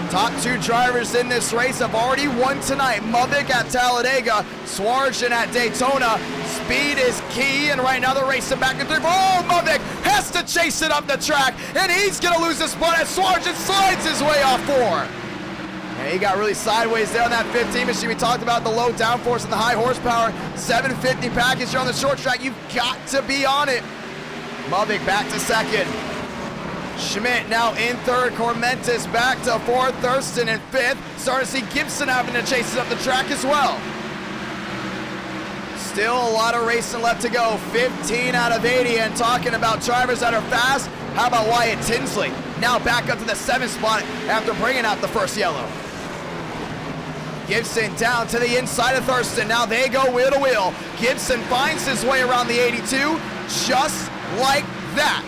S1: Top 2 drivers in this race have already won tonight. Muvik at Talladega, Sargent at Daytona. Speed is key, and right now they're racing back and 3. Oh, Muvik has to chase it up the track, and he's gonna lose his spot as Sargent slides his way off 4. And he got really sideways there on that 15 machine. We talked about the low downforce and the high horsepower. 750 package here on the short track. You've got to be on it. Muvik back to 2nd. Schmidt now in 3rd. Cormentis back to 4th. Thurston in 5th. Starting to see Gibson having to chase it up the track as well. Still a lot of racing left to go. 15 out of 80. And talking about drivers that are fast, how about Wyatt Tinsley? Now back up to the 7th spot after bringing out the first yellow. Gibson down to the inside of Thurston. Now they go wheel to wheel. Gibson finds his way around the 82 just like that.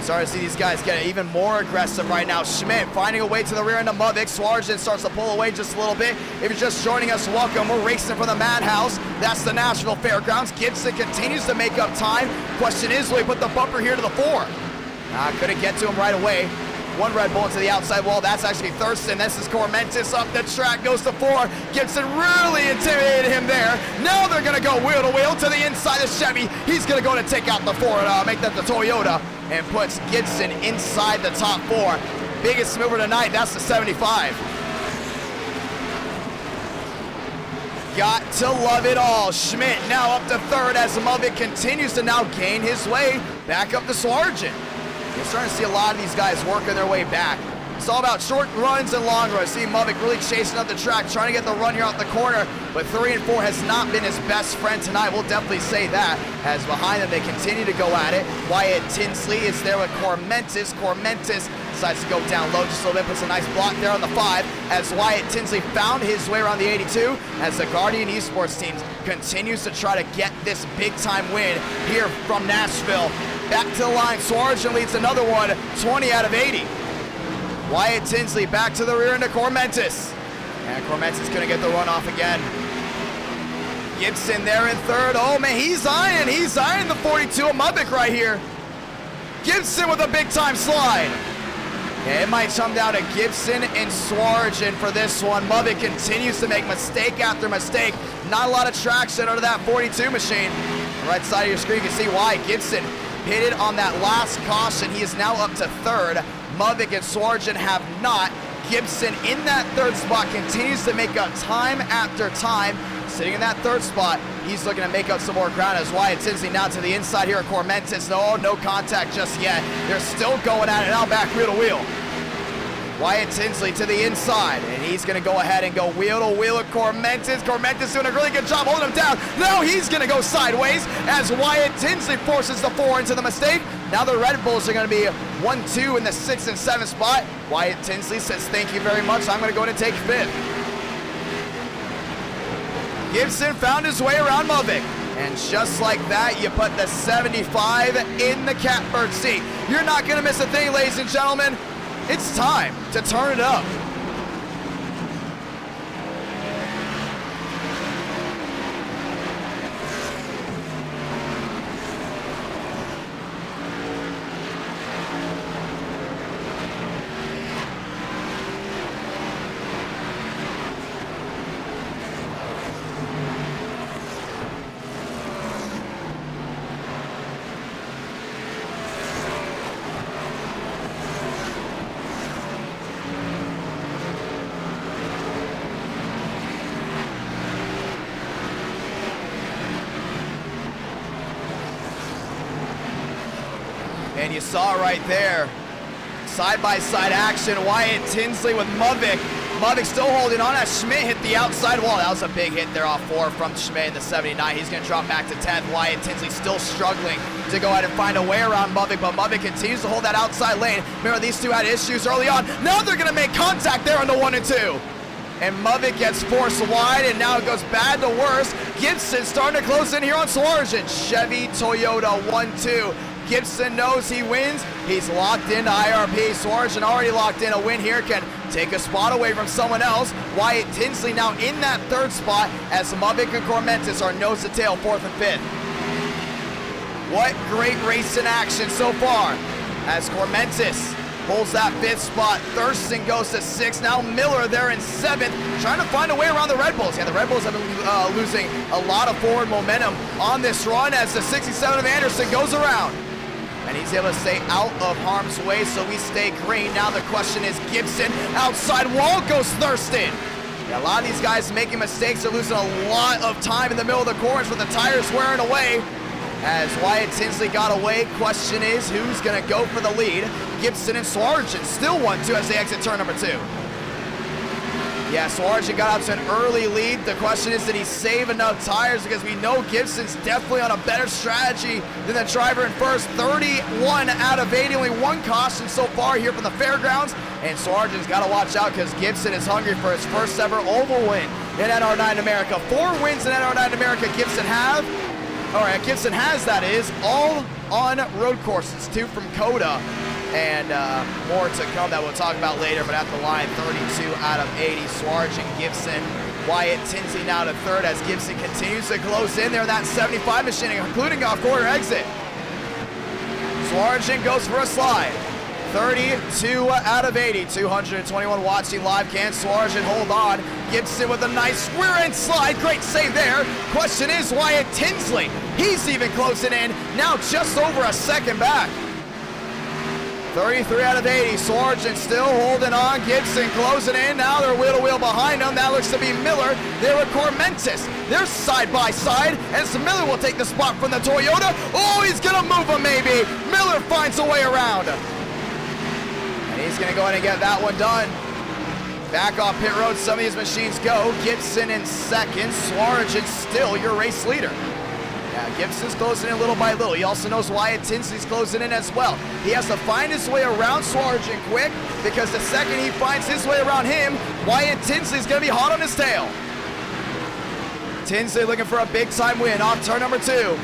S1: Starting to see these guys get even more aggressive right now. Schmidt finding a way to the rear end of Muvik. Sargent starts to pull away just a little bit. If you're just joining us, welcome. We're racing for the madhouse. That's the Nashville Fairgrounds. Gibson continues to make up time. Question is, will he put the bumper here to the 4? Couldn't get to him right away. 1 Red Bull to the outside wall. That's actually Thurston. This is Cormentis up the track. Goes to 4. Gibson really intimidated him there. Now they're going to go wheel to wheel to the inside of Chevy. He's going to go to take out the 4 and make that the Toyota, and puts Gibson inside the top 4. Biggest mover tonight. That's the 75. Got to love it all. Schmidt now up to 3rd as Muvik continues to now gain his way back up to Sargent. You're starting to see a lot of these guys working their way back. It's all about short runs and long runs. See Muvik really chasing up the track, trying to get the run here out the corner, but 3 and 4 has not been his best friend tonight. We'll definitely say that, as behind them they continue to go at it. Wyatt Tinsley is there with Cormentis. Cormentis decides to go down low just a little bit, puts a nice block there on the 5, as Wyatt Tinsley found his way around the 82, as the Guardian Esports team continues to try to get this big time win here from Nashville. back to the line. Swarjan leads another one, 20 out of 80. Wyatt Tinsley back to the rear into Cormentis. And Cormentis gonna get the run off again. Gibson there in third. Oh man, he's eyeing the 42 of Mubik right here. Gibson with a big time slide. Yeah, it might come down to Gibson and Swarjan for this one. Mubik continues to make mistake after mistake. Not a lot of traction under that 42 machine. Right side of your screen, you can see why. Gibson pitted on that last caution. He is now up to third. Mubik and Swarjan have not. Gibson in that third spot continues to make up time after time. Sitting in that third spot, he's looking to make up some more ground as Wyatt Tinsley now to the inside here at Cormentis. No contact just yet. They're still going at it now, back wheel to wheel. Wyatt Tinsley to the inside, and he's going to go ahead and go wheel to wheel at Cormentis. Cormentis doing a really good job holding him down. Now he's going to go sideways as Wyatt Tinsley forces the 4 into the mistake. Now the Red Bulls are going to be 1-2 in the 6th and 7th spot. Wyatt Tinsley says, thank you very much. I'm going to go in and take 5th. Gibson found his way around Mubik. And just like that, you put the 75 in the catbird seat. You're not going to miss a thing, ladies and gentlemen. It's time to turn it up. And you saw it right there. Side-by-side action. Wyatt Tinsley with Mubik. Mubik still holding on as Schmidt hit the outside wall. That was a big hit there off 4 from Schmidt in the 79. He's going to drop back to 10th. Wyatt Tinsley still struggling to go ahead and find a way around Mubik, but Mubik continues to hold that outside lane. Remember, these two had issues early on. Now they're going to make contact there on the 1 and 2. And Mubik gets forced wide, and now it goes bad to worse. Gibson starting to close in here on Swarjan. Chevy, Toyota, 1-2. Gibson knows he wins. He's locked into IRP. Swarjan already locked in. A win here can take a spot away from someone else. Wyatt Tinsley now in that third spot as Mubik and Cormentis are nose to tail, 4th and 5th. What great race in action so far as Cormentis pulls that 5th spot. Thurston goes to 6th. Now Miller there in 7th, trying to find a way around the Red Bulls. Yeah, the Red Bulls have been losing a lot of forward momentum on this run as the 67 of Anderson goes around. And he's able to stay out of harm's way, so we stay green. Now the question is Gibson. Outside wall goes Thurston. Yeah, a lot of these guys making mistakes. They're losing a lot of time in the middle of the corners with the tires wearing away. As Wyatt Tinsley got away, question is who's going to go for the lead? Gibson and Swarjan still 1-2 as they exit turn number 2. Yeah, Swarjan got out to an early lead. The question is, did he save enough tires? Because we know Gibson's definitely on a better strategy than the driver in first. 31 out of 80, only 1 caution so far here from the Fairgrounds. And Swarjan's got to watch out because Gibson is hungry for his first ever oval win in NR9 America. 4 wins in NR9 America Gibson has, that is, all on road courses. 2 from Coda. And more to come that we'll talk about later, but at the line, 32 out of 80, Swarjan, Gibson, Wyatt Tinsley now to 3rd as Gibson continues to close in there, that 75 machine, including off quarter exit. Swarjan goes for a slide, 32 out of 80, 221 watching live. Can Swarjan hold on? Gibson with a nice square end slide, great save there. Question is Wyatt Tinsley, he's even closing in, now just over a second back. 33 out of 80, Swarjan still holding on, Gibson closing in, now they're wheel to wheel behind them, that looks to be Miller, they're with Cormentis, they're side by side, as Miller will take the spot from the Toyota, oh, he's gonna move him maybe, Miller finds a way around, and he's gonna go ahead and get that one done. Back off pit road, some of these machines go, Gibson in 2nd, Swarjan still your race leader. Yeah, Gibson's closing in little by little. He also knows Wyatt Tinsley's closing in as well. He has to find his way around Swarjan quick because the second he finds his way around him, Wyatt Tinsley's going to be hot on his tail. Tinsley looking for a big time win off turn number 2.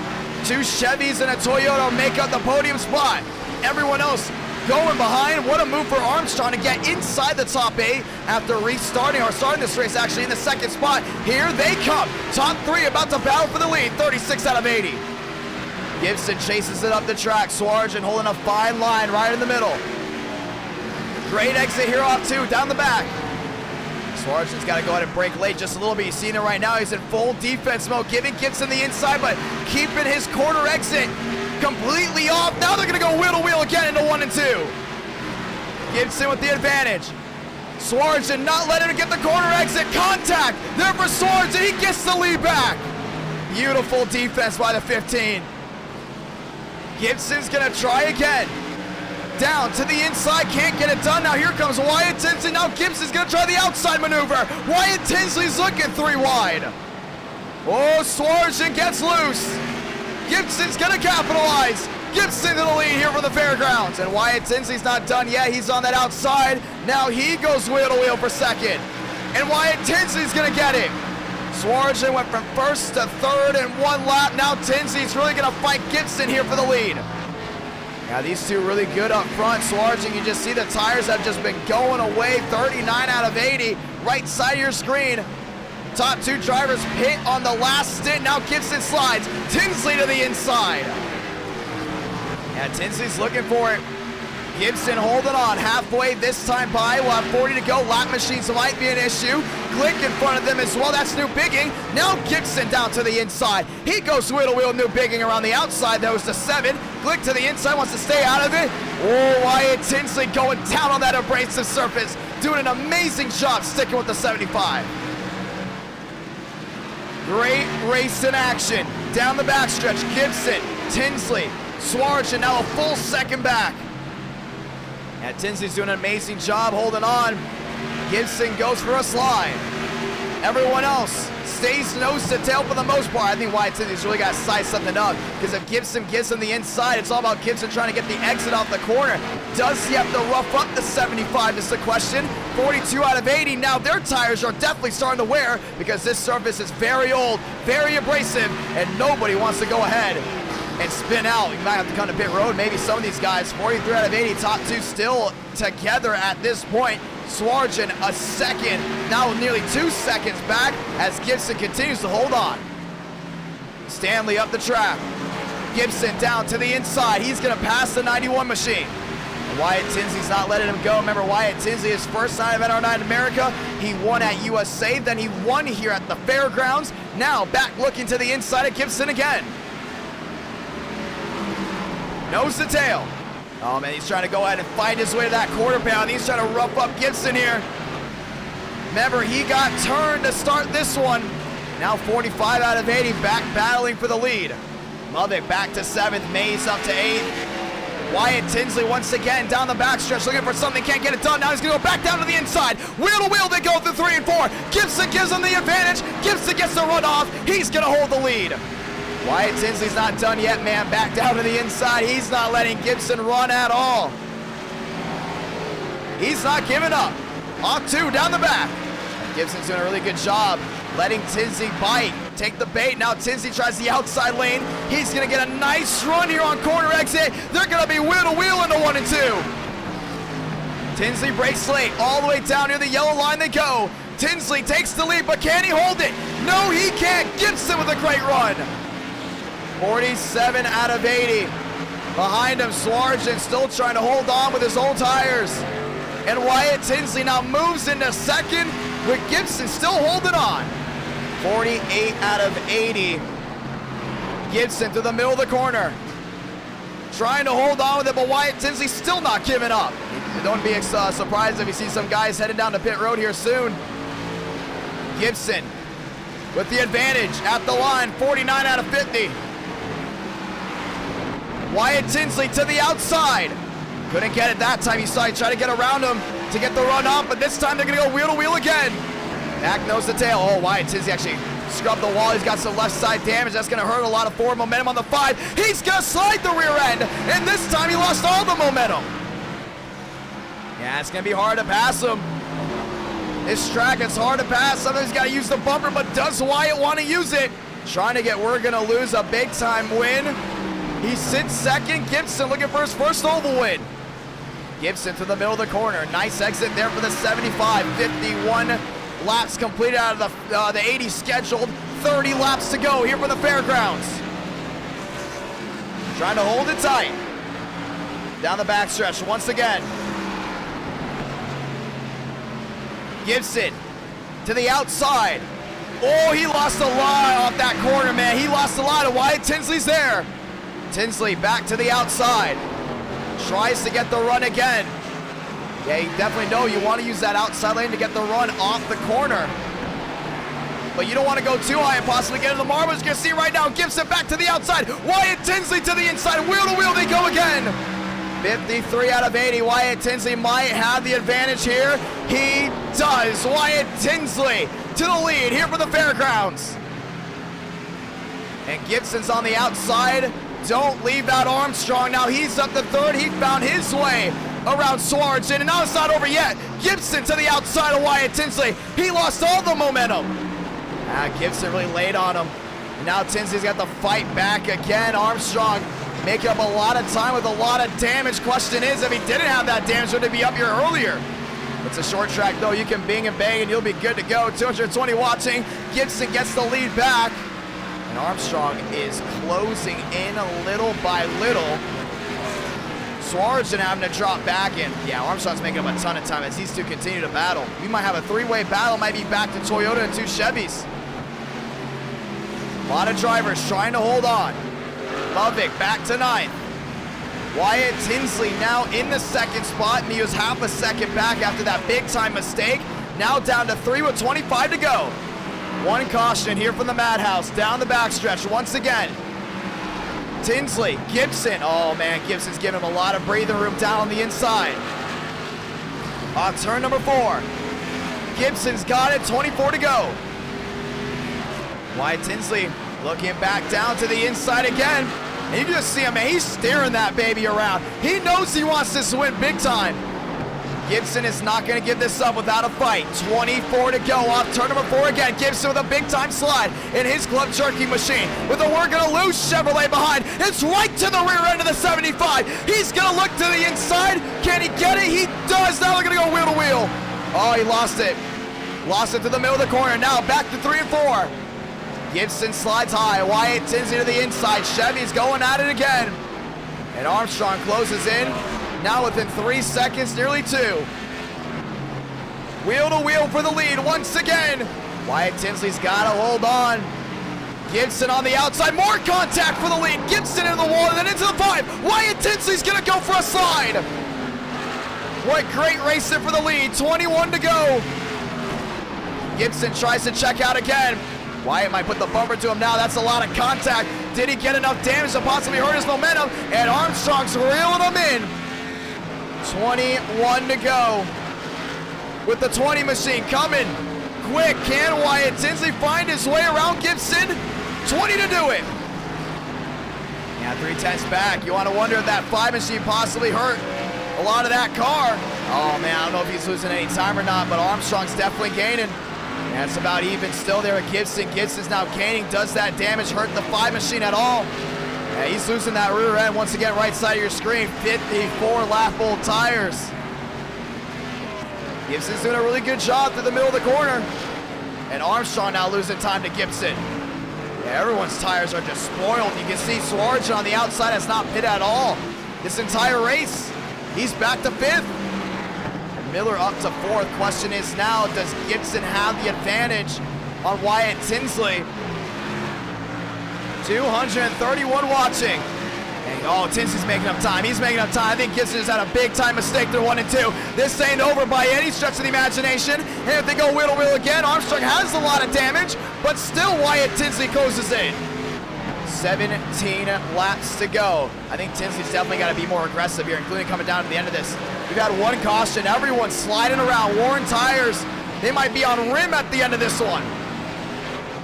S1: 2 Chevys and a Toyota make up the podium spot. Everyone else going behind. What a move for Armstrong to get inside the top 8 after restarting, or starting this race actually in the 2nd spot. Here they come. Top 3 about to battle for the lead. 36 out of 80. Gibson chases it up the track. Swarjan holding a fine line right in the middle. Great exit here off 2, down the back. Swarjan's got to go ahead and brake late just a little bit. You're seeing it right now. He's in full defense mode, giving Gibson the inside, but keeping his corner exit completely off. Now they're going to go wheel to wheel again into 1 and 2. Gibson with the advantage. Swarjan not letting him get the corner exit. Contact there for Swarjan. He gets the lead back. Beautiful defense by the 15. Gibson's going to try again. Down to the inside, can't get it done. Now here comes Wyatt Tinsley. Now Gibson's gonna try the outside maneuver. Wyatt Tinsley's looking 3 wide. Oh, Swarjan gets loose. Gibson's gonna capitalize. Gibson to the lead here for the Fairgrounds. And Wyatt Tinsley's not done yet. He's on that outside. Now he goes wheel to wheel for 2nd. And Wyatt Tinsley's gonna get it. Swarjan went from 1st to 3rd in 1 lap. Now Tinsley's really gonna fight Gibson here for the lead. Now these 2 really good up front. Swarjan, you just see the tires have just been going away. 39 out of 80, right side of your screen. Top 2 drivers pit on the last stint. Now Gibson slides. Tinsley to the inside. Yeah, Tinsley's looking for it. Gibson holding on halfway this time by. We'll have 40 to go. Lap machines might be an issue. Glick in front of them as well. That's New Bigging. Now Gibson down to the inside. He goes wheel to wheel. New Bigging around the outside. That was the 7. Glick to the inside. Wants to stay out of it. Oh, Wyatt Tinsley going down on that abrasive surface. Doing an amazing job sticking with the 75. Great race in action. Down the backstretch. Gibson, Tinsley, Swarjan now a full 2nd back. And Tinsley's doing an amazing job holding on. Gibson goes for a slide. Everyone else stays nose to tail for the most part. I think Wyatt Tinsley's really got to size something up, because if Gibson gives him the inside, it's all about Gibson trying to get the exit off the corner. Does he have to rough up the 75 is the question. 42 out of 80. Now their tires are definitely starting to wear, because this surface is very old, very abrasive, and nobody wants to go ahead and spin out. You might have to come to pit road. Maybe some of these guys. 43 out of 80. Top 2 still together at this point. Swarjan a 2nd, now nearly 2 seconds back as Gibson continues to hold on. Stanley up the track. Gibson down to the inside. He's going to pass the 91 machine. Wyatt Tinsley's not letting him go. Remember, Wyatt Tinsley, his first time at NR9 America, he won at USA, then he won here at the Fairgrounds. Now back looking to the inside of Gibson again. Nose to tail. Oh man, he's trying to go ahead and find his way to that quarter pound. He's trying to rough up Gibson here. Remember, he got turned to start this one. Now 45 out of 80, back battling for the lead. Lovett back to 7th, Mays up to 8th. Wyatt Tinsley once again down the backstretch looking for something, can't get it done. Now he's gonna go back down to the inside. Wheel to wheel, they go through 3 and 4. Gibson gives him the advantage. Gibson gets the run off. He's gonna hold the lead. Wyatt Tinsley's not done yet, man. Back down to the inside. He's not letting Gibson run at all. He's not giving up. Off 2, down the back. Gibson's doing a really good job letting Tinsley bite. Take the bait. Now Tinsley tries the outside lane. He's going to get a nice run here on corner exit. They're going to be wheel to wheel into 1 and 2. Tinsley breaks late. All the way down near the yellow line they go. Tinsley takes the lead, but can he hold it? No, he can't. Gibson with a great run. 47 out of 80. Behind him, Swarjan still trying to hold on with his old tires. And Wyatt Tinsley now moves into 2nd with Gibson still holding on. 48 out of 80. Gibson to the middle of the corner. Trying to hold on with it, but Wyatt Tinsley still not giving up. Don't be surprised if you see some guys headed down to pit road here soon. Gibson with the advantage at the line, 49 out of 50. Wyatt Tinsley to the outside. Couldn't get it that time. He saw he tried to get around him to get the run up, but this time they're going to go wheel to wheel again. Back nose to tail. Oh, Wyatt Tinsley actually scrubbed the wall. He's got some left side damage. That's going to hurt a lot of forward momentum on the 5. He's going to slide the rear end, and this time he lost all the momentum. Yeah, it's going to be hard to pass him. This track is hard to pass. Sometimes he's got to use the bumper, but does Wyatt want to use it? trying to get We're Gonna Lose a big time win. He sits second. Gibson looking for his first oval win. Gibson to the middle of the corner. Nice exit there for the 75. 51 laps completed out of the 80 scheduled. 30 laps to go here for the Fairgrounds. Trying to hold it tight. Down the backstretch once again. Gibson to the outside. Oh, he lost a lot off that corner, man. He lost a lot. Wyatt Tinsley's there. Tinsley back to the outside. Tries to get the run again. Yeah, you definitely know you want to use that outside lane to get the run off the corner. But you don't want to go too high and possibly get into the marbles. You can see right now, Gibson back to the outside. Wyatt Tinsley to the inside. Wheel to wheel they go again. 53 out of 80. Wyatt Tinsley might have the advantage here. He does. Wyatt Tinsley to the lead here for the Fairgrounds. And Gibson's on the outside. Don't leave that Armstrong. Now he's up to third. He found his way around Swartzen, and now it's not over yet. Gibson to the outside of Wyatt Tinsley. He lost all the momentum. Gibson really laid on him. And now Tinsley's got to fight back again. Armstrong making up a lot of time with a lot of damage. Question is, if he didn't have that damage, would he be up here earlier? It's a short track though. You can bing and bang and you'll be good to go. 220 watching. Gibson gets the lead back. And Armstrong is closing in little by little. Swartzen having to drop back, and yeah, Armstrong's making up a ton of time as these two continue to battle. We might have a three-way battle, might be back to Toyota and two Chevys. A lot of drivers trying to hold on. Lovick back to ninth. Wyatt Tinsley now in the second spot, and he was half a second back after that big-time mistake. Now down to 3 with 25 to go. One caution here from the Madhouse, down the backstretch once again. Tinsley, Gibson, oh man, Gibson's giving him a lot of breathing room down on the inside. On turn number 4, Gibson's got it, 24 to go. Wyatt Tinsley looking back down to the inside again. And you can just see him, man, he's steering that baby around. He knows he wants this to win big time. Gibson is not going to give this up without a fight. 24 to go off turn number 4 again. Gibson with a big-time slide in his glove jerky machine. With a We're Gonna Lose Chevrolet behind. It's right to the rear end of the 75. He's going to look to the inside. Can he get it? He does. Now they're going to go wheel to wheel. Oh, he lost it. Lost it to the middle of the corner. Now back to 3 and 4. Gibson slides high. Wyatt Tinsley to the inside. Chevy's going at it again. And Armstrong closes in. Now within 3 seconds, nearly 2. Wheel to wheel for the lead once again. Wyatt Tinsley's got to hold on. Gibson on the outside. More contact for the lead. Gibson into the wall and then into the 5. Wyatt Tinsley's going to go for a slide. What great racing for the lead. 21 to go. Gibson tries to check out again. Wyatt might put the bumper to him now. That's a lot of contact. Did he get enough damage to possibly hurt his momentum? And Armstrong's reeling him in. 21 to go. With the 20 machine coming quick. Can Wyatt Tinsley find his way around Gibson? 20 to do it. Yeah, 3/10 back. You want to wonder if that 5 machine possibly hurt a lot of that car. Oh man, I don't know if he's losing any time or not, but Armstrong's definitely gaining. Yeah, it's about even still there with Gibson. Gibson's now gaining. Does that damage hurt the 5 machine at all? Yeah, he's losing that rear end once again, right side of your screen. 54 lap old tires. Gibson's doing a really good job through the middle of the corner. And Armstrong now losing time to Gibson. Yeah, everyone's tires are just spoiled. You can see Swartzen on the outside has not pit at all this entire race. He's back to 5th. And Miller up to 4th. Question is now, does Gibson have the advantage on Wyatt Tinsley? 231 watching. And, oh, Tinsley's making up time. He's making up time. I think Gibson has had a big-time mistake. They're 1 and 2. This ain't over by any stretch of the imagination. And if they go wheel to wheel again, Armstrong has a lot of damage, but still Wyatt Tinsley closes in. 17 laps to go. I think Tinsley's definitely got to be more aggressive here, including coming down to the end of this. We've had 1 caution. Everyone's sliding around. Worn tires. They might be on rim at the end of this one.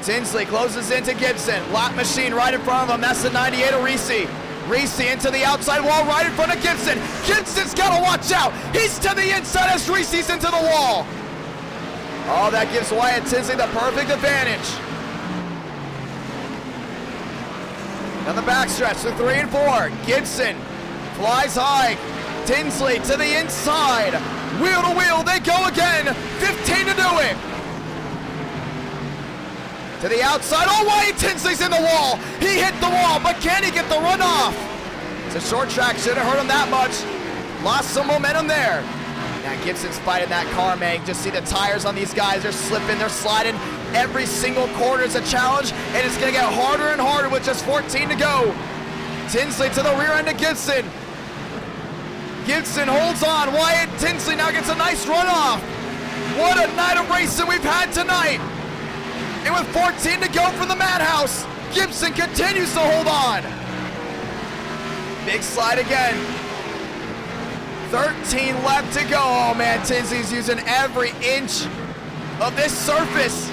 S1: Tinsley closes into Gibson. Lap machine right in front of him. That's the 98 Iracing. Iracing into the outside wall right in front of Gibson. Gibson's got to watch out. He's to the inside as Iracing's into the wall. Oh, that gives Wyatt Tinsley the perfect advantage. Down the backstretch through 3 and 4. Gibson flies high. Tinsley to the inside. Wheel to wheel, they go again. 15 to do it. To the outside. Oh, Wyatt Tinsley's in the wall. He hit the wall, but can he get the runoff? It's a short track. Shouldn't hurt him that much. Lost some momentum there. Now Gibson's fighting that car, man. You just see the tires on these guys. They're slipping, they're sliding. Every single corner is a challenge, and it's going to get harder and harder with just 14 to go. Tinsley to the rear end of Gibson. Gibson holds on. Wyatt Tinsley now gets a nice runoff. What a night of racing we've had tonight. And with 14 to go from the Madhouse, Gibson continues to hold on. Big slide again. 13 left to go. Oh man, Tinsley's using every inch of this surface.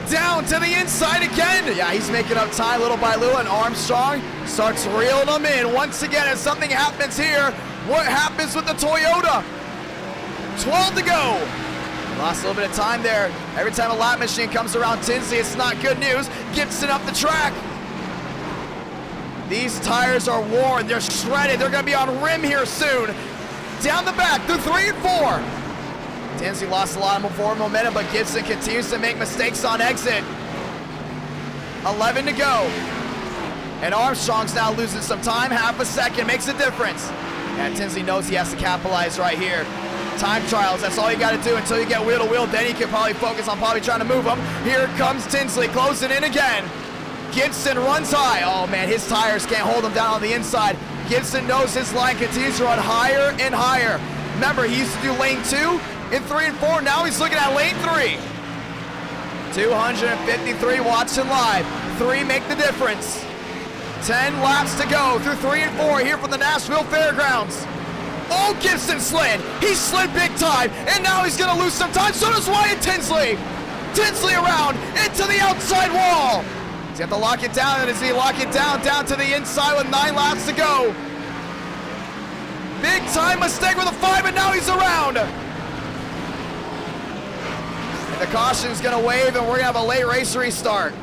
S1: Down to the inside again. Yeah, he's making up time little by little, and Armstrong starts reeling them in. Once again, as something happens here, what happens with the Toyota? 12 to go. Lost a little bit of time there. Every time a lap machine comes around Tinsley, it's not good news. Gibson up the track. These tires are worn. They're shredded. They're going to be on rim here soon. Down the back through 3 and 4. Tinsley lost a lot of forward momentum, but Gibson continues to make mistakes on exit. 11 to go. And Armstrong's now losing some time. Half a second makes a difference. And Tinsley knows he has to capitalize right here. Time trials, that's all you got to do until you get wheel to wheel. Then you can probably focus on probably trying to move them. Here comes Tinsley closing in again. Gibson runs high. Oh man, his tires can't hold him down on the inside. Gibson knows his line continues to run higher and higher. Remember, he used to do lane 2 in 3 and 4. Now he's looking at lane 3. 253 watching live. 3 make the difference. 10 laps to go through 3 and 4 here from the Nashville Fairgrounds. Oh, Gibson slid. He slid big time, and now he's going to lose some time. So does Wyatt Tinsley. Tinsley around into the outside wall. He's got to lock it down, and as he lock it down to the inside with 9 laps to go. Big time mistake with a 5, and now he's around. And the caution's going to wave, and we're going to have a late race restart.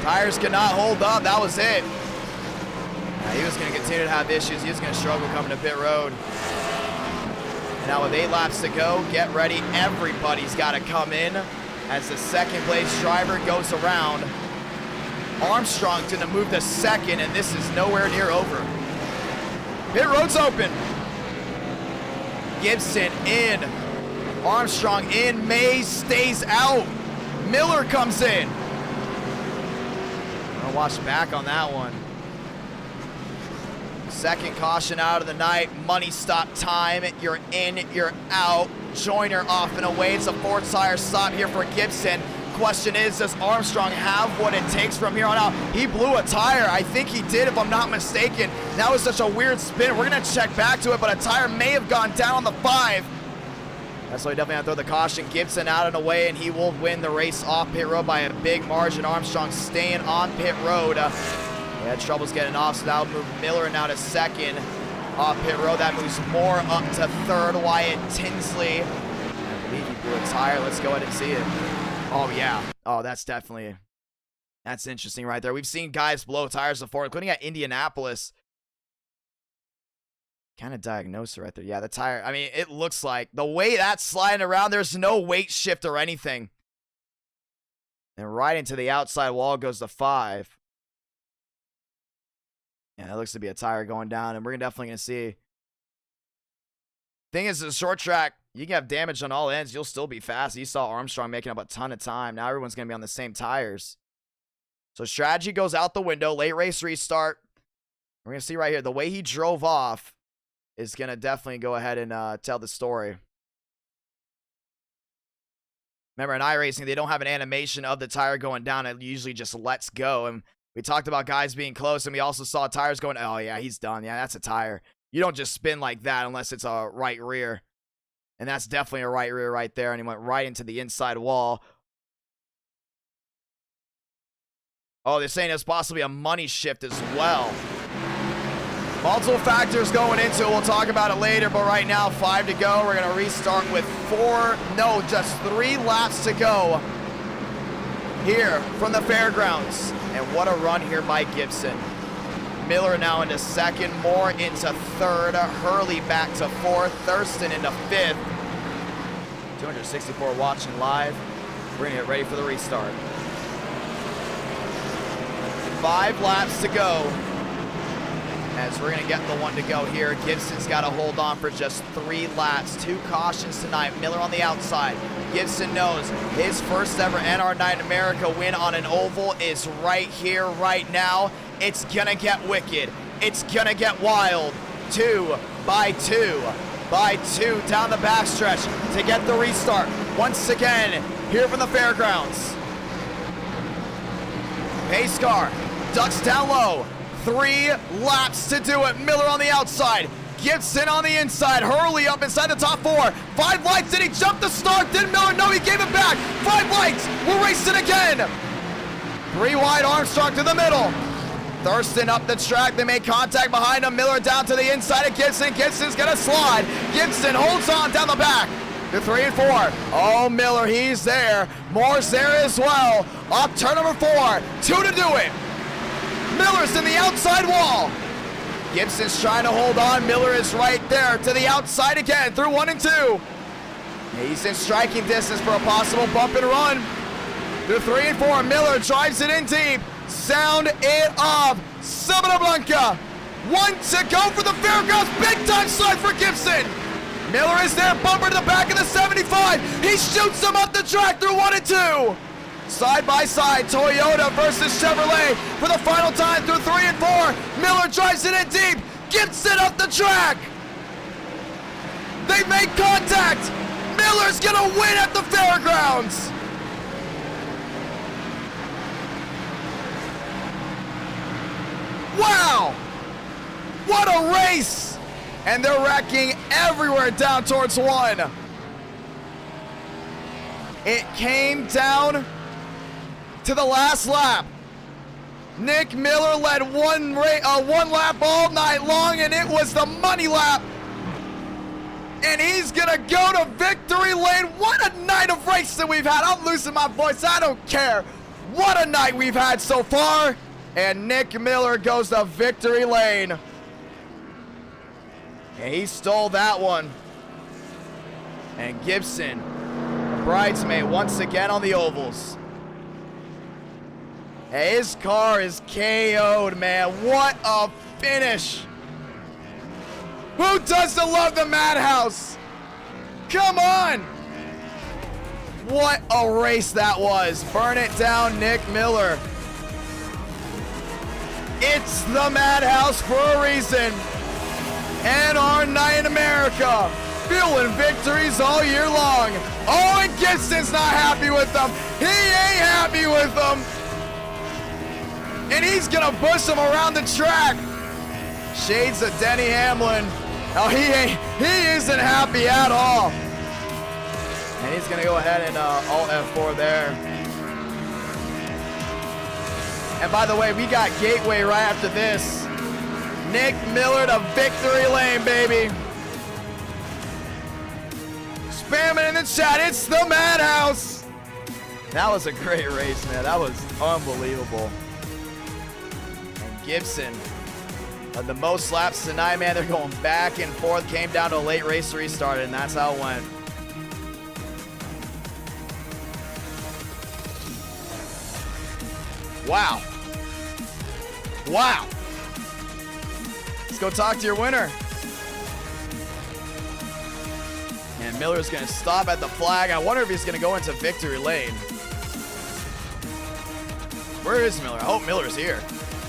S1: Tires could not hold up. That was it. He was going to continue to have issues. He was going to struggle coming to pit road. And now with 8 laps to go, get ready. Everybody's got to come in as the second place driver goes around. Armstrong's going to move to second, and this is nowhere near over. Pit road's open. Gibson in. Armstrong in. Mays stays out. Miller comes in. I'm going to watch back on that one. Second caution out of the night. Money stop time. You're in, you're out. Joyner off and away. It's a 4-tire stop here for Gibson. Question is, does Armstrong have what it takes from here on out? He blew a tire. I think he did, if I'm not mistaken. That was such a weird spin. We're going to check back to it, but a tire may have gone down on the 5. That's why you definitely have to throw the caution. Gibson out and away, and he will win the race off pit road by a big margin. Armstrong staying on pit road. He had troubles getting off, so that'll move Miller now to second off pit road. That moves Moore up to third. Wyatt Tinsley, I believe he blew a tire. Let's go ahead and see it. Oh, yeah. Oh, that's interesting right there. We've seen guys blow tires before, including at Indianapolis. Kind of diagnosed it right there. Yeah, the tire, I mean, it looks like the way that's sliding around, there's no weight shift or anything. And right into the outside wall goes the 5. Yeah, it looks to be a tire going down, and we're definitely going to see. Thing is, it's a short track. You can have damage on all ends. You'll still be fast. You saw Armstrong making up a ton of time. Now everyone's going to be on the same tires. So strategy goes out the window. Late race restart. We're going to see right here. The way he drove off is going to definitely go ahead and tell the story. Remember, in iRacing, they don't have an animation of the tire going down. It usually just lets go. And we talked about guys being close, and we also saw tires going, oh, yeah, he's done. Yeah, that's a tire. You don't just spin like that unless it's a right rear. And that's definitely a right rear right there, and he went right into the inside wall. Oh, they're saying there's possibly a money shift as well. Multiple factors going into it. We'll talk about it later, but right now, 5 to go. We're going to restart with just 3 laps to go here from the Fairgrounds. And what a run here by Gibson. Miller now into second, Moore into third, Hurley back to fourth, Thurston into fifth. 264 watching live. We're gonna get ready for the restart. 5 laps to go. As we're gonna get the one to go here. Gibson's gotta hold on for just 3 laps. 2 cautions tonight. Miller on the outside. Gibson knows his first ever NR9 America win on an oval is right here, right now. It's gonna get wicked. It's gonna get wild. 2 by 2 by 2 down the backstretch to get the restart. Once again, here from the Fairgrounds. Pace car ducks down low. 3 laps to do it. Miller on the outside. Gibson on the inside. Hurley up inside the top 4. 5 lights. Did he jump the start? Did Miller? No, he gave it back. 5 lights. We'll race it again. 3 wide. Armstrong to the middle. Thurston up the track. They make contact behind him. Miller down to the inside of Gibson. Gibson's going to slide. Gibson holds on down the back. To 3 and 4. Oh, Miller, he's there. Moore's there as well. Up turn number 4. 2 to do it. Miller's in the outside wall. Gibson's trying to hold on. Miller is right there to the outside again through 1 and 2. He's in striking distance for a possible bump and run. Through 3 and 4. Miller drives it in deep. Sound it off. Sabana Blanca. 1 to go for the Fairgrounds. Big time slide for Gibson. Miller is there. Bumper to the back of the 75. He shoots him up the track through 1 and 2. Side by side, Toyota versus Chevrolet for the final time through 3 and 4. Miller drives it in deep, gets it up the track. They make contact. Miller's gonna win at the Fairgrounds. Wow, what a race. And they're wrecking everywhere down towards 1. It came down to the last lap. Nick Miller led one lap all night long, and it was the money lap. And he's gonna go to victory lane. What a night of racing we've had. I'm losing my voice, I don't care. What a night we've had so far. And Nick Miller goes to victory lane. And he stole that one. And Gibson, a bridesmaid once again on the ovals. His car is KO'd, man. What a finish. Who doesn't love the Madhouse? Come on. What a race that was. Burn it down, Nick Miller. It's the Madhouse for a reason. NR9 America. Fueling victories all year long. Oh, and Gibson's not happy with them. He ain't happy with them. And he's gonna push him around the track. Shades of Denny Hamlin. Oh, he isn't happy at all. And he's gonna go ahead and alt F4 there. And by the way, we got Gateway right after this. Nick Miller to victory lane, baby. Spam it in the chat, it's the Madhouse. That was a great race, man. That was unbelievable. Gibson, the most laps tonight, man. They're going back and forth. Came down to a late race restart, and that's how it went. Wow. Wow. Let's go talk to your winner. And Miller's going to stop at the flag. I wonder if he's going to go into victory lane. Where is Miller? I hope Miller's here.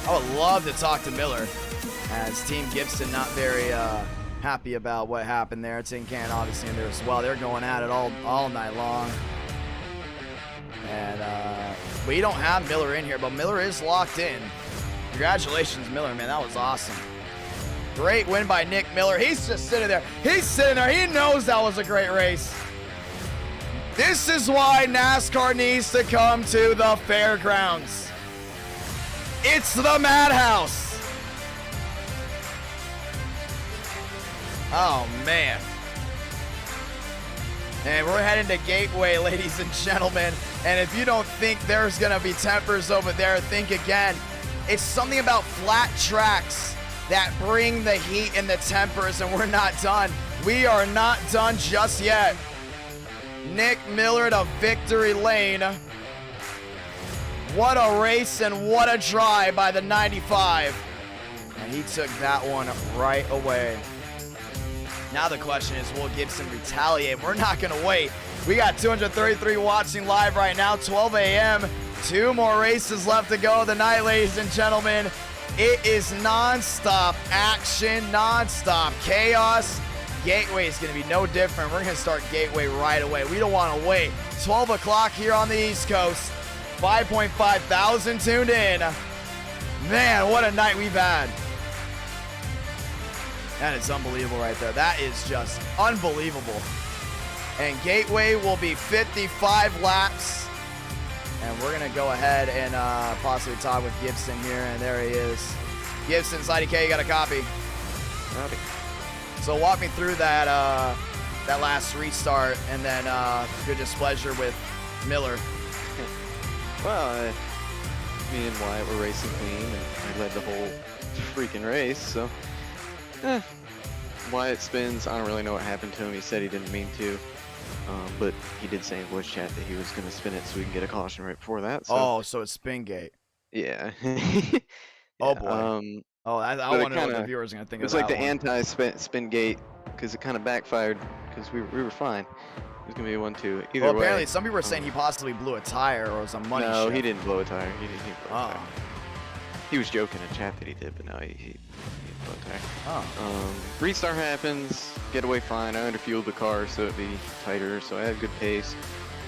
S1: I would love to talk to Miller, as Team Gibson not very happy about what happened there. Tin Can obviously in there as well. They're going at it all night long. And we don't have Miller in here, but Miller is locked in. Congratulations, Miller, man. That was awesome. Great win by Nick Miller. He's just sitting there. He's sitting there. He knows that was a great race. This is why NASCAR needs to come to the Fairgrounds. It's the Madhouse. Oh, man. And we're heading to Gateway, ladies and gentlemen. And if you don't think there's going to be tempers over there, think again. It's something about flat tracks that bring the heat and the tempers, and we're not done. We are not done just yet. Nick Miller to victory lane. What a race and what a drive by the 95. And he took that one right away. Now the question is, will Gibson retaliate? We're not going to wait. We got 233 watching live right now, 12 a.m. 2 more races left to go of the night, ladies and gentlemen. It is non-stop action, non-stop chaos. Gateway is going to be no different. We're going to start Gateway right away. We don't want to wait. 12 o'clock here on the East Coast. 5.5 thousand tuned in. Man, what a night we've had. That is unbelievable right there. That is just unbelievable. And Gateway will be 55 laps. And we're going to go ahead and possibly talk with Gibson here. And there he is. Gibson's IDK, you got a copy.
S13: Copy.
S1: So walk me through that that last restart and then your displeasure with Miller.
S13: Well, me and Wyatt were racing clean, and I led the whole freaking race, so... Wyatt spins, I don't really know what happened to him. He said he didn't mean to, but he did say in voice chat that he was going to spin it so we can get a caution right before that. So.
S1: Oh, so it's Spingate.
S13: Yeah.
S1: Oh, boy. I want to know what the viewers are going to think of that.
S13: It was like the anti-spin gate, because it kind of backfired, because we were fine. It was going to be a 1-2. Either
S1: well,
S13: way.
S1: Apparently, some people were saying he possibly blew a tire or was a money
S13: No,
S1: shift.
S13: he didn't blow a tire. He didn't blow a tire. He was joking in chat that he did, but no, he blew a tire.
S1: Oh.
S13: Restart happens, get away fine. I underfueled the car so it'd be tighter, so I had good pace.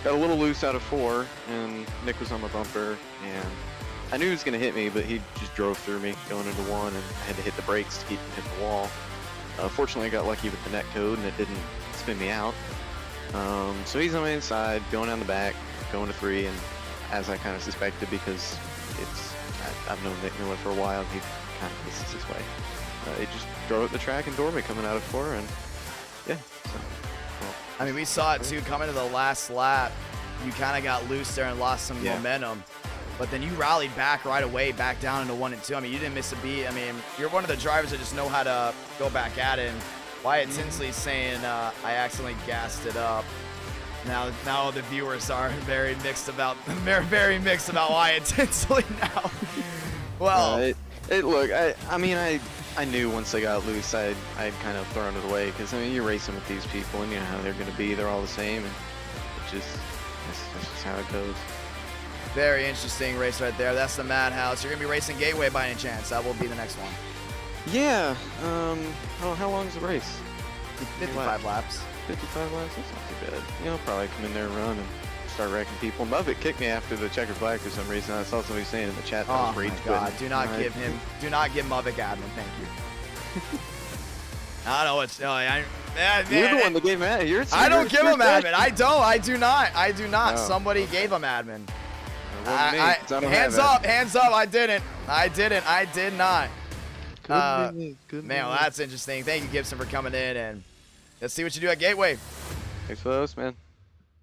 S13: Got a little loose out of 4, and Nick was on my bumper, and I knew he was going to hit me, but he just drove through me going into 1, and I had to hit the brakes to keep him hitting the wall. Fortunately, I got lucky with the net code, and it didn't spin me out. So he's on my inside, going down the back, going to 3, and as I kind of suspected, because I've known Nick Miller for a while, he kind of pisses his way. He just drove up the track and door me coming out of 4, and yeah. So, well,
S1: I mean, we saw it too coming to the last lap. You kind of got loose there and lost some momentum. But then you rallied back right away, back down into 1 and 2. I mean, you didn't miss a beat. I mean, you're one of the drivers that just know how to go back at it. And Wyatt Tinsley's saying I accidentally gassed it up. Now the viewers are very mixed about Wyatt Tinsley now. Well,
S13: look, I mean, I knew once they got loose, I'd kind of thrown it away, because I mean, you're racing with these people, and you know how they're going to be. They're all the same, and that's just how it goes.
S1: Very interesting race right there. That's the Madhouse. You're going to be racing Gateway by any chance? That will be the next one.
S13: Yeah. How long is the race?
S1: 55 laps.
S13: 55 laps? That's not too bad. You know, I'll probably come in there and run and start wrecking people. Muppet kicked me after the checkered flag for some reason. I saw somebody saying in the chat that was rage quitting.
S1: God, do not give Muppet admin, thank you. I don't know what's...
S13: You're the one that gave him admin.
S1: I don't give him admin. I do not.
S13: Oh,
S1: Somebody gave him admin.
S13: Hands
S1: up. I did not. Man, well, that's interesting. Thank you, Gibson, for coming in, and let's see what you do at Gateway.
S13: Thanks for those, man.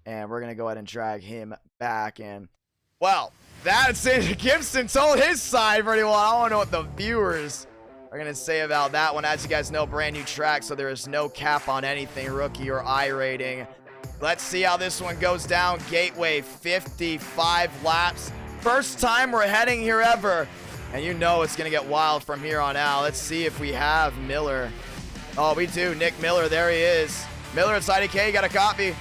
S1: And we're gonna go ahead and drag him back, and well, that's it. Gibson told his side pretty well. I don't know what the viewers are gonna say about that one. As you guys know, brand new track, so there is no cap on anything, rookie or I rating. Let's see how this one goes down. Gateway, 55 laps. First time we're heading here ever. And you know it's going to get wild from here on out. Let's see if we have Miller. Oh, we do. Nick Miller, there he is. Miller at IDK, you got a copy.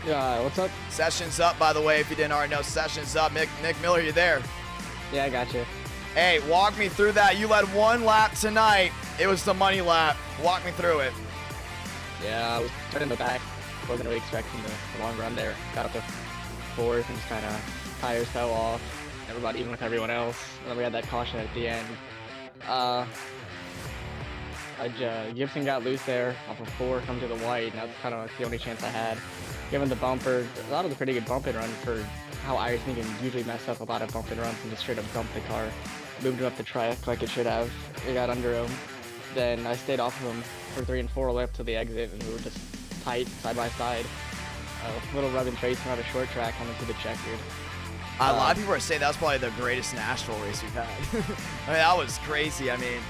S2: Yeah, what's up?
S1: Session's up, by the way, if you didn't already know. Session's up. Nick Miller, you there?
S2: Yeah, I got you.
S1: Hey, walk me through that. You led 1 lap tonight. It was the money lap. Walk me through it.
S2: Yeah, I was turning the back. Wasn't really expecting the long run there. Got up to 4th and just kind of tires fell off. Everybody, even with everyone else. And then we had that caution at the end. Gibson got loose there off of 4, come to the white, and that's kind of the only chance I had. Given the bumper, a lot of the pretty good bump and run for how Iracing can usually mess up a lot of bump and runs and just straight up dump the car. Moved him up the track like it should have. It got under him. Then I stayed off of him for 3 and 4 left to the exit, and we were just tight, side by side. A little rub and trace around a short track coming to the checkered.
S1: A lot of people are saying that was probably the greatest Nashville race we've had. I mean, that was crazy. I mean,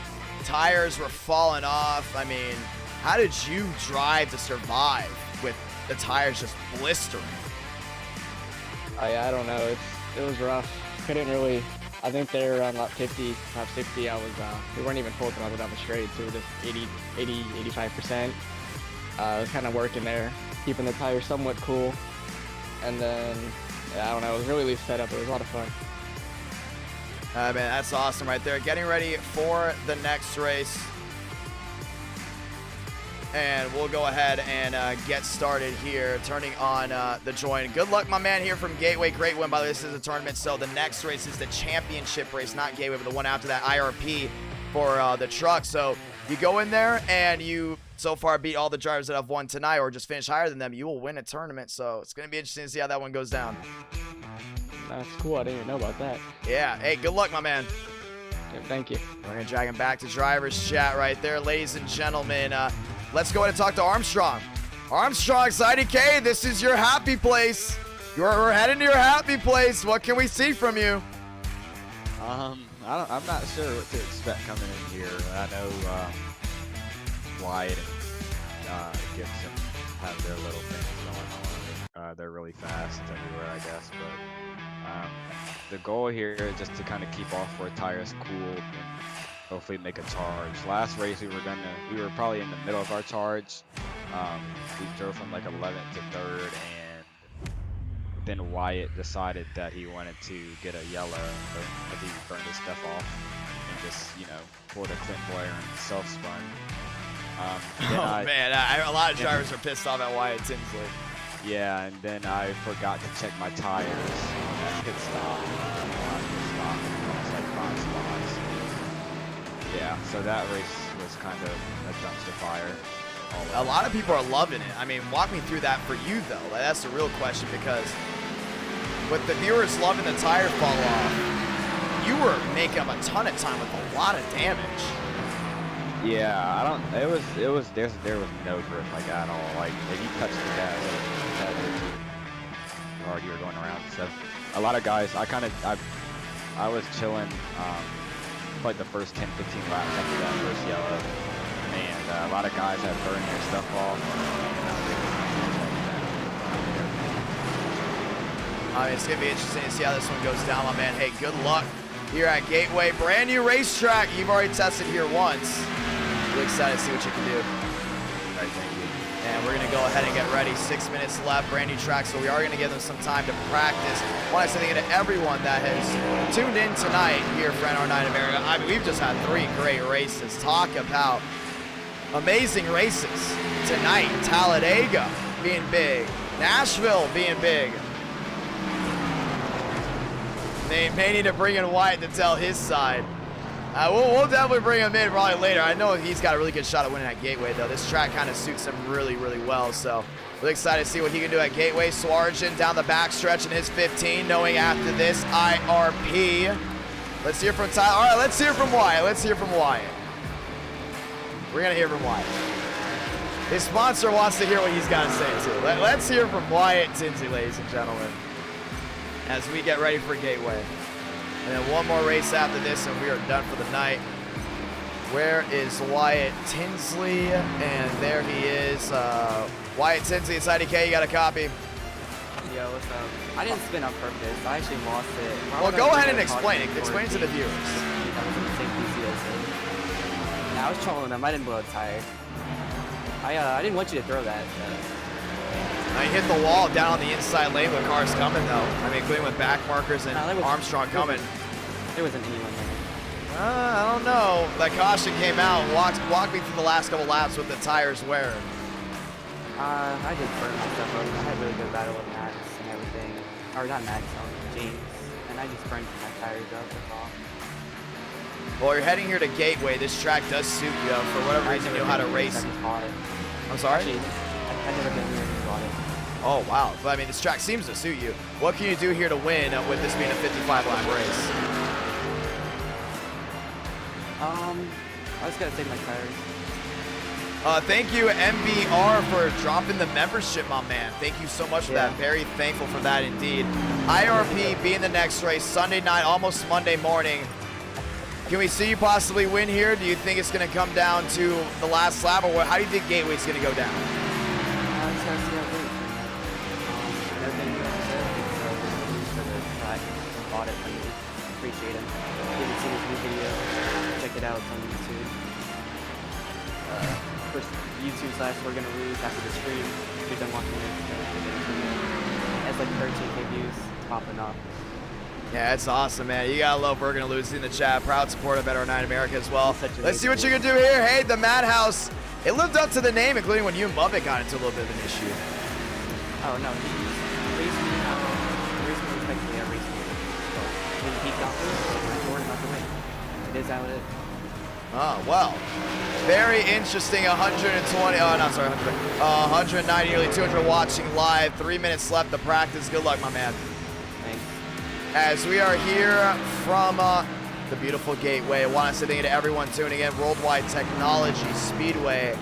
S1: tires were falling off. I mean, how did you drive to survive with the tires just blistering?
S2: I don't know. It was rough. Couldn't really. I think they were around lap 50, lap 60. We weren't even full throttle down the straight, so we were just 80, 85%. I was kind of working there, keeping the tires somewhat cool. And then, yeah, I don't know, it was really loose setup. It was a lot of fun.
S1: Man, that's awesome right there. Getting ready for the next race. And we'll go ahead and get started here, turning on the join. Good luck, my man, here from Gateway. Great win, by the way. This is a tournament, so the next race is the championship race, not Gateway, but the one after that, IRP for the truck. So you go in there and you so far beat all the drivers that have won tonight or just finish higher than them, you will win a tournament. So it's going to be interesting to see how that one goes down.
S2: That's cool. I didn't even know about that.
S1: Yeah. Hey, good luck, my man.
S2: Yeah, thank you.
S1: We're going to drag him back to driver's chat right there, ladies and gentlemen. Let's go ahead and talk to Armstrong. Armstrong, IDK, this is your happy place. We're heading to your happy place. What can we see from you?
S14: I'm not sure what to expect coming in here. I know Wyatt and Gibson have their little things going on. They're really fast everywhere, I guess. But the goal here is just to kind of keep all four tires cool and hopefully make a charge. Last race we were probably in the middle of our charge. We drove from like 11th to 3rd, and then Wyatt decided that he wanted to get a yellow, or if he burned his stuff off, and just, you know, pulled a Clint Boyer and self-spun.
S1: Man, a lot of drivers are pissed off at Wyatt Tinsley.
S14: Yeah, and then I forgot to check my tires at pit stop. Almost like 5 spots. Yeah, so that race was kind of a dumpster fire.
S1: A lot of people are loving it. I mean, walk me through that for you, though. That's the real question, because with the viewers loving the tire fall off, you were making up a ton of time with a lot of damage.
S14: Yeah, there was no grip like at all. Like, if you touched the gas, that was too hard, you were going around. So a lot of guys, I was chilling like the first 10-15 laps after that first yellow, and a lot of guys had burned their stuff off.
S1: It's gonna be interesting to see how this one goes down, my man. Hey, good luck here at Gateway, brand new racetrack. You've already tested here once. Really excited to see what you can do.
S14: All right, thank you.
S1: And we're gonna go ahead and get ready. 6 minutes left, brand new track, so we are gonna give them some time to practice. I want to say thank you to everyone that has tuned in tonight here for NR9 America. I mean, we've just had 3 great races. Talk about amazing races tonight. Talladega being big, Nashville being big. They may need to bring in Wyatt to tell his side. We'll definitely bring him in probably later. I know he's got a really good shot at winning at Gateway, though. This track kind of suits him really, really well. So really excited to see what he can do at Gateway. Swarjan down the backstretch in his 15, knowing after this IRP. Let's hear from Tyler. All right, let's hear from Wyatt. Let's hear from Wyatt. We're going to hear from Wyatt. His sponsor wants to hear what he's got to say, too. Let's hear from Wyatt Tinsley, ladies and gentlemen, as we get ready for Gateway. And then one more race after this, and we are done for the night. Where is Wyatt Tinsley? And there he is. Wyatt Tinsley, it's IDK. You got a copy?
S15: Yo, what's up? I didn't spin on purpose. I actually lost it.
S1: Well, go ahead and explain it. Explain it to the viewers.
S15: That was in the same PC as him. Yeah, I was trolling them. I didn't blow a tire. I didn't want you to throw that.
S1: I hit the wall down on the inside lane with cars coming, though. I mean, including with back markers and Armstrong coming.
S15: There wasn't anyone there.
S1: I don't know. That caution came out. Walk me through the last couple laps with the tires wearing.
S15: I just burned myself up. I had a really good battle with Max and everything. Or not Max, James. And I just burned my tires up, that's all.
S1: Well, you're heading here to Gateway. This track does suit you, though. For whatever reason, you know how to race. I'm sorry?
S15: Actually, I've never been here and bought it.
S1: Oh, wow. But, I mean, this track seems to suit you. What can you do here to win with this being a 55-lap race?
S15: I just gotta save my tires.
S1: Thank you, MBR, for dropping the membership, my man. Thank you so much for that. Very thankful for that indeed. IRP being the next race, Sunday night, almost Monday morning. Can we see you possibly win here? Do you think it's going to come down to the last lap, or how do you think Gateway's going to go down?
S15: I just gotta see how it goes. Everything you said, it's for the track. Bought it from you. Appreciate it. Didn't see this new video. Check it out. It's on YouTube. First YouTube slash we're gonna lose after the stream. You're done watching it. It's like 13K views. It's popping off.
S1: Yeah, it's awesome, man. You gotta love We're Gonna Lose in the chat. Proud supporter of Better9 America as well. Let's see what you can do here. Hey, the Madhouse. It lived up to the name, including when you and Bubba got into a little bit of an issue.
S15: Oh no, he's racing respectfully. I racing. When he got through, I'm worried about the win. It is how it is.
S1: Oh, well. Very interesting. 120, oh, no, sorry, 190, nearly 200 watching live. 3 minutes left to practice. Good luck, my man.
S15: Thanks.
S1: As we are here from the beautiful Gateway, I want to say thank you to everyone tuning in. Worldwide Technology Speedway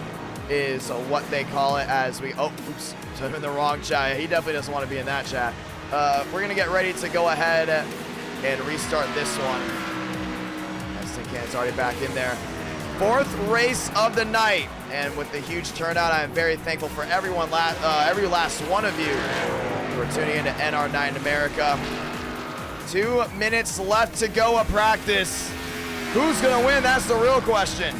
S1: is what they call it as we, oh, oops, I'm in the wrong chat. He definitely doesn't want to be in that chat. We're going to get ready to go ahead and restart this one. It's already back in there. Fourth race of the night, and with the huge turnout, I am very thankful for everyone, every last one of you who are tuning into NR9 America. 2 minutes left to go of practice. Who's gonna win? That's the real question.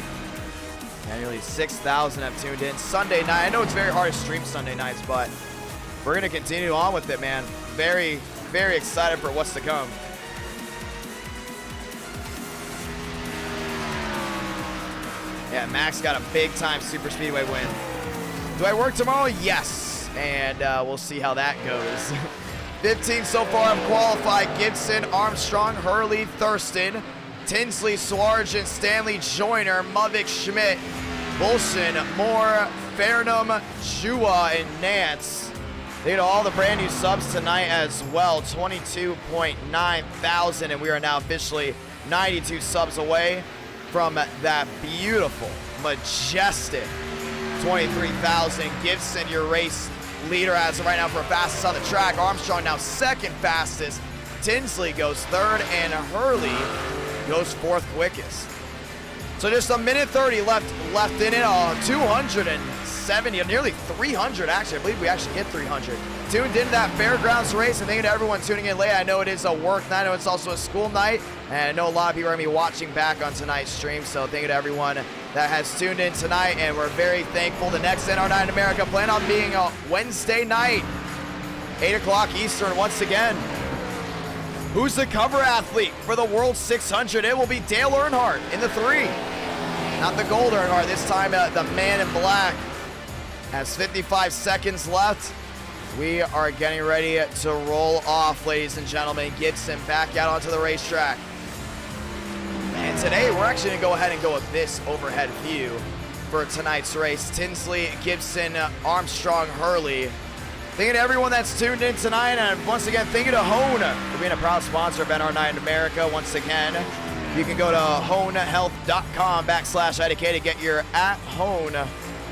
S1: And nearly 6,000 have tuned in Sunday night. I know it's very hard to stream Sunday nights, but we're gonna continue on with it, man. Very, very excited for what's to come. Yeah, Max got a big-time Super Speedway win. Do I work tomorrow? Yes. And we'll see how that goes. 15 so far have qualified. Gibson, Armstrong, Hurley, Thurston, Tinsley, Swargent, Stanley, Joyner, Muvik, Schmidt, Bolson, Moore, Fairnham, Chua, and Nance. They get all the brand new subs tonight as well. 22.9 thousand, and we are now officially 92 subs away from that beautiful, majestic 23,000. Gibson, your race leader as of right now for fastest on the track. Armstrong now second fastest. Tinsley goes third, and Hurley goes fourth quickest. So just a minute 30 left in it. 270, nearly 300 actually. I believe we actually hit 300. Tuned into that Fairgrounds race, and thank you to everyone tuning in late. I know it is a work night. I know it's also a school night, and I know a lot of people are going to be watching back on tonight's stream, so thank you to everyone that has tuned in tonight, and we're very thankful. The next NR9 America plan on being a Wednesday night, 8 o'clock Eastern once again. Who's the cover athlete for the World 600? It will be Dale Earnhardt in the 3. Not the gold Earnhardt, this time the man in black. Has 55 seconds left. We are getting ready to roll off, ladies and gentlemen. Gibson back out onto the racetrack. And today we're actually gonna go ahead and go with this overhead view for tonight's race. Tinsley, Gibson, Armstrong, Hurley. Thank you to everyone that's tuned in tonight, and once again, thank you to Hone for being a proud sponsor of NR9 America. Once again, you can go to honehealth.com/IDK to get your at-home, or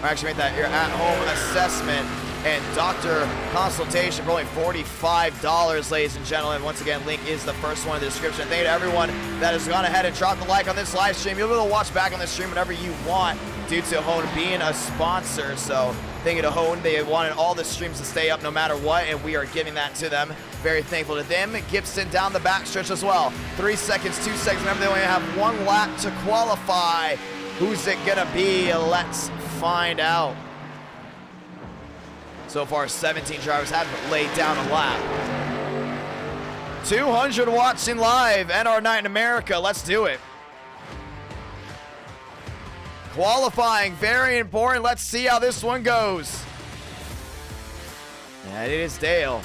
S1: actually make that your at-home assessment and doctor consultation for only $45, ladies and gentlemen. Once again, link is the first one in the description. Thank you to everyone that has gone ahead and dropped the like on this live stream. You'll be able to watch back on this stream whenever you want due to Hone being a sponsor. So thank you to Hone. They wanted all the streams to stay up no matter what, and we are giving that to them. Very thankful to them. Gibson down the backstretch as well. 3 seconds, 2 seconds. Remember, they only have 1 lap to qualify. Who's it gonna be? Let's find out. So far, 17 drivers have laid down a lap. 200 watching live, NR9 America. Let's do it. Qualifying, very important. Let's see how this one goes. And it is Dale.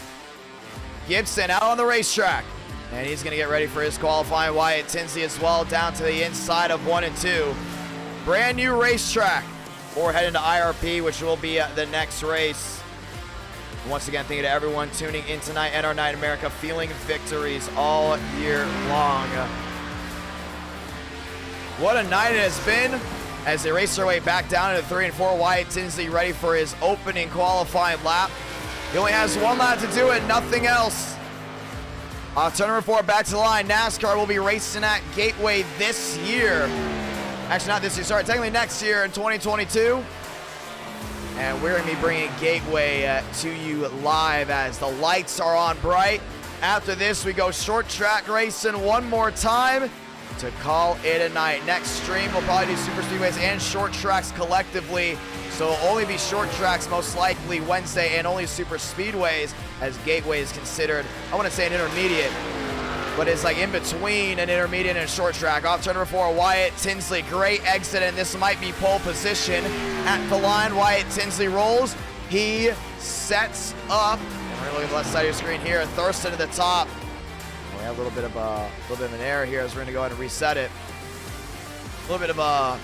S1: Gibson out on the racetrack. And he's going to get ready for his qualifying. Wyatt Tinsley as well, down to the inside of 1 and 2. Brand new racetrack. Or head into IRP, which will be the next race. Once again, thank you to everyone tuning in tonight. NR9 America, feeling victories all year long. What a night it has been. as they race their way back down into 3 and 4. Wyatt Tinsley ready for his opening qualifying lap. He only has one lap to do it, nothing else. Turn number 4 back to the line. Nascar will be racing at Gateway this year. Actually, not this year, sorry, technically next year in 2022. And we're going to be bringing Gateway to you live as the lights are on bright. After this, we go short track racing one more time to call it a night. Next stream, we'll probably do super speedways and short tracks collectively. So it'll only be short tracks most likely Wednesday and only super speedways, as Gateway is considered, I want to say an intermediate, but it's like in between an intermediate and a short track. Off turn number 4, Wyatt Tinsley, great exit, and this might be pole position. At the line, Wyatt Tinsley rolls. He sets up, and we're looking at the left side of your screen here, Thurston to the top. We have a little bit of an error here, as we're gonna go ahead and reset it. A little bit of a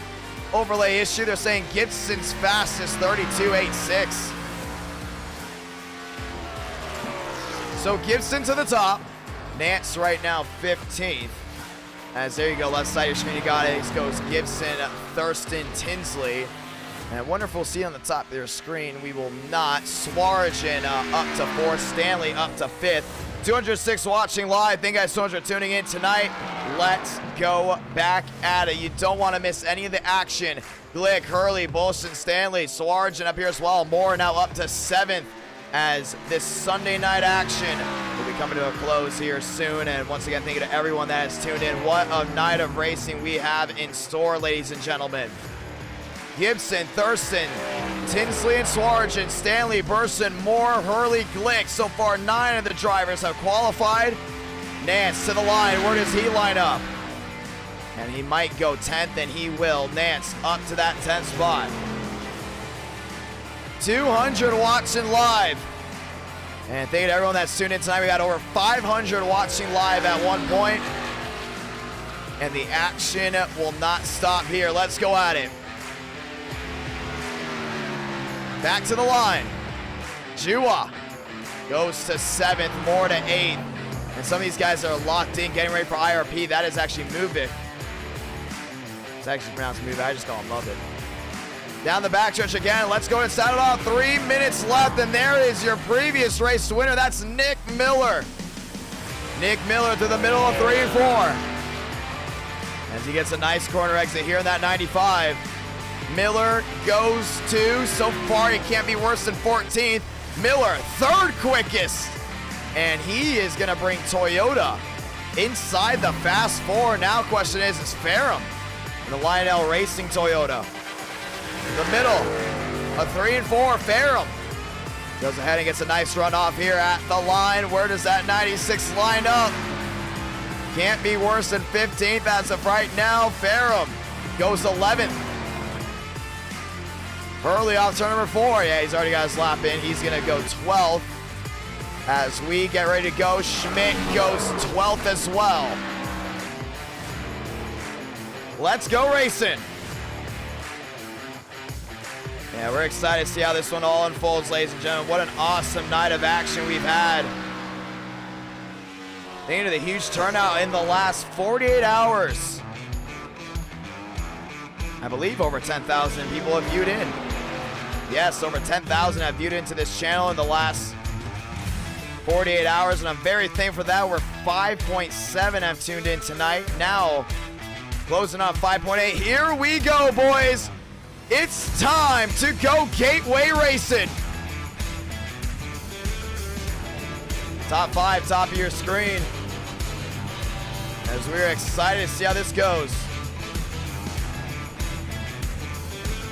S1: overlay issue. They're saying Gibson's fastest 32.86. So Gibson to the top. Nance right now 15th. As there you go, left side of your screen, you got it. It goes Gibson, Thurston, Tinsley. And wonderful see on the top of your screen, we will not. Swarjan up to 4th, Stanley up to 5th. 206 watching live. Thank you guys so much for tuning in tonight. Let's go back at it. You don't want to miss any of the action. Glick, Hurley, Bolson, Stanley, Swarjan up here as well. Moore now up to 7th as this Sunday night action will be coming to a close here soon. And once again, thank you to everyone that has tuned in. What a night of racing we have in store, ladies and gentlemen. Gibson, Thurston, Tinsley and Swarjan, Stanley, Burson, Moore, Hurley, Glick. So far, 9 of the drivers have qualified. Nance to the line. Where does he line up? And he might go 10th, and he will. Nance up to that 10th spot. 200 watching live. And thank you to everyone that's tuned in tonight. We got over 500 watching live at one point. And the action will not stop here. Let's go at it. Back to the line. Jua goes to 7th, Moore to 8th. And some of these guys are locked in, getting ready for IRP. That is actually Muvik. It's actually pronounced Muvik. I just call him Muvik. Down the backstretch again. Let's go and start it off. 3 minutes left, and there is your previous race winner. That's Nick Miller. Nick Miller through the middle of 3 and 4. As he gets a nice corner exit here in that 95. Miller goes to, so far he can't be worse than 14th. Miller, 3rd quickest. And he is gonna bring Toyota inside the Fast 4. Now question is Ferrum in the Lionel Racing Toyota. The middle of 3 and 4, Ferrum goes ahead and gets a nice run off here at the line. Where does that 96 line up? Can't be worse than 15th as of right now. Ferrum goes 11th. Hurley off turn number 4. Yeah, he's already got his lap in. He's gonna go 12th. As we get ready to go, Schmidt goes 12th as well. Let's go racing. Yeah, we're excited to see how this one all unfolds, ladies and gentlemen. What an awesome night of action we've had. Thank you to the huge turnout in the last 48 hours. I believe over 10,000 people have viewed in. Yes, over 10,000 have viewed into this channel in the last 48 hours, and I'm very thankful for that. We're 5.7 have tuned in tonight. Now, closing on 5.8. Here we go, boys. It's time to go Gateway Racing. Top 5, top of your screen. As we're excited to see how this goes.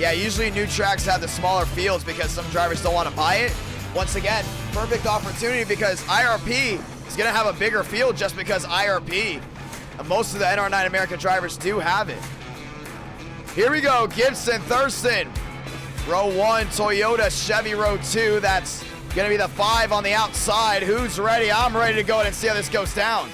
S1: Yeah, usually new tracks have the smaller fields because some drivers don't want to buy it. Once again, perfect opportunity because IRP is going to have a bigger field just because IRP. And most of the NR9 American drivers do have it. Here we go, Gibson, Thurston. Row 1, Toyota, Chevy row 2. That's going to be the 5 on the outside. Who's ready? I'm ready to go and see how this goes down.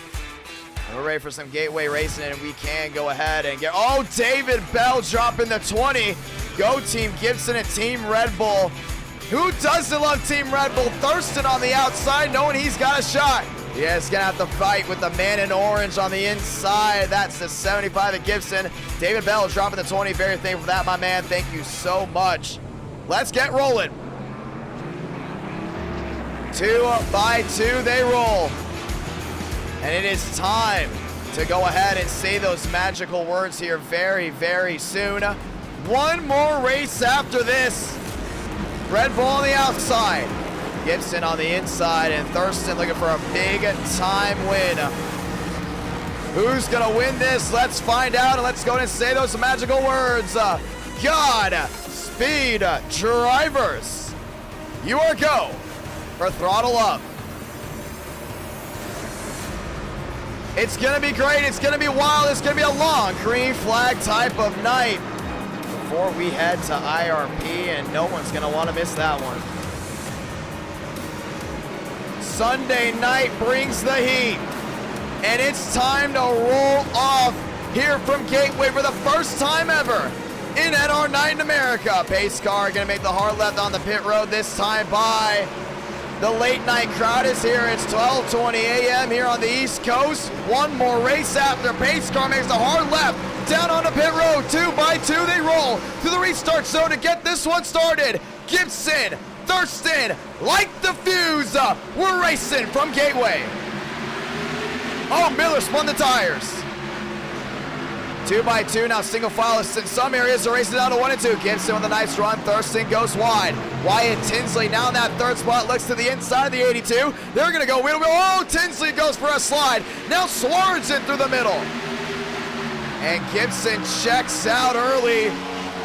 S1: And we're ready for some Gateway racing, and we can go ahead and get... Oh, David Bell dropping the 20. Go Team Gibson and Team Red Bull. Who doesn't love Team Red Bull? Thurston on the outside, knowing he's got a shot. Yeah, he's gonna have to fight with the man in orange on the inside. That's the 75 at Gibson. David Bell dropping the 20. Very thankful for that, my man. Thank you so much. Let's get rolling. 2 by 2 they roll. And it is time to go ahead and say those magical words here very, very soon. One more race after this. Red Bull on the outside. Gibson on the inside, and Thurston looking for a big time win. Who's gonna win this? Let's find out, and let's go and say those magical words. God speed drivers. You are go for throttle up. It's gonna be great, it's gonna be wild, it's gonna be a long green flag type of night before we head to IRP, and no one's gonna wanna miss that one. Sunday night brings the heat, and it's time to roll off here from Gateway for the first time ever in NR Night in America. Pace car gonna make the hard left on the pit road, this time by the late night crowd is here. It's 12:20 a.m. here on the East Coast. One more race after. Pace car makes the hard left down on the pit road. 2 by 2 they roll to the restart zone to get this one started. Gibson, Thurston, light the fuse. We're racing from Gateway. Oh, Miller spun the tires. 2 by 2 now, single file. In some areas are racing down to 1 and 2. Gibson with a nice run. Thurston goes wide. Wyatt Tinsley now in that third spot, looks to the inside of the 82. They're gonna go wheel. Oh, Tinsley goes for a slide. Now Swartz in through the middle. And Gibson checks out early.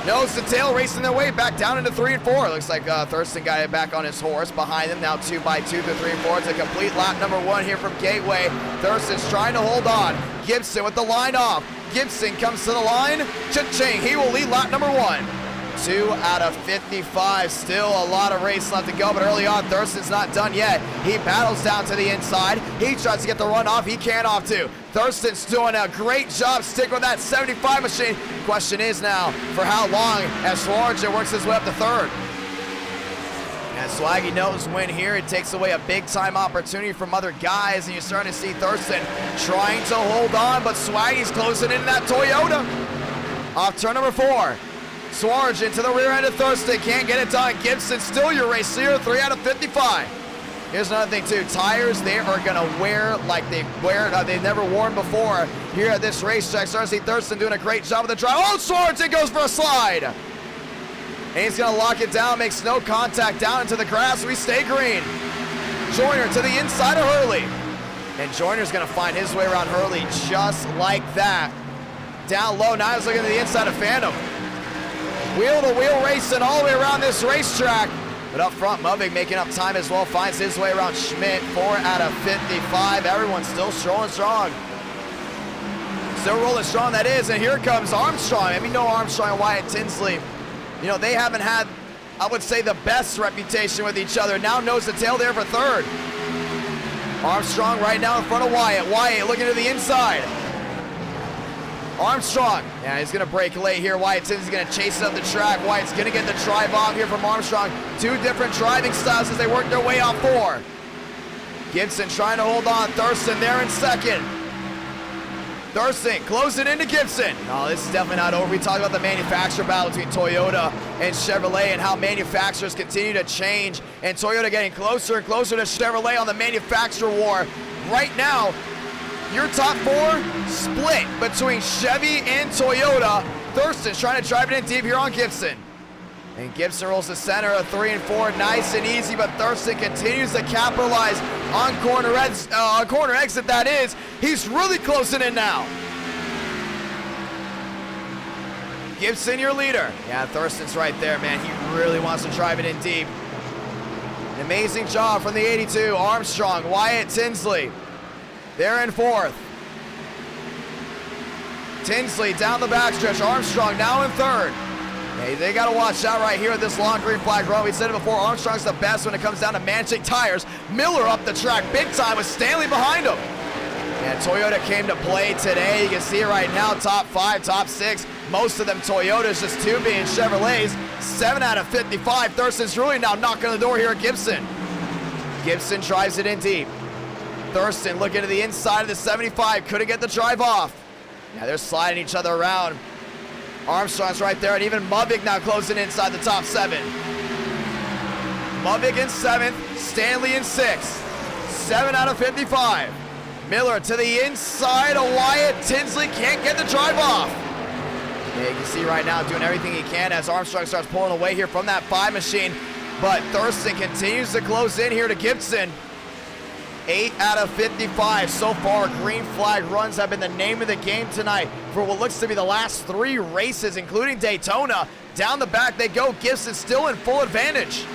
S1: Nose to tail, racing their way back down into 3 and 4. Looks like Thurston got it back on his horse behind them. Now 2 by 2 to 3 and 4. It's a complete lap number 1 here from Gateway. Thurston's trying to hold on. Gibson with the line off. Gibson comes to the line. Cha-ching, he will lead lap number 1. 2 out of 55. Still a lot of race left to go, but early on, Thurston's not done yet. He battles down to the inside. He tries to get the run off. He can't off too. Thurston's doing a great job sticking with that 75 machine. Question is now, for how long as Swartz works his way up to 3rd? And Swaggy knows when here it takes away a big time opportunity from other guys, and you're starting to see Thurston trying to hold on, but Swaggy's closing in that Toyota. Off turn number 4. Swartz into the rear end of Thurston, can't get it done. Gibson still your race leader, 3 out of 55. Here's another thing too, tires they are gonna wear like they've never worn before here at this racetrack. Starting to see Thurston doing a great job with the drive. Oh, Swartz, it goes for a slide. And he's gonna lock it down, makes no contact down into the grass. We stay green. Joyner to the inside of Hurley. And Joyner's gonna find his way around Hurley just like that. Down low, now he's looking to the inside of Phantom. Wheel-to-wheel racing all the way around this racetrack. But up front, Muvig making up time as well, finds his way around Schmidt. 4 out of 55. Everyone's still strolling strong. Still rolling strong, that is. And here comes Armstrong. I mean, no Armstrong and Wyatt Tinsley. You know, they haven't had, I would say, the best reputation with each other. Now nose to tail there for 3rd. Armstrong right now in front of Wyatt. Wyatt looking to the inside. Armstrong, yeah, he's gonna break late here. Wyatt Tinsley's gonna chase it up the track. Wyatt's gonna get the drive off here from Armstrong. 2 different driving styles as they work their way off 4. Gibson trying to hold on. Thurston there in 2nd. Thurston closing into Gibson. No, this is definitely not over. We talked about the manufacturer battle between Toyota and Chevrolet and how manufacturers continue to change, and Toyota getting closer and closer to Chevrolet on the manufacturer war. Right now, your top 4 split between Chevy and Toyota. Thurston's trying to drive it in deep here on Gibson. And Gibson rolls to center of 3 and 4, nice and easy, but Thurston continues to capitalize on corner exit, that is. He's really closing in now. Gibson, your leader. Yeah, Thurston's right there, man. He really wants to drive it in deep. An amazing job from the 82. Armstrong, Wyatt Tinsley. They're in 4th. Tinsley down the backstretch. Armstrong now in 3rd. Hey, they got to watch out right here at this long green flag run. We said it before, Armstrong's the best when it comes down to managing tires. Miller up the track big time with Stanley behind him. And Toyota came to play today. You can see it right now, top 5, top 6. Most of them Toyotas, just 2 being Chevrolets. 7 out of 55. Thurston's really now knocking on the door here at Gibson. Gibson drives it in deep. Thurston looking to the inside of the 75. Couldn't get the drive off. Yeah, they're sliding each other around. Armstrong's right there, and even Mubig now closing inside the top 7. Mubig in 7th, Stanley in 6th. 7 out of 55. Miller to the inside of Wyatt. Tinsley can't get the drive off. Yeah, you can see right now doing everything he can as Armstrong starts pulling away here from that 5 machine. But Thurston continues to close in here to Gibson. 8 out of 55 so far. Green flag runs have been the name of the game tonight for what looks to be the last 3 races, including Daytona. Down the back they go. Gibson still in full advantage.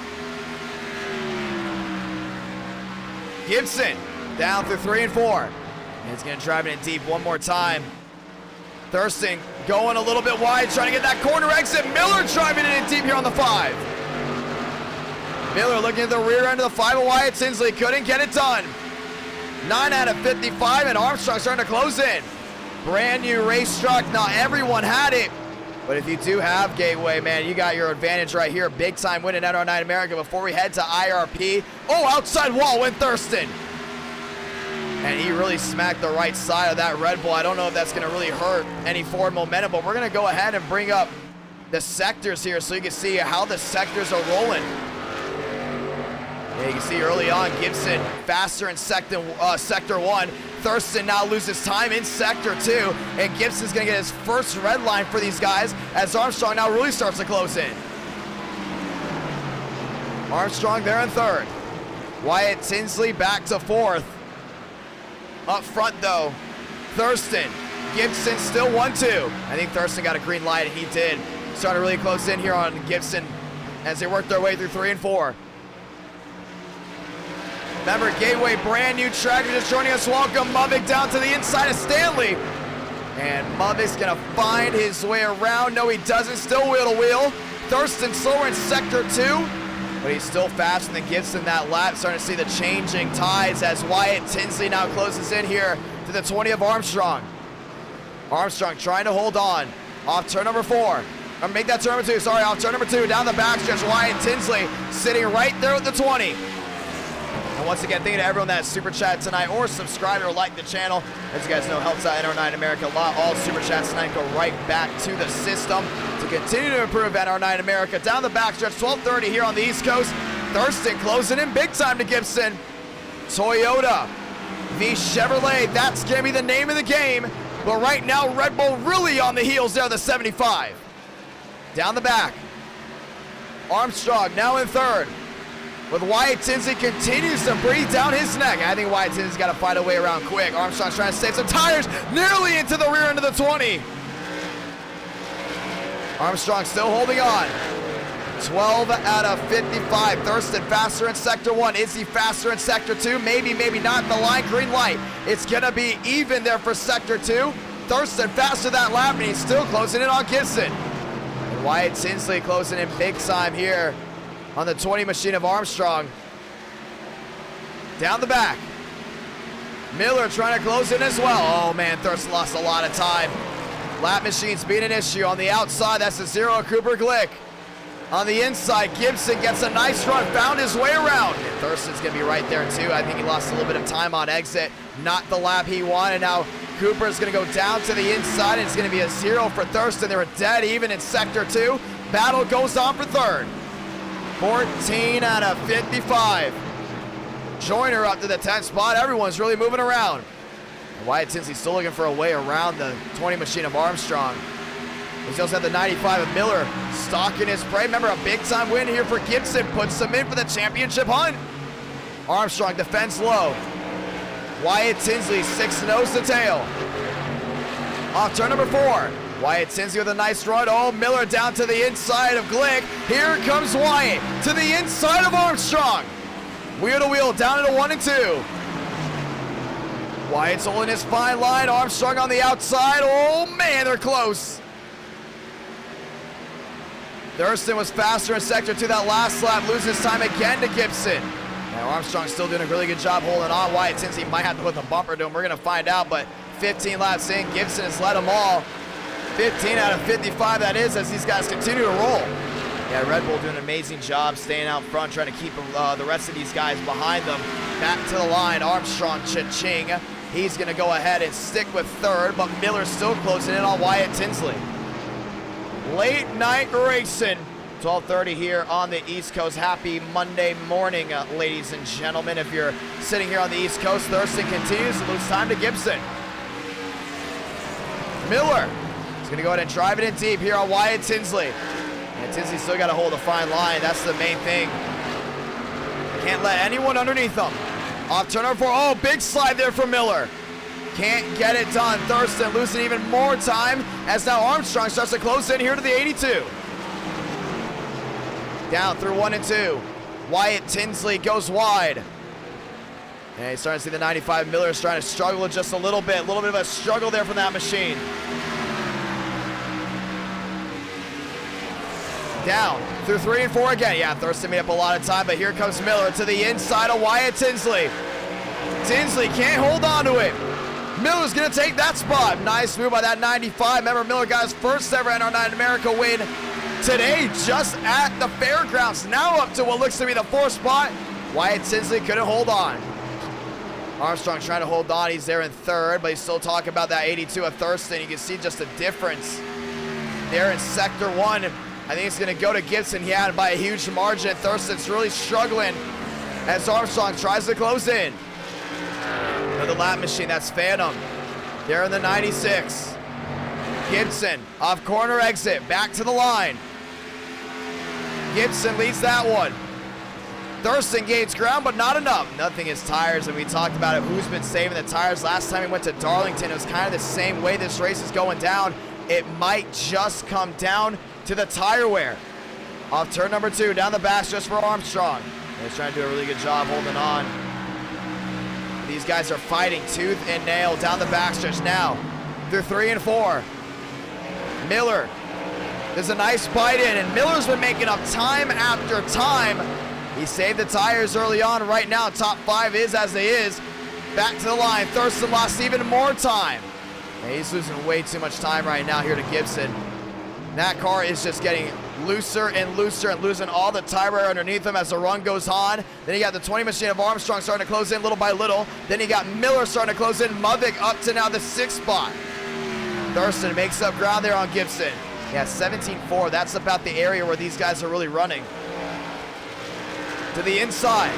S1: Gibson down through 3 and 4. He's going to drive it in deep one more time. Thurston going a little bit wide, trying to get that corner exit. Miller driving it in deep here on the 5. Miller looking at the rear end of the 5 of Wyatt Tinsley. Couldn't get it done. 9 out of 55, and Armstrong starting to close in. Brand new race truck. Not everyone had it. But if you do have Gateway, man, you got your advantage right here. Big time win in NR9 America before we head to IRP. Oh, outside wall went Thurston. And he really smacked the right side of that Red Bull. I don't know if that's going to really hurt any forward momentum, but we're going to go ahead and bring up the sectors here so you can see how the sectors are rolling. Yeah, you can see early on, Gibson faster in sector 1. Thurston now loses time in sector 2, and Gibson's gonna get his first red line for these guys as Armstrong now really starts to close in. Armstrong there in 3rd. Wyatt Tinsley back to 4th. Up front though, Thurston. Gibson still 1-2. I think Thurston got a green light, and he did. Starting to really close in here on Gibson as they work their way through 3 and 4. Remember, Gateway, brand new track. Just joining us, welcome Mubig down to the inside of Stanley. And Mubig's gonna find his way around. No, he doesn't, still wheel to wheel. Thurston slower in sector 2, but he's still faster than Gibson that lap. Starting to see the changing tides as Wyatt Tinsley now closes in here to the 20 of Armstrong. Armstrong trying to hold on. Off turn number 4. Or make that turn number 2, sorry, off turn number 2. Down the backstretch, Wyatt Tinsley sitting right there with the 20. And once again, thank you to everyone that super chat tonight or subscribed or liked the channel. As you guys know, helps out NR9 America a lot. All super chats tonight go right back to the system to continue to improve NR9 America. Down the backstretch, 12:30 here on the East Coast. Thurston closing in big time to Gibson. Toyota v Chevrolet, that's going to be the name of the game. But right now, Red Bull really on the heels there, the 75. Down the back, Armstrong now in 3rd. With Wyatt Tinsley continues to breathe down his neck. I think Wyatt Tinsley's got to find a way around quick. Armstrong's trying to save some tires, nearly into the rear end of the 20. Armstrong still holding on. 12 out of 55. Thurston faster in sector 1. Is he faster in sector 2? Maybe, maybe not. The line, green light. It's going to be even there for sector 2. Thurston faster that lap, and he's still closing in on Gibson. And Wyatt Tinsley closing in big time here on the 20 machine of Armstrong. Down the back, Miller trying to close in as well. Oh man, Thurston lost a lot of time. Lap machines being an issue. On the outside, that's the 0 of Cooper Glick. On the inside, Gibson gets a nice run, found his way around. And Thurston's gonna be right there too. I think he lost a little bit of time on exit. Not the lap he wanted. Now Cooper's gonna go down to the inside, and it's gonna be a 0 for Thurston. They were dead even in sector 2. Battle goes on for 3rd. 14 out of 55. Joyner up to the 10th spot. Everyone's really moving around. Wyatt Tinsley still looking for a way around the 20 machine of Armstrong. He's also had the 95 of Miller stalking his prey. Remember, a big time win here for Gibson. Puts him in for the championship hunt. Armstrong defends low. Wyatt Tinsley 6-0 the tail. Off turn number 4. Wyatt Tinsley with a nice run. Oh, Miller down to the inside of Glick. Here comes Wyatt to the inside of Armstrong. Wheel to wheel down into 1 and 2. Wyatt's holding his fine line. Armstrong on the outside. Oh man, they're close. Thurston was faster in sector 2 that last lap. Loses time again to Gibson. Now Armstrong's still doing a really good job holding on. Wyatt Tinsley might have to put the bumper to him. We're going to find out, but 15 laps in, Gibson has led them all. 15 out of 55 that is, as these guys continue to roll. Yeah, Red Bull doing an amazing job staying out front, trying to keep the rest of these guys behind them. Back to the line, Armstrong, Cha-ching. He's going to go ahead and stick with third, but Miller's still closing in on Wyatt Tinsley. Late night racing. 12:30 here on the East Coast. Happy Monday morning, ladies and gentlemen. If you're sitting here on the East Coast, Thurston continues to lose time to Gibson. Miller is going to go ahead and drive it in deep here on Wyatt Tinsley. And Tinsley's still got to hold a fine line. That's the main thing. Can't let anyone underneath them. Off turn 4. Oh, big slide there from Miller. Can't get it done. Thurston losing even more time as now Armstrong starts to close in here to the 82. Down through 1 and 2. Wyatt Tinsley goes wide. And he's starting to see the 95. Miller's trying to struggle just a little bit. A little bit of a struggle there from that machine. Down through 3 and 4 again. Yeah, Thurston made up a lot of time, but here comes Miller to the inside of Wyatt Tinsley. Tinsley can't hold on to it. Miller's going to take that spot. Nice move by that 95. Remember, Miller got his first ever NR9 America win today just at the Fairgrounds. Now up to what looks to be the 4th spot. Wyatt Tinsley couldn't hold on. Armstrong trying to hold on. He's there in 3rd, but he's still talking about that 82 of Thurston. You can see just the difference there in Sector 1. I think it's going to go to Gibson. He had by a huge margin. Thurston's really struggling as Armstrong tries to close in. Another lap machine, that's Phantom. There in the 96. Gibson off corner exit, back to the line. Gibson leads that one. Thurston gains ground, but not enough. Nothing is tires, and we talked about it. Who's been saving the tires? Last time we went to Darlington, it was kind of the same way this race is going down. It might just come down to the tire wear. Off turn number 2, down the backstretch for Armstrong. He's trying to do a really good job holding on. These guys are fighting tooth and nail down the backstretch now. Through 3 and 4. Miller. There's a nice bite in, and Miller's been making up time after time. He saved the tires early on. Right now, top 5 is as they is. Back to the line. Thurston lost even more time. And he's losing way too much time right now here to Gibson. That car is just getting looser and looser and losing all the tire wear underneath him as the run goes on. Then you got the 20 machine of Armstrong starting to close in little by little. Then you got Miller starting to close in. Movic up to now the 6th spot. Thurston makes up ground there on Gibson. Yeah, 17-4. That's about the area where these guys are really running. To the inside.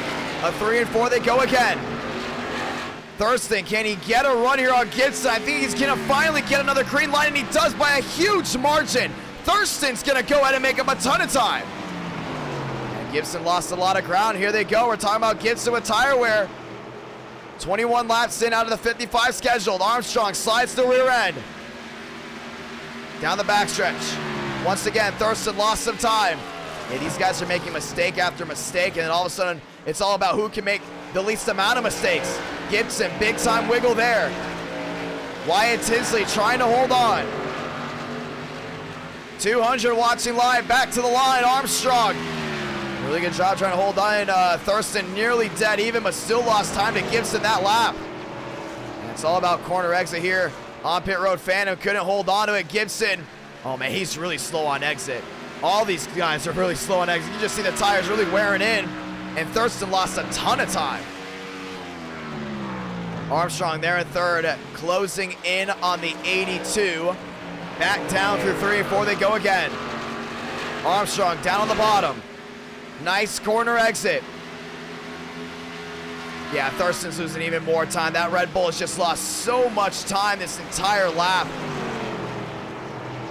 S1: A 3 and 4 they go again. Thurston, can he get a run here on Gibson? I think he's going to finally get another green line, and he does by a huge margin. Thurston's going to go ahead and make up a ton of time. And Gibson lost a lot of ground. Here they go. We're talking about Gibson with tire wear. 21 laps in out of the 55 scheduled. Armstrong slides to the rear end. Down the backstretch. Once again, Thurston lost some time. And these guys are making mistake after mistake, and then all of a sudden, it's all about who can make the least amount of mistakes. Gibson, big time wiggle there. Wyatt Tinsley trying to hold on. 200 watching live, back to the line, Armstrong. Really good job trying to hold on. Thurston nearly dead even, but still lost time to Gibson that lap. And it's all about corner exit here on pit road. Phantom couldn't hold on to it. Gibson, oh man, he's really slow on exit. All these guys are really slow on exit. You just see the tires really wearing in, and Thurston lost a ton of time. Armstrong there in 3rd, closing in on the 82. Back down through 3 and 4 they go again. Armstrong down on the bottom. Nice corner exit. Yeah, Thurston's losing even more time. That Red Bull has just lost so much time this entire lap.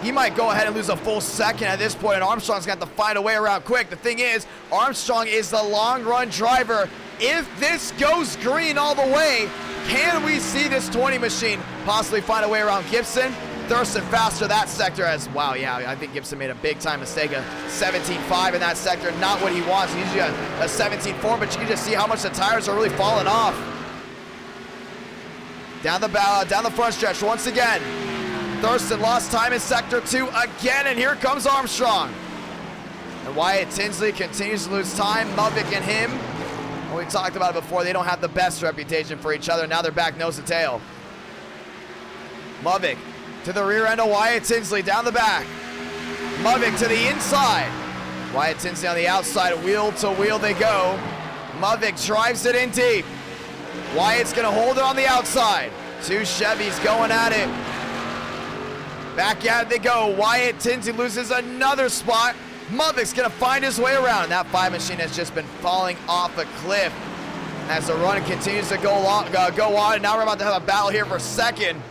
S1: He might go ahead and lose a full second at this point, and Armstrong's got to find a way around quick. The thing is, Armstrong is the long run driver. If this goes green all the way, can we see this 20 machine possibly find a way around Gibson? Thurston faster that sector as, wow, yeah, I think Gibson made a big time mistake. A 17.5 in that sector, not what he wants. Usually a 17.4, but you can just see how much the tires are really falling off. Down the front stretch once again. Thurston lost time in sector 2 again, and here comes Armstrong. And Wyatt Tinsley continues to lose time. Movic and him, well, we talked about it before, they don't have the best reputation for each other. Now they're back nose to tail. Movic to the rear end of Wyatt Tinsley, down the back. Movic to the inside. Wyatt Tinsley on the outside, wheel to wheel they go. Mavic drives it in deep. Wyatt's gonna hold it on the outside. Two Chevys going at it. Back at it they go. Wyatt Tinsley loses another spot. Mavic's gonna find his way around. And that 5 machine has just been falling off a cliff as the run continues to go on. And now we're about to have a battle here for second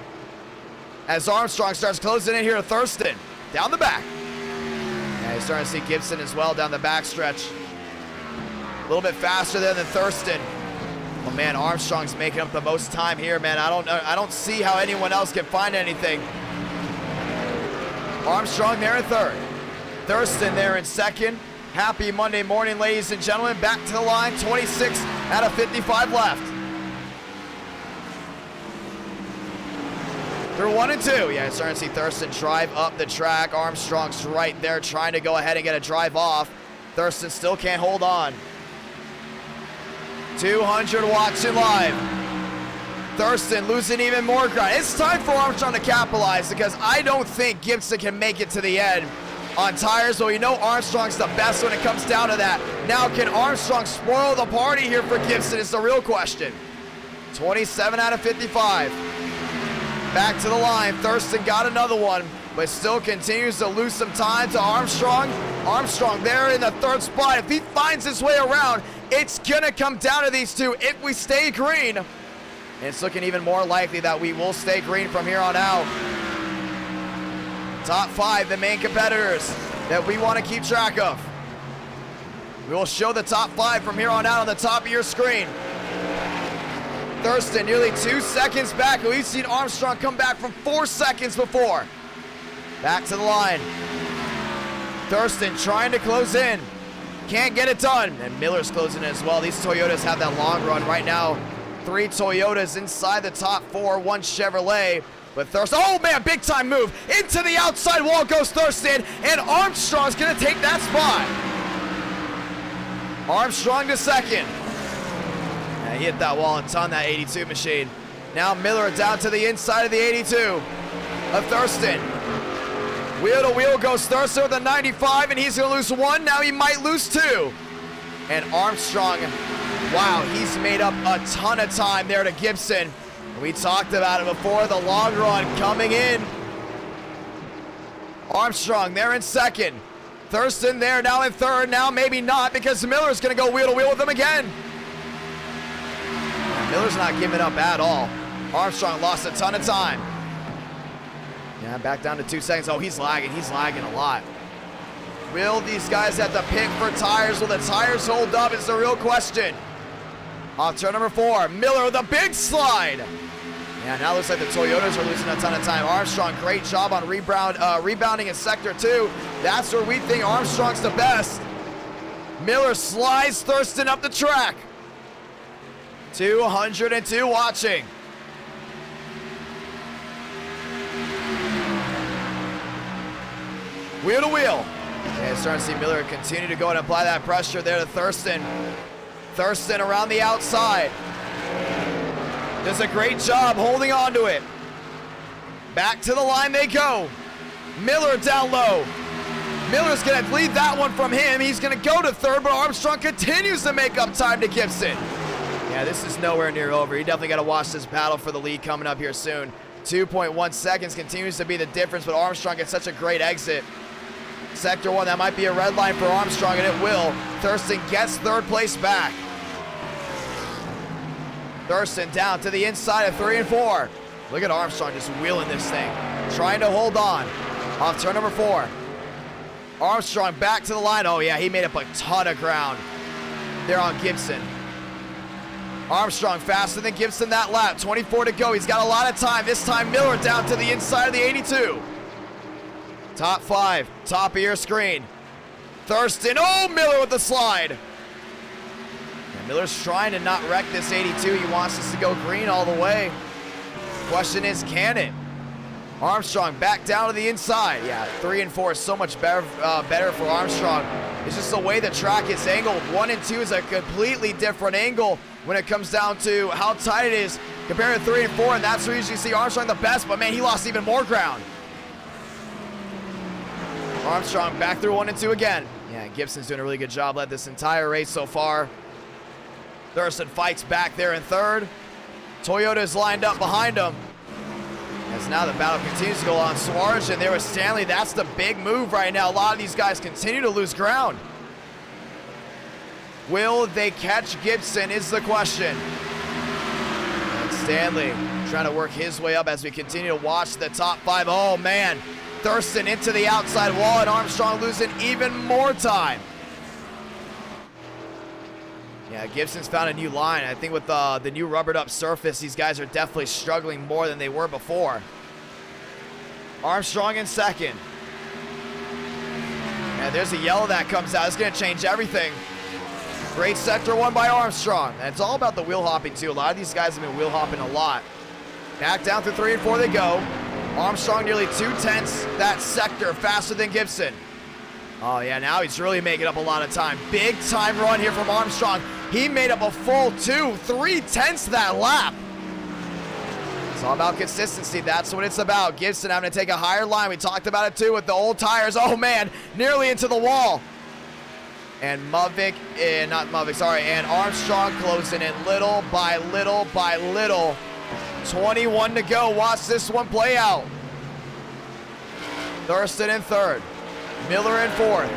S1: as Armstrong starts closing in here to Thurston. Down the back. Yeah, you're starting to see Gibson as well down the back stretch. A little bit faster there than Thurston. Oh man, Armstrong's making up the most time here, man. I don't see how anyone else can find anything. Armstrong there in third. Thurston there in second. Happy Monday morning, ladies and gentlemen. Back to the line, 26 out of 55 left. Through 1 and 2. Yeah, starting to see Thurston drive up the track. Armstrong's right there trying to go ahead and get a drive off. Thurston still can't hold on. 200 watching live. Thurston losing even more ground. It's time for Armstrong to capitalize because I don't think Gibson can make it to the end on tires. Well, you know Armstrong's the best when it comes down to that. Now, can Armstrong spoil the party here for Gibson is the real question. 27 out of 55. Back to the line. Thurston got another one, but still continues to lose some time to Armstrong. Armstrong there in the third spot. If he finds his way around, it's gonna come down to these two if we stay green. And it's looking even more likely that we will stay green from here on out. Top 5, the main competitors that we want to keep track of. We will show the top 5 from here on out on the top of your screen. Thurston nearly 2 seconds back. We've seen Armstrong come back from 4 seconds before. Back to the line. Thurston trying to close in. Can't get it done. And Miller's closing in as well. These Toyotas have that long run right now. 3 Toyotas inside the top 4, 1 Chevrolet. But Thurston, oh man, big time move. Into the outside wall goes Thurston, and Armstrong's gonna take that spot. Armstrong to second. Yeah, he hit that wall and ton, that 82 machine. Now Miller down to the inside of the 82 of Thurston. Wheel to wheel goes Thurston with a 95, and he's gonna lose 1. Now he might lose 2. And Armstrong, wow, he's made up a ton of time there to Gibson. We talked about it before, the long run coming in. Armstrong there in second. Thurston there now in third. Now maybe not because Miller's going to go wheel to wheel with him again. Miller's not giving up at all. Armstrong lost a ton of time. Yeah, back down to 2 seconds. Oh, he's lagging. He's lagging a lot. Will these guys have to pick for tires? Will the tires hold up is the real question. Off turn number 4, Miller with a big slide. Yeah, now looks like the Toyotas are losing a ton of time. Armstrong, great job on rebounding in sector 2. That's where we think Armstrong's the best. Miller slides Thurston up the track. 202 watching. Wheel to wheel. Yeah, starting to see Miller continue to go and apply that pressure there to Thurston. Thurston around the outside. Does a great job holding on to it. Back to the line they go. Miller down low. Miller's gonna lead that one from him. He's gonna go to third, but Armstrong continues to make up time to Gibson. Yeah, this is nowhere near over. You definitely gotta watch this battle for the lead coming up here soon. 2.1 seconds continues to be the difference, but Armstrong gets such a great exit. Sector 1, that might be a red line for Armstrong, and it will. Thurston gets third place back. Thurston down to the inside of 3 and 4. Look at Armstrong just wheeling this thing, trying to hold on. Off turn number 4. Armstrong back to the line. Oh yeah, he made up a ton of ground there on Gibson. Armstrong faster than Gibson that lap. 24 to go. He's got a lot of time. This time Miller down to the inside of the 82. Top 5, top of your screen. Thurston, oh, Miller with the slide. And Miller's trying to not wreck this 82. He wants us to go green all the way. Question is, can it? Armstrong back down to the inside. Yeah, 3 and 4 is so much better for Armstrong. It's just the way the track is angled. 1 and 2 is a completely different angle when it comes down to how tight it is compared to 3 and 4, and that's where you usually see Armstrong the best, but man, he lost even more ground. Armstrong back through 1 and 2 again. Yeah, Gibson's doing a really good job. Led this entire race so far. Thurston fights back there in third. Toyota's lined up behind him. As now the battle continues to go on. Suarez and there with Stanley. That's the big move right now. A lot of these guys continue to lose ground. Will they catch Gibson is the question. And Stanley trying to work his way up as we continue to watch the top 5. Oh, man. Thurston into the outside wall and Armstrong losing even more time. Yeah, Gibson's found a new line. I think with the new rubbered up surface, these guys are definitely struggling more than they were before. Armstrong in second. And there's a yellow that comes out. It's going to change everything. Great sector one by Armstrong. And it's all about the wheel hopping too. A lot of these guys have been wheel hopping a lot. Back down through 3 and 4 they go. Armstrong nearly 2/10 that sector faster than Gibson. Oh yeah, now he's really making up a lot of time. Big time run here from Armstrong. He made up a full 3/10 that lap. It's all about consistency. That's what it's about. Gibson having to take a higher line. We talked about it too with the old tires. Oh man, nearly into the wall. And and Armstrong closing in little by little by little. 21 to go. Watch this one play out. Thurston in third. Miller in fourth.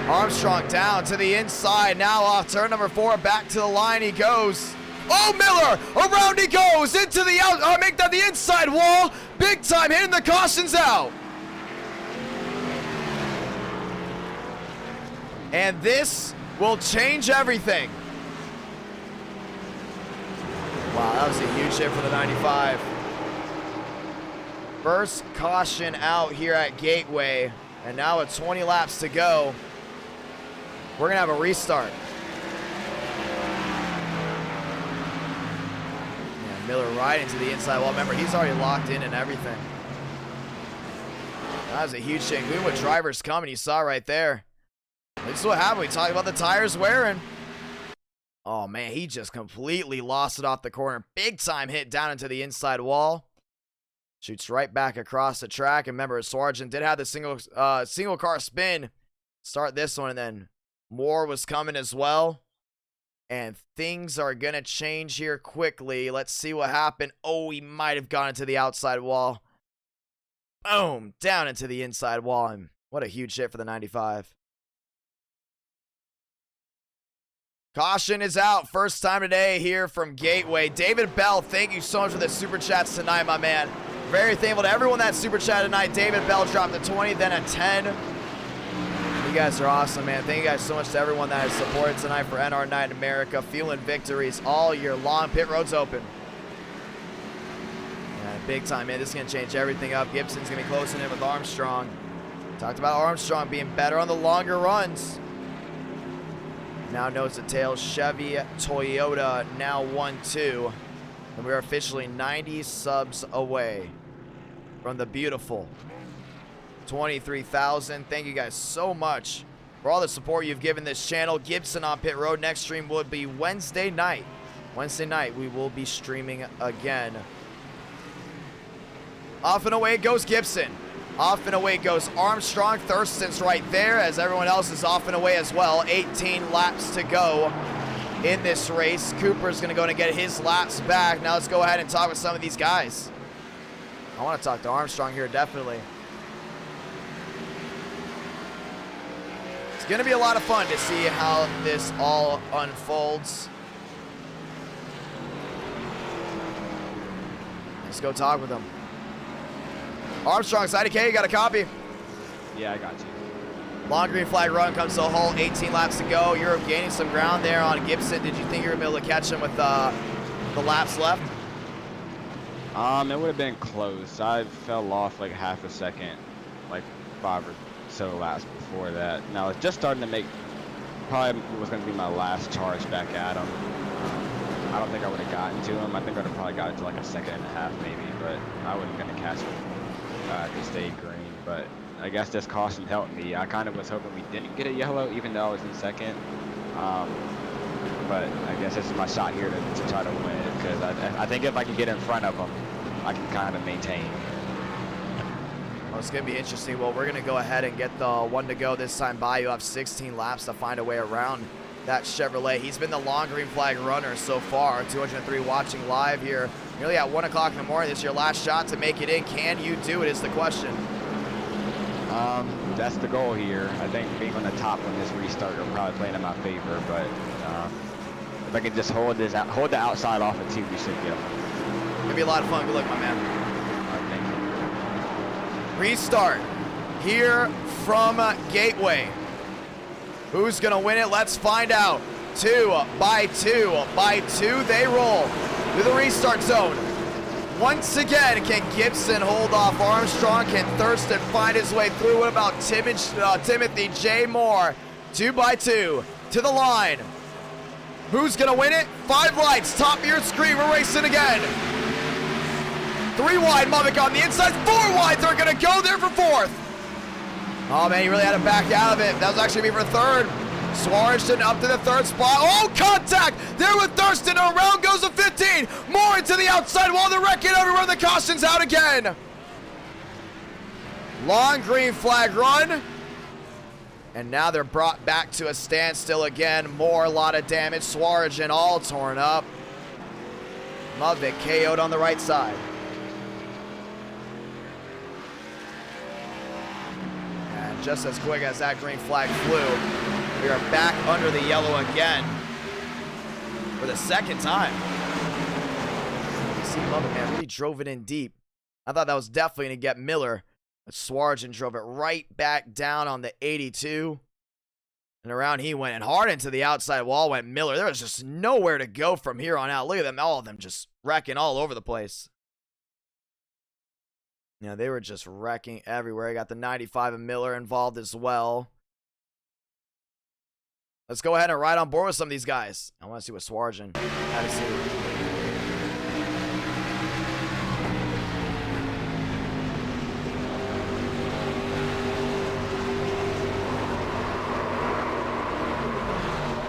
S1: Armstrong down to the inside. Now off turn number 4. Back to the line he goes. Oh, Miller! Around he goes! Into the make that the inside wall. Big time hitting the cautions out. And this will change everything. Wow, that was a huge hit for the 95. First caution out here at Gateway. And now with 20 laps to go, we're going to have a restart. Yeah, Miller right into the inside wall. Remember, he's already locked in and everything. That was a huge change. We knew what driver's coming. You saw right there. This is what happened. We talked about the tires wearing. Oh, man, he just completely lost it off the corner. Big time hit down into the inside wall. Shoots right back across the track. And remember, Sargent did have the single car spin. Start this one, and then more was coming as well. And things are going to change here quickly. Let's see what happened. Oh, he might have gone into the outside wall. Boom, down into the inside wall. And what a huge hit for the 95. Caution is out. First time today here from Gateway. David Bell, thank you so much for the super chats tonight, my man. Very thankful to everyone that super chat tonight. David Bell dropped a 20, then a 10. You guys are awesome, man. Thank you guys so much to everyone that has supported tonight for NR Night in America. Feeling victories all year long. Pit road's open. Yeah, big time, man. This is going to change everything up. Gibson's going to be closing in with Armstrong. Talked about Armstrong being better on the longer runs. Now nose to tail, Chevy, Toyota, now 1-2. And we are officially 90 subs away from the beautiful 23,000. Thank you guys so much for all the support you've given this channel. Gibson on pit road. Next stream will be Wednesday night. Wednesday night we will be streaming again. Off and away goes Gibson. Off and away goes Armstrong. Thurston's right there as everyone else is off and away as well. 18 laps to go in this race. Cooper's going to go and get his laps back. Now let's go ahead and talk with some of these guys. I want to talk to Armstrong here, definitely. It's going to be a lot of fun to see how this all unfolds. Let's go talk with him. Armstrong's IDK, you got a copy?
S14: Yeah, I got you.
S1: Long green flag run comes to a hole, 18 laps to go. You're gaining some ground there on Gibson. Did you think you were going to be able to catch him with the laps left?
S14: It would have been close. I fell off like half a second, like 5 or so laps before that. Now it's just starting to make, probably was going to be my last charge back at him. I don't think I would have gotten to him. I think I would have probably gotten to like a second and a half maybe, but I wasn't going to catch him to stay green. But I guess this caution helped me. I kind of was hoping we didn't get a yellow, even though I was in second. But I guess this is my shot here to try to win, because I think if I can get in front of him, I can kind of maintain.
S1: Well, it's going to be interesting. Well, we're going to go ahead and get the one to go this time by. You have 16 laps to find a way around that Chevrolet. He's been the long green flag runner so far. 203 watching live here. Nearly at 1 o'clock in the morning. This is your last shot to make it in. Can you do it is the question.
S14: That's the goal here. I think being on the top on this restart will probably play in my favor, but if I can just hold the outside off of 2, we should get them.
S1: Gonna be a lot of fun. Good luck, my man.
S14: Thank you.
S1: Restart here from Gateway. Who's gonna win it? Let's find out. 2 by 2 by 2 they roll through the restart zone. Once again, can Gibson hold off Armstrong? Can Thurston find his way through? What about Timothy J. Moore? 2 by 2 to the line. Who's gonna win it? 5 lights, top of your screen, we're racing again. 3 wide, Mavic on the inside, 4 wide, they're gonna go there for 4th. Oh man, he really had to back out of it. That was actually me for 3rd. Swarston up to the 3rd spot. Oh, contact there with Thurston. Around goes the 15. More into the outside wall. They're wrecking everywhere. The caution's out again. Long green flag run. And now they're brought back to a standstill again. More, a lot of damage. Swarston all torn up. Mavic KO'd on the right side. And just as quick as that green flag flew, we are back under the yellow again for the 2nd time. You see Mavic, man, really drove it in deep. I thought that was definitely going to get Miller, but Swarston drove it right back down on the 82. And around he went, and hard into the outside wall went Miller. There was just nowhere to go from here on out. Look at them, all of them just wrecking all over the place. Yeah, they were just wrecking everywhere. I got the 95 of Miller involved as well. Let's go ahead and ride on board with some of these guys. I want to see what Swarston had to see.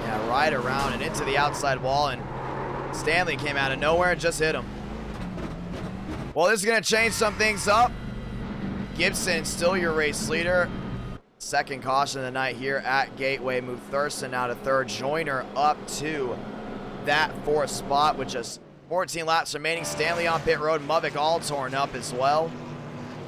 S1: Yeah, ride around and into the outside wall, and Stanley came out of nowhere and just hit him. Well, this is going to change some things up. Gibson, still your race leader. 2nd caution of the night here at Gateway. Move Thurston now to 3rd. Joyner up to that 4th spot with just 14 laps remaining. Stanley on pit road. Mavic all torn up as well.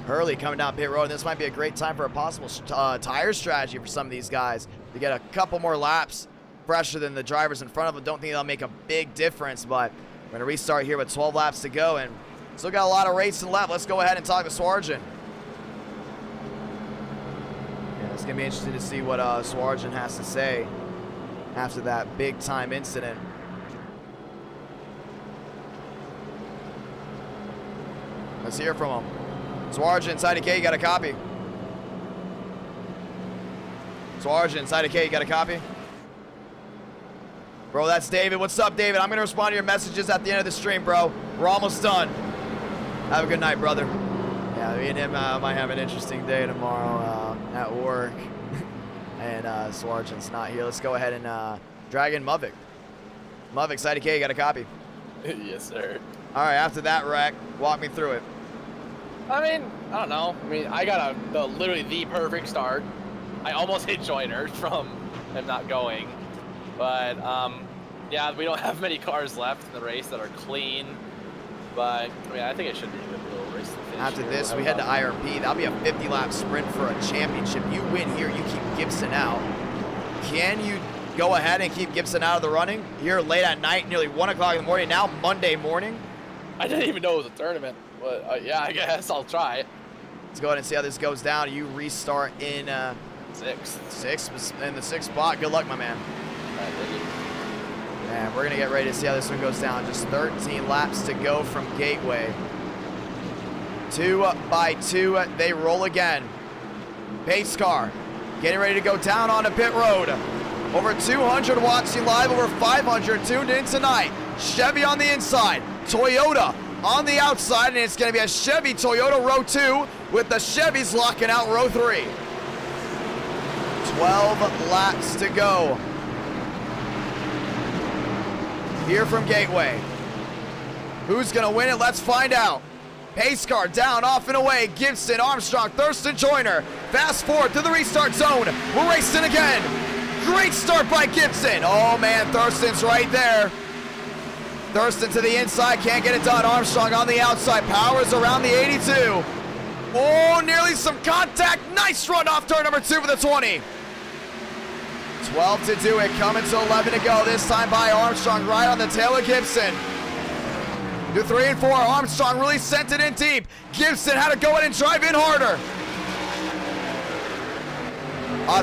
S1: Hurley coming down pit road. And this might be a great time for a possible tire strategy for some of these guys to get a couple more laps fresher than the drivers in front of them. Don't think they'll make a big difference, but we're going to restart here with 12 laps to go and still got a lot of racing left. Let's go ahead and talk to Swarston. It's going to be interesting to see what Swarston has to say after that big-time incident. Let's hear from him. Swarston, inside Idk, you got a copy? Swarston, inside Idk, you got a copy? Bro, that's David. What's up, David? I'm going to respond to your messages at the end of the stream, bro. We're almost done. Have a good night, brother. Yeah, me and him might have an interesting day tomorrow at work. And Swarston's not here. Let's go ahead and drag in Mavic. Mavic, side K, you got a copy?
S4: Yes, sir.
S1: All right, after that wreck, walk me through it.
S4: I mean, I don't know. I mean, I got literally the perfect start. I almost hit Joyner from him not going. But, yeah, we don't have many cars left in the race that are clean. But, I mean, I think it should be a good little race to finish.
S1: After this, we head to IRP. That'll be a 50-lap sprint for a championship. You win here, you keep Gibson out. Can you go ahead and keep Gibson out of the running here late at night, nearly 1 o'clock in the morning, now Monday morning?
S4: I didn't even know it was a tournament. But, yeah, I guess I'll try.
S1: Let's go ahead and see how this goes down. You restart in 6th in the 6th spot. Good luck, my man.
S4: All right, thank you.
S1: And we're going to get ready to see how this one goes down. Just 13 laps to go from Gateway. 2 by 2, they roll again. Pace car getting ready to go down onto pit road. Over 200 watching live, over 500 tuned in tonight. Chevy on the inside, Toyota on the outside, and it's going to be a Chevy Toyota row 2 with the Chevys locking out row 3. 12 laps to go. Here from Gateway. Who's going to win it? Let's find out. Pace car down, off and away. Gibson, Armstrong, Thurston, Joyner. Fast forward to the restart zone. We're racing again. Great start by Gibson. Oh man, Thurston's right there. Thurston to the inside, can't get it done. Armstrong on the outside, powers around the 82. Oh, nearly some contact. Nice run off turn number 2 for the 20. 12 to do it, coming to 11 to go. This time by Armstrong, right on the tail of Gibson. To 3 and 4, Armstrong really sent it in deep. Gibson had to go in and drive in harder.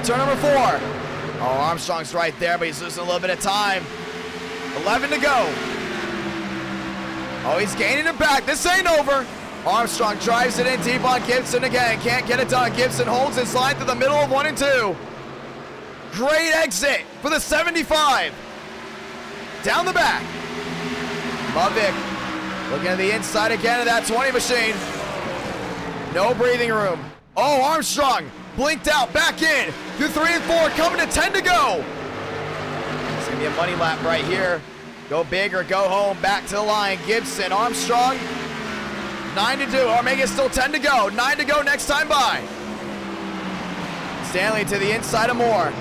S1: Turn number 4. Oh, Armstrong's right there, but he's losing a little bit of time. 11 to go. Oh, he's gaining it back. This ain't over. Armstrong drives it in deep on Gibson again. Can't get it done. Gibson holds his line through the middle of 1 and 2. Great exit for the 75. Down the back. Mavic looking at the inside again of that 20 machine. No breathing room. Oh, Armstrong blinked out, back in. Through 3 and 4, coming to 10 to go. It's going to be a money lap right here. Go big or go home, back to the line. Gibson, Armstrong, 9 to do, or maybe it's still 10 to go. 9 to go next time by. Stanley to the inside of Moore.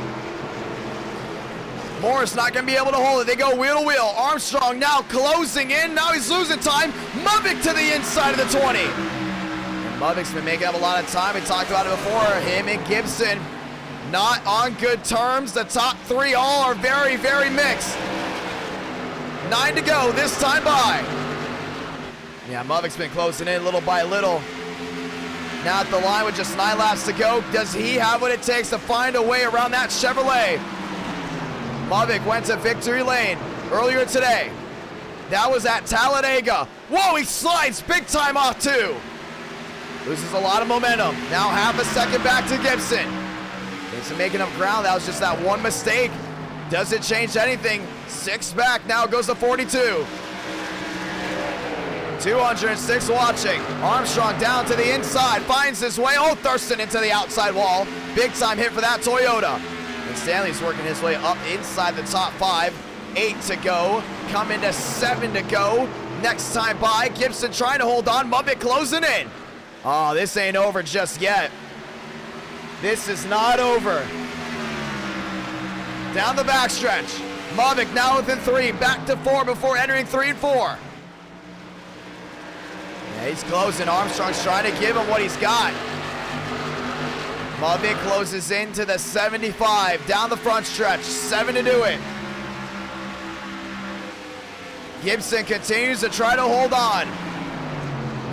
S1: Moore's not going to be able to hold it. They go wheel to wheel. Armstrong now closing in. Now he's losing time. Mavic to the inside of the 20. And Mavic's been making up a lot of time. We talked about it before. Him and Gibson not on good terms. The top 3 all are very, very mixed. 9 to go this time by. Yeah, Mavic's been closing in little by little. Now at the line with just 9 laps to go. Does he have what it takes to find a way around that Chevrolet? Mavic went to victory lane earlier today. That was at Talladega. Whoa, he slides big time off 2. Loses a lot of momentum. Now half a second back to Gibson. Gibson making up ground. That was just that one mistake. Does it change anything? 6 back, now it goes to 42. 206 watching. Armstrong down to the inside, finds his way. Oh, Thurston into the outside wall. Big time hit for that Toyota. And Stanley's working his way up inside the top 5. 8 to go, coming to 7 to go. Next time by, Gibson trying to hold on, Mavic closing in. Oh, this ain't over just yet. This is not over. Down the backstretch. Mavic now within 3, back to 4 before entering 3 and 4. Yeah, he's closing. Armstrong's trying to give him what he's got. Mavic closes into the 75, down the front stretch, 7 to do it. Gibson continues to try to hold on.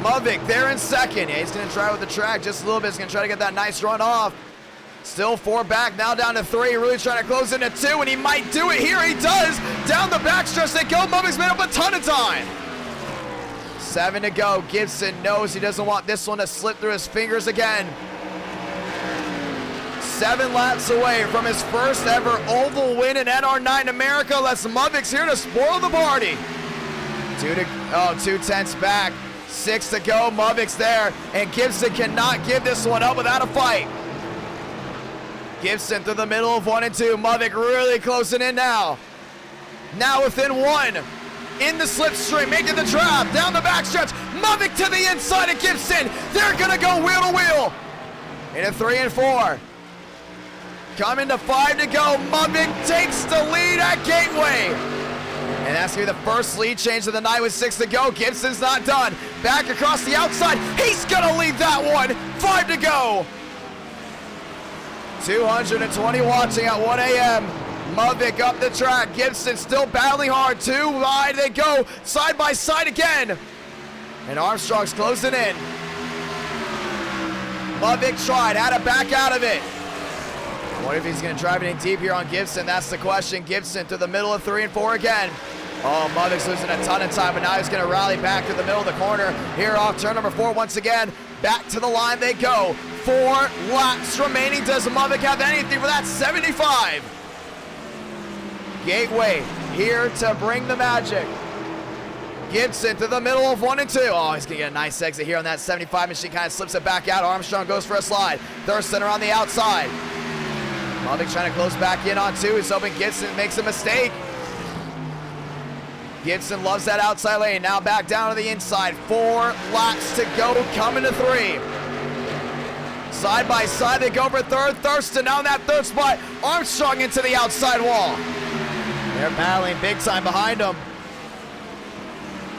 S1: Mavic there in second. Yeah, he's going to try with the track just a little bit. He's going to try to get that nice run off. Still 4 back, now down to 3. Really trying to close into 2, and he might do it here. He does. Down the backstretch they go. Mavic's made up a ton of time. 7 to go. Gibson knows he doesn't want this one to slip through his fingers again. 7 laps away from his first ever oval win in NR9 America. Les Mavic's here to spoil the party. 2/10 back. 6 to go. Mavic's there, and Gibson cannot give this one up without a fight. Gibson through the middle of 1 and 2. Mavic really closing in now. Now within 1. In the slipstream, making the trap. Down the backstretch. Mavic to the inside of Gibson. They're going to go wheel to wheel. Into 3 and 4. Coming to 5 to go. Mavic takes the lead at Gateway. And that's going to be the first lead change of the night with 6 to go. Gibson's not done. Back across the outside. He's going to lead that one. 5 to go. 220 watching at 1 a.m. Mavic up the track. Gibson still battling hard. 2 wide they go. Side by side again. And Armstrong's closing in. Mavic tried. Had to back out of it. I wonder if he's going to drive it in deep here on Gibson. That's the question. Gibson to the middle of 3 and 4 again. Oh, Mavic's losing a ton of time, but now he's going to rally back to the middle of the corner. Here off turn number 4 once again. Back to the line they go. 4 laps remaining. Does Mavic have anything for that 75? Gateway here to bring the magic. Gibson to the middle of 1 and 2. Oh, he's going to get a nice exit here on that 75 machine. Kind of slips it back out. Armstrong goes for a slide. Thurston around the outside. Mavic trying to close back in on 2. He's hoping Gibson makes a mistake. Gibson loves that outside lane. Now back down to the inside. 4 laps to go, coming to 3. Side by side, they go for third. Thurston now in that third spot. Armstrong into the outside wall. They're battling big time behind them.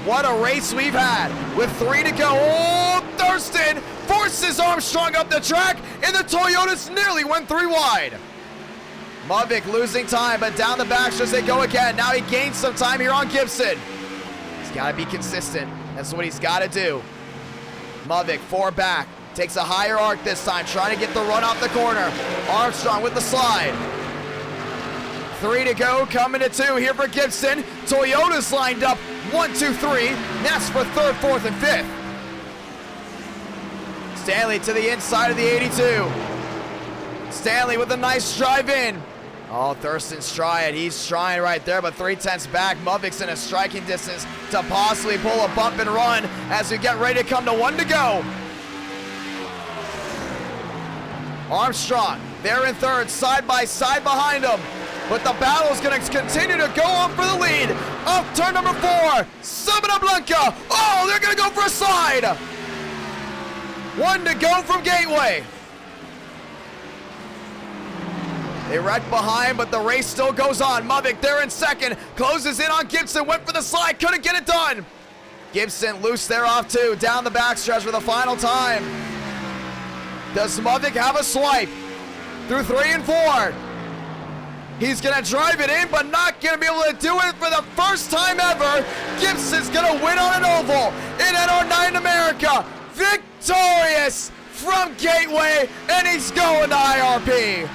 S1: What a race we've had with 3 to go. Oh, Thurston forces Armstrong up the track, and the Toyotas nearly went 3 wide. Mavic losing time, but down the backstretch they go again. Now he gains some time here on Gibson. He's got to be consistent. That's what he's got to do. Mavic 4 back. Takes a higher arc this time, trying to get the run off the corner. Armstrong with the slide. 3 to go, coming to 2 here for Gibson. Toyota's lined up 1, 2, 3. That's for 3rd, 4th, and 5th. Stanley to the inside of the 82. Stanley with a nice drive in. Oh, Thurston's trying. He's trying right there, but 3/10 back. Muvic's in a striking distance to possibly pull a bump and run as we get ready to come to 1 to go. Armstrong, they're in 3rd, side by side behind him. But the battle's going to continue to go on for the lead. Up turn number 4, Sabina Blanca. Oh, they're going to go for a slide. 1 to go from Gateway. They wreck behind, but the race still goes on. Mavic, they're in 2nd, closes in on Gibson, went for the slide, couldn't get it done. Gibson loose there off 2, down the backstretch for the final time. Does Mavic have a swipe through 3 and 4? He's gonna drive it in, but not gonna be able to do it for the first time ever. Gibson's gonna win on an oval in NR9 America. Victorious from Gateway, and he's going to IRP.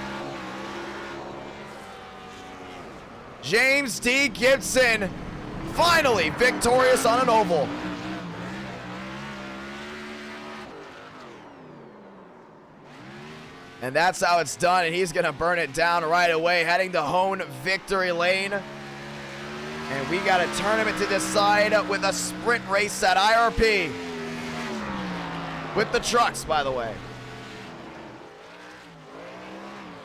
S1: James D. Gibson, finally victorious on an oval. And that's how it's done, and he's gonna burn it down right away, heading to home victory lane. And we got a tournament to decide with a sprint race at IRP. With the trucks, by the way.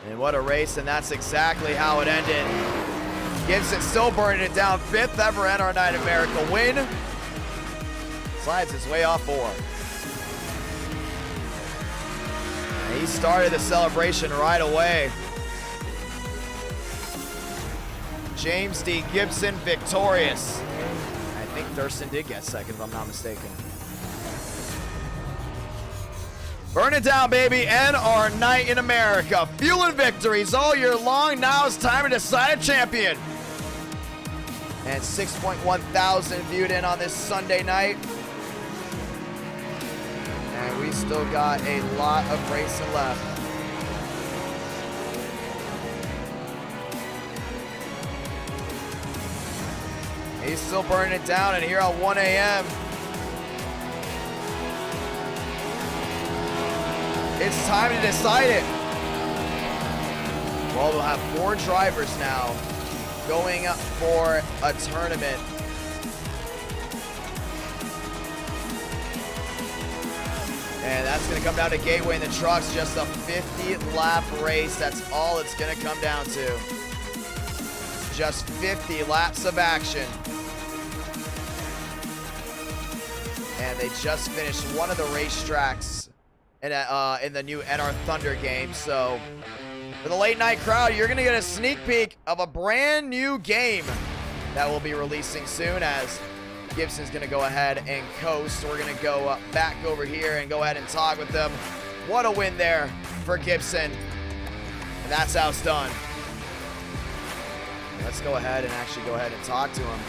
S1: And what a race, and that's exactly how it ended. Gibson still burning it down, 5th ever NR9 America win. Slides his way off 4. He started the celebration right away. James D. Gibson victorious. I think Thurston did get 2nd, if I'm not mistaken. Burn it down, baby. NR9 in America. Fueling victories all year long. Now it's time to decide a champion. And 6.1 thousand viewed in on this Sunday night. And we still got a lot of racing left. He's still burning it down, and here at 1 a.m. it's time to decide it. Well, we'll have 4 drivers now going for a tournament. And that's going to come down to Gateway in the trucks. Just a 50-lap race. That's all it's going to come down to. Just 50 laps of action. And they just finished one of the racetracks in the new NR Thunder game. So for the late night crowd, you're going to get a sneak peek of a brand new game that we'll be releasing soon, as Gibson's going to go ahead and coast. We're going to go back over here and go ahead and talk with them. What a win there for Gibson. And that's how it's done. Let's go ahead and actually go ahead and talk to him.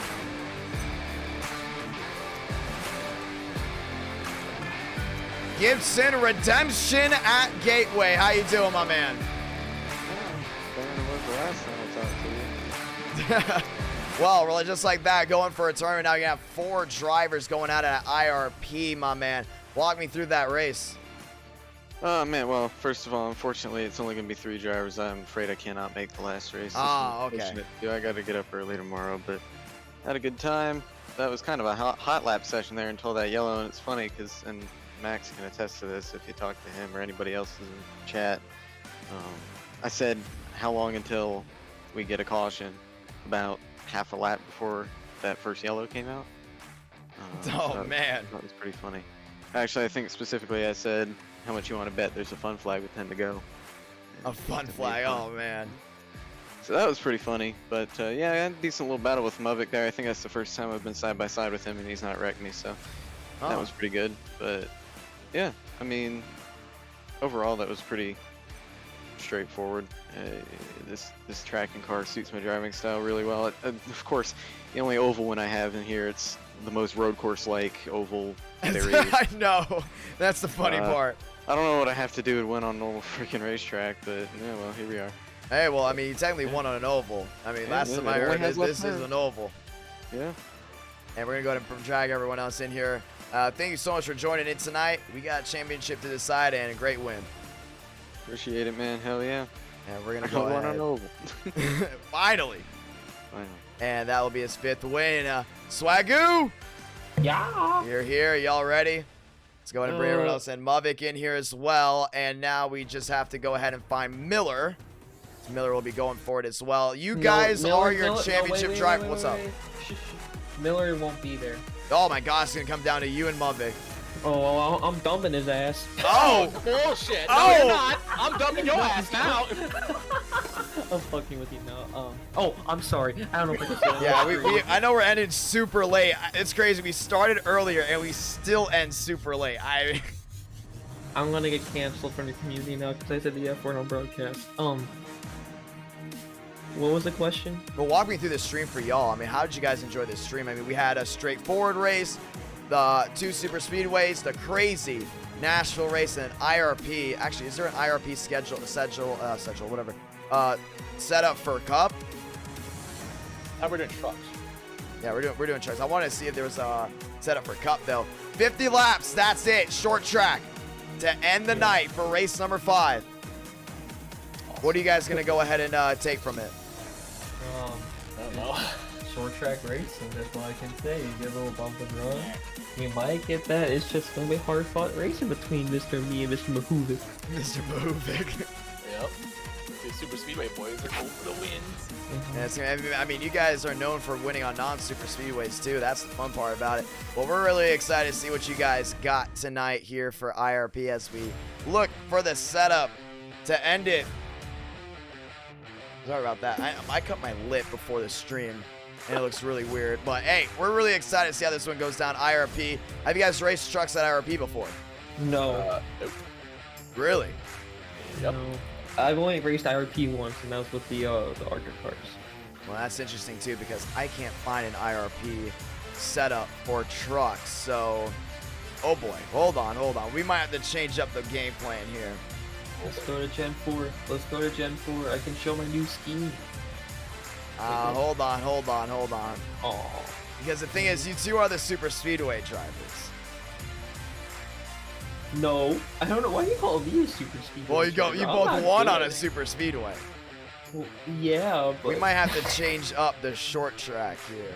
S1: Gibson Redemption at Gateway. How you doing, my man?
S16: Better than it was the last time I talked to you.
S1: Well, just like that, going for a tournament. Now you have 4 drivers going out at IRP, my man. Walk me through that race.
S13: Oh, man, well, first of all, unfortunately, it's only going to be 3 drivers. I'm afraid I cannot make the last race.
S1: Oh, okay.
S13: I got to get up early tomorrow, but had a good time. That was kind of a hot lap session there until that yellow, and it's funny because, and Max can attest to this if you talk to him or anybody else in the chat, I said, how long until we get a caution? About half a lap before that first yellow came out.
S1: Oh, man.
S13: That was pretty funny. Actually, I think specifically I said, how much you want to bet there's a fun flag with 10 to go.
S1: A fun flag, oh man.
S13: So that was pretty funny, but yeah, I had a decent little battle with Movic there. I think that's the first time I've been side by side with him and he's not wrecked me, so that was pretty good. But yeah, I mean, overall that was pretty straightforward. This track and car suits my driving style really well. Of course, the only oval one I have in here, it's the most road course-like oval there is.
S1: I know, that's the funny part.
S13: I don't know what I have to do to win on a normal freaking racetrack, but yeah, well, here we are.
S1: Hey, well, I mean, you technically won on an oval. I mean, last time I heard this is an oval.
S13: Yeah.
S1: And we're going to go ahead and drag everyone else in here. Thank you so much for joining in tonight. We got a championship to decide and a great win.
S13: Appreciate it, man. Hell yeah.
S1: And we're going to go ahead.
S13: on an oval.
S1: Finally. And that will be his 5th win. Swagoo!
S10: Yeah.
S1: You're here. Y'all ready? Let's go ahead and bring everyone else in. Movic in here as well. And now we just have to go ahead and find Miller. Miller will be going for it as well. You guys are your championship driver. What's up?
S10: Miller won't be there.
S1: Oh my gosh, it's going to come down to you and Movic.
S10: Oh, well, I'm dumping his ass.
S1: Oh!
S4: Bullshit. No, you're not. I'm dumping your ass now.
S10: I'm fucking with you now. Oh, I'm sorry. I don't know if I can say that.
S1: Yeah, I know we're ending super late. It's crazy. We started earlier and we still end super late.
S10: I'm gonna get canceled from the community now because I said the F word on broadcast. What was the question?
S1: Well, walk me through the stream for y'all. I mean, how did you guys enjoy this stream? I mean, we had a straightforward race, the 2 super speedways, the crazy Nashville race, and an IRP. Actually, is there an IRP schedule, whatever, set up for Cup?
S4: We're doing trucks.
S1: Yeah, we're doing trucks. I wanted to see if there was a setup for Cup though. 50 laps. That's it. Short track to end the night for race number 5. What are you guys gonna go ahead and take from it?
S10: I don't know. Short track racing, that's all I can say. You get a little bump and run. We might get that. It's just gonna be hard fought racing between Mr. Me and Mr. Mahovic.
S1: Mr. Mahovic.
S4: Yep. The super speedway boys are cool for the wins.
S1: Yeah, it's gonna, I mean, you guys are known for winning on non-super speedways too. That's the fun part about it. Well, we're really excited to see what you guys got tonight here for IRP as we look for the setup to end it. Sorry about that. I cut my lip before the stream, and it looks really weird. But hey, we're really excited to see how this one goes down. IRP. Have you guys raced trucks at IRP before?
S10: No.
S4: Nope.
S1: Really?
S4: Yep.
S10: No. I've only raced IRP once, and that was with the Archer cars.
S1: Well, that's interesting too because I can't find an IRP setup for trucks. So, oh boy, hold on. We might have to change up the game plan here.
S10: Let's go to Gen 4. Let's go to Gen 4. I can show my new scheme.
S1: Hold on.
S10: Oh.
S1: Because the thing is, you two are the super speedway drivers.
S10: No, I don't know why you call me a super speedway.
S1: Well, you both won on a super speedway.
S10: Well, yeah, but
S1: we might have to change up the short track here.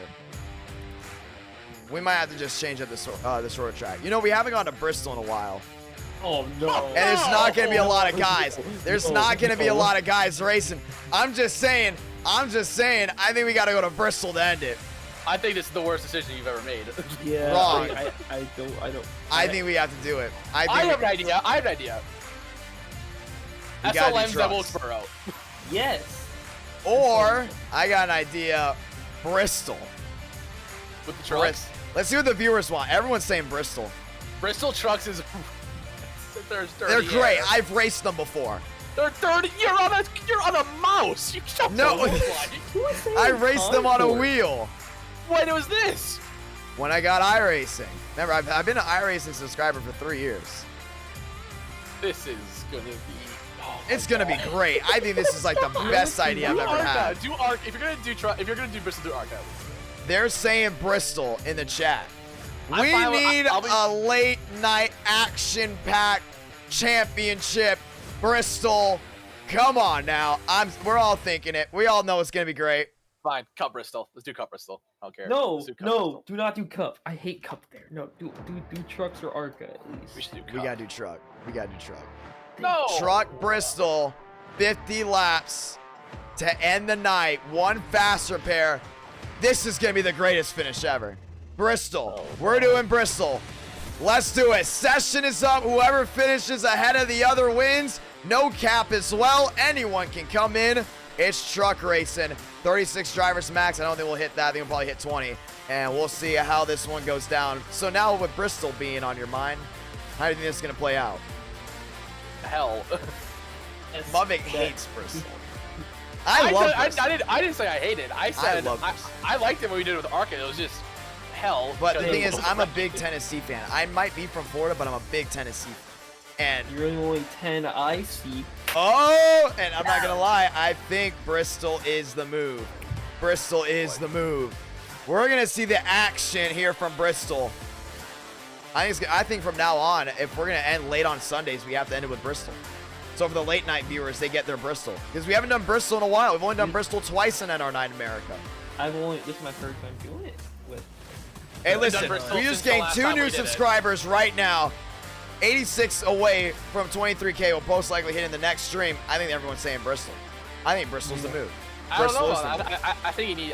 S1: We might have to just change up the short track. You know, we haven't gone to Bristol in a while.
S10: Oh no!
S1: And there's not going to be a lot of guys. There's not going to be a lot of guys racing. I'm just saying. I think we got to go to Bristol to end it.
S4: I think this is the worst decision you've ever made.
S10: Yeah.
S1: Wrong.
S10: I don't.
S1: I think we have to do it.
S4: I have an idea. SLM's at Wilkesboro.
S10: Yes.
S1: Or I got an idea. Bristol.
S4: With the trucks.
S1: Let's see what the viewers want. Everyone's saying Bristol.
S4: Bristol trucks is.
S1: They're great. I've raced them before.
S4: They're 30. You're on a mouse. You don't
S1: know. I raced them on a wheel.
S4: When was this?
S1: When I got iRacing. Remember, I've been an iRacing subscriber for 3 years.
S4: This is gonna be.
S1: It's gonna be great. I think this is like the best idea I've ever had.
S4: Do ARC. If you're gonna do Bristol, do ARC.
S1: They're saying Bristol in the chat. We need a late night action-packed championship. Bristol. Come on now. We're all thinking it. We all know it's gonna be great.
S4: Fine, Cup Bristol. Let's do Cup Bristol. I don't care.
S10: No, do not do Cup. I hate Cup there. No, do trucks or ARCA at least.
S4: We should do Cup.
S1: We gotta do truck.
S4: No.
S1: Truck Bristol. 50 laps to end the night. One faster pair. This is gonna be the greatest finish ever. Bristol. We're doing Bristol. Let's do it. Session is up. Whoever finishes ahead of the other wins. No cap as well. Anyone can come in. It's truck racing. 36 drivers max. I don't think we'll hit that. I think we'll probably hit 20. And we'll see how this one goes down. So now with Bristol being on your mind, how do you think this is going to play out?
S4: Hell.
S1: Mavik hates Bristol. I love Bristol.
S4: I didn't say I hate it. I said I liked it when we did it with Arca. It was just hell.
S1: But the thing is, I'm a big Tennessee fan. I might be from Florida, but I'm a big Tennessee fan. And
S10: you're only 10 IC.
S1: Oh, and I'm not gonna lie, I think Bristol is the move. Bristol is the move. We're gonna see the action here from Bristol. I think from now on, if we're gonna end late on Sundays, we have to end it with Bristol. So for the late night viewers, they get their Bristol. Because we haven't done Bristol in a while. We've only done Bristol twice in NR9 America.
S10: This is my first time doing it with.
S1: Hey, listen, we just gained 2 new subscribers right now. 86 away from 23K. Will most likely hit in the next stream. I think everyone's saying Bristol. I think Bristol's the move.
S4: I don't know. I think you need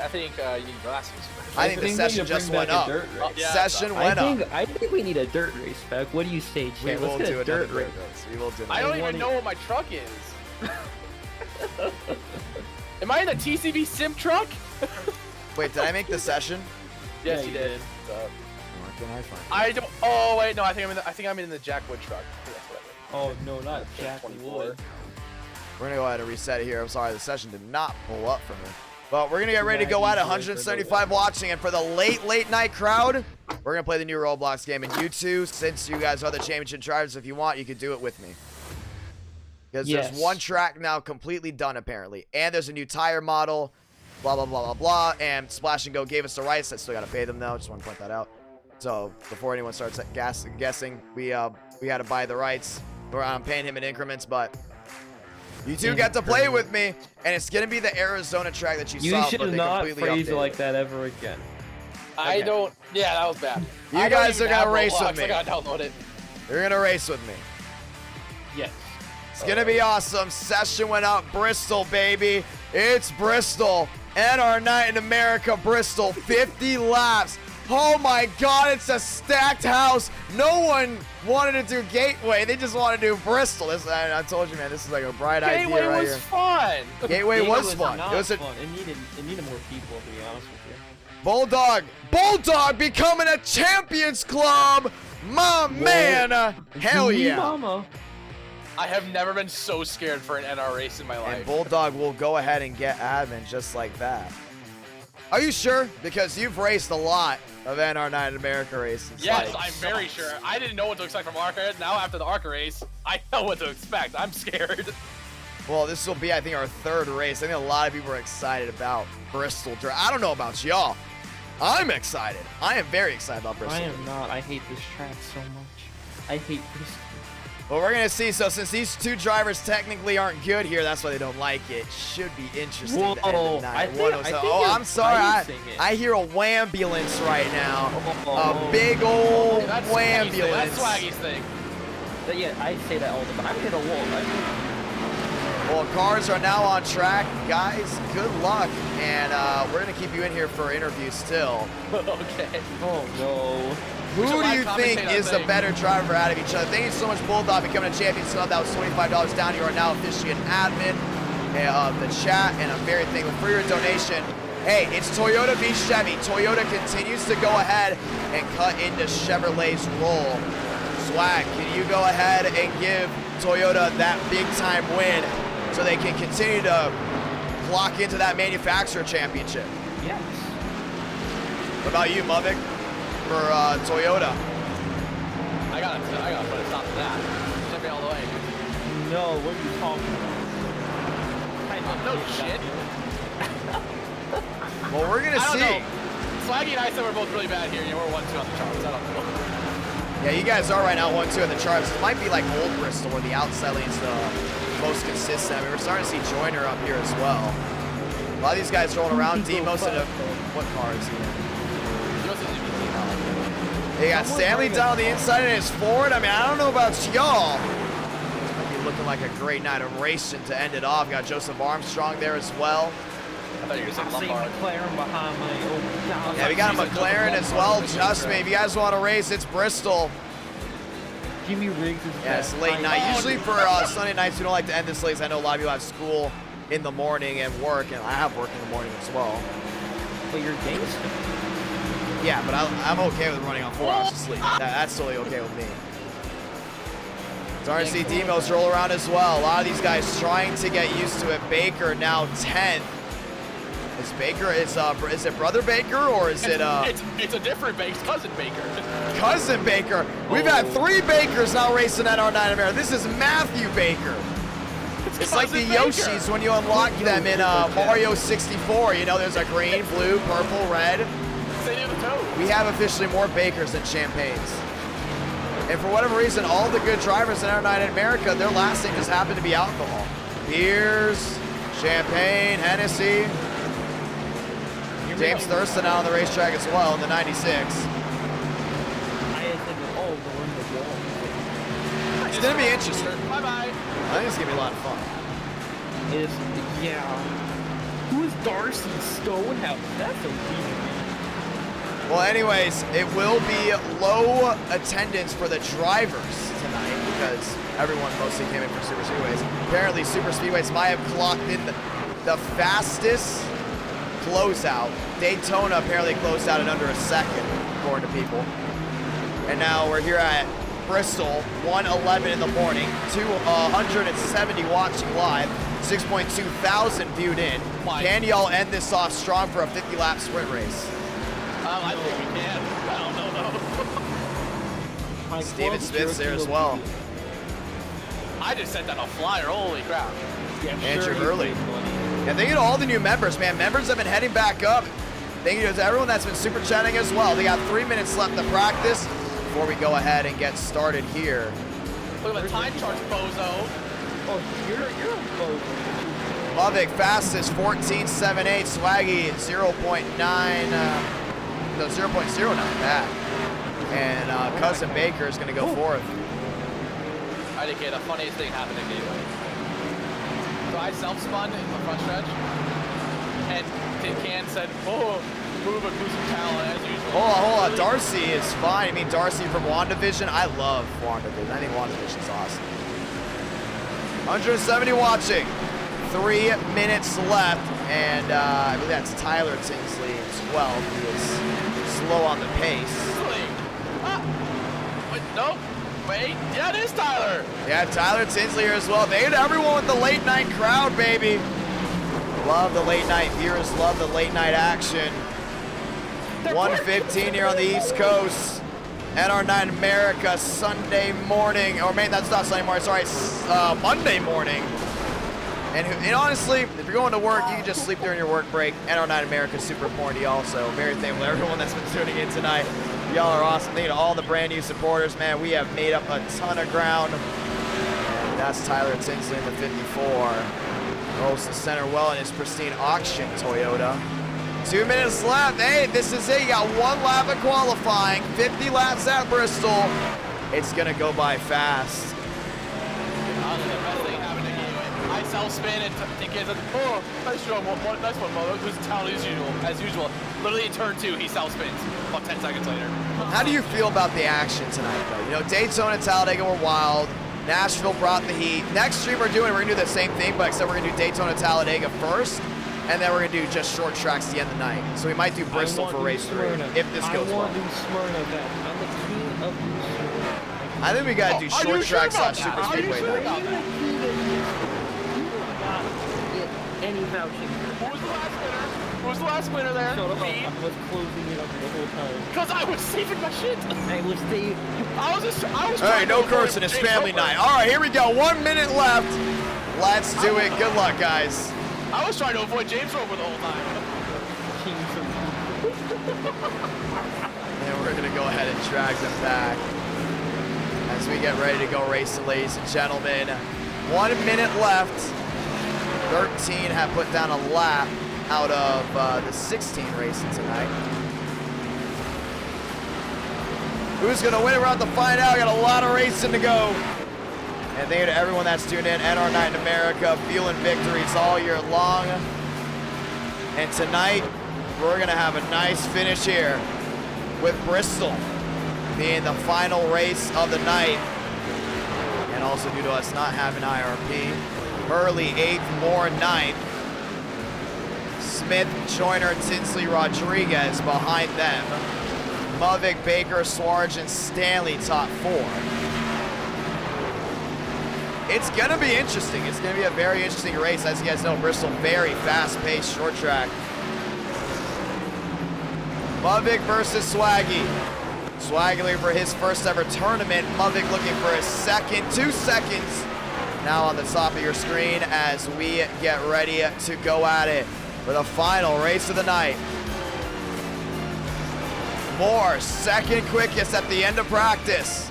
S4: glasses.
S1: I think the session just went up. Session went up.
S10: I think we need a dirt race back. What do you say, Chad? Let's get a dirt race.
S1: We will do.
S4: I don't even know what my truck is. Am I in the TCB sim truck?
S1: Wait, did I make the session?
S4: Yes, you did.
S1: Where can I find it?
S4: I don't. Oh wait, no. I think I'm in the Jackwood truck.
S10: Oh no, not Jackwood.
S1: We're gonna go ahead and reset it here. I'm sorry, the session did not pull up for me. But we're gonna get ready to go at 175 watching, and for the late night crowd, we're gonna play the new Roblox game. And you two, since you guys are the championship drivers, if you want, you could do it with me. Because there's one track now completely done apparently, and there's a new tire model. Blah blah blah blah blah. And Splash and Go gave us the rights. I still gotta pay them though. Just want to point that out. So before anyone starts guessing, we had to buy the rights. I'm paying him in increments, but you two got to play with me, and it's gonna be the Arizona track that you saw.
S10: You should not phrase it like that ever again.
S4: I don't. Yeah, that was bad.
S1: You guys are gonna race with me.
S4: I gotta download it.
S1: You're gonna race with me.
S10: Yes.
S1: It's gonna be awesome. Session went out. Bristol, baby. It's Bristol. NR9 in America, Bristol. 50 laps. Oh my God, it's a stacked house. No one wanted to do Gateway. They just want to do Bristol. I told you, man, this is like a bright idea right here.
S4: Gateway was fun.
S1: Gateway was fun.
S10: It was fun. It needed more people, to be honest with you.
S1: Bulldog becoming a Champions Club. My man. Hell yeah.
S10: Mama.
S4: I have never been so scared for an NR race in my life.
S1: And Bulldog will go ahead and get admin just like that. Are you sure? Because you've raced a lot of NR9 America races.
S4: Yes, I'm very sure. I didn't know what to expect from Arca. Now after the Arca race, I know what to expect. I'm scared.
S1: Well, this will be, I think, our 3rd race. I think a lot of people are excited about Bristol. I don't know about y'all. I'm excited. I am very excited about Bristol.
S10: I am not. I hate this track so much. I hate Bristol.
S1: Well, we're going to see. So since these 2 drivers technically aren't good here, that's why they don't like it. Should be interesting to end the night. I'm sorry. I hear a wambulance right now. A big old wambulance.
S4: That's Swaggy's thing.
S10: But yeah, I say that all the time. I hit a wall, right?
S1: Well, cars are now on track. Guys, good luck. And we're going to keep you in here for interviews still.
S4: Okay.
S10: Oh, no.
S1: Who do you think is the better driver out of each other? Thank you so much, Bulldog, becoming a champion. So that was $25 down. You are now officially an admin of the chat, and I'm very thankful for your donation. Hey, it's Toyota v Chevy. Toyota continues to go ahead and cut into Chevrolet's role. Swag, can you go ahead and give Toyota that big-time win so they can continue to clock into that manufacturer championship?
S10: Yes.
S1: What about you, Mavik? For Toyota.
S4: I gotta put a stop to that. Chevy all the way.
S10: No, what are you talking about?
S4: No shit.
S1: Well, we're gonna see.
S4: Know. Swaggy and I said we're both really bad here. We're 1-2 on the charts. I don't know.
S1: Yeah, you guys are right now 1-2 on the charts. It might be like old Bristol where the outside lane's the most consistent. I mean, we're starting to see Joyner up here as well. A lot of these guys rolling around. Demos in what car is he in? They got Stanley down on the inside and his Ford. I mean, I don't know about y'all. Might be looking like a great night of racing to end it off. Got Joseph Armstrong there as well.
S4: I thought you were saying
S10: I see
S4: Lombard.
S10: McLaren behind me. Oh, God.
S1: Yeah, we got a McLaren as well. Trust me, if you guys want to race, it's Bristol.
S10: Jimmy Riggs is
S1: Yeah, it's late night. Usually for Sunday nights, we don't like to end this late. I know a lot of you have school in the morning and work, and I have work in the morning as well.
S10: But you're gangster.
S1: Yeah, but I'm okay with running on 4 hours of sleep. That's totally okay with me. RC Demos roll around as well. A lot of these guys trying to get used to it. Baker now 10th. Is Baker, is it Brother Baker or is it
S4: It's a different Baker, Cousin Baker.
S1: Cousin Baker? We've had 3 Bakers now racing at R9 America. This is Matthew Baker. It's like the Yoshis when you unlock them in Mario 64. You know, there's a green, blue, purple, red. We have officially more Bakers than Champagnes. And for whatever reason, all the good drivers in R9 in America, their last name just happened to be alcohol. Beers, Champagne, Hennessy. James Thurston out on the racetrack as well in the 96. It's going to be interesting.
S4: Bye-bye.
S1: I think it's going to be a lot of fun.
S10: Yeah. Who is Darcy Stonehouse? That's a weird.
S1: Well, anyways, it will be low attendance for the drivers tonight because everyone mostly came in for Super Speedways. Apparently, Super Speedways might have clocked in the fastest closeout. Daytona apparently closed out in under a second, according to people. And now we're here at Bristol, 1:11 in the morning, 270 watching live, 6.2 thousand viewed in. Can y'all end this off strong for a 50-lap sprint race?
S4: I think we can. I don't know.
S1: Steven Smith's there as well.
S4: I just sent out a flyer. Holy crap.
S10: Yeah,
S1: Andrew Hurley. And thank you to all the new members, man. Members have been heading back up. Thank you to everyone that's been super chatting as well. They got 3 minutes left to practice before we go ahead and get started here.
S4: Look at the time charts, bozo.
S10: Oh, you're a bozo.
S1: Lovick fastest 14.78. Swaggy 0.9. No, 0.09 back. And Cousin Baker is going to go fourth.
S4: Idk, the funniest thing happened to me. So I self-spun in the front stretch, and Tin Can said, "Oh, move and lose some talent as usual."
S1: Hold on. Darcy is fine. I mean, Darcy from WandaVision. I love WandaVision. I think WandaVision's awesome. 170 watching. 3 minutes left, and I believe that's Tyler Tinsley as well. He is slow on the pace.
S4: Wait, no. Wait, yeah, it is Tyler.
S1: Yeah, Tyler Tinsley here as well. They had everyone with the late night crowd, baby. Love the late night viewers, love the late night action. 1:15 here on the East Coast. NR9 America Sunday morning, or maybe that's not Sunday morning, sorry, Monday morning. And honestly, if you're going to work, you can just sleep during your work break. NR9 America is super important to y'all, so very thankful to everyone that's been tuning in tonight. Y'all are awesome. Thank you to all the brand new supporters, man. We have made up a ton of ground. And that's Tyler Tinsley in the 54. Rolls the center well in his pristine auction Toyota. 2 minutes left. Hey, this is it. You got 1 lap of qualifying. 50 laps at Bristol. It's going to go by fast.
S4: I self-spin and Tin Can said, "Oh, nice job, nice one, Mo. It was talent as usual. Literally in turn 2, he self-spins about 10 seconds later."
S1: How do you feel about the action tonight, though? You know, Daytona and Talladega were wild. Nashville brought the heat. Next stream we're going to do the same thing, but except we're going to do Daytona, Talladega first, and then we're going to do just short tracks at the end of the night. So we might do Bristol for race 3 if this goes well.
S10: I'm the king of Smyrna.
S1: I think we got to do short tracks on Super Speedway night.
S10: Any vouching.
S4: Who was the last winner there?
S10: Shut up, I was closing it up the whole time.
S4: Because I was saving my shit.
S10: I was saving.
S4: I was
S1: All right, no cursing. It's family night. All right, here we go. 1 minute left. Let's do it. Good luck, guys.
S4: I was trying to avoid James Rover the whole time.
S1: And we're going to go ahead and drag them back as we get ready to go racing, ladies and gentlemen. 1 minute left. 13 have put down a lap out of the 16 racing tonight. Who's going to win it? We're about to find out. Got a lot of racing to go. And thank you to everyone that's tuned in. NR9 America, feeling victories all year long. And tonight, we're going to have a nice finish here with Bristol being the final race of the night. And also due to us not having IRP. Hurley 8th, Moore 9th. Smith, Joyner, Tinsley, Rodriguez behind them. Movic, Baker, Swarge, and Stanley top 4. It's going to be interesting. It's going to be a very interesting race. As you guys know, Bristol, very fast-paced short track. Movic versus Swaggy. Swaggy for his first ever tournament. Movic looking for his second. 2 seconds now on the top of your screen as we get ready to go at it for the final race of the night. Moore, second quickest at the end of practice.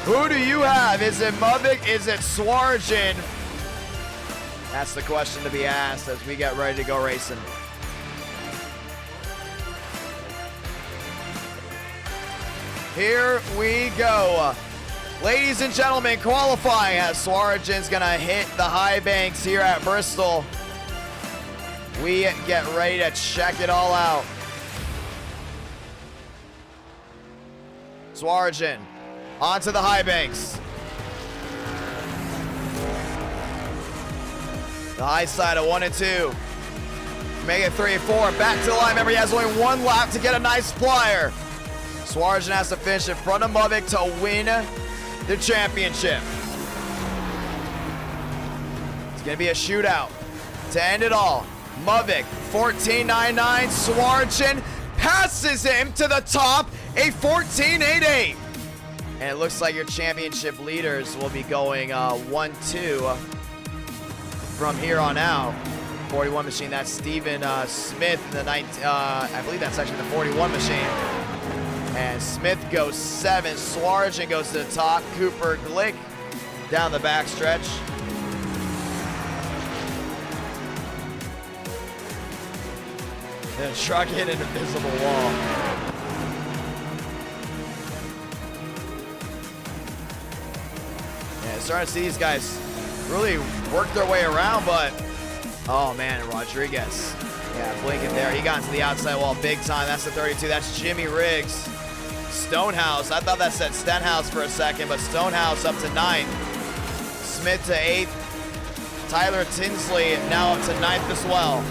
S1: Who do you have? Is it Movic? Is it Swargen? That's the question to be asked as we get ready to go racing. Here we go. Ladies and gentlemen, qualifying as Swargen's gonna hit the high banks here at Bristol. We get ready to check it all out. Swargen onto the high banks. The high side of 1 and 2. Make it 3 and 4. Back to the line. Remember, he has only 1 lap to get a nice flyer. Swargen has to finish in front of Movic to win the championship. It's going to be a shootout to end it all. Movic, 14.99. Swargen passes him to the top, a 14.88. And it looks like your championship leaders will be going 1-2 from here on out. 41 machine, that's Steven Smith in the I believe that's actually the 41 machine. And Smith goes 7. Swargen goes to the top. Cooper Glick down the backstretch. And truck hit an invisible wall. Yeah, starting to see these guys really work their way around, but oh man, Rodriguez. Yeah, blinking there. He got into the outside wall big time. That's the 32. That's Jimmy Riggs. Stonehouse. I thought that said Stenhouse for a second, but Stonehouse up to 9th. Smith to 8th. Tyler Tinsley now up to 9th as well.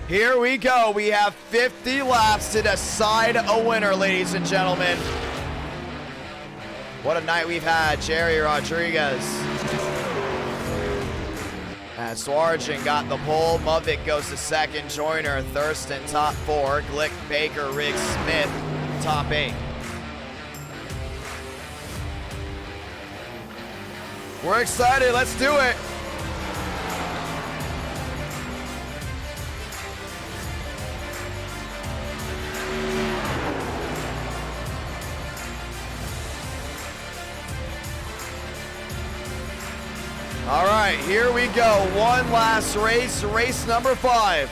S1: Here we go. We have 50 laps to decide a winner, ladies and gentlemen. What a night we've had. Jerry Rodriguez. And Swargen got the pole. Movic goes to 2nd. Joyner, Thurston, top 4. Glick, Baker, Riggs, Smith, top 8. We're excited. Let's do it. All right, here we go. One last race, race number 5.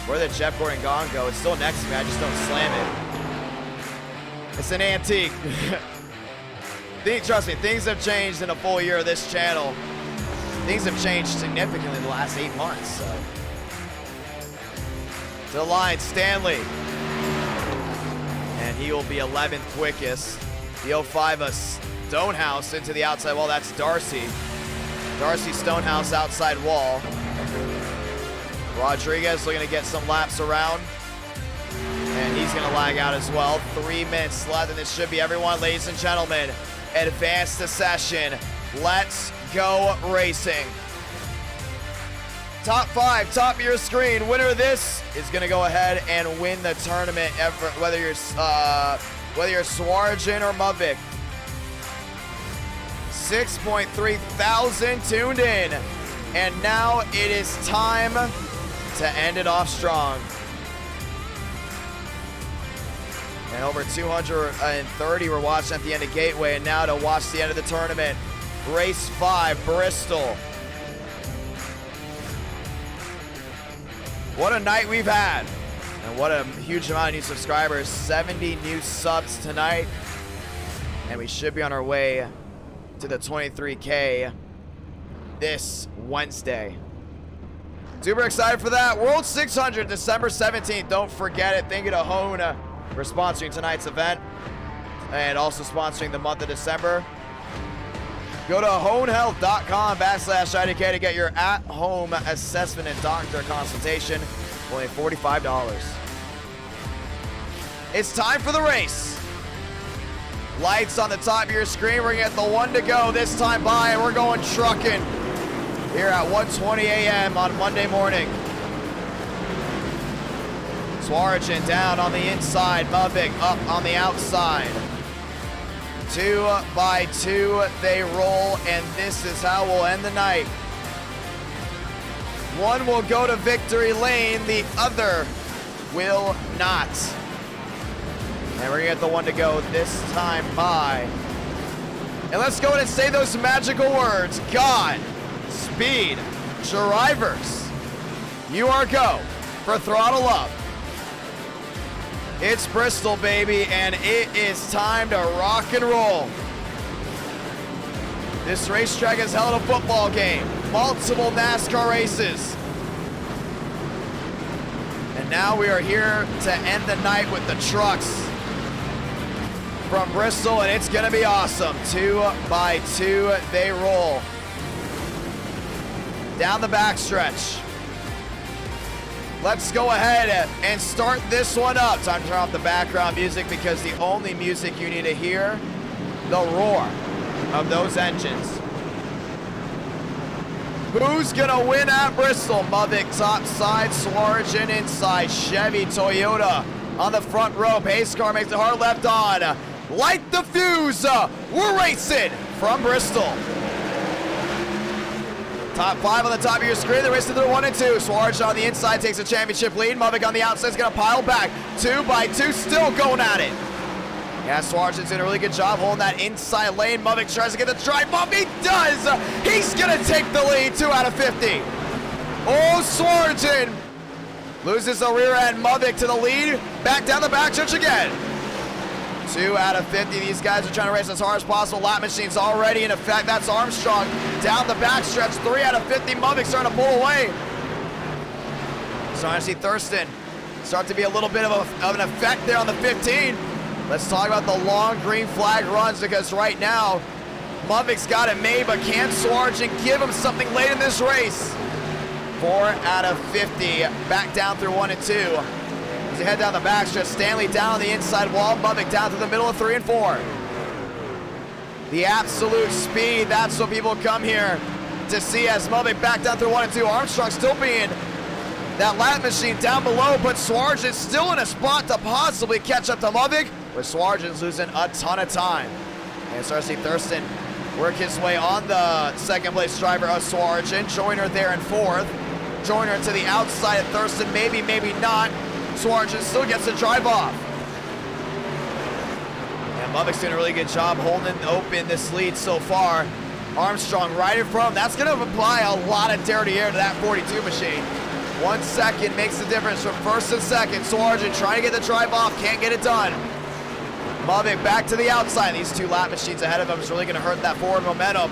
S1: Where did Jeff Gordon Gong go? It's still next to me, I just don't slam it. It's an antique. Trust me, things have changed in a full year of this channel. Things have changed significantly in the last 8 months. So. To the line, Stanley. And he will be 11th quickest. The 05 of Stonehouse into the outside wall, that's Darcy. Darcy Stonehouse outside wall. Rodriguez looking to get some laps around. And he's going to lag out as well. 3 minutes left, and this should be everyone. Ladies and gentlemen, advance the session. Let's go racing. Top 5, top of your screen. Winner of this is going to go ahead and win the tournament, whether you're Swargen or Movic. 6.3 thousand tuned in. And now it is time to end it off strong. And over 230 were watching at the end of Gateway, and now to watch the end of the tournament. Race 5, Bristol. What a night we've had. And what a huge amount of new subscribers. 70 new subs tonight. And we should be on our way to the 23K this Wednesday. Super excited for that. World 600, December 17th. Don't forget it. Thank you to Hone for sponsoring tonight's event and also sponsoring the month of December. Go to honehealth.com/IDK to get your at-home assessment and doctor consultation for only $45. It's time for the race. Lights on the top of your screen. We're gonna get the one to go this time by, and we're going trucking here at 1:20 a.m. on Monday morning. Swarajin down on the inside, Muvik up on the outside. 2 by 2 they roll, and this is how we'll end the night. One will go to victory lane, the other will not. And we're gonna get the one to go this time by. And let's go ahead and say those magical words. God, speed, drivers, you are go for throttle up. It's Bristol, baby, and it is time to rock and roll. This racetrack has held a football game, multiple NASCAR races. And now we are here to end the night with the trucks from Bristol, and it's gonna be awesome. 2 by 2 they roll. Down the backstretch. Let's go ahead and start this one up. Time to turn off the background music because the only music you need to hear, the roar of those engines. Who's gonna win at Bristol? Muvik top side, Swarajin inside, Chevy, Toyota on the front row. Pace car makes it hard left on. Light the fuse, we're racing from Bristol. Top 5 on the top of your screen. They're racing through 1 and 2. Swaraj on the inside takes a championship lead. Muvik on the outside is going to pile back. 2 by 2, still going at it. Yeah, Swaraj is doing a really good job holding that inside lane. Muvik tries to get the drive bump. He does. He's going to take the lead. 2 out of 50. Oh, Swaraj loses the rear end. Muvik to the lead. Back down the backstretch again. 2 out of 50. These guys are trying to race as hard as possible. Lap machine's already in effect. That's Armstrong down the backstretch. 3 out of 50. Muvik starting to pull away. Starting to see Thurston start to be a little bit of an effect there on the 15. Let's talk about the long green flag runs because right now, Muvik's got it made, but can Swarajin give him something late in this race? 4 out of 50. Back down through 1 and 2. As they head down the backstretch, Stanley down on the inside wall, Muvik down through the middle of 3 and 4. The absolute speed, that's what people come here to see as Muvik back down through 1 and 2. Armstrong still being that lap machine down below, but Swaraj is still in a spot to possibly catch up to Muvik, where Swaraj is losing a ton of time. And start to see Thurston work his way on the second place driver of Swaraj, Joyner there in 4th. Joyner to the outside of Thurston, maybe, maybe not. Swaraj still gets the drive off. And Muvik's doing a really good job holding open this lead so far. Armstrong right in front. That's going to apply a lot of dirty air to that 42 machine. 1 second makes the difference from first and second. Swaraj trying to get the drive off, can't get it done. Muvik back to the outside. These 2 lap machines ahead of him is really going to hurt that forward momentum.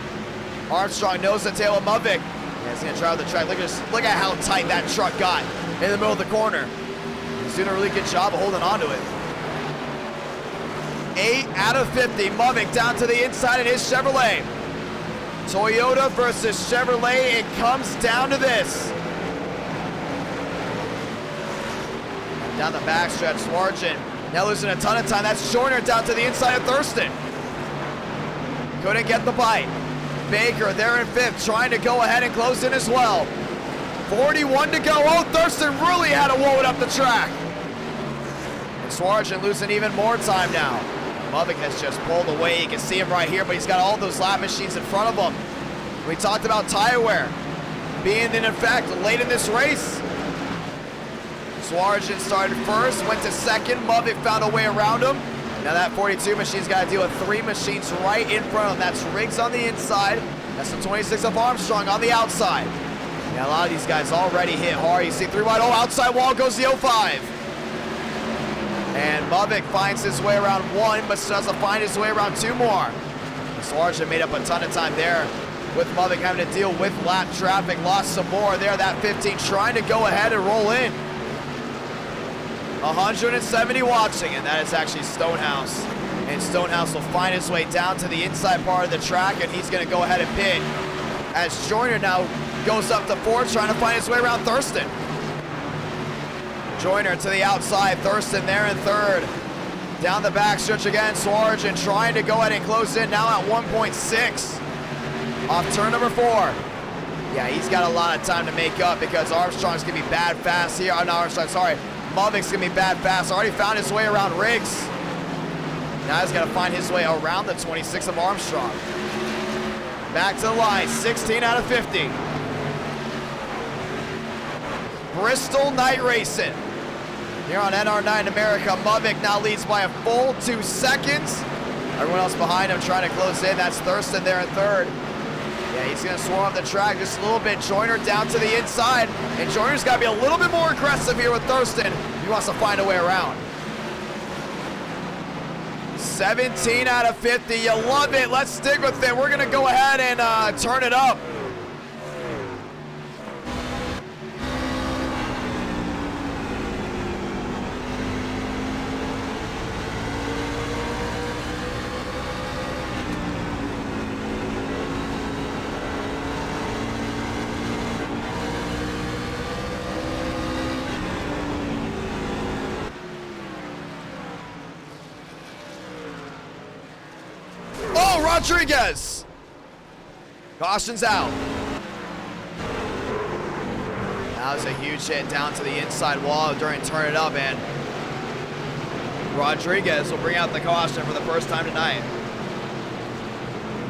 S1: Armstrong knows the tail of Muvik. Yeah, he's going to try the track. Look at how tight that truck got in the middle of the corner. He's doing a really good job of holding on to it. 8 out of 50. Muvik down to the inside in his Chevrolet. Toyota versus Chevrolet. It comes down to this. Down the backstretch, Swaraj now losing a ton of time. That's Joyner down to the inside of Thurston. Couldn't get the bite. Baker there in 5th, trying to go ahead and close in as well. 41 to go. Oh, Thurston really had to whoa it up the track. And Swaraj losing even more time now. Muvik has just pulled away. You can see him right here, but he's got all those lap machines in front of him. We talked about tire wear being in effect late in this race. Swaraj started first, went to second. Muvik found a way around him. Now that 42 machine's got to deal with 3 machines right in front of him. That's Riggs on the inside. That's the 26 of Armstrong on the outside. Yeah, a lot of these guys already hit hard. You see 3 wide. Oh, outside wall goes the 05. And Muvik finds his way around 1, but doesn't find his way around 2 more. Swaraj made up a ton of time there. with Mother having to deal with lap traffic. Lost some more there. That 15 trying to go ahead and roll in. 170 watching, and that is actually Stonehouse. And Stonehouse will find his way down to the inside part of the track, and he's going to go ahead and pit. As Joyner now goes up to fourth, trying to find his way around Thurston. Joyner to the outside, Thurston there in third. Down the backstretch again, Swarjan trying to go ahead and close in now at 1.6. Off turn number 4. Yeah, he's got a lot of time to make up because Armstrong's going to be bad fast here. Oh, no, Armstrong, sorry. Mubik's going to be bad fast. Already found his way around Riggs. Now he's got to find his way around the 26 of Armstrong. Back to the line, 16 out of 50. Bristol Night Racing. Here on NR9 America, Mubik now leads by a full 2 seconds. Everyone else behind him trying to close in. That's Thurston there in third. Yeah, he's going to swarm up the track just a little bit. Joyner down to the inside. And Joyner's got to be a little bit more aggressive here with Thurston. He wants to find a way around. 17 out of 50. You love it. Let's stick with it. We're going to go ahead and turn it up. Rodriguez. Caution's out. That was a huge hit down to the inside wall during turn it up, and Rodriguez will bring out the caution for the first time tonight.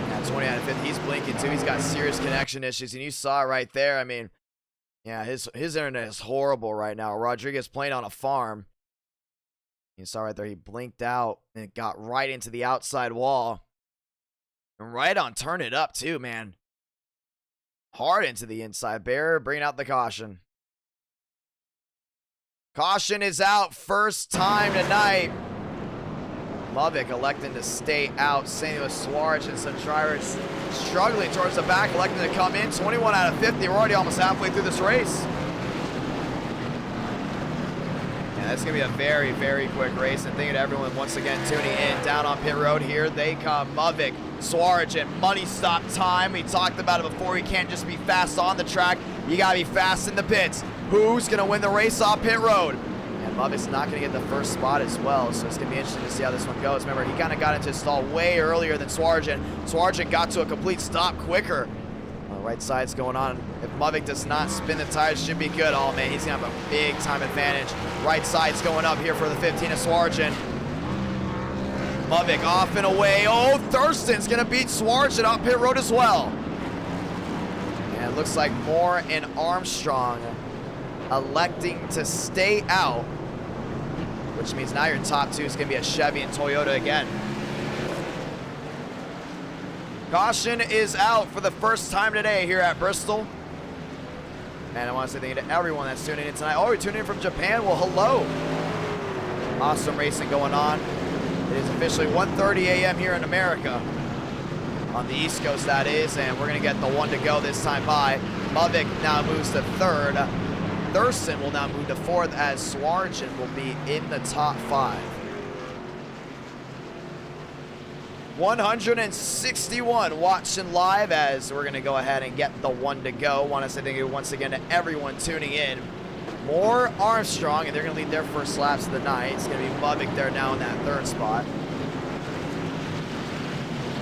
S1: Yeah, 20 out of 50. He's blinking too. He's got serious connection issues, and you saw it right there. I mean, yeah, his internet is horrible right now. Rodriguez playing on a farm. You saw right there, he blinked out and it got right into the outside wall. And right on turn it up too, man. Hard into the inside. Bear bringing out the caution. Caution is out first time tonight. Lovick electing to stay out. Same with Swaraj and some drivers struggling towards the back, electing to come in. 21 out of 50. We're already almost halfway through this race. Yeah, that's going to be a very, very quick race. And thank you to everyone once again tuning in. Down on pit road, here they come. Lovick, Swaraj, and money stop time. We talked about it before. You can't just be fast on the track. You got to be fast in the pits. Who's going to win the race off pit road? And Lovick's not going to get the first spot as well, so it's going to be interesting to see how this one goes. Remember, he kind of got into his stall way earlier than Swaraj, and Swaraj got to a complete stop quicker. Right side's going on. If Lovick does not spin the tires, should be good. Oh man, he's gonna have a big time advantage. Right side's going up here for the 15 of Swarjan. Lovick off and away. Oh, Thurston's gonna beat Swarjan up pit road as well. And it looks like Moore and Armstrong electing to stay out, which means now your top two is gonna be a Chevy and Toyota again. Caution is out for the first time today here at Bristol. And I want to say thank you to everyone that's tuning in tonight. Oh, you're tuning in from Japan? Well, hello. Awesome racing going on. It is officially 1:30 a.m. here in America. On the East Coast, that is. And we're going to get the one to go this time by. Lovick now moves to third. Thurston will now move to fourth as Swarjan will be in the top 5. 161 watching live as we're going to go ahead and get the one to go. Want to say thank you once again to everyone tuning in. Moore, Armstrong, and they're going to lead their first laps of the night. It's going to be Lovick there now in that third spot.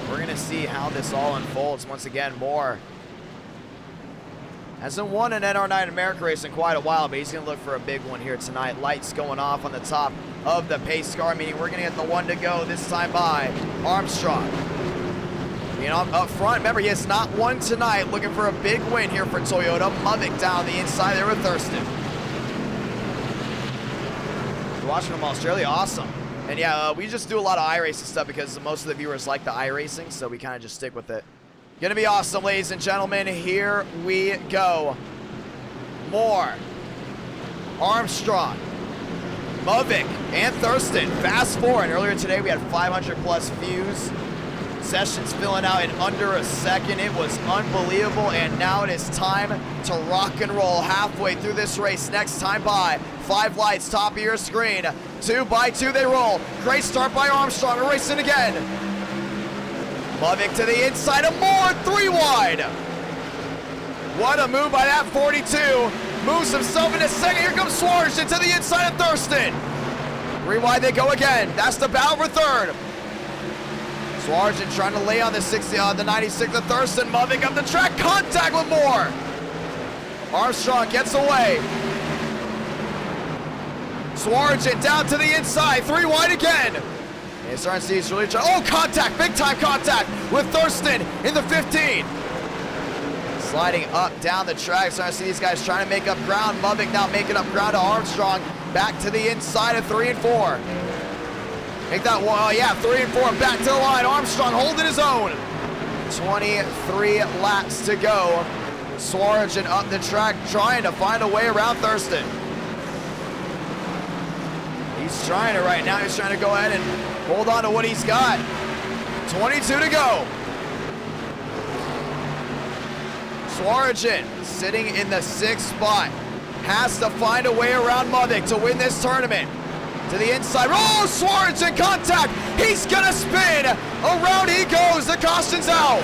S1: We're going to see how this all unfolds. Once again, Moore hasn't won an NR9 America race in quite a while, but he's going to look for a big one here tonight. Lights going off on the top of the pace car, meaning we're going to get the one to go this time by Armstrong. You know, up front, remember, he has not won tonight. Looking for a big win here for Toyota. Lovick down the inside there with Thurston. You're watching from Australia, awesome. And yeah, we just do a lot of iRacing stuff because most of the viewers like the iRacing, so we kind of just stick with it. Gonna be awesome, ladies and gentlemen. Here we go. Moore, Armstrong, Lovick, and Thurston. Fast forward. Earlier today, we had 500 plus views Sessions filling out in under a second. It was unbelievable, and now it is time to rock and roll halfway through this race. Next time by, 5 lights, top of your screen. 2 by 2 they roll. Great start by Armstrong, racing again. Lovick to the inside of more, 3 wide. What a move by that 42. Moves himself into second. Here comes Swarzin to the inside of Thurston. 3 wide they go again. That's the battle for third. Swarzin trying to lay on the 60, the 96 of Thurston. Lovick up the track, contact with Moore. Armstrong gets away. Swarzin down to the inside, 3 wide again. And starting to see he's really trying. Oh, contact, big time contact with Thurston in the 15. Sliding up down the track, starting to see these guys trying to make up ground. Lovick now making up ground to Armstrong. Back to the inside of 3 and 4. Make that one, yeah, 3 and 4, back to the line. Armstrong holding his own. 23 laps to go. Swarzin up the track, trying to find a way around Thurston. He's trying it right now. He's trying to go ahead and hold on to what he's got. 22 to go. Swarzin sitting in the 6th spot. Has to find a way around Lovick to win this tournament. To the inside. Oh, Swarzin contact. He's gonna spin. Around he goes. The caution's out.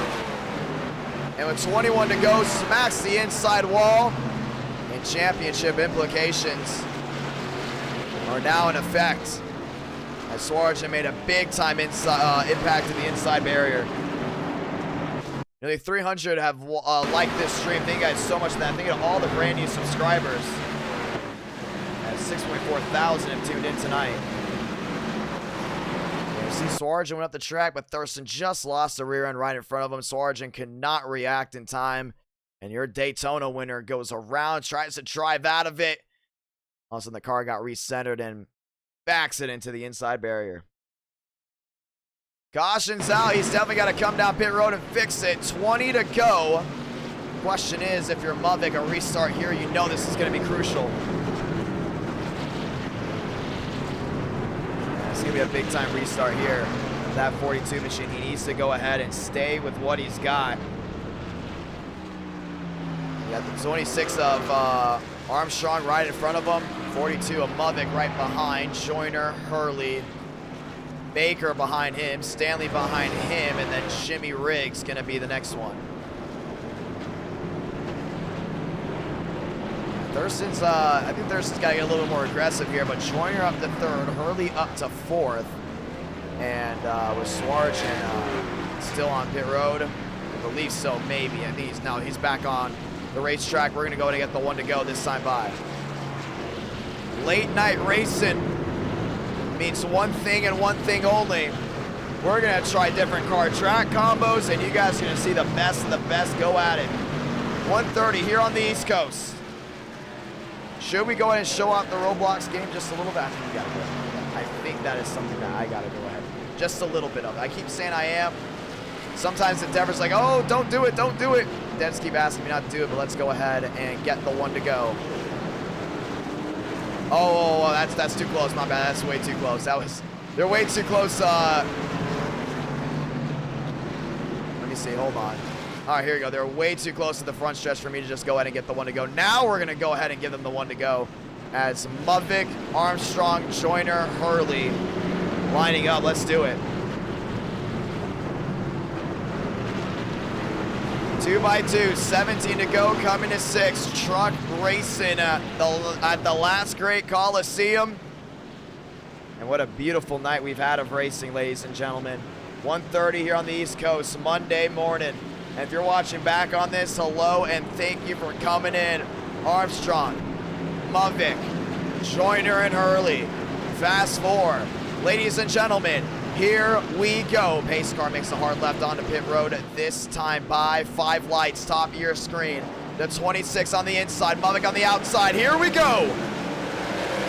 S1: And with 21 to go, smacks the inside wall. And championship implications are now in effect, as Swarzin made a big time impact to the inside barrier. Nearly 300 have liked this stream. Thank you guys so much for that. Thank you to all the brand new subscribers. 6.4 thousand have tuned in tonight. You see Swarzin went up the track, but Thurston just lost the rear end right in front of him. Swarzin could not react in time. And your Daytona winner goes around, tries to drive out of it. All of a sudden the car got recentered and backs it into the inside barrier. Caution's out. He's definitely got to come down pit road and fix it. 20 to go. Question is, if you're Lovick, a restart here, you know this is going to be crucial. It's going to be a big time restart here. That 42 machine, he needs to go ahead and stay with what he's got. You got the 26 of Armstrong right in front of him. 42 of Lovick right behind. Joyner, Hurley, Baker behind him. Stanley behind him. And then Jimmy Riggs going to be the next one. Thurston's, I think Thurston's got to get a little bit more aggressive here, but Joyner up to 3rd, Hurley up to 4th, and with Swarzin still on pit road, I believe so, maybe. I think he's back on the racetrack. We're gonna go and get the 1 to go this time by. Late night racing means one thing and one thing only. We're gonna try different car track combos, and you guys are gonna see the best of the best go at it. 1:30 here on the East Coast. Should we go ahead and show off the Roblox game just a little bit? I think we gotta go ahead. I think that is something that I gotta go ahead. Just a little bit of it. I keep saying I am. Sometimes Endeavor's like, oh, don't do it, don't do it. Devs keep asking me not to do it, but let's go ahead and get the 1 to go. Oh, that's too close. My bad. That's way too close. They're way too close. Let me see. Hold on. All right, here we go. They're way too close to the front stretch for me to just go ahead and get the 1 to go. Now we're going to go ahead and give them the 1 to go as Lovick, Armstrong, Joyner, Hurley lining up. Let's do it. 2 by 2, 17 to go, coming to 6. Truck racing at the last great Coliseum. And what a beautiful night we've had of racing, ladies and gentlemen. 1:30 here on the East Coast, Monday morning. And if you're watching back on this, hello and thank you for coming in. Armstrong, Lovick, Joyner, and Hurley. Fast 4. Ladies and gentlemen, here we go. Pace car makes a hard left onto pit road. This time by 5 lights, top of your screen. The 26 on the inside, Lovick on the outside. Here we go.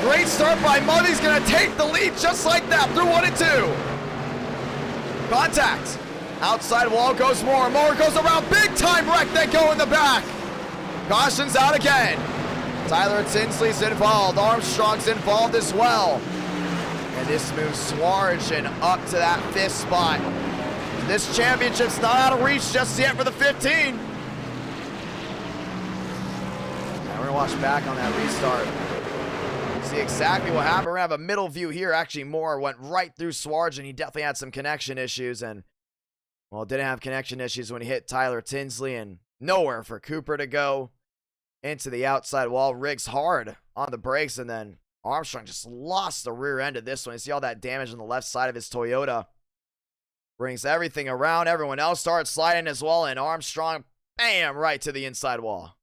S1: Great start by Lovick. He's going to take the lead just like that through 1 and 2. Contact. Outside wall goes Moore. Moore goes around. Big time wreck. They go in the back. Caution's out again. Tyler Tinsley's involved. Armstrong's involved as well. And this moves Swarzin up to that 5th spot. This championship's not out of reach just yet for the 15. Now we're gonna watch back on that restart. See exactly what happened. We're gonna have a middle view here. Actually, Moore went right through Swarge, and he definitely had some connection issues. And, well, didn't have connection issues when he hit Tyler Tinsley, and nowhere for Cooper to go into the outside wall. Riggs hard on the brakes, and then Armstrong just lost the rear end of this one. You see all that damage on the left side of his Toyota. Brings everything around. Everyone else starts sliding as well, and Armstrong, bam, right to the inside wall.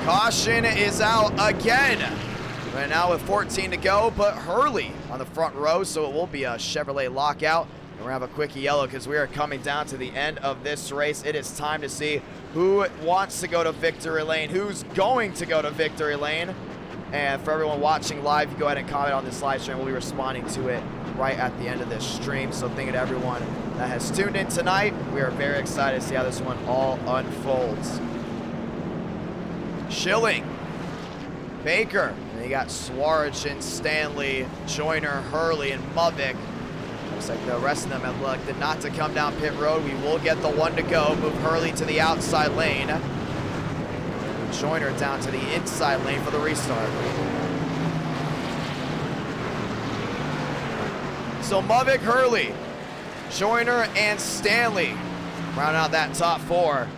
S1: Caution is out again. Right now with 14 to go, but Hurley on the front row, so it will be a Chevrolet lockout. And we're going to have a quickie yellow because we are coming down to the end of this race. It is time to see who wants to go to victory lane, who's going to go to victory lane. And for everyone watching live, you go ahead and comment on this live stream. We'll be responding to it right at the end of this stream. So thank you to everyone that has tuned in tonight. We are very excited to see how this one all unfolds. Schilling, Baker, and you got Swarge and Stanley, Joyner, Hurley, and Muvik. Looks like the rest of them have elected not to come down pit road. We will get the one to go. Move Hurley to the outside lane. Joyner down to the inside lane for the restart. So Muvik, Hurley, Joyner, and Stanley round out that top four.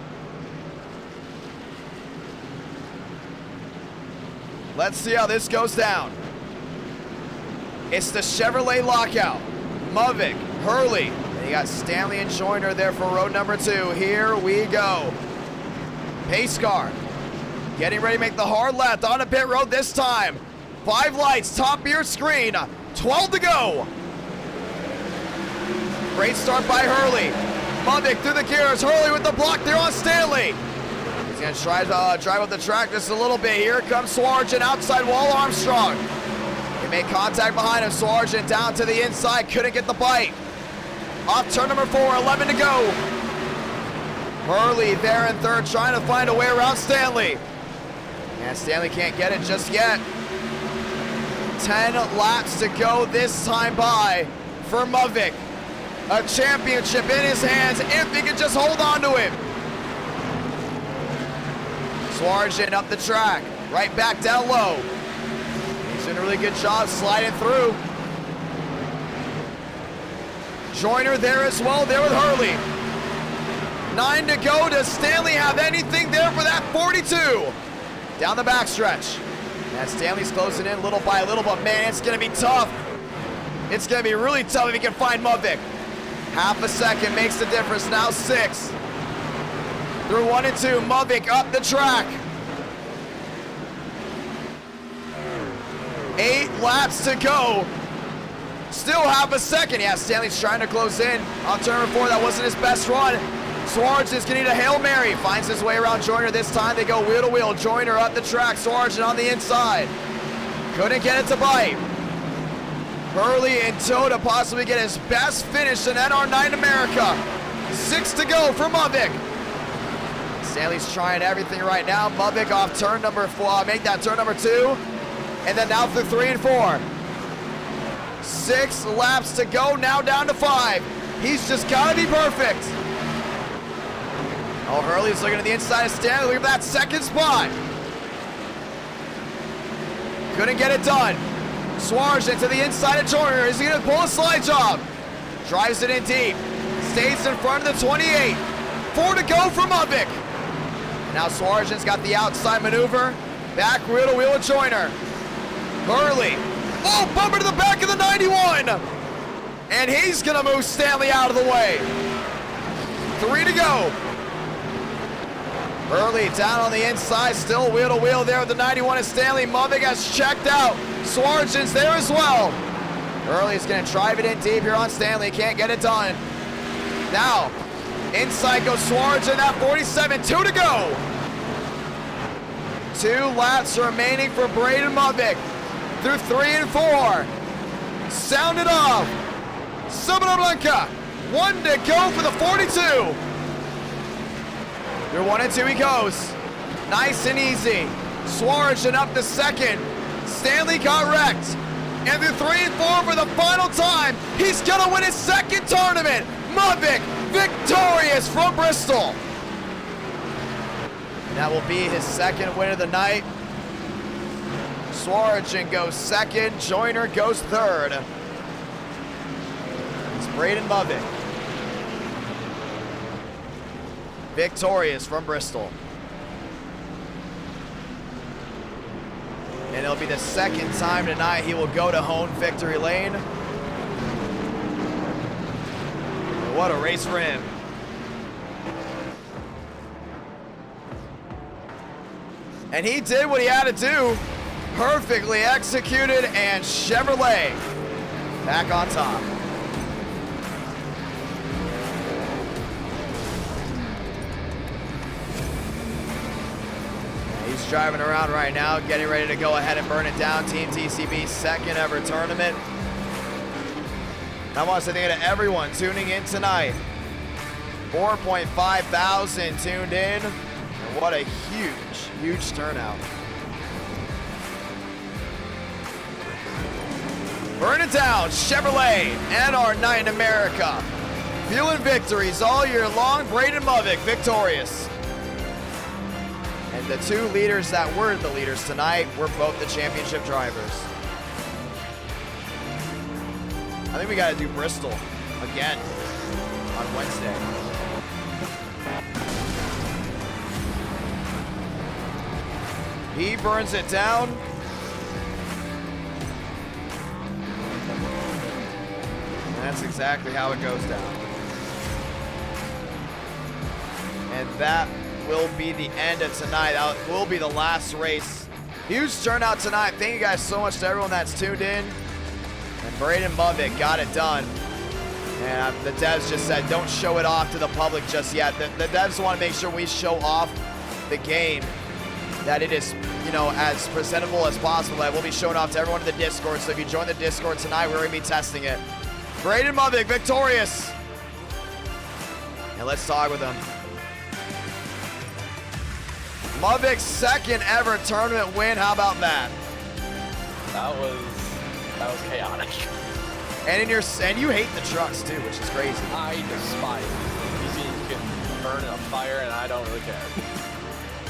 S1: Let's see how this goes down. It's the Chevrolet lockout. Muvik, Hurley, and you got Stanley and Joyner there for road number 2. Here we go. Pace car getting ready to make the hard left on the pit road this time. 5 lights, top of your screen. 12 to go. Great start by Hurley. Muvik through the gears. Hurley with the block there on Stanley. He's going to try to drive up the track just a little bit. Here comes Swarge, outside wall Armstrong. He made contact behind him. Swarge down to the inside. Couldn't get the bite. Off turn number 4, 11 to go. Hurley there in third, trying to find a way around Stanley. And Stanley can't get it just yet. 10 laps to go this time by for Muvik. A championship in his hands if he can just hold on to it. Swarge up the track, right back down low. He's doing a really good job sliding through. Joyner there as well, there with Hurley. 9 to go. Does Stanley have anything there for that 42? Down the backstretch. And Stanley's closing in little by little, but man, it's going to be tough. It's going to be really tough if he can find Muvik. Half a second makes the difference, now 6. Through 1 and 2, Muvik up the track. 8 laps to go. Still half a second. Yeah, Stanley's trying to close in on turn number 4. That wasn't his best run. Swarge is going to need a Hail Mary. Finds his way around Joyner this time. They go wheel to wheel. Joyner up the track. Swarge on the inside. Couldn't get it to bite. Hurley in tow to possibly get his best finish in NR9 America. 6 to go for Muvik. Stanley's trying everything right now. Muvik off turn number 4. Make that turn number 2. And then now through 3 and 4. 6 laps to go. Now down to 5. He's just got to be perfect. Oh, Hurley's looking at the inside of Stanley. Look at that second spot. Couldn't get it done. Swarge into the inside of Joyner. Is he going to pull a slide job? Drives it in deep. Stays in front of the 28. 4 to go for Muvik. Now Swarge's got the outside maneuver. Back wheel to wheel with Joyner. Hurley. Oh, bumper to the back of the 91. And he's going to move Stanley out of the way. 3 to go. Hurley down on the inside, still wheel to wheel there with the 91 of Stanley. Muvik has checked out. Swarge's there as well. Hurley's going to drive it in deep here on Stanley. Can't get it done. Now, inside goes Swarge in that 47. 2 to go. 2 laps remaining for Braden Muvik. Through 3 and 4. Sound it off. Sabana Blanca. 1 to go for the 42. Through 1 and 2 he goes. Nice and easy. Swarge up the second. Stanley got wrecked. And through 3 and 4 for the final time, he's gonna win his second tournament. Mavic victorious from Bristol. That will be his second win of the night. Swarajin goes second, Joyner goes third. It's Braden Mavic. Victorious from Bristol. And it'll be the second time tonight he will go to home victory lane. And what a race for him. And he did what he had to do. Perfectly executed, and Chevrolet back on top. He's driving around right now, getting ready to go ahead and burn it down. Team TCB's second ever tournament. I want to say thank you to everyone tuning in tonight. 4.5 thousand tuned in. And what a huge turnout. Burn it down, Chevrolet, and our night in America. Fueling victories all year long. Braden Mavic victorious. And the two leaders that were the leaders tonight were both the championship drivers. I think we got to do Bristol again on Wednesday. He burns it down. That's exactly how it goes down. And that will be the end of tonight. That will be the last race. Huge turnout tonight. Thank you guys so much to everyone that's tuned in. And Braden Mavic got it done. And the devs just said, don't show it off to the public just yet. The devs want to make sure we show off the game, that it is, you know, as presentable as possible. That we'll be showing off to everyone in the Discord. So if you join the Discord tonight, we're going to be testing it. Braden Mavic victorious. And let's talk with him. Mavic's second ever tournament win. How about that?
S4: That was chaotic.
S1: And you hate the trucks too, which is crazy.
S4: I despise it. You see, you can burn in a fire, and I don't really care.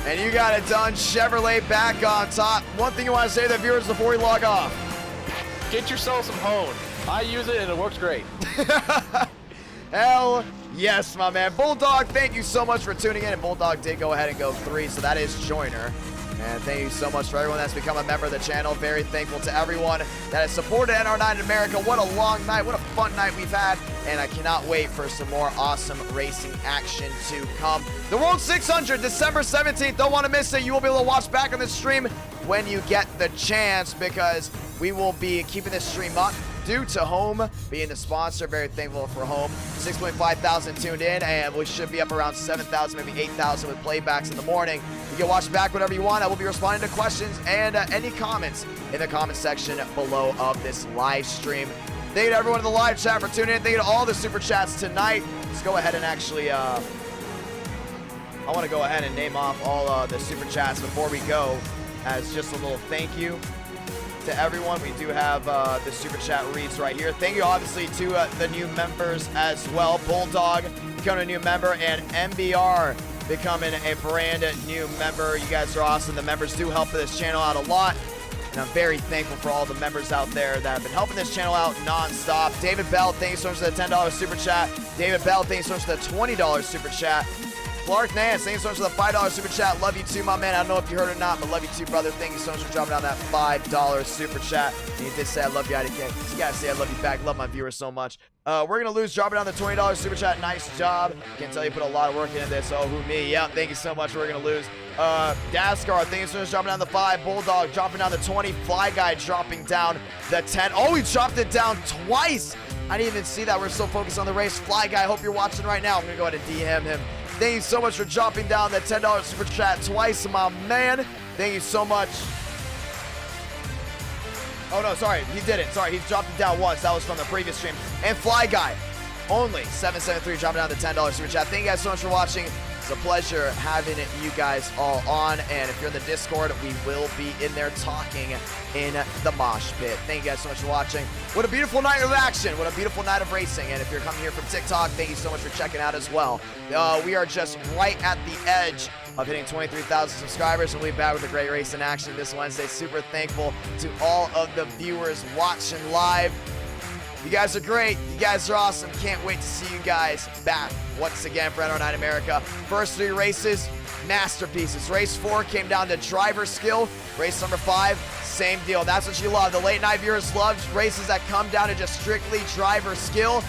S1: And you got it done. Chevrolet back on top. One thing you want to say to the viewers before we log off.
S4: Get yourself some hone. I use it and it works great.
S1: Hell yes, my man. Bulldog, thank you so much for tuning in. And Bulldog did go ahead and go 3, so that is Joyner. And thank you so much for everyone that's become a member of the channel. Very thankful to everyone that has supported NR9 in America. What a long night. What a fun night we've had. And I cannot wait for some more awesome racing action to come. The World 600, December 17th. Don't want to miss it. You will be able to watch back on the stream when you get the chance, because we will be keeping this stream up due to Home being the sponsor. Very thankful for Home. 6.5 thousand tuned in, and we should be up around 7,000, maybe 8,000 with playbacks in the morning. You can watch back whatever you want. I will be responding to questions and any comments in the comment section below of this live stream. Thank you to everyone in the live chat for tuning in. Thank you to all the super chats tonight. Let's go ahead and actually, I want to go ahead and name off all the super chats before we go, as just a little thank you to everyone. We do have the super chat reads right here. Thank you obviously to the new members as well. Bulldog becoming a new member, and MBR becoming a brand new member. You guys are awesome. The members do help this channel out a lot, and I'm very thankful for all the members out there that have been helping this channel out non-stop. David Bell, thank you so much for the $10 super chat. David Bell, thank you so much for the $20 super chat. Clark Nance, thank you so much for the $5 super chat. Love you too, my man. I don't know if you heard or not, but love you too, brother. Thank you so much for dropping down that $5 super chat. And you did say I love you, IDK. You gotta say I love you back. Love my viewers so much. We're gonna lose, dropping down the $20 super chat. Nice job. Can't tell you put a lot of work into this. Oh, who me? Yeah, thank you so much. We're gonna lose. Nascar, thank you so much, dropping down the 5. Bulldog dropping down the 20. Fly Guy dropping down the 10. Oh, he dropped it down twice. I didn't even see that. We're so focused on the race. Fly Guy, hope you're watching right now. I'm gonna go ahead and DM him. Thank you so much for dropping down that $10 super chat twice, my man. Thank you so much. Oh, no, sorry. He did it. Sorry, he dropped it down once. That was from the previous stream. And Fly Guy, only 773, dropping down the $10 super chat. Thank you guys so much for watching. It's a pleasure having you guys all on, and if you're in the Discord, we will be in there talking in the mosh pit. Thank you guys so much for watching. What a beautiful night of action. What a beautiful night of racing. And if you're coming here from TikTok, thank you so much for checking out as well. We are just right at the edge of hitting 23,000 subscribers, and we'll be back with a great race in action this Wednesday. Super thankful to all of the viewers watching live. You guys are great. You guys are awesome. Can't wait to see you guys back once again for NR9 America. First 3 races, masterpieces. Race 4 came down to driver skill. Race number 5, same deal. That's what you love. The late night viewers love races that come down to just strictly driver skill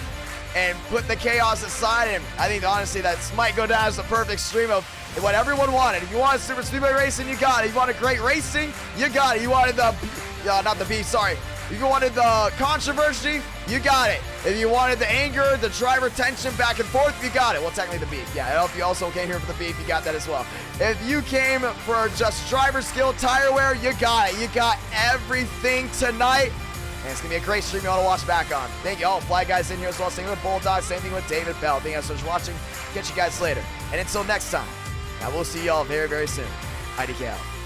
S1: and put the chaos aside. And I think honestly that might go down as the perfect stream of what everyone wanted. If you wanted super speedway racing, you got it. If you wanted great racing, you got it. You wanted the, not the beef, sorry. If you wanted the controversy, you got it. If you wanted the anger, the driver tension back and forth, you got it. Well, technically the beef. Yeah, I hope you also came here for the beef. You got that as well. If you came for just driver skill, tire wear, you got it. You got everything tonight. And it's going to be a great stream you want to watch back on. Thank you all. Fly guys in here as well. Same with Bulldog. Same thing with David Bell. Thank you guys so much for watching. Catch you guys later. And until next time, I will see you all very, very soon. Idk out.